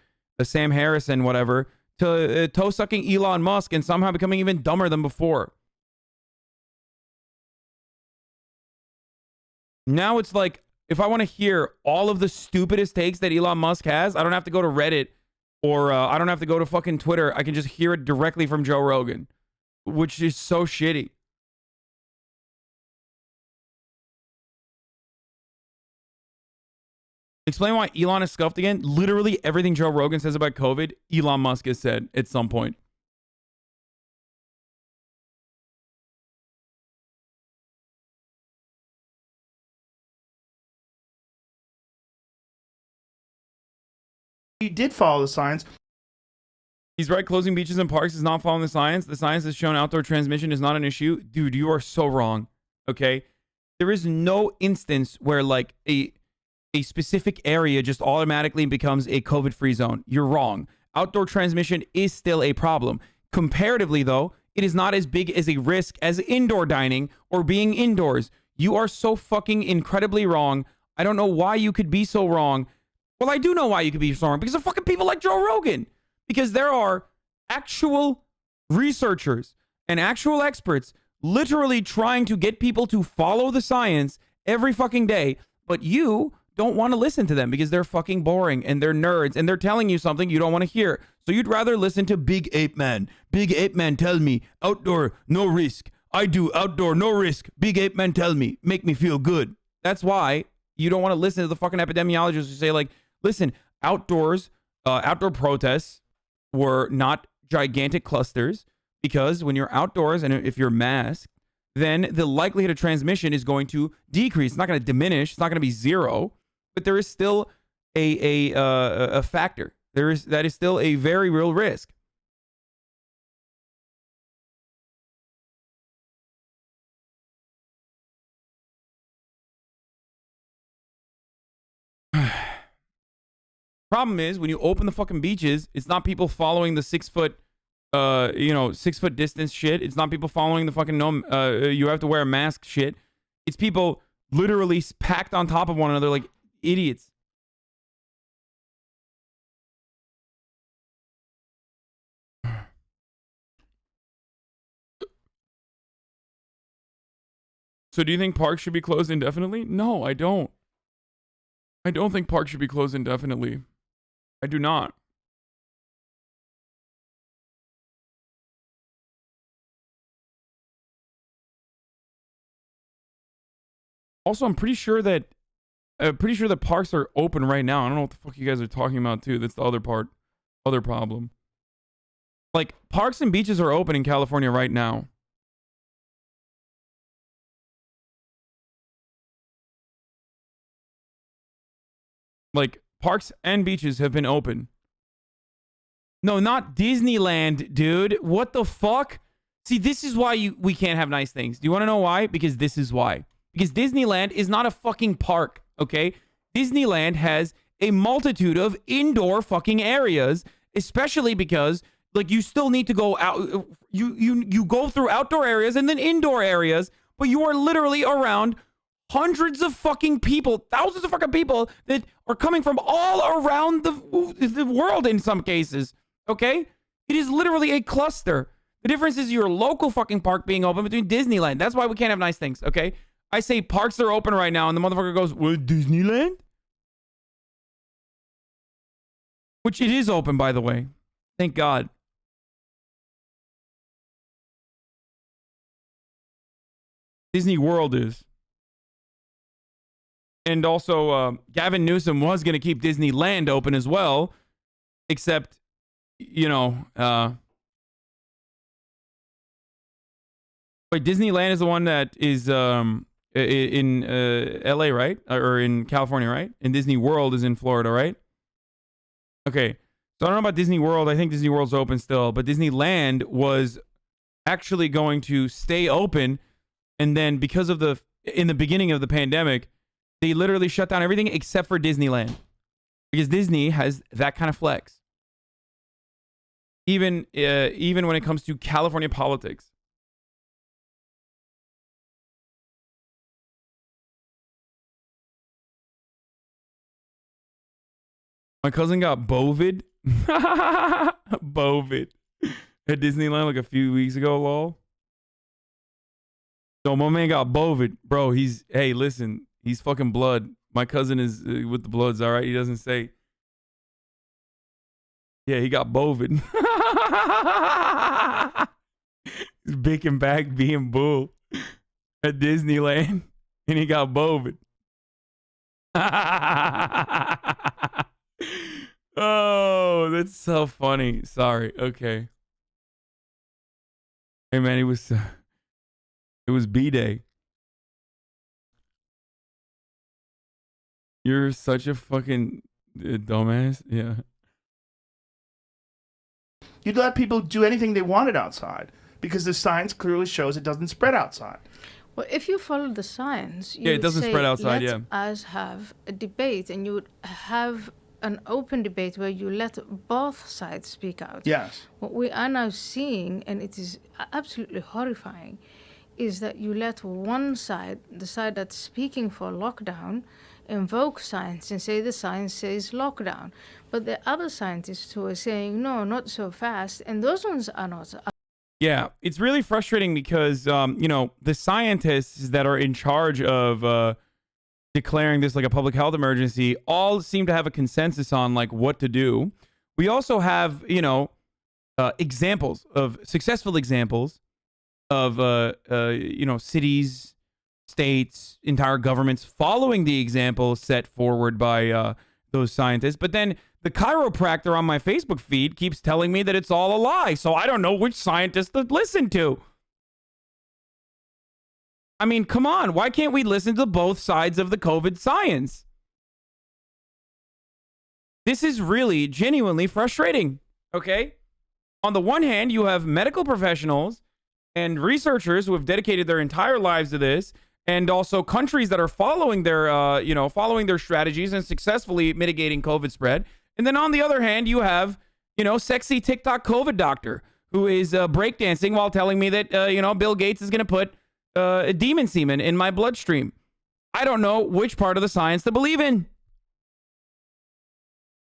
Sam Harris and whatever, to toe sucking Elon Musk and somehow becoming even dumber than before. Now it's like, if I want to hear all of the stupidest takes that Elon Musk has, I don't have to go to Reddit or I don't have to go to fucking Twitter. I can just hear it directly from Joe Rogan, which is so shitty. Explain why Elon is scuffed again. Literally everything Joe Rogan says about COVID, Elon Musk has said at some point. He did follow the science. He's right. Closing beaches and parks is not following the science. The science has shown outdoor transmission is not an issue. Dude, you are so wrong. Okay? There is no instance where like a specific area just automatically becomes a COVID-free zone. You're wrong. Outdoor transmission is still a problem. Comparatively, though, it is not as big as a risk as indoor dining or being indoors. You are so fucking incredibly wrong. I don't know why you could be so wrong. Well, I do know why you could be storming, because of fucking people like Joe Rogan. Because there are actual researchers and actual experts literally trying to get people to follow the science every fucking day, but you don't want to listen to them because they're fucking boring and they're nerds and they're telling you something you don't want to hear. So you'd rather listen to Big Ape Man. Big Ape Man tell me outdoor, no risk. I do outdoor, no risk. Big Ape Man tell me, make me feel good. That's why you don't want to listen to the fucking epidemiologists who say, like, listen, outdoor protests were not gigantic clusters, because when you're outdoors and if you're masked, then the likelihood of transmission is going to decrease. It's not going to diminish. It's not going to be zero, but there is still a factor. That is still a very real risk. Problem is, when you open the fucking beaches, it's not people following the 6 foot 6 foot distance shit. It's not people following the fucking you have to wear a mask shit. It's people literally packed on top of one another like idiots. So do you think parks should be closed indefinitely? No, I don't. I don't think parks should be closed indefinitely. I do not. Also, I'm pretty sure that parks are open right now. I don't know what the fuck you guys are talking about too. That's the other problem. Like, parks and beaches are open in California right now. Like, parks and beaches have been open. No, not Disneyland, dude. What the fuck? See, this is why we can't have nice things. Do you want to know why? Because this is why. Because Disneyland is not a fucking park, okay? Disneyland has a multitude of indoor fucking areas, especially because, like, you still need to go out. You go through outdoor areas and then indoor areas, but you are literally around hundreds of fucking people, thousands of fucking people that are coming from all around the world in some cases, okay? It is literally a cluster. The difference is your local fucking park being open between Disneyland. That's why we can't have nice things, okay? I say parks are open right now, and the motherfucker goes, what, Disneyland? Which it is open, by the way. Thank God. Disney World is. And also, Gavin Newsom was going to keep Disneyland open as well, except, you know, wait, Disneyland is the one that is in LA, right? Or in California, right? And Disney World is in Florida, right? Okay. So I don't know about Disney World. I think Disney World's open still, but Disneyland was actually going to stay open, and then because of in the beginning of the pandemic, they literally shut down everything except for Disneyland, because Disney has that kind of flex. Even when it comes to California politics. My cousin got bovid. Bovid. At Disneyland like a few weeks ago, lol. So my man got bovid. Bro, hey, listen. He's fucking blood. My cousin is with the Bloods, all right? He doesn't say. Yeah, he got bovid. He's baking back being bull at Disneyland, and he got bovid. Oh, that's so funny. Sorry. Okay. Hey, man, it was B-Day. You're such a fucking dumbass. Yeah. You'd let people do anything they wanted outside because the science clearly shows it doesn't spread outside. Well, if you follow the science, you yeah, it would doesn't say, spread outside. let Yeah. us have a debate, and you would have an open debate where you let both sides speak out. Yes. What we are now seeing, and it is absolutely horrifying, is that you let one side, the side that's speaking for lockdown, invoke science and say the science says lockdown. But the other scientists who are saying, no, not so fast, and those ones are not. Yeah, it's really frustrating because, you know, the scientists that are in charge of declaring this like a public health emergency all seem to have a consensus on like what to do. We also have, you know, examples of successful examples of, you know, cities, states, entire governments following the example set forward by those scientists. But then the chiropractor on my Facebook feed keeps telling me that it's all a lie. So I don't know which scientist to listen to. I mean, come on. Why can't we listen to both sides of the COVID science? This is really genuinely frustrating. Okay? On the one hand, you have medical professionals and researchers who have dedicated their entire lives to this, and also countries that are following their, you know, following their strategies and successfully mitigating COVID spread. And then on the other hand, you have, you know, sexy TikTok COVID doctor who is breakdancing while telling me that, you know, Bill Gates is going to put demon semen in my bloodstream. I don't know which part of the science to believe in.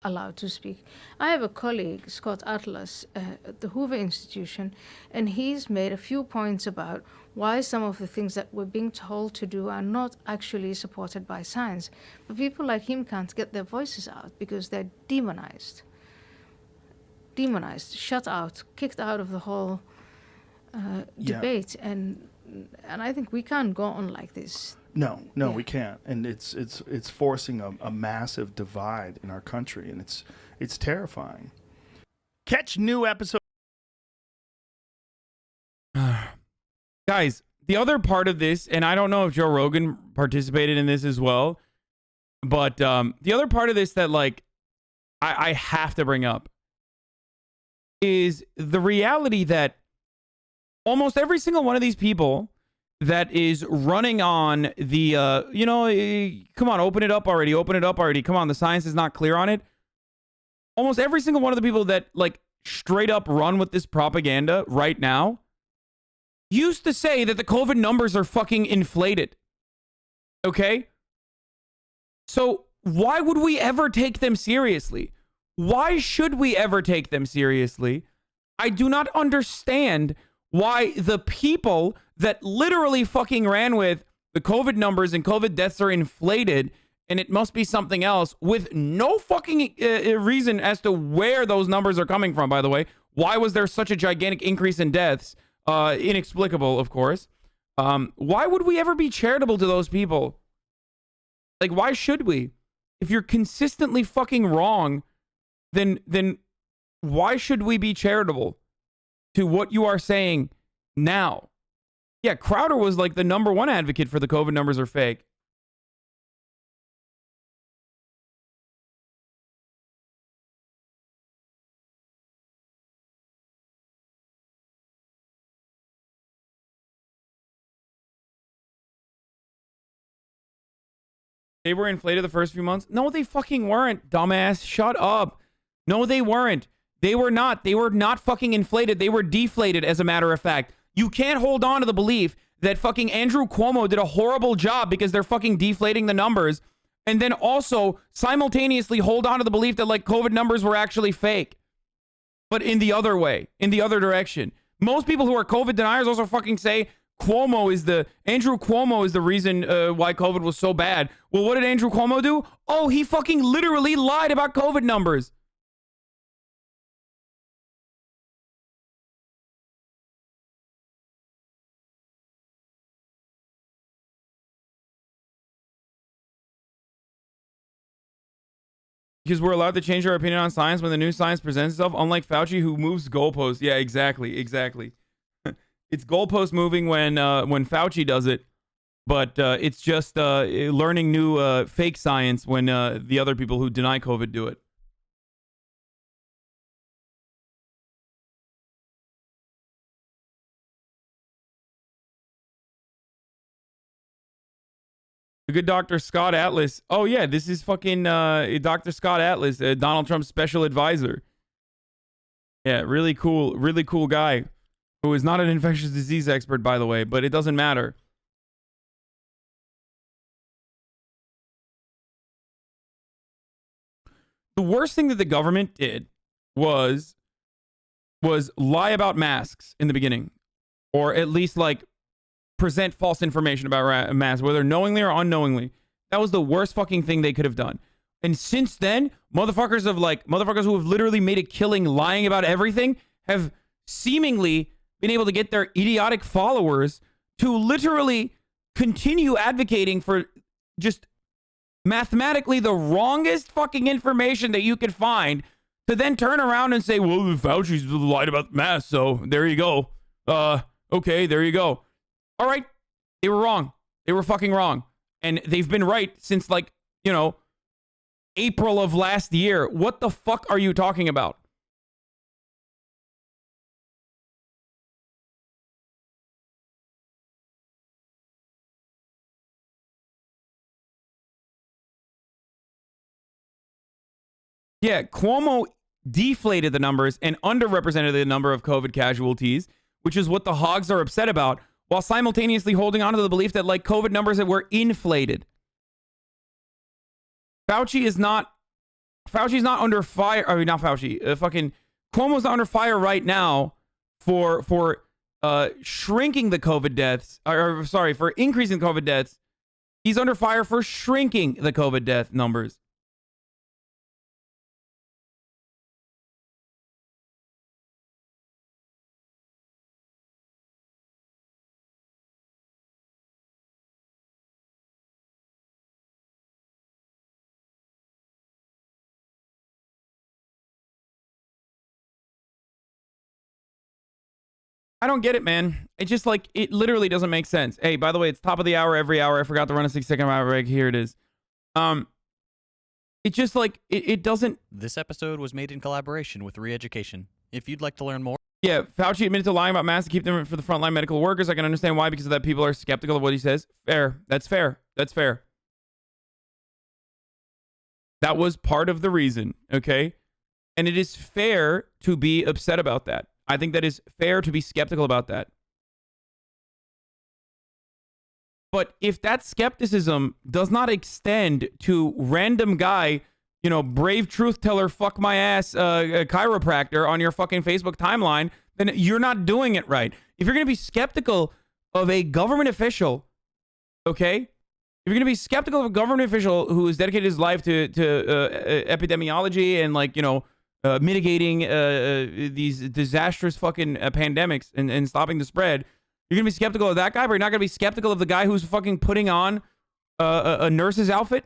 Allowed to speak. I have a colleague, Scott Atlas, at the Hoover Institution, and he's made a few points about why some of the things that we're being told to do are not actually supported by science. But people like him can't get their voices out because they're demonized. Demonized, shut out, kicked out of the whole debate. And I think we can't go on like this. No, we can't, and it's forcing a massive divide in our country, and it's terrifying. Catch new episode. Guys, the other part of this, and I don't know if Joe Rogan participated in this as well, but the other part of this that like I have to bring up is the reality that almost every single one of these people that is running on the, you know, come on, open it up already. Come on, the science is not clear on it. Almost every single one of the people that like straight up run with this propaganda right now used to say that the COVID numbers are fucking inflated. Okay? So why would we ever take them seriously? Why should we ever take them seriously? I do not understand why the people that literally fucking ran with the COVID numbers and COVID deaths are inflated and it must be something else with no fucking reason as to where those numbers are coming from, by the way. Why was there such a gigantic increase in deaths? Inexplicable, of course. Why would we ever be charitable to those people? Like, why should we? If you're consistently fucking wrong, then why should we be charitable to what you are saying now? Yeah, Crowder was like the #1 advocate for the COVID numbers are fake. They were inflated the first few months. No, they fucking weren't, dumbass. Shut up. No, they weren't. They were not. They were not fucking inflated. They were deflated, as a matter of fact. You can't hold on to the belief that fucking Andrew Cuomo did a horrible job because they're fucking deflating the numbers, and then also simultaneously hold on to the belief that like COVID numbers were actually fake. But in the other way, in the other direction. Most people who are COVID deniers also fucking say Andrew Cuomo is the reason why COVID was so bad. Well, what did Andrew Cuomo do? Oh, he fucking literally lied about COVID numbers. Because we're allowed to change our opinion on science when the new science presents itself, unlike Fauci, who moves goalposts. Yeah, exactly. It's goalpost moving when Fauci does it, but it's just learning new fake science when the other people who deny COVID do it. The good Dr. Scott Atlas. Oh, yeah, this is fucking Dr. Scott Atlas, Donald Trump's special advisor. Yeah, really cool guy who is not an infectious disease expert, by the way, but it doesn't matter. The worst thing that the government did was lie about masks in the beginning, or at least like present false information about masks, whether knowingly or unknowingly. That was the worst fucking thing they could have done. And since then, motherfuckers who have literally made a killing lying about everything have seemingly been able to get their idiotic followers to literally continue advocating for just mathematically the wrongest fucking information that you could find, to then turn around and say, well, Fauci's lied about the mask, so there you go. Okay, there you go. All right, they were wrong. They were fucking wrong. And they've been right since, like, you know, April of last year. What the fuck are you talking about? Yeah, Cuomo deflated the numbers and underrepresented the number of COVID casualties, which is what the hogs are upset about, while simultaneously holding on to the belief that, like, COVID numbers that were inflated. Fauci's not under fire. I mean, not Fauci. Fucking Cuomo's not under fire right now for shrinking the COVID deaths. Or sorry, for increasing COVID deaths. He's under fire for shrinking the COVID death numbers. I don't get it, man. It just, like, it literally doesn't make sense. Hey, by the way, it's top of the hour every hour. I forgot to run a 6-second hour break. Here it is. It just, like, it doesn't. This episode was made in collaboration with Re-Education. If you'd like to learn more. Yeah, Fauci admitted to lying about masks to keep them for the frontline medical workers. I can understand why, because of that people are skeptical of what he says. Fair. That's fair. That's fair. That was part of the reason, okay? And it is fair to be upset about that. I think that is fair to be skeptical about that. But if that skepticism does not extend to random guy, you know, brave truth teller, fuck my ass, chiropractor on your fucking Facebook timeline, then you're not doing it right. If you're going to be skeptical of a government official, okay? If you're going to be skeptical of a government official who has dedicated his life to epidemiology and, like, you know, mitigating these disastrous fucking pandemics and stopping the spread, you're going to be skeptical of that guy, but you're not going to be skeptical of the guy who's fucking putting on a nurse's outfit.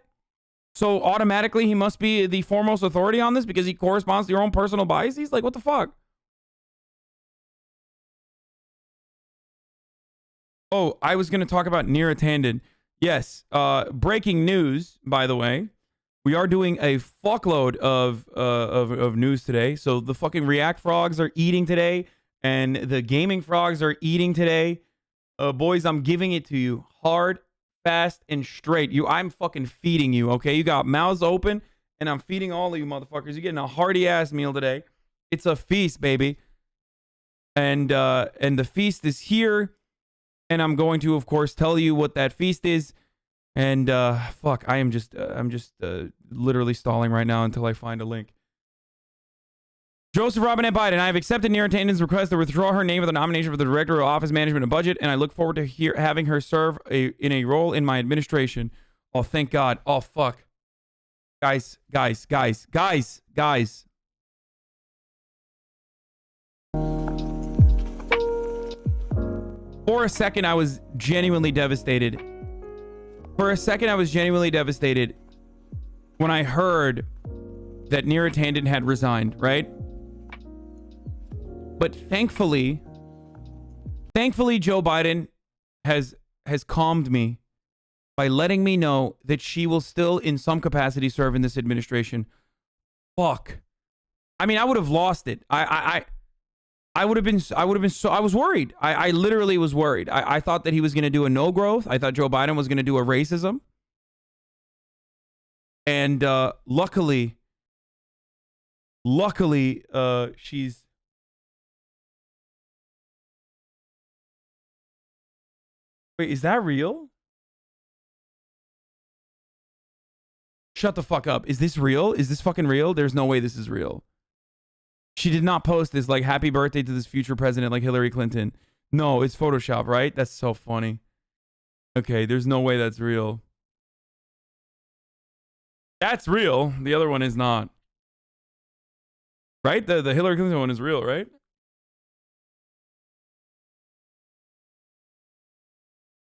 So automatically he must be the foremost authority on this because he corresponds to your own personal biases? Like, what the fuck? Oh, I was going to talk about Neera Tanden. Yes. Breaking news, by the way. We are doing a fuckload of news today. So the fucking React frogs are eating today, and the gaming frogs are eating today. Boys, I'm giving it to you hard, fast, and straight. I'm fucking feeding you, okay? You got mouths open, and I'm feeding all of you motherfuckers. You're getting a hearty ass meal today. It's a feast, baby. And the feast is here, and I'm going to, of course, tell you what that feast is. And fuck, I'm just literally stalling right now until I find a link. Joseph Robinette Biden, I have accepted Neera Tanden's request to withdraw her name of the nomination for the Director of Office Management and Budget, and I look forward to having her serve in a role in my administration. Oh, thank God. Oh, fuck. Guys. For a second, I was genuinely devastated. When I heard that Neera Tanden had resigned, right? But thankfully, Joe Biden has calmed me by letting me know that she will still, in some capacity, serve in this administration. Fuck. I mean, I would have lost it. I would have been so, I was worried. I literally was worried. I thought that he was going to do a no growth. I thought Joe Biden was going to do a racism. And luckily, she's... Wait, is that real? Shut the fuck up. Is this real? Is this fucking real? There's no way this is real. She did not post this like happy birthday to this future president like Hillary Clinton. No, it's Photoshop, right? That's so funny. Okay, there's no way that's real. That's real. The other one is not. Right? The Hillary Clinton one is real, right?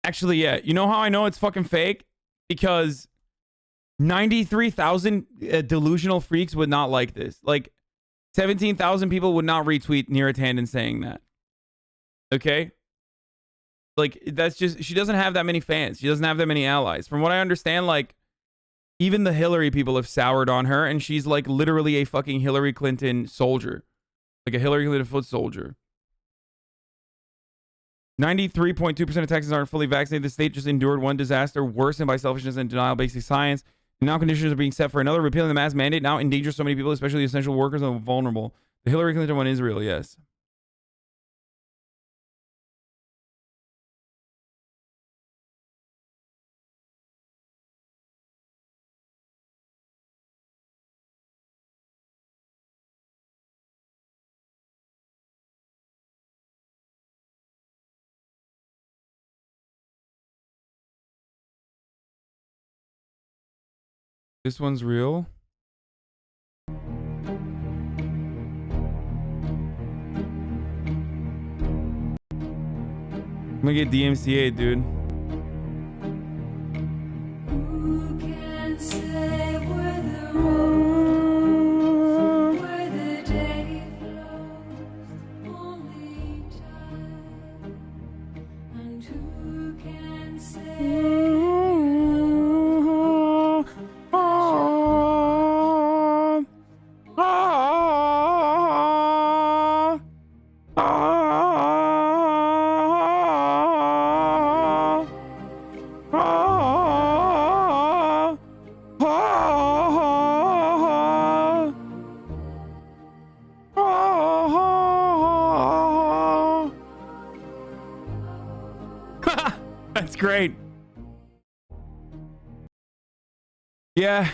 Actually, yeah. You know how I know it's fucking fake? Because 93,000 delusional freaks would not like this. Like, 17,000 people would not retweet Neera Tanden saying that. Okay? Like, that's just... She doesn't have that many fans. She doesn't have that many allies. From what I understand, like, even the Hillary people have soured on her, and she's, like, literally a fucking Hillary Clinton soldier. Like a Hillary Clinton foot soldier. 93.2% of Texans aren't fully vaccinated. The state just endured one disaster worsened by selfishness and denial-based science. And now conditions are being set for another. Repealing the mask mandate now endangers so many people, especially essential workers and vulnerable. The Hillary Clinton one is real, yes. This one's real. I'm gonna get DMCA, dude. That's great. Yeah,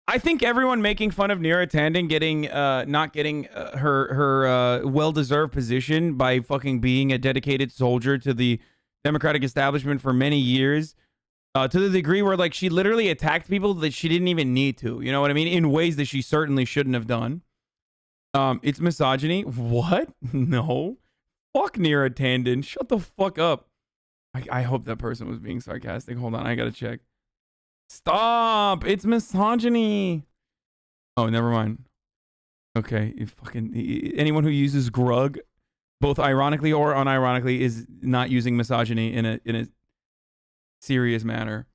I think everyone making fun of Neera Tanden getting not getting her well-deserved position by fucking being a dedicated soldier to the Democratic establishment for many years, to the degree where like she literally attacked people that she didn't even need to. You know what I mean? In ways that she certainly shouldn't have done. It's misogyny. What? No. Fuck Neera Tanden. Shut the fuck up. I hope that person was being sarcastic. Hold on, I gotta check. Stop! It's misogyny. Oh, never mind. Okay, you fucking anyone who uses grug, both ironically or unironically, is not using misogyny in a serious manner.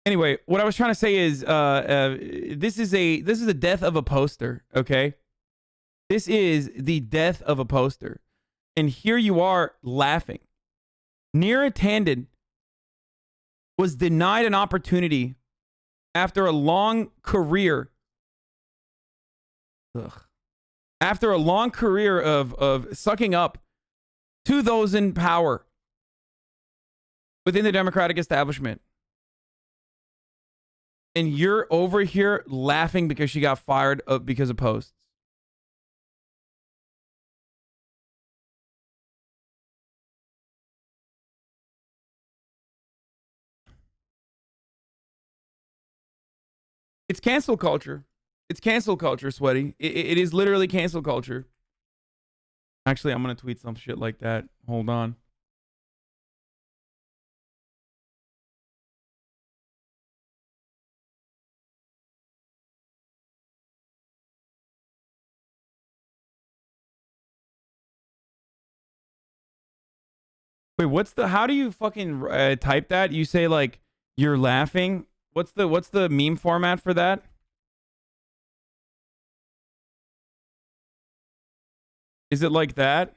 Anyway, what I was trying to say is, this is a death of a poster. Okay, this is the death of a poster, and here you are laughing. Neera Tanden was denied an opportunity after a long career. After a long career of sucking up to those in power within the Democratic establishment. And you're over here laughing because she got fired because of posts. It's cancel culture. It's cancel culture, Sweaty. It is literally cancel culture. Actually, I'm going to tweet some shit like that. Hold on. Wait, what's the, how do you fucking type that? You say like, you're laughing. What's the meme format for that? Is it like that?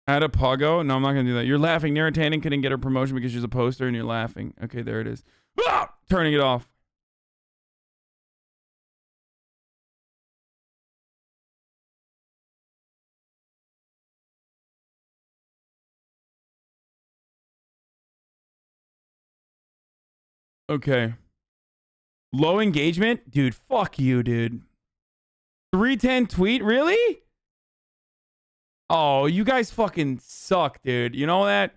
Add a Poggo? No, I'm not gonna do that. You're laughing. Neera Tanden couldn't get her promotion because she's a poster and you're laughing. Okay, there it is. Ah! Turning it off. Okay. Low engagement? Dude, fuck you, dude. 310 tweet? Really? Oh, you guys fucking suck, dude. You know that?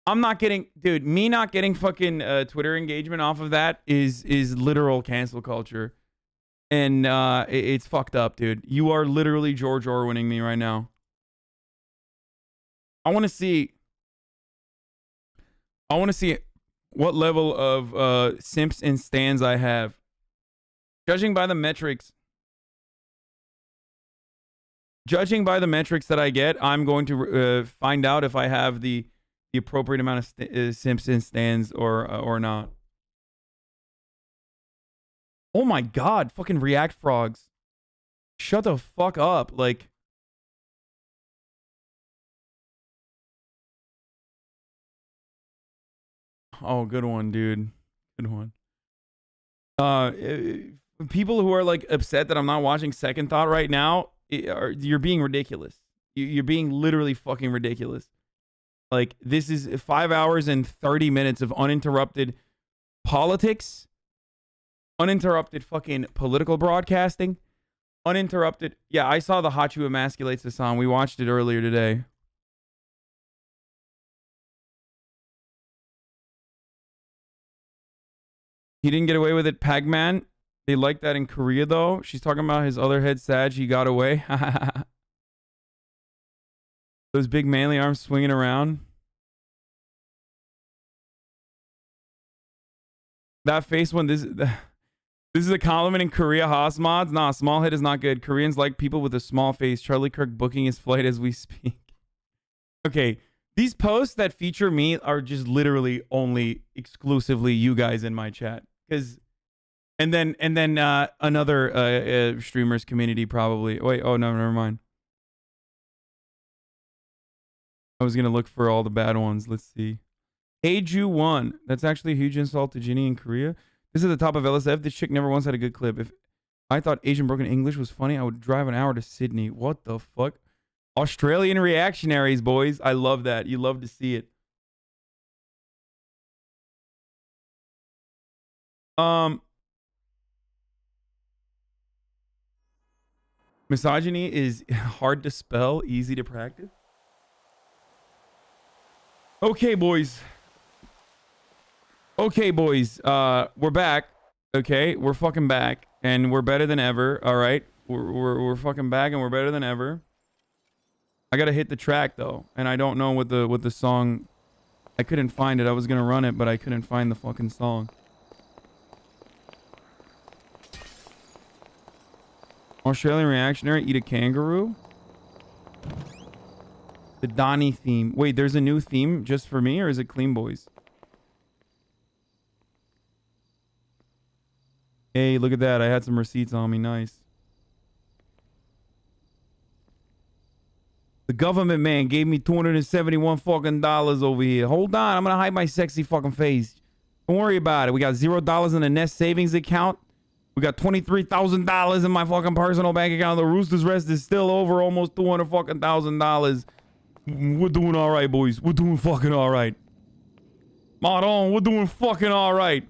I'm not getting... Dude, me not getting fucking Twitter engagement off of that is literal cancel culture. And it's fucked up, dude. You are literally George Orwelling me right now. I want to see what level of simps and stans I have. Judging by the metrics that I get, I'm going to find out if I have the appropriate amount of simps and stans or not. Oh my god, fucking React frogs. Shut the fuck up. Like, oh, good one, dude. Good one. People who are like upset that I'm not watching Second Thought right now, you're being ridiculous. You're being literally fucking ridiculous. Like, this is 5 hours and 30 minutes of uninterrupted politics, uninterrupted fucking political broadcasting, uninterrupted. Yeah, I saw the Hachu emasculates Hasan. We watched it earlier today. He didn't get away with it, Pagman. They like that in Korea, though. She's talking about his other head Sag. He got away. Those big manly arms swinging around. That face one. This is a compliment in Korea. hasMods. Nah, small head is not good. Koreans like people with a small face. Charlie Kirk booking his flight as we speak. Okay. These posts that feature me are just literally only exclusively you guys in my chat. And then another streamers community probably. Wait, oh no, never mind. I was gonna look for all the bad ones. Let's see. Aju1. That's actually a huge insult to Ginny in Korea. This is the top of LSF. This chick never once had a good clip. If I thought Asian broken English was funny, I would drive an hour to Sydney. What the fuck? Australian reactionaries, boys. I love that. You love to see it. Misogyny is hard to spell, easy to practice. Okay, boys. Okay, boys. We're back. Okay, we're fucking back, and we're better than ever. All right, we're fucking back, and we're better than ever. I gotta hit the track though, and I don't know what the song. I couldn't find it. I was gonna run it, but I couldn't find the fucking song. Australian reactionary eat a kangaroo. The Donnie theme. Wait, there's a new theme just for me, or is it Clean Boys? Hey, look at that. I had some receipts on me. Nice. The government man gave me $271 fucking dollars over here. Hold on. I'm going to hide my sexy fucking face. Don't worry about it. We got $0 in the Nest savings account. We got $23,000 in my fucking personal bank account. The Rooster's Rest is still over almost $200,000. We're doing all right, boys. We're doing fucking all right. Modon, we're doing fucking all right.